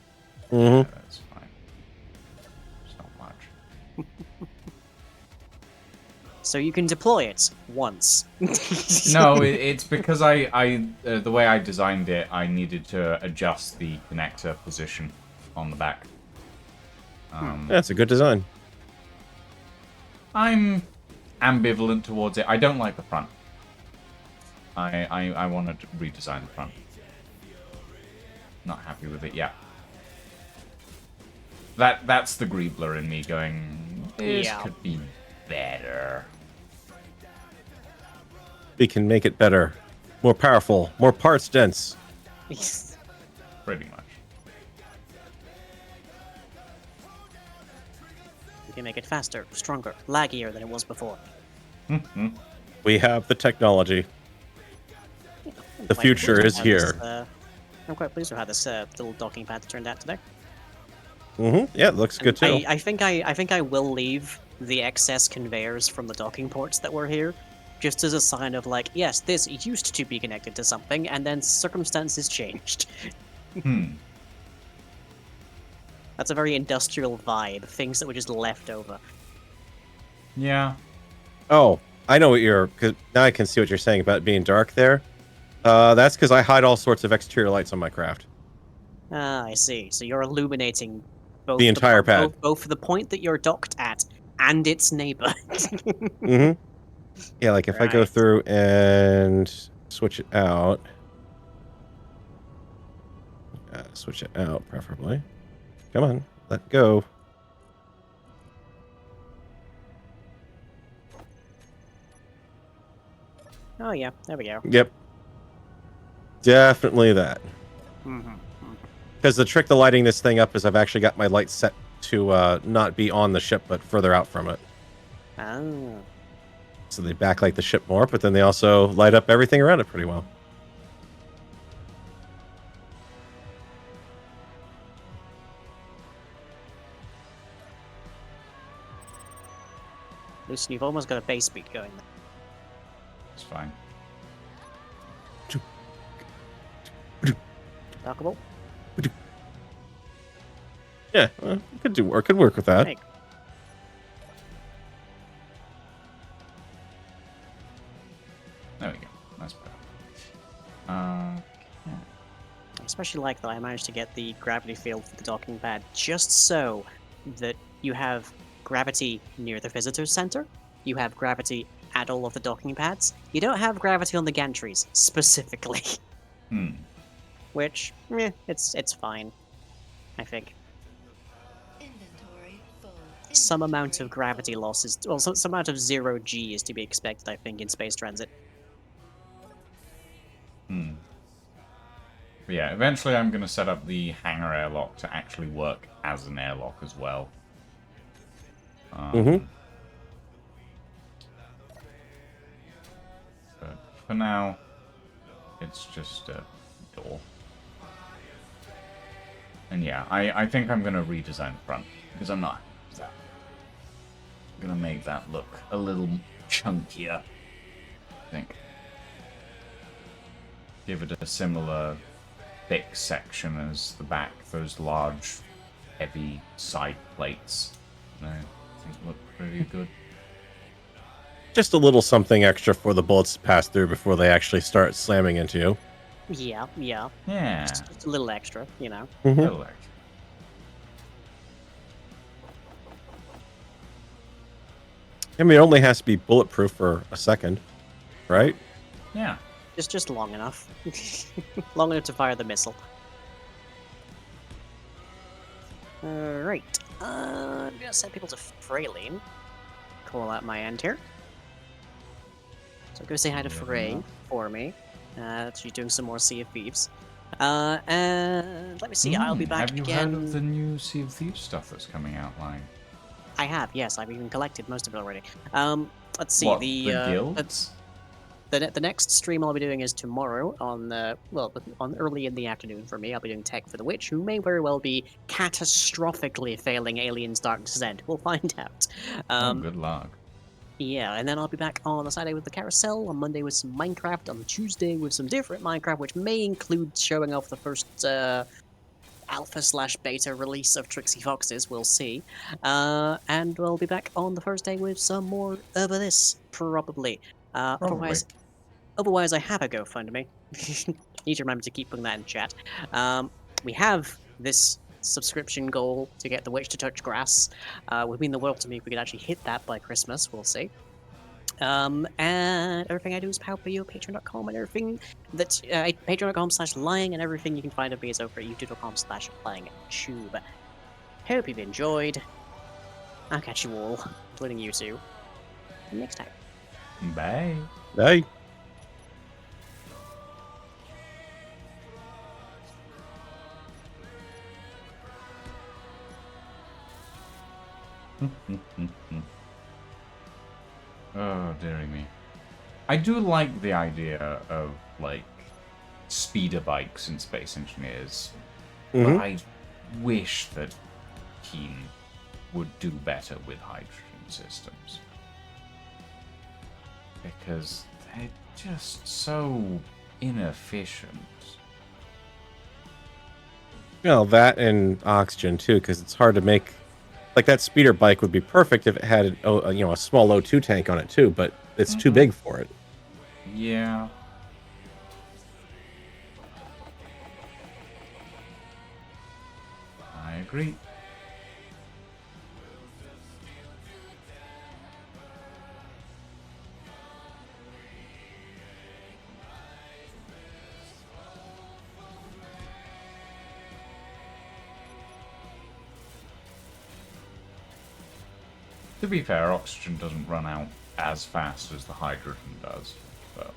[SPEAKER 4] Mm-hmm.
[SPEAKER 1] Yeah, that's fine. It's not much.
[SPEAKER 3] So you can deploy it once.
[SPEAKER 1] No, it's because the way I designed it, I needed to adjust the connector position on the back.
[SPEAKER 4] That's a good design.
[SPEAKER 1] I'm ambivalent towards it. I don't like the front. I wanted to redesign the front. Not happy with it yet. That's the Griebler in me going, this
[SPEAKER 3] Yeah.
[SPEAKER 1] could be better.
[SPEAKER 4] We can make it better, more powerful, more parts dense.
[SPEAKER 1] Pretty much.
[SPEAKER 3] You can make it faster, stronger, laggier than it was before.
[SPEAKER 4] We have the technology.
[SPEAKER 3] I'm
[SPEAKER 4] The
[SPEAKER 3] quite
[SPEAKER 4] future
[SPEAKER 3] pleased
[SPEAKER 4] is
[SPEAKER 3] with how this,
[SPEAKER 4] here.
[SPEAKER 3] I'm quite pleased with how this little docking pad turned out today.
[SPEAKER 4] Yeah, it looks good too.
[SPEAKER 3] I think I will leave the excess conveyors from the docking ports that were here, just as a sign of like, yes, this used to be connected to something, and then circumstances changed.
[SPEAKER 1] Hmm.
[SPEAKER 3] That's a very industrial vibe. Things that were just left over.
[SPEAKER 1] Yeah.
[SPEAKER 4] Oh, I know what you're. Cause now I can see what you're saying about being dark there. That's because I hide all sorts of exterior lights on my craft.
[SPEAKER 3] Ah, I see. So you're illuminating both
[SPEAKER 4] The entire pad.
[SPEAKER 3] both the point that you're docked at and its neighbor.
[SPEAKER 4] Mm-hmm. Yeah, like if I go
[SPEAKER 3] Right.
[SPEAKER 4] through and switch it out. Switch it out, preferably. Come on, let go.
[SPEAKER 3] Oh yeah, there we go.
[SPEAKER 4] Yep. Definitely that.
[SPEAKER 3] Mm-hmm.
[SPEAKER 4] Because the trick to lighting this thing up is I've actually got my lights set to not be on the ship, but further out from it.
[SPEAKER 3] Oh.
[SPEAKER 4] So they backlight the ship more, but then they also light up everything around it pretty well.
[SPEAKER 3] Lucian, you've almost got a base beat going there.
[SPEAKER 1] It's fine.
[SPEAKER 3] Dockable?
[SPEAKER 4] Yeah, could work with that.
[SPEAKER 3] Hey.
[SPEAKER 1] There we go. That's better. Yeah.
[SPEAKER 3] I especially like that I managed to get the gravity field for the docking pad just so that you have gravity near the visitor center, you have gravity at all of the docking pads. You don't have gravity on the gantries specifically,
[SPEAKER 1] Hmm.
[SPEAKER 3] which it's fine. I think
[SPEAKER 2] Inventory full.
[SPEAKER 3] some amount of
[SPEAKER 2] Inventory
[SPEAKER 3] gravity
[SPEAKER 2] full.
[SPEAKER 3] loss is well, some amount of 0 G is to be expected. I think in space transit.
[SPEAKER 1] Hmm. But yeah, eventually I'm going to set up the hangar airlock to actually work as an airlock as well.
[SPEAKER 4] Mhm.
[SPEAKER 1] But for now, it's just a door. And yeah, I think I'm going to redesign the front, because I'm not happy with that. I'm going to make that look a little chunkier, I think. Give it a similar thick section as the back, those large, heavy side plates. I think look pretty good.
[SPEAKER 4] Just a little something extra for the bullets to pass through before they actually start slamming into you.
[SPEAKER 3] Yeah.
[SPEAKER 1] Yeah,
[SPEAKER 3] Just a little extra, you know.
[SPEAKER 4] Mhm.
[SPEAKER 1] little extra.
[SPEAKER 4] I mean, it only has to be bulletproof for a second, right?
[SPEAKER 1] Yeah.
[SPEAKER 3] Just long enough. Long enough to fire the missile. Alright. I'm gonna send people to Freyline. Call out my end here. So go say hi to
[SPEAKER 1] Yeah,
[SPEAKER 3] Frey
[SPEAKER 1] enough.
[SPEAKER 3] for me. She's doing some more Sea of Thieves. And let me see, I'll be back
[SPEAKER 1] Have you
[SPEAKER 3] again.
[SPEAKER 1] heard of the new Sea of Thieves stuff that's coming out, like
[SPEAKER 3] I have, yes, I've even collected most of it already. Let's see,
[SPEAKER 1] what,
[SPEAKER 3] the
[SPEAKER 1] guilds?
[SPEAKER 3] the next stream I'll be doing is tomorrow on on early in the afternoon for me. I'll be doing tech for the witch, who may very well be catastrophically failing Aliens Dark Descent. We'll find out.
[SPEAKER 1] Oh, good luck.
[SPEAKER 3] Yeah, and then I'll be back on the Saturday with the carousel, on Monday with some Minecraft, on Tuesday with some different Minecraft, which may include showing off the first alpha/beta release of Trixie Foxes. We'll see. And we'll be back on the Thursday with some more of this, probably.
[SPEAKER 1] Probably.
[SPEAKER 3] Otherwise, I have a GoFundMe. Need to remember to keep putting that in chat. We have this subscription goal to get the witch to touch grass. Would mean the world to me if we could actually hit that by Christmas. We'll see. And everything I do is powered by you, patreon.com, and everything that patreon.com/lying, and everything you can find of me is over at youtube.com/lyingtube. Hope you've enjoyed. I'll catch you all, including you two, next time.
[SPEAKER 1] Bye.
[SPEAKER 4] Hey.
[SPEAKER 1] Oh, dearie me. I do like the idea of, like, speeder bikes and Space Engineers, but I wish that Keen would do better with hydrogen systems. Because they're just so inefficient.
[SPEAKER 4] Well, that and oxygen too, because it's hard to make. Like that speeder bike would be perfect if it had, a small O2 tank on it too, but it's too big for it.
[SPEAKER 1] Yeah. I agree. To be fair, oxygen doesn't run out as fast as the hydrogen does. But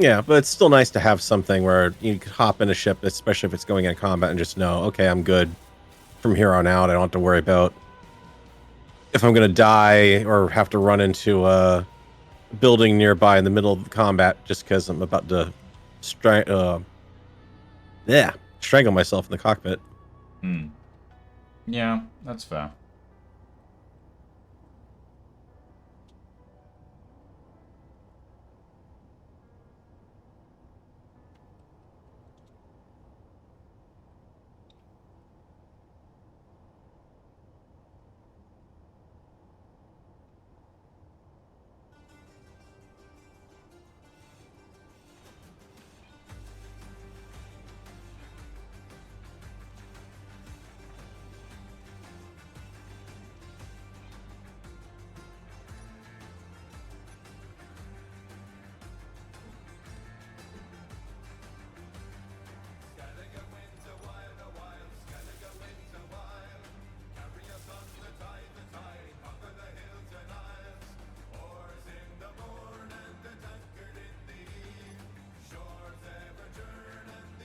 [SPEAKER 4] Yeah, but it's still nice to have something where you could hop in a ship, especially if it's going in combat, and just know, okay, I'm good from here on out. I don't have to worry about if I'm going to die or have to run into a building nearby in the middle of the combat just because I'm about to strangle myself in the cockpit.
[SPEAKER 1] yeah, that's fair.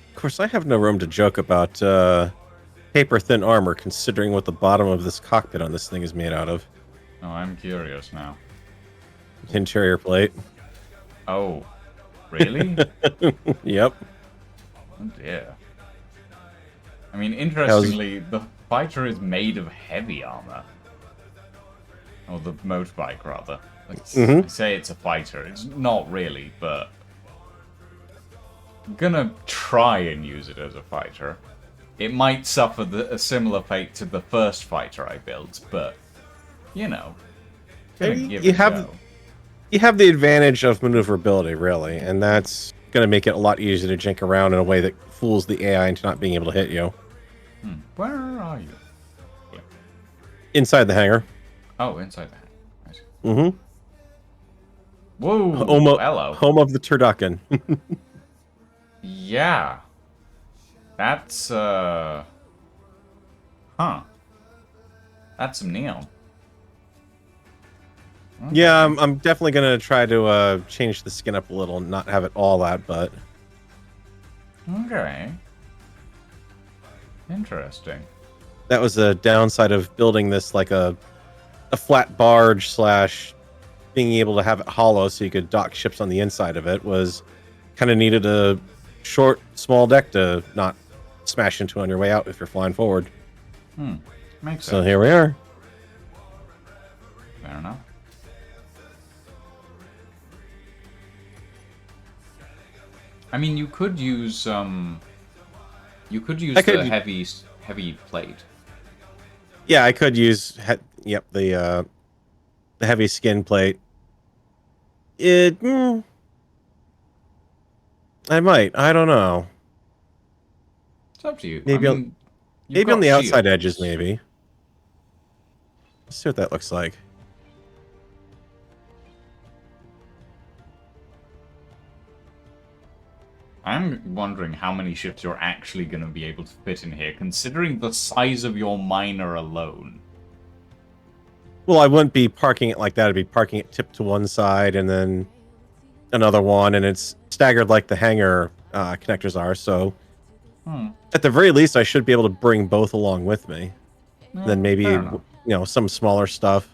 [SPEAKER 4] Of course, I have no room to joke about paper-thin armor, considering what the bottom of this cockpit on this thing is made out of.
[SPEAKER 1] Oh, I'm curious now.
[SPEAKER 4] Interior plate.
[SPEAKER 1] Oh, really?
[SPEAKER 4] Yep.
[SPEAKER 1] Oh dear. I mean, interestingly, the fighter is made of heavy armor. Or the motorbike, rather. Like, I say it's a fighter. It's not really, but I'm gonna try and use it as a fighter. It might suffer a similar fate to the first fighter I built, but, you know, gonna give it a go.
[SPEAKER 4] You have the advantage of maneuverability, really, and that's going to make it a lot easier to jink around in a way that fools the AI into not being able to hit you.
[SPEAKER 1] Where are you? Yeah.
[SPEAKER 4] Inside the hangar.
[SPEAKER 1] Oh, inside the hangar. Nice.
[SPEAKER 4] Mm-hmm.
[SPEAKER 1] Whoa, hello.
[SPEAKER 4] Home of the turducken.
[SPEAKER 1] Yeah. That's, Huh. That's some neon. Okay.
[SPEAKER 4] Yeah, I'm definitely going to try to change the skin up a little and not have it all that, but...
[SPEAKER 1] Okay. Interesting.
[SPEAKER 4] That was the downside of building this like a flat barge slash being able to have it hollow so you could dock ships on the inside of it was kind of needed a short, small deck to not smash into on your way out if you're flying forward.
[SPEAKER 1] Makes sense.
[SPEAKER 4] So here we are.
[SPEAKER 1] Fair enough. I mean, you could use the heavy plate.
[SPEAKER 4] Yeah, I could use the heavy skin plate. I might. I don't know.
[SPEAKER 1] It's up to you.
[SPEAKER 4] Maybe
[SPEAKER 1] I mean,
[SPEAKER 4] maybe on the outside
[SPEAKER 1] shields.
[SPEAKER 4] edges, maybe. Let's see what that looks like.
[SPEAKER 1] I'm wondering how many ships you're actually going to be able to fit in here, considering the size of your miner alone.
[SPEAKER 4] Well, I wouldn't be parking it like that. I'd be parking it tipped to one side and then another one, and it's staggered like the hangar connectors are. So, at the very least, I should be able to bring both along with me. Then maybe some smaller stuff.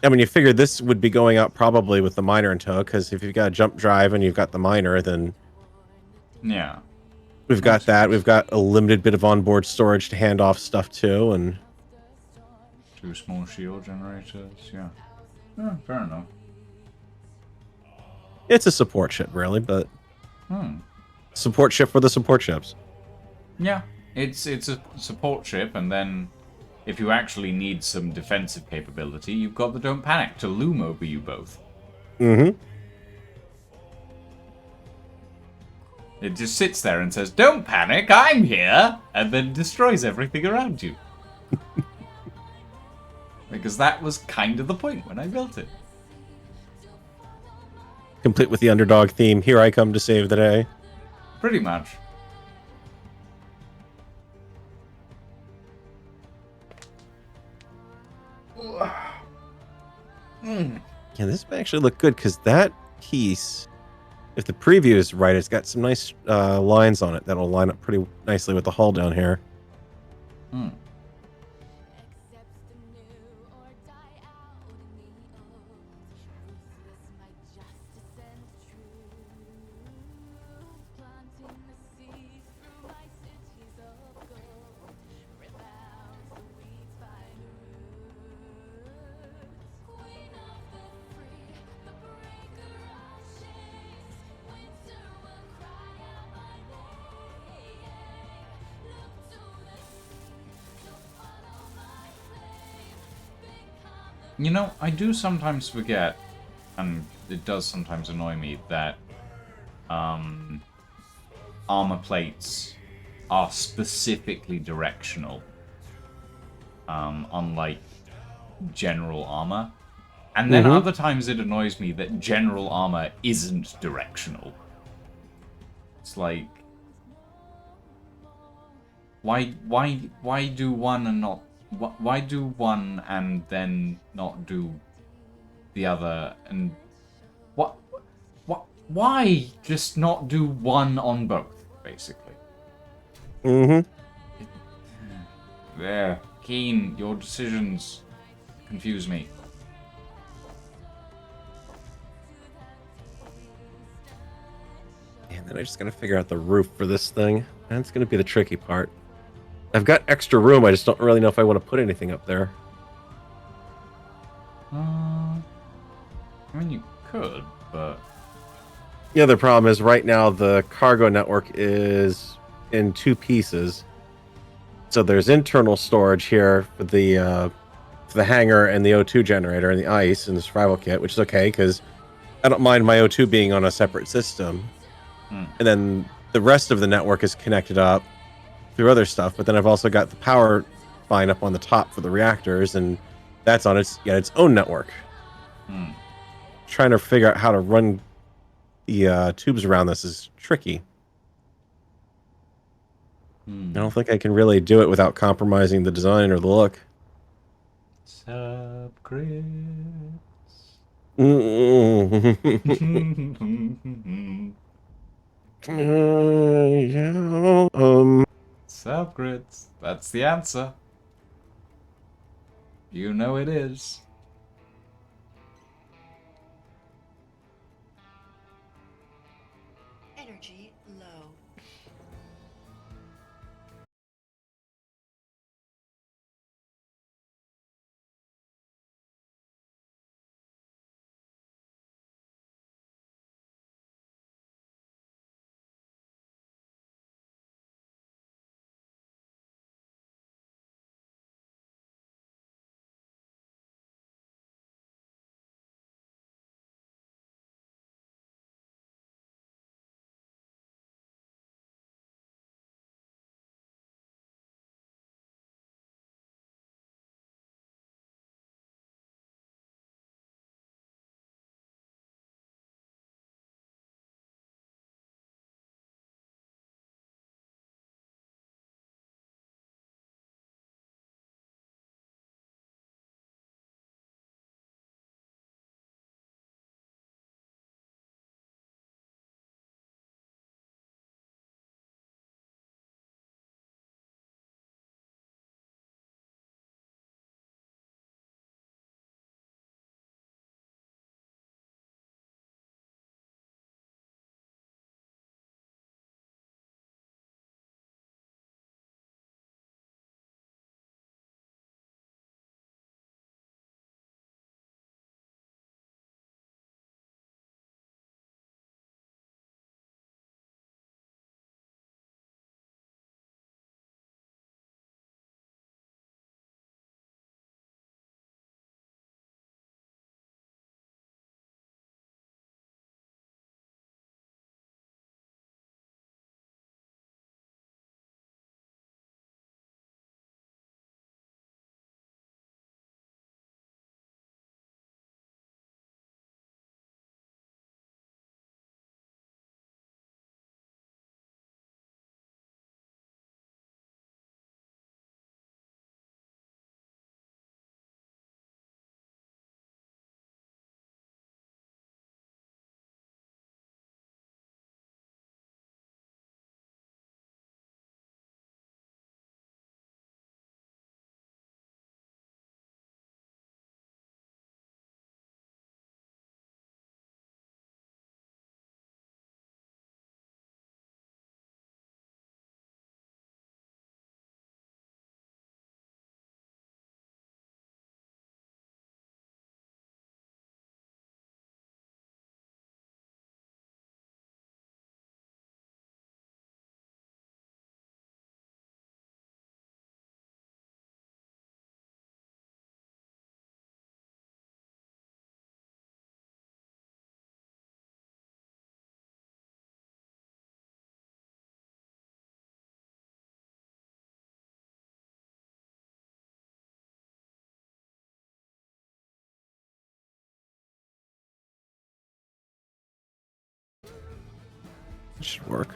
[SPEAKER 4] I mean, you figure this would be going out probably with the miner in tow, because if you've got a jump drive and you've got the miner, then
[SPEAKER 1] Yeah.
[SPEAKER 4] we've got that. We've got a limited bit of onboard storage to hand off stuff to, and
[SPEAKER 1] 2 small shield generators, yeah. Fair enough.
[SPEAKER 4] it's a support ship, really, but support ship for the support ships.
[SPEAKER 1] Yeah, it's a support ship, and then if you actually need some defensive capability, you've got the Don't Panic to loom over you both.
[SPEAKER 4] Mm-hmm.
[SPEAKER 1] It just sits there and says, "Don't panic, I'm here," and then destroys everything around you. Because that was kind of the point when I built it.
[SPEAKER 4] Complete with the underdog theme. Here I come to save the day.
[SPEAKER 1] Pretty much.
[SPEAKER 4] Yeah, this may actually look good because that piece, if the preview is right, it's got some nice lines on it that'll line up pretty nicely with the hull down here.
[SPEAKER 1] You know, I do sometimes forget, and it does sometimes annoy me, that armor plates are specifically directional, unlike general armor. And then other times it annoys me that general armor isn't directional. It's like, why do one and not? Why do one and then not do the other? And why just not do one on both, basically? There, Keen, your decisions confuse me.
[SPEAKER 4] And then I just gotta figure out the roof for this thing. That's gonna be the tricky part. I've got extra room, I just don't really know if I want to put anything up there.
[SPEAKER 1] I mean, you could, but
[SPEAKER 4] The other problem is right now the cargo network is in 2 pieces. So there's internal storage here for the hangar and the O2 generator and the ice and the survival kit, which is okay because I don't mind my O2 being on a separate system. And then the rest of the network is connected up through other stuff, but then I've also got the power line up on the top for the reactors, and that's on its own network. Trying to figure out how to run the tubes around this is tricky. I don't think I can really do it without compromising the design or the look.
[SPEAKER 1] Subcrits. Subcrits. That's the answer. You know it is.
[SPEAKER 2] Energy low.
[SPEAKER 4] It should work.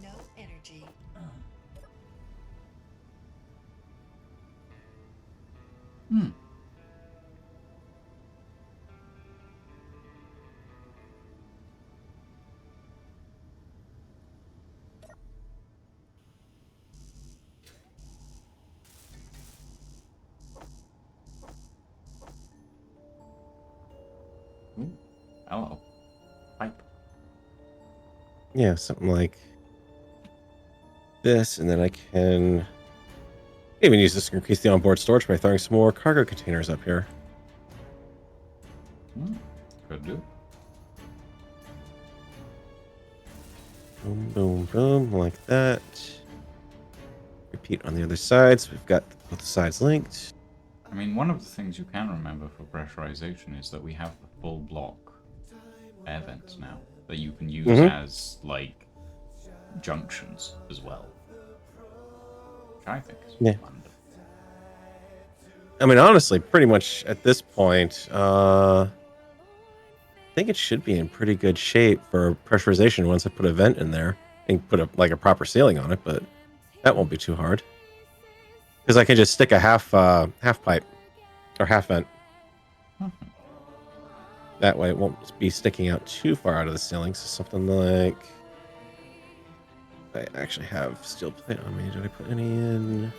[SPEAKER 2] No energy.
[SPEAKER 1] Hmm. Ooh. Hello. Pipe.
[SPEAKER 4] Yeah, something like this, and then I can even use this to increase the onboard storage by throwing some more cargo containers up here.
[SPEAKER 1] Hmm. Could do.
[SPEAKER 4] Boom, boom, boom, like that. Repeat on the other sides. We've got both sides linked.
[SPEAKER 1] I mean, one of the things you can remember for pressurization is that we have the full block air vents now that you can use as, like, junctions as well. Which I think is
[SPEAKER 4] Yeah.
[SPEAKER 1] wonderful.
[SPEAKER 4] I mean, honestly, pretty much at this point, I think it should be in pretty good shape for pressurization once I put a vent in there and put a proper ceiling on it, but that won't be too hard. Because I can just stick a half pipe or half vent. That way it won't be sticking out too far out of the ceiling. So something like... I actually have steel plate on me. Did I put any in?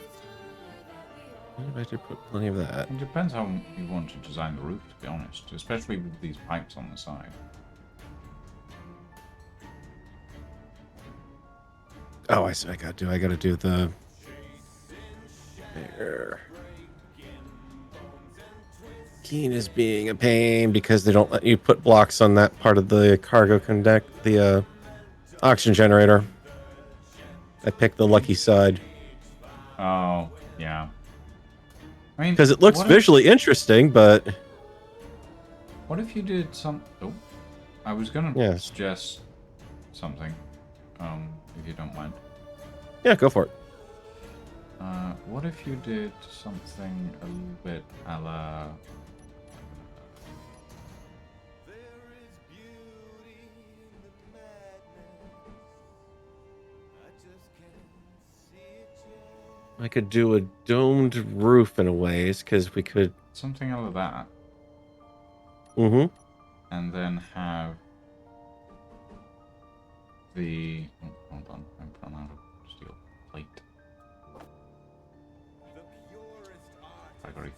[SPEAKER 4] I did put plenty of that.
[SPEAKER 1] It depends how you want to design the roof, to be honest, especially with these pipes on the side.
[SPEAKER 4] Oh, I see. I gotta do the... There. Keen is being a pain because they don't let you put blocks on that part of the cargo conduct, the oxygen generator. I picked the lucky side.
[SPEAKER 1] Oh, yeah. I mean,
[SPEAKER 4] Because it looks visually interesting, but...
[SPEAKER 1] What if you did some... Oh, I was gonna suggest something, if you don't mind.
[SPEAKER 4] Yeah, go for it.
[SPEAKER 1] What if you did something a little bit a la...
[SPEAKER 4] I could do a domed roof in a ways, because we could...
[SPEAKER 1] Something a la that.
[SPEAKER 4] Mm-hmm.
[SPEAKER 1] And then have the... Oh, hold on, I've run out of steel plate. Gregory.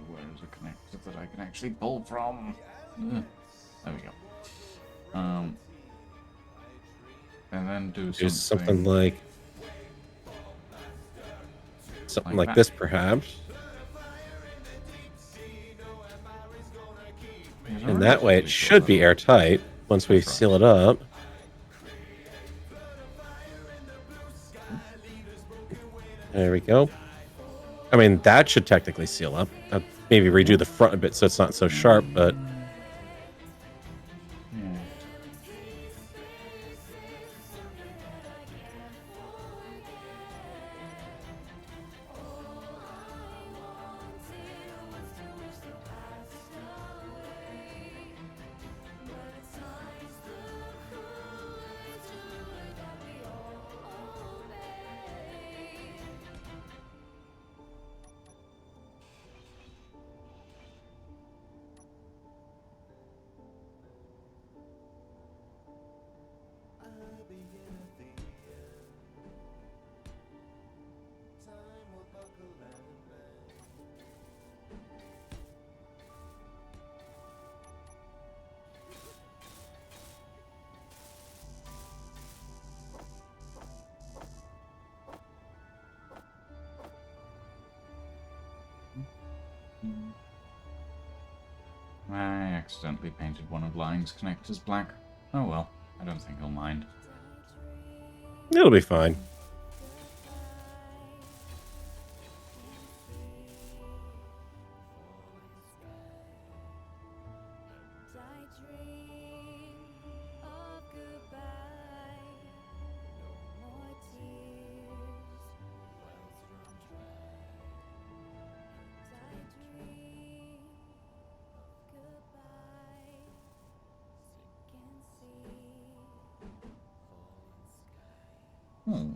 [SPEAKER 1] Where is a connector that I can actually pull from? There we go. And then do
[SPEAKER 4] something like this, perhaps. And that way it should be airtight once we seal it up. There we go. I mean, that should technically seal up. I'll maybe redo the front a bit so it's not so sharp, but...
[SPEAKER 1] accidentally painted one of Lying's connectors black. Oh well, I don't think he'll mind.
[SPEAKER 4] It'll be fine.
[SPEAKER 1] Hmm.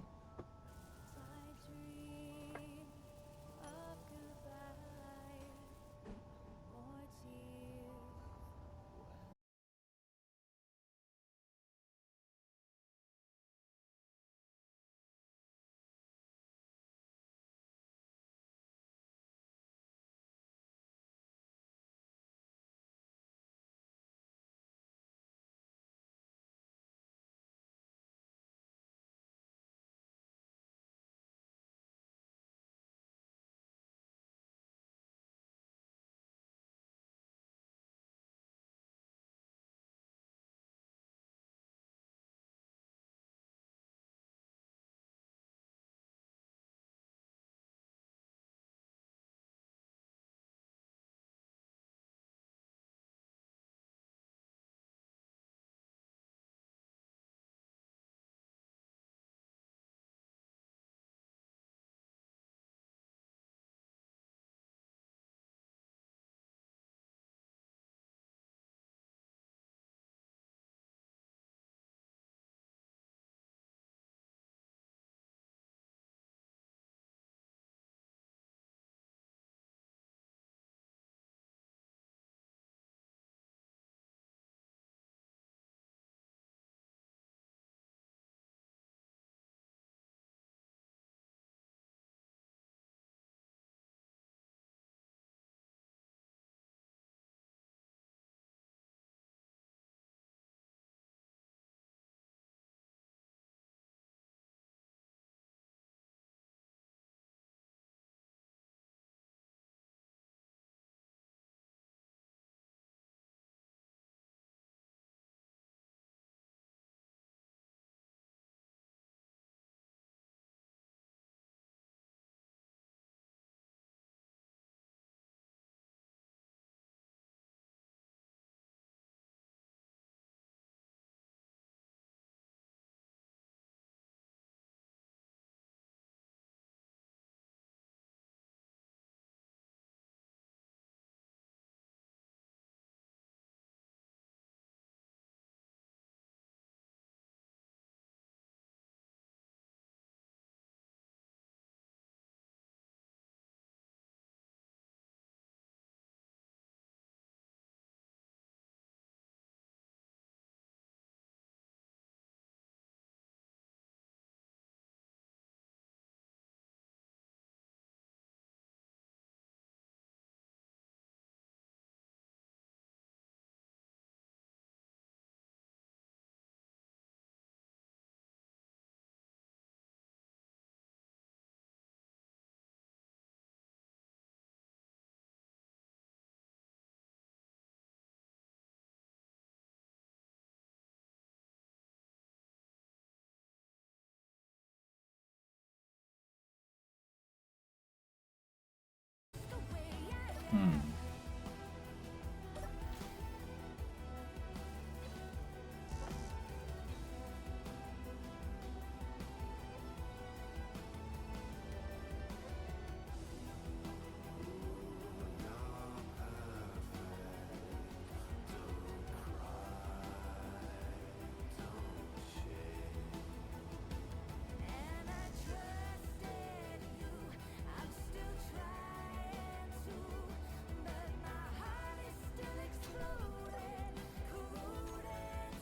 [SPEAKER 1] Hmm.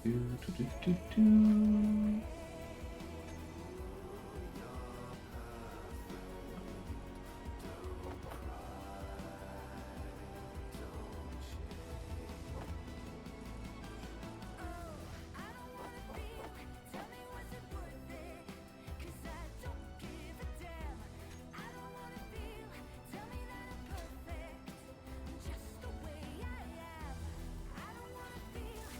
[SPEAKER 1] Do, do, do, do, do.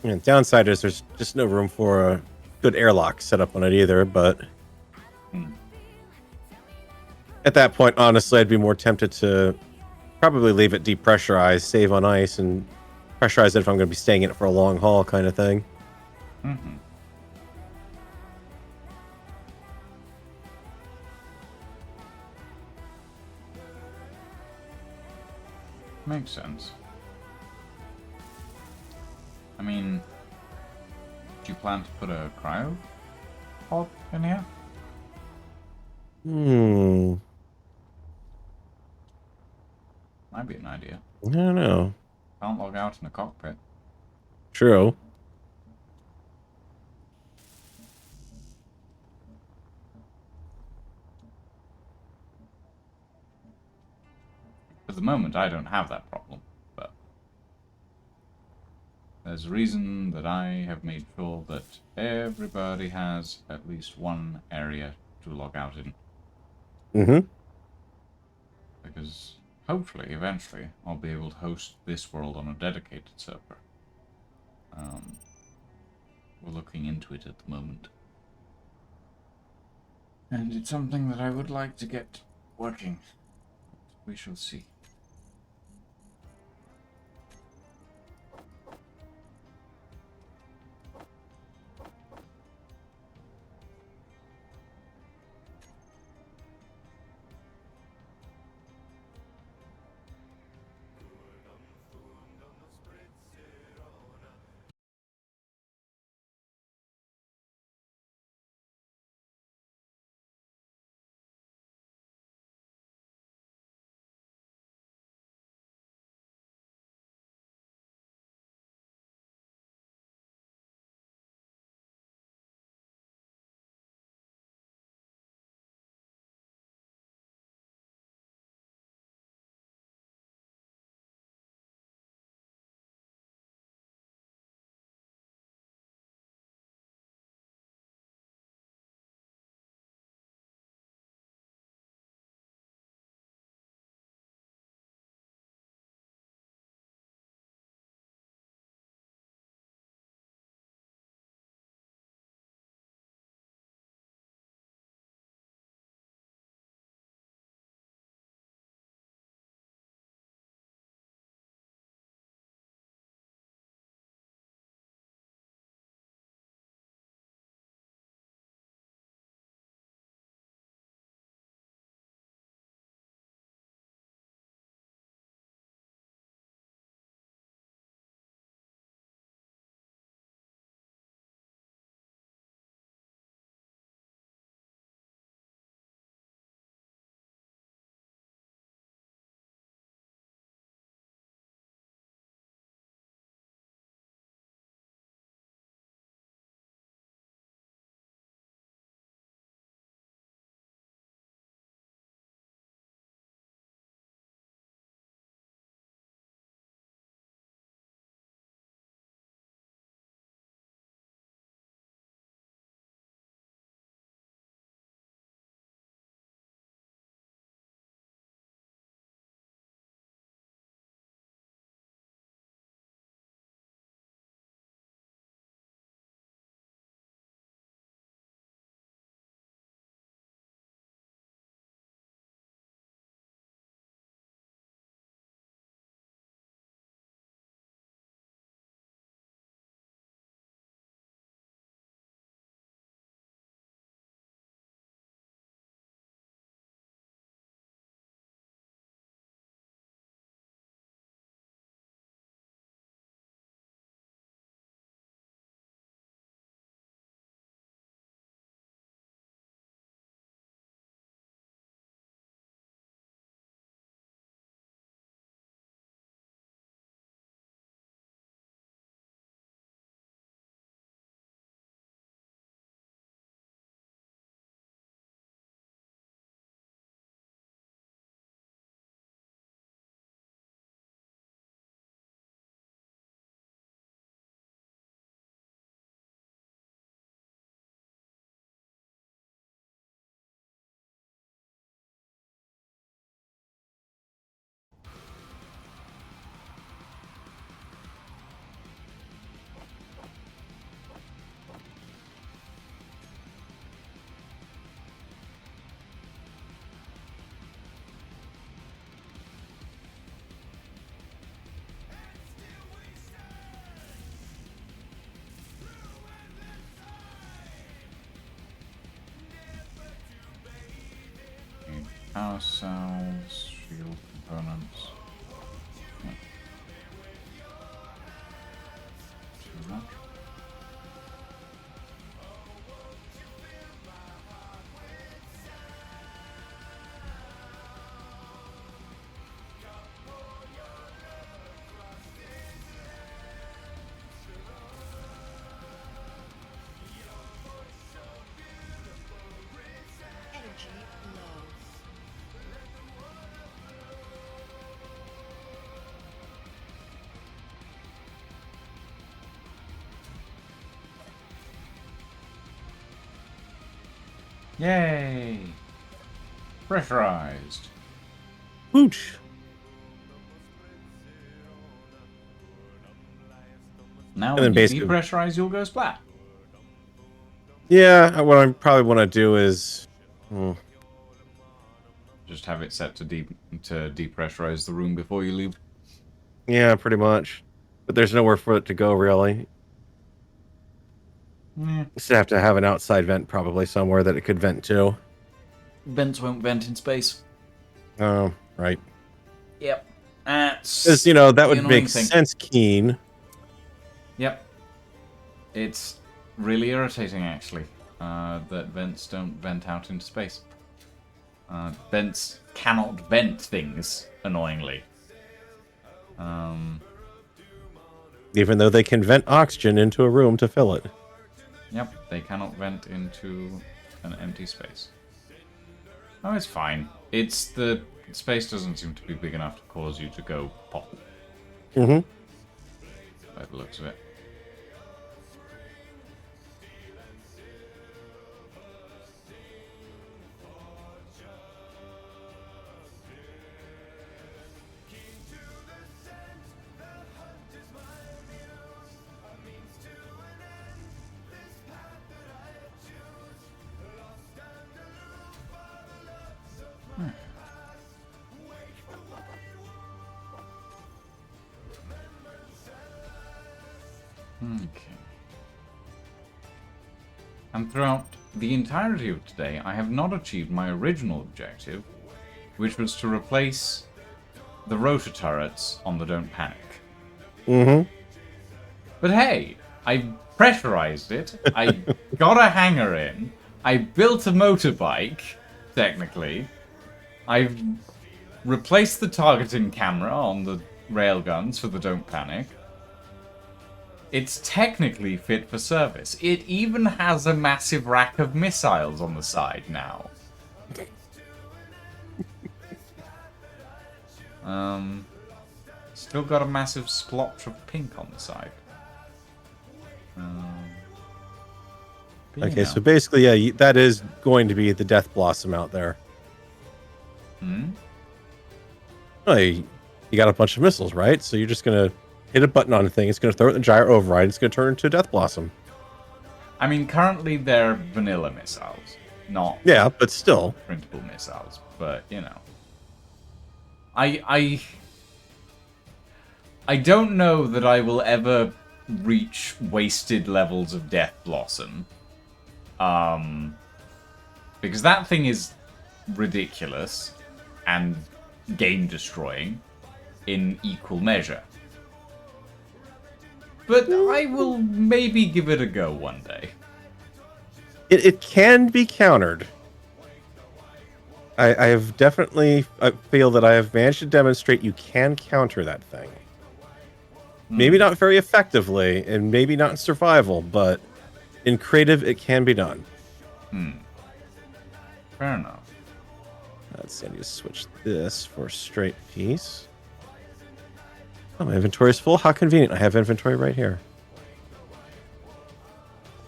[SPEAKER 4] And downside is there's just no room for a good airlock set up on it either, but
[SPEAKER 1] Hmm.
[SPEAKER 4] at that point, honestly, I'd be more tempted to probably leave it depressurized, save on ice, and pressurize it if I'm going to be staying in it for a long haul kind of thing.
[SPEAKER 1] Mm-hmm. Makes sense. I mean, do you plan to put a cryo pod in here? Might be an idea.
[SPEAKER 4] I don't know.
[SPEAKER 1] Can't log out in a cockpit.
[SPEAKER 4] True.
[SPEAKER 1] At the moment, I don't have that problem, but there's a reason that I have made sure that everybody has at least one area to log out in.
[SPEAKER 4] Mm-hmm.
[SPEAKER 1] Because hopefully, eventually, I'll be able to host this world on a dedicated server. We're looking into it at the moment. And it's something that I would like to get working. We shall see. power cells, shield components. Yeah. Too much.
[SPEAKER 2] Energy low.
[SPEAKER 1] Yay! Pressurized.
[SPEAKER 4] Whoosh.
[SPEAKER 1] Now
[SPEAKER 4] And
[SPEAKER 1] when
[SPEAKER 4] then
[SPEAKER 1] you
[SPEAKER 4] basically-
[SPEAKER 1] depressurize, you'll go splat.
[SPEAKER 4] Yeah, what I probably want to do is...
[SPEAKER 1] Just have it set to depressurize the room before you leave.
[SPEAKER 4] yeah, pretty much. But there's nowhere for it to go, really.
[SPEAKER 1] Yeah.
[SPEAKER 4] Just have to have an outside vent probably somewhere that it could vent to.
[SPEAKER 1] Vents won't vent in space.
[SPEAKER 4] Oh, right.
[SPEAKER 1] Yep. That's
[SPEAKER 4] Because, you know, that
[SPEAKER 1] the
[SPEAKER 4] would
[SPEAKER 1] annoying
[SPEAKER 4] make
[SPEAKER 1] thing.
[SPEAKER 4] sense, Keen.
[SPEAKER 1] Yep. It's really irritating, actually, that vents don't vent out into space. Vents cannot vent things, annoyingly.
[SPEAKER 4] Even though they can vent oxygen into a room to fill it.
[SPEAKER 1] Yep, they cannot vent into an empty space. Oh, it's fine. It's the space doesn't seem to be big enough to cause you to go pop,
[SPEAKER 4] Mm-hmm.
[SPEAKER 1] by the looks of it. Okay. And throughout the entirety of today, I have not achieved my original objective, which was to replace the rotor turrets on the Don't Panic.
[SPEAKER 4] Mm-hmm.
[SPEAKER 1] But hey, I pressurized it, I got a hangar in, I built a motorbike, technically, I've replaced the targeting camera on the railguns for the Don't Panic. It's technically fit for service. It even has a massive rack of missiles on the side now. Still got a massive splotch of pink on the side. But, you
[SPEAKER 4] Okay,
[SPEAKER 1] know.
[SPEAKER 4] so basically, yeah, that is going to be the Death Blossom out there. Oh, you got a bunch of missiles, right? So you're just going to hit a button on a thing. It's going to throw it in the gyro override. It's going to turn into a Death Blossom.
[SPEAKER 1] I mean, currently they're vanilla missiles, not
[SPEAKER 4] Yeah, but still.
[SPEAKER 1] printable missiles. But you know, I don't know that I will ever reach wasted levels of Death Blossom, because that thing is ridiculous and game destroying in equal measure. But I will maybe give it a go one day.
[SPEAKER 4] It can be countered. I have definitely I feel that I have managed to demonstrate you can counter that thing. Maybe not very effectively, and maybe not in survival, but in creative, it can be done.
[SPEAKER 1] Fair enough.
[SPEAKER 4] Let's see, I need to switch this for straight piece. Oh, my inventory is full. How convenient. I have inventory right here.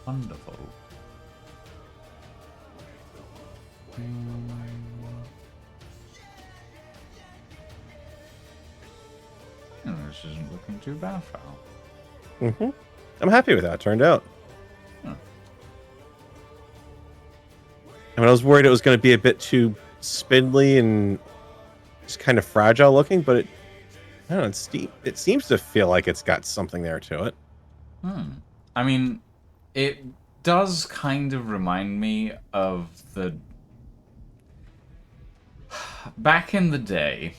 [SPEAKER 1] Wonderful. This isn't looking too bad, Foul.
[SPEAKER 4] I'm happy with how it turned out.
[SPEAKER 1] Hmm.
[SPEAKER 4] I mean, I was worried it was going to be a bit too spindly and just kind of fragile looking, but it, I don't know, it's deep. It seems to feel like it's got something there to it.
[SPEAKER 1] I mean, it does kind of remind me of the... back in the day,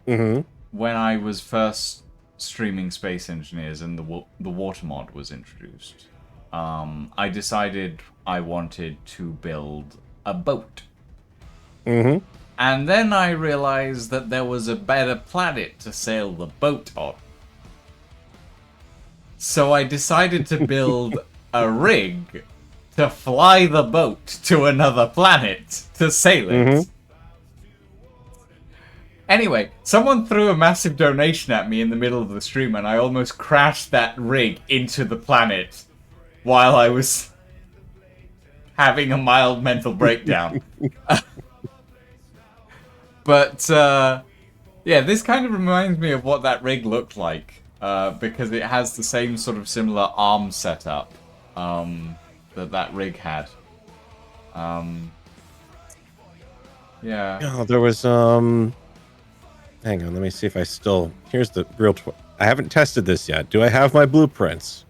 [SPEAKER 4] Mm-hmm.
[SPEAKER 1] when I was first streaming Space Engineers and the water mod was introduced, I decided I wanted to build a boat.
[SPEAKER 4] Mm-hmm.
[SPEAKER 1] And then I realized that there was a better planet to sail the boat on. So I decided to build a rig to fly the boat to another planet to sail it.
[SPEAKER 4] Mhm.
[SPEAKER 1] Anyway, someone threw a massive donation at me in the middle of the stream, and I almost crashed that rig into the planet while I was having a mild mental breakdown. But, yeah, this kind of reminds me of what that rig looked like, because it has the same sort of similar arm setup that rig had. Yeah.
[SPEAKER 4] Oh, there was hang on, let me see if I still. Here's the real. I haven't tested this yet. Do I have my blueprints?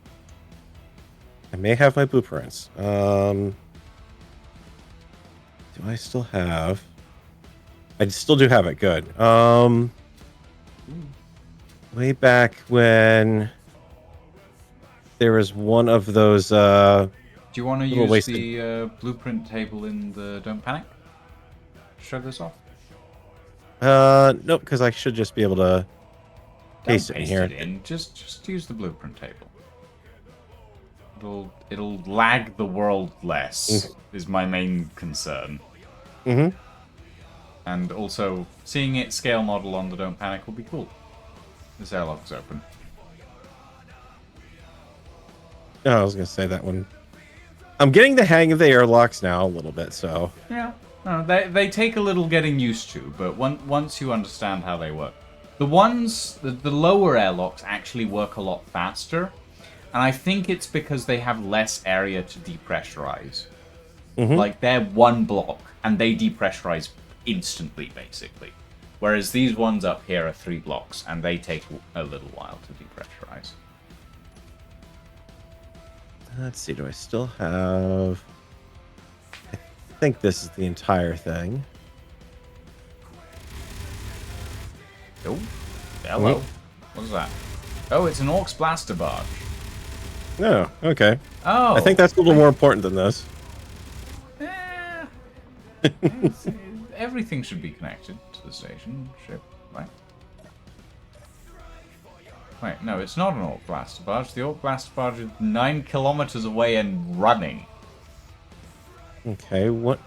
[SPEAKER 4] I may have my blueprints. Do I still have? I still do have it. Good. Way back when there was one of those.
[SPEAKER 1] Do you want to
[SPEAKER 4] Little
[SPEAKER 1] use
[SPEAKER 4] wasted.
[SPEAKER 1] the blueprint table in the Don't Panic? Show this off.
[SPEAKER 4] Nope, because I should just be able to paste
[SPEAKER 1] Don't
[SPEAKER 4] it in
[SPEAKER 1] paste
[SPEAKER 4] here.
[SPEAKER 1] it in. Just use the blueprint table. It'll lag the world less. Is my main concern.
[SPEAKER 4] Mm-hmm.
[SPEAKER 1] And also, seeing it scale model on the Don't Panic will be cool. This airlock's open.
[SPEAKER 4] Oh, I was gonna say that one. I'm getting the hang of the airlocks now a little bit, so.
[SPEAKER 1] Yeah. No, they take a little getting used to, but once you understand how they work. The lower airlocks actually work a lot faster, and I think it's because they have less area to depressurize.
[SPEAKER 4] Mhm.
[SPEAKER 1] Like, they're one block, and they depressurize instantly, basically. Whereas these ones up here are 3 blocks, and they take a little while to depressurize.
[SPEAKER 4] Let's see, do I still have... I think this is the entire thing.
[SPEAKER 1] Oh, hello. What's that? Oh, it's an Orcs blaster barge.
[SPEAKER 4] Oh, okay.
[SPEAKER 1] Oh.
[SPEAKER 4] I think that's a little more important than this.
[SPEAKER 1] Everything should be connected to the station ship, right? Wait, no, it's not an Orc blaster barge. The Orc blaster barge is 9 kilometers away and running.
[SPEAKER 4] Okay, what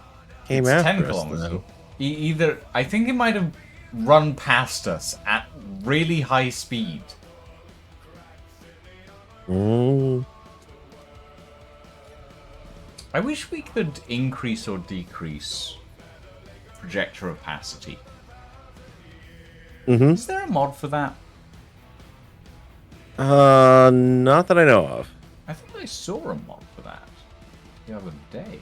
[SPEAKER 4] came
[SPEAKER 1] It's
[SPEAKER 4] after
[SPEAKER 1] 10
[SPEAKER 4] us
[SPEAKER 1] kilometers.
[SPEAKER 4] then?
[SPEAKER 1] Either I think it might have run past us at really high speed.
[SPEAKER 4] Mm,
[SPEAKER 1] I wish we could increase or decrease projector opacity.
[SPEAKER 4] mm-hmm.
[SPEAKER 1] Is there a mod for that?
[SPEAKER 4] Not that I know of.
[SPEAKER 1] I think I saw a mod for that the other day.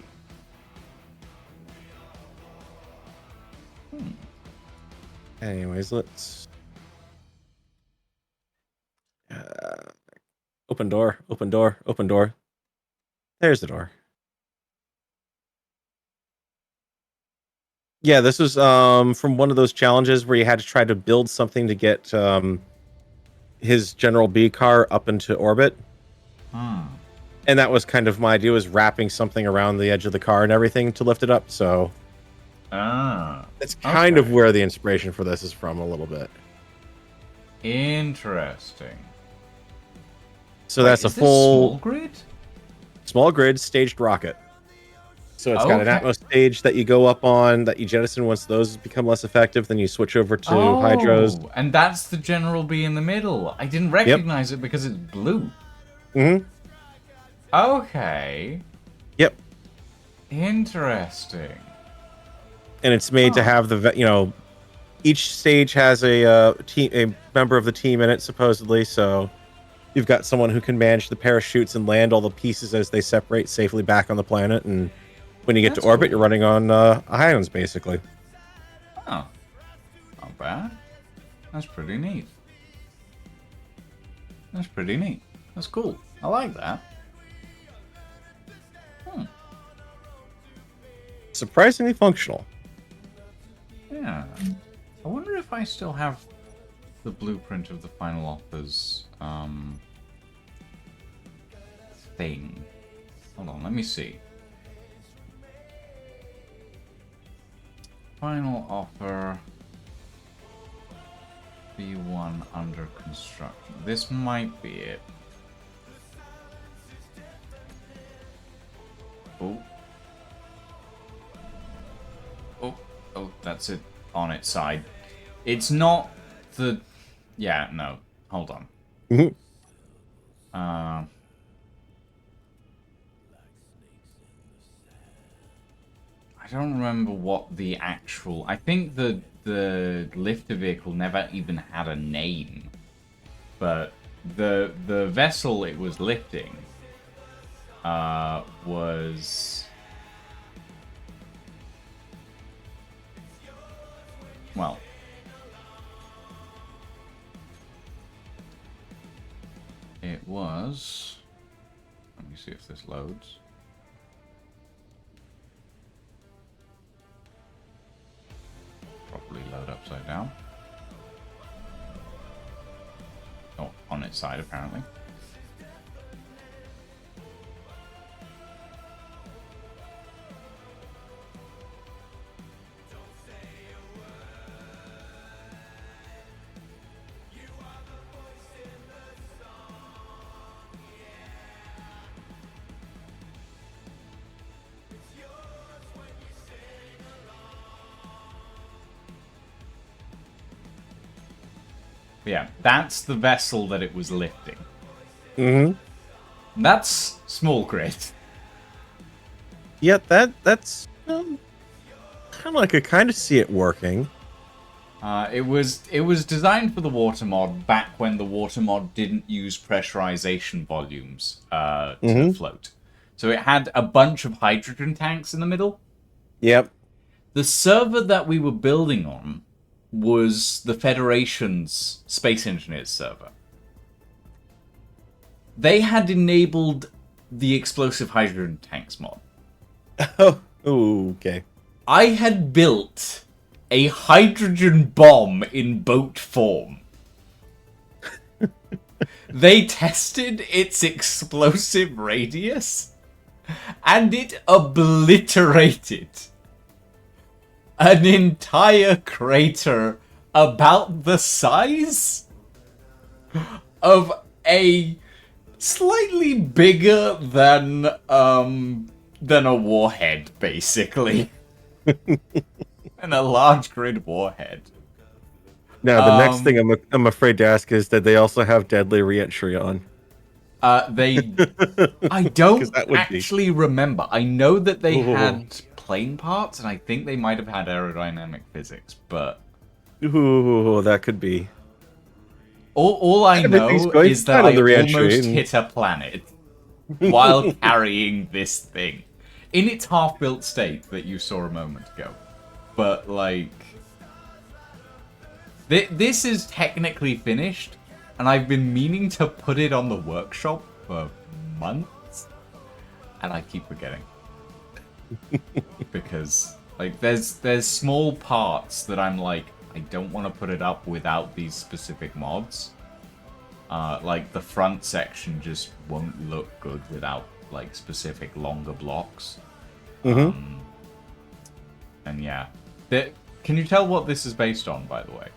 [SPEAKER 4] Anyways, let's... open door, open door, open door. There's the door. Yeah, this was from one of those challenges where you had to try to build something to get his General B car up into orbit. And that was kind of my idea, was wrapping something around the edge of the car and everything to lift it up. So it's kind of where the inspiration for this is from a little bit.
[SPEAKER 1] Interesting.
[SPEAKER 4] So that's a
[SPEAKER 1] Is this
[SPEAKER 4] full
[SPEAKER 1] small grid?
[SPEAKER 4] staged rocket. So it's got an
[SPEAKER 1] Okay.
[SPEAKER 4] Atmos stage that you go up on, that you jettison. Once those become less effective, then you switch over to hydros.
[SPEAKER 1] And that's the General B in the middle. I didn't recognize it because it's blue.
[SPEAKER 4] Mm-hmm.
[SPEAKER 1] Okay.
[SPEAKER 4] Yep.
[SPEAKER 1] Interesting.
[SPEAKER 4] And it's made to have the each stage has a member of the team in it, supposedly. So you've got someone who can manage the parachutes and land all the pieces as they separate safely back on the planet. And when you get
[SPEAKER 1] That's
[SPEAKER 4] to orbit,
[SPEAKER 1] cool.
[SPEAKER 4] you're running on ions, basically.
[SPEAKER 1] Oh. Not bad. That's pretty neat. That's pretty neat. That's cool. I like that.
[SPEAKER 4] Surprisingly functional.
[SPEAKER 1] Yeah. Yeah. I wonder if I still have the blueprint of the final offers thing. Hold on, let me see. Final offer. B1 under construction. This might be it. Oh. Oh, that's it on its side. It's not the... Yeah, no. Hold on.
[SPEAKER 4] Mhm.
[SPEAKER 1] I don't remember what the actual... I think the lifter vehicle never even had a name. But the vessel it was lifting was... Well... It was... Let me see if this loads. Probably load upside down. Oh, on its side apparently. But yeah, that's the vessel that it was lifting. That's small grid.
[SPEAKER 4] Yeah, that's kind of like I kind of see it working.
[SPEAKER 1] It was designed for the water mod back when the water mod didn't use pressurization volumes to float. So it had a bunch of hydrogen tanks in the middle.
[SPEAKER 4] Yep.
[SPEAKER 1] The server that we were building on was the Federation's Space Engineers server. They had enabled the explosive hydrogen tanks mod.
[SPEAKER 4] Oh, okay.
[SPEAKER 1] I had built a hydrogen bomb in boat form. They tested its explosive radius, and it obliterated an entire crater about the size of a slightly bigger than a warhead, basically. And a large grid warhead.
[SPEAKER 4] Now, the next thing I'm afraid to ask is that they also have deadly reentry on.
[SPEAKER 1] I don't
[SPEAKER 4] that would
[SPEAKER 1] actually remember. I know that they had plane parts, and I think they might have had aerodynamic physics, but...
[SPEAKER 4] Ooh, that could be.
[SPEAKER 1] All I know is that I almost hit a planet while carrying this thing. In its half-built state that you saw a moment ago. But, like... This is technically finished, and I've been meaning to put it on the workshop for months, and I keep forgetting. Because, like, there's small parts that I'm like, I don't want to put it up without these specific mods. Like, the front section just won't look good without, like, specific longer blocks. And yeah. Can you tell what this is based on, by the way?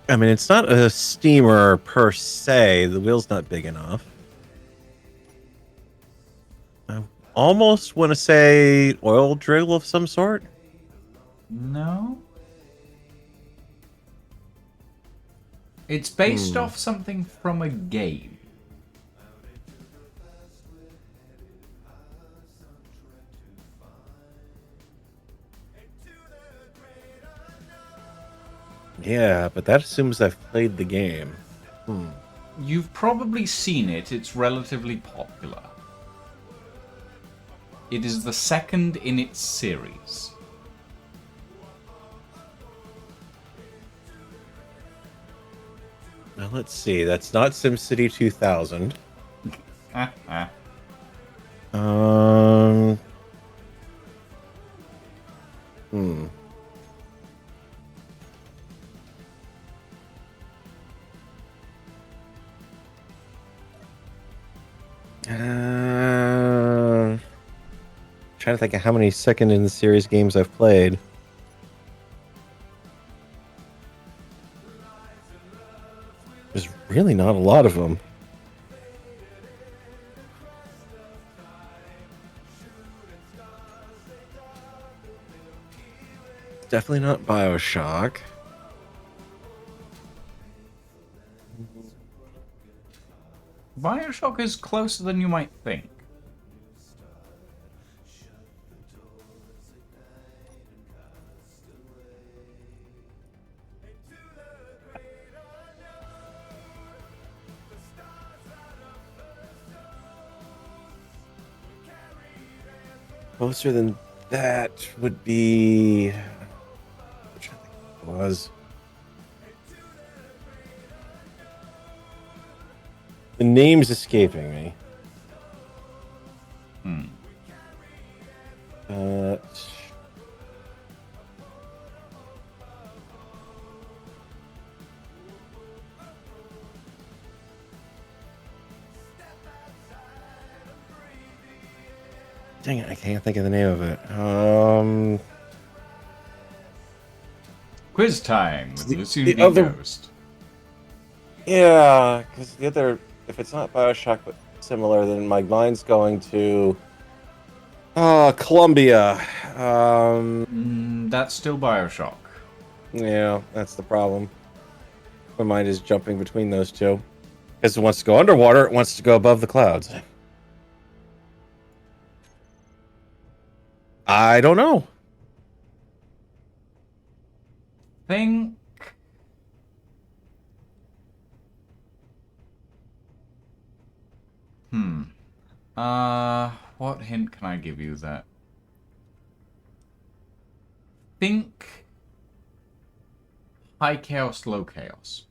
[SPEAKER 4] I mean, it's not a steamer per se. The wheel's not big enough. I almost want to say oil drill of some sort.
[SPEAKER 1] No. It's based off something from a game.
[SPEAKER 4] Yeah, but that assumes I've played the game.
[SPEAKER 1] You've probably seen it. It's relatively popular. It is the second in its series.
[SPEAKER 4] Now let's see. That's not SimCity 2000. Um. Hmm. Trying to think of how many second in the series games I've played. There's really not a lot of them. Definitely not BioShock.
[SPEAKER 1] Bioshock is closer than you might think.
[SPEAKER 4] Closer than that would be. Which I think it was. The name's escaping me. Uh, Dang it, I can't think of the name of it.
[SPEAKER 1] Quiz time with
[SPEAKER 4] The-
[SPEAKER 1] Lucian
[SPEAKER 4] the
[SPEAKER 1] D.
[SPEAKER 4] other-
[SPEAKER 1] Ghost.
[SPEAKER 4] Yeah, because the other, if it's not BioShock but similar, then my mind's going to Columbia.
[SPEAKER 1] That's still Bioshock.
[SPEAKER 4] Yeah, that's the problem. My mind is jumping between those two. Because it wants to go underwater, it wants to go above the clouds. I don't know.
[SPEAKER 1] Think. What hint can I give you that? Think high chaos, low chaos.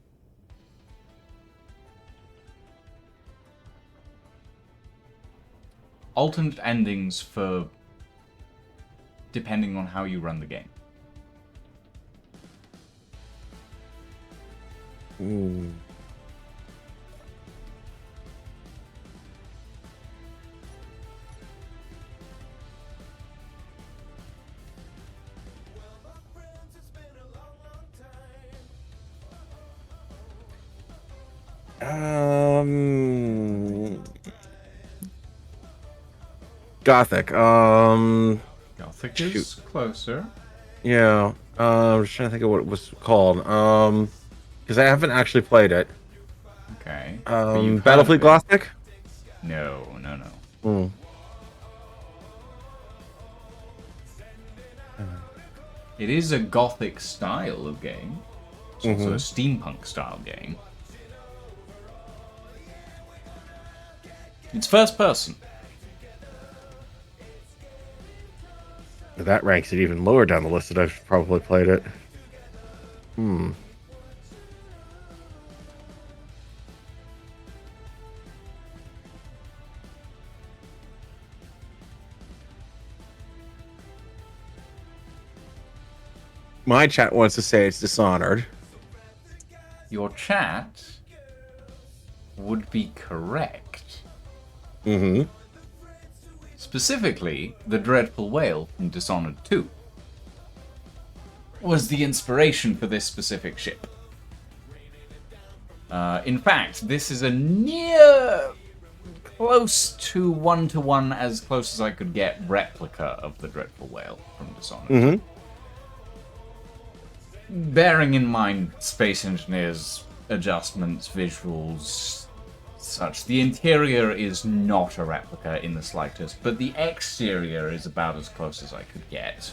[SPEAKER 1] Alternate endings for depending on how you run the game.
[SPEAKER 4] Gothic.
[SPEAKER 1] Gothic is closer.
[SPEAKER 4] Yeah. I'm just trying to think of what it was called. Because I haven't actually played it.
[SPEAKER 1] Okay. But you've heard
[SPEAKER 4] Battlefield
[SPEAKER 1] of it.
[SPEAKER 4] Gothic?
[SPEAKER 1] No.
[SPEAKER 4] Hmm.
[SPEAKER 1] It is a gothic style of game. It's also a steampunk style game. It's first person.
[SPEAKER 4] That ranks it even lower down the list that I've probably played it. My chat wants to say it's Dishonored.
[SPEAKER 1] Your chat would be correct.
[SPEAKER 4] Mm-hmm.
[SPEAKER 1] Specifically, the Dreadful Whale from Dishonored 2 was the inspiration for this specific ship. In fact, this is a near close to one-to-one, as close as I could get, replica of the Dreadful Whale from Dishonored.
[SPEAKER 4] Mm-hmm.
[SPEAKER 1] Bearing in mind Space Engineers, adjustments, visuals, such, the interior is not a replica in the slightest, but the exterior is about as close as I could get.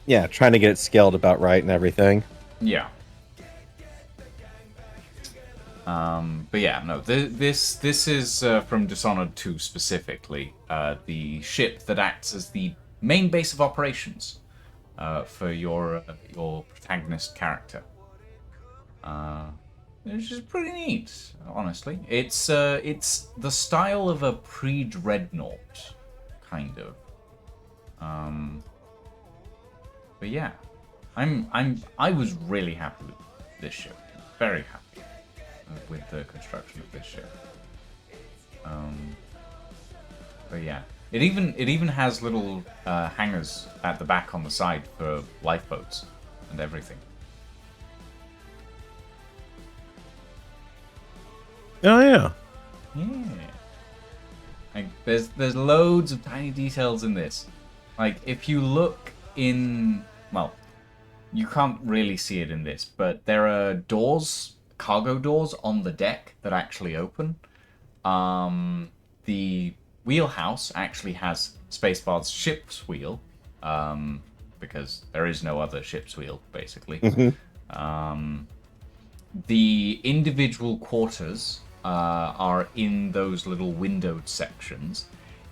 [SPEAKER 4] Yeah, trying to get it scaled about right and everything.
[SPEAKER 1] Yeah. But yeah, no, this is from Dishonored 2 specifically, the ship that acts as the main base of operations for your protagonist character. which is pretty neat, honestly. It's the style of a pre-dreadnought, kind of. But yeah, I was really happy with this ship. Very happy with the construction of this ship. But yeah, it even has little hangars at the back on the side for lifeboats and everything.
[SPEAKER 4] Oh yeah.
[SPEAKER 1] Yeah. Like there's loads of tiny details in this. Like if you look in, well, you can't really see it in this, but there are doors, cargo doors on the deck that actually open. The wheelhouse actually has Spacebar's ship's wheel, because there is no other ship's wheel, basically. The individual quarters are in those little windowed sections.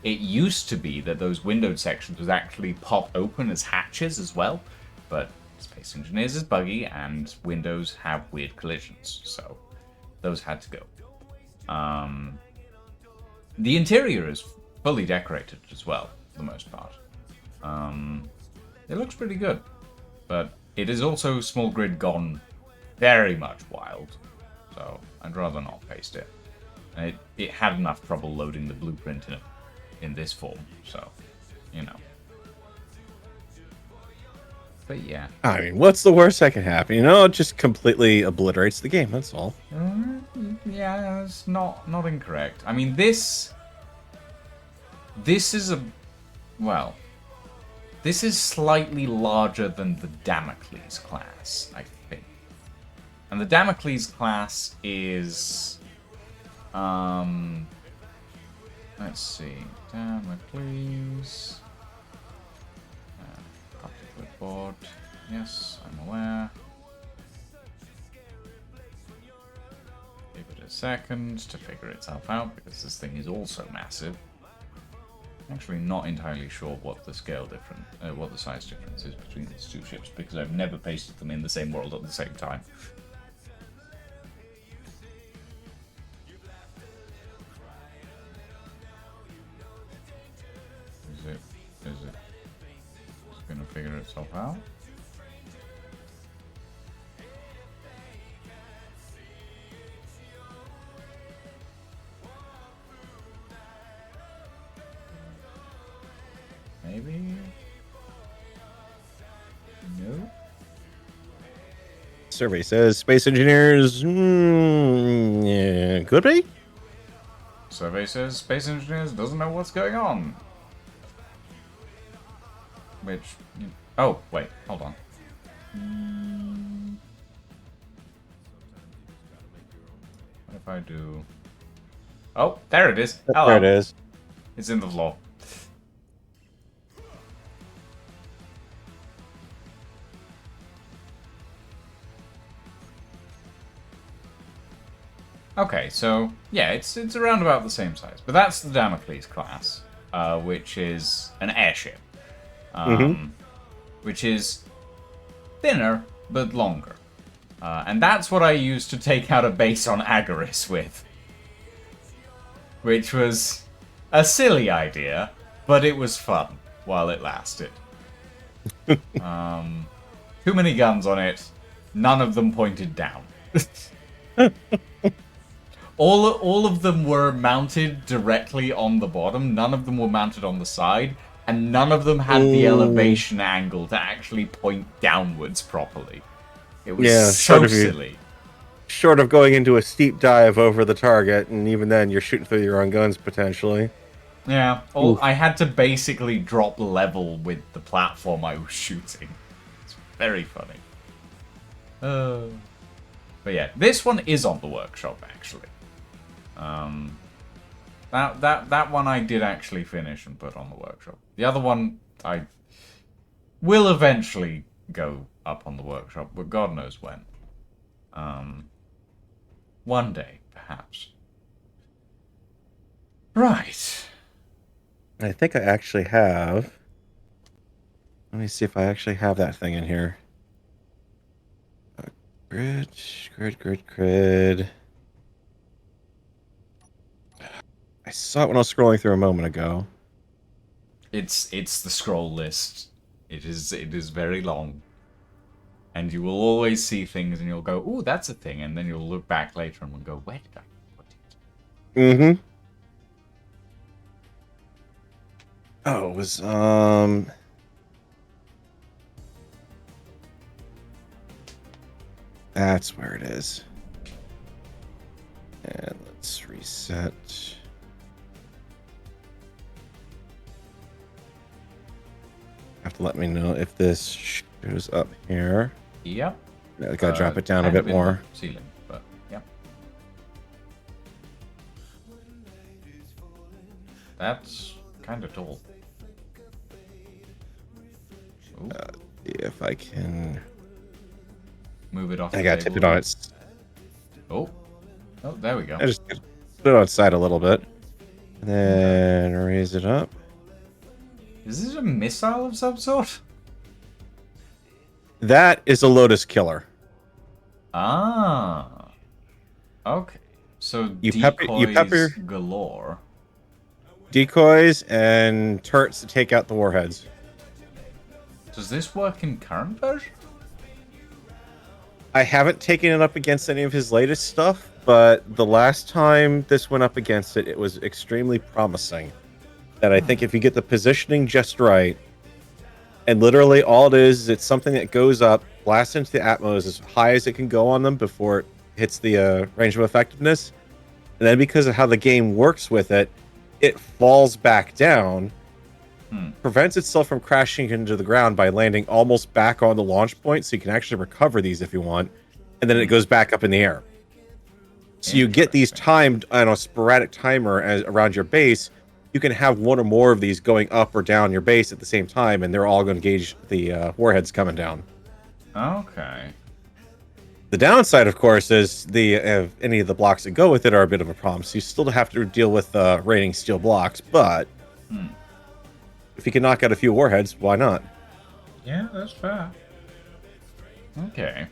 [SPEAKER 1] It used to be that those windowed sections would actually pop open as hatches as well, but Space Engineers is buggy and windows have weird collisions, so those had to go. The interior is fully decorated as well, for the most part. It looks pretty good, but it is also small grid gone very much wild, so I'd rather not paste it. And it had enough trouble loading the blueprint in this form, so, you know. But yeah.
[SPEAKER 4] I mean, what's the worst that can happen? You know, it just completely obliterates the game. That's all.
[SPEAKER 1] Yeah, it's not incorrect. I mean, this is this is slightly larger than the Damocles class, I think. And the Damocles class is, let's see, Damocles, copy clipboard, yes, I'm aware. Give it a second to figure itself out, because this thing is also massive. I'm actually not entirely sure what the what the size difference is between these two ships, because I've never pasted them in the same world at the same time. Is it gonna figure itself out? Maybe? No?
[SPEAKER 4] Survey says Space Engineers, yeah, could be?
[SPEAKER 1] Survey says Space Engineers doesn't know what's going on. Which... Oh, wait, hold on. What if I do... Oh, there it is. Hello.
[SPEAKER 4] There it is.
[SPEAKER 1] It's in the floor. Okay, so yeah, it's around about the same size, but that's the Damocles class, which is an airship, which is thinner but longer, and that's what I used to take out a base on Agaris with, which was a silly idea, but it was fun while it lasted. Too many guns on it, none of them pointed down. All of them were mounted directly on the bottom. None of them were mounted on the side, and none of them had the elevation angle to actually point downwards properly. It was so silly.
[SPEAKER 4] Short of going into a steep dive over the target, and even then, you're shooting through your own guns potentially.
[SPEAKER 1] Yeah, I had to basically drop level with the platform I was shooting. It's very funny. But yeah, this one is on the workshop actually. That one I did actually finish and put on the workshop. The other one I will eventually go up on the workshop, but God knows when. One day, perhaps. Right.
[SPEAKER 4] I think I actually have... Let me see if I actually have that thing in here. Grid. I saw it when I was scrolling through a moment ago.
[SPEAKER 1] It's the scroll list. It is very long. And you will always see things and you'll go, "Ooh, that's a thing," and then you'll look back later and will go, "Where did I put it?"
[SPEAKER 4] Mm-hmm. Oh, it was that's where it is. And let's reset. Have to let me know if this shows up here.
[SPEAKER 1] Yep.
[SPEAKER 4] I gotta drop it down a
[SPEAKER 1] kind of
[SPEAKER 4] bit
[SPEAKER 1] in the
[SPEAKER 4] more.
[SPEAKER 1] Ceiling, but yep. That's kind of tall. Ooh,
[SPEAKER 4] See if I can.
[SPEAKER 1] move it off.
[SPEAKER 4] I
[SPEAKER 1] the
[SPEAKER 4] gotta tip
[SPEAKER 1] table.
[SPEAKER 4] it on its.
[SPEAKER 1] Oh, there we go.
[SPEAKER 4] I just put it outside a little bit, and then raise it up.
[SPEAKER 1] Is this a missile of some sort?
[SPEAKER 4] That is a Lotus Killer.
[SPEAKER 1] Ah. Okay. So
[SPEAKER 4] You
[SPEAKER 1] decoys
[SPEAKER 4] pepper-
[SPEAKER 1] galore.
[SPEAKER 4] Decoys and turrets to take out the warheads.
[SPEAKER 1] Does this work in current version?
[SPEAKER 4] I haven't taken it up against any of his latest stuff, but the last time this went up against it, it was extremely promising. That I think if you get the positioning just right, and literally all it is it's something that goes up, blasts into the Atmos as high as it can go on them before it hits the range of effectiveness. And then because of how the game works with it, it falls back down, prevents itself from crashing into the ground by landing almost back on the launch point, so you can actually recover these if you want, and then it goes back up in the air. So you get these timed on a sporadic timer around your base. You can have one or more of these going up or down your base at the same time, and they're all going to gauge the warheads coming down.
[SPEAKER 1] Okay.
[SPEAKER 4] The downside, of course, is any of the blocks that go with it are a bit of a problem. So you still have to deal with raining steel blocks, but if you can knock out a few warheads, why not?
[SPEAKER 1] Yeah, that's fair. Okay.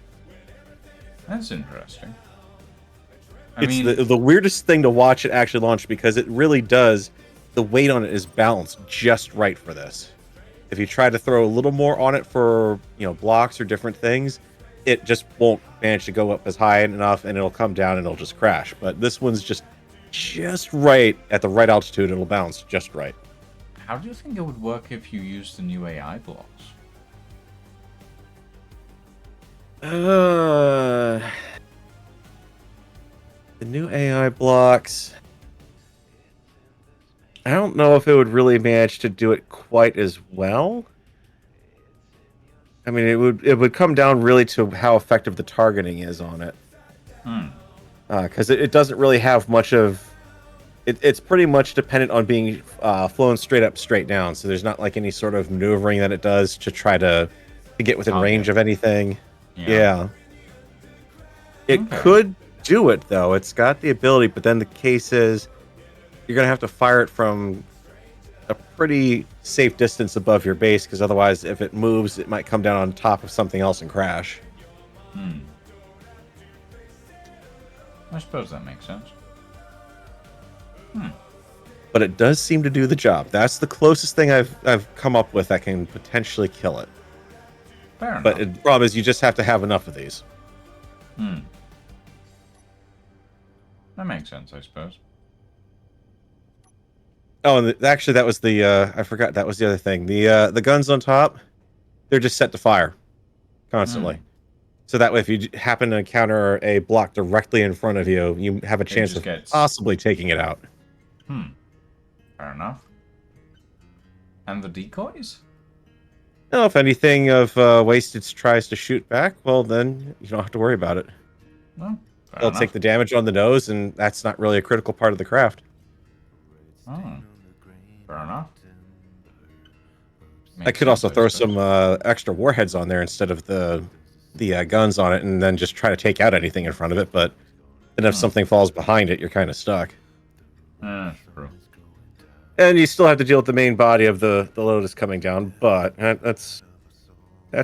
[SPEAKER 1] That's interesting. I mean,
[SPEAKER 4] It's the weirdest thing to watch it actually launch because it really does. The weight on it is balanced just right for this. If you try to throw a little more on it for blocks or different things, it just won't manage to go up as high enough, and it'll come down and it'll just crash. But this one's just right at the right altitude. It'll bounce just right.
[SPEAKER 1] how do you think it would work if you used the new AI blocks?
[SPEAKER 4] The new AI blocks. I don't know if it would really manage to do it quite as well. I mean, it would come down really to how effective the targeting is on it. Because it doesn't really have much of. It's pretty much dependent on being flown straight up, straight down. So there's not like any sort of maneuvering that it does to try to get within range of anything. Yeah. It could do it though. It's got the ability, but then the case is you're gonna have to fire it from a pretty safe distance above your base, because otherwise, if it moves, it might come down on top of something else and crash.
[SPEAKER 1] I suppose that makes sense.
[SPEAKER 4] But it does seem to do the job. That's the closest thing I've come up with that can potentially kill it.
[SPEAKER 1] Fair enough.
[SPEAKER 4] But the problem is you just have to have enough of these.
[SPEAKER 1] That makes sense, I suppose.
[SPEAKER 4] Oh, and actually, that was the I forgot. That was the other thing. The guns on top, they're just set to fire constantly. So that way, if you happen to encounter a block directly in front of you, you have a chance of possibly taking it out.
[SPEAKER 1] Fair enough. And the decoys?
[SPEAKER 4] Now, if anything of Wasted tries to shoot back, well, then you don't have to worry about it.
[SPEAKER 1] No. Fair
[SPEAKER 4] They'll
[SPEAKER 1] enough.
[SPEAKER 4] take the damage on the nose, and that's not really a critical part of the craft.
[SPEAKER 1] Oh. Fair enough.
[SPEAKER 4] I could also throw some extra warheads on there instead of the guns on it, and then just try to take out anything in front of it. But then if something falls behind it, you're kind of stuck.
[SPEAKER 1] True.
[SPEAKER 4] And you still have to deal with the main body of the Lotus coming down, but that's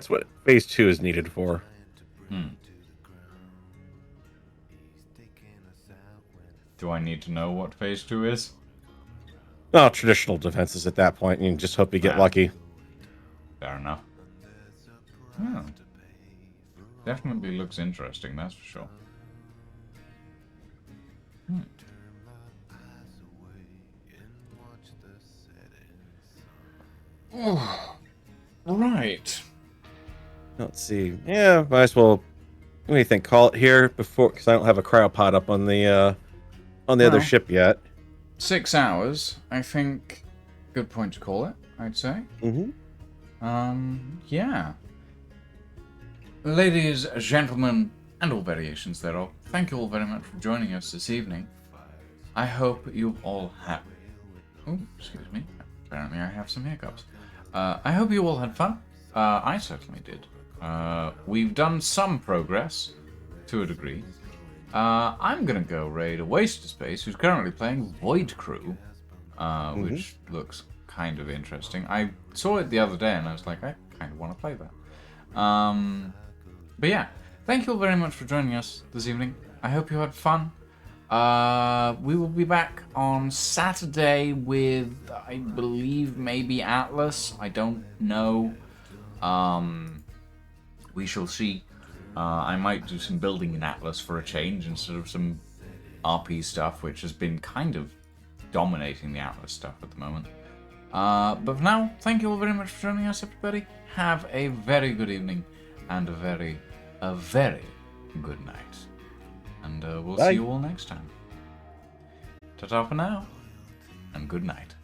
[SPEAKER 4] what Phase 2 is needed for.
[SPEAKER 1] Do I need to know what phase 2 is?
[SPEAKER 4] No, traditional defenses at that point. You just hope you get
[SPEAKER 1] Nah.
[SPEAKER 4] lucky.
[SPEAKER 1] Fair enough. Oh. Definitely looks interesting, that's for sure. Oh, right.
[SPEAKER 4] Let's see. Yeah, might as well. What do you think? Call it here before, because I don't have a cryopod up on the other
[SPEAKER 1] Well.
[SPEAKER 4] ship yet.
[SPEAKER 1] 6 hours, I think. Good point to call it, I'd say. Yeah. Ladies, gentlemen, and all variations thereof, thank you all very much for joining us this evening. I hope you all had... Oh, excuse me. Apparently I have some hiccups. I hope you all had fun. I certainly did. We've done some progress, to a degree. I'm gonna go raid a Waste of Space, who's currently playing Void Crew, which looks kind of interesting. I saw it the other day and I was like, I kind of want to play that. But yeah, thank you all very much for joining us this evening. I hope you had fun. We will be back on Saturday with, I believe, maybe Atlas. I don't know. We shall see. I might do some building in Atlas for a change instead of some RP stuff, which has been kind of dominating the Atlas stuff at the moment. But for now, thank you all very much for joining us, everybody. Have a very good evening and a very good night. And we'll
[SPEAKER 4] Bye.
[SPEAKER 1] see you all next time. Ta-ta for now, and good night.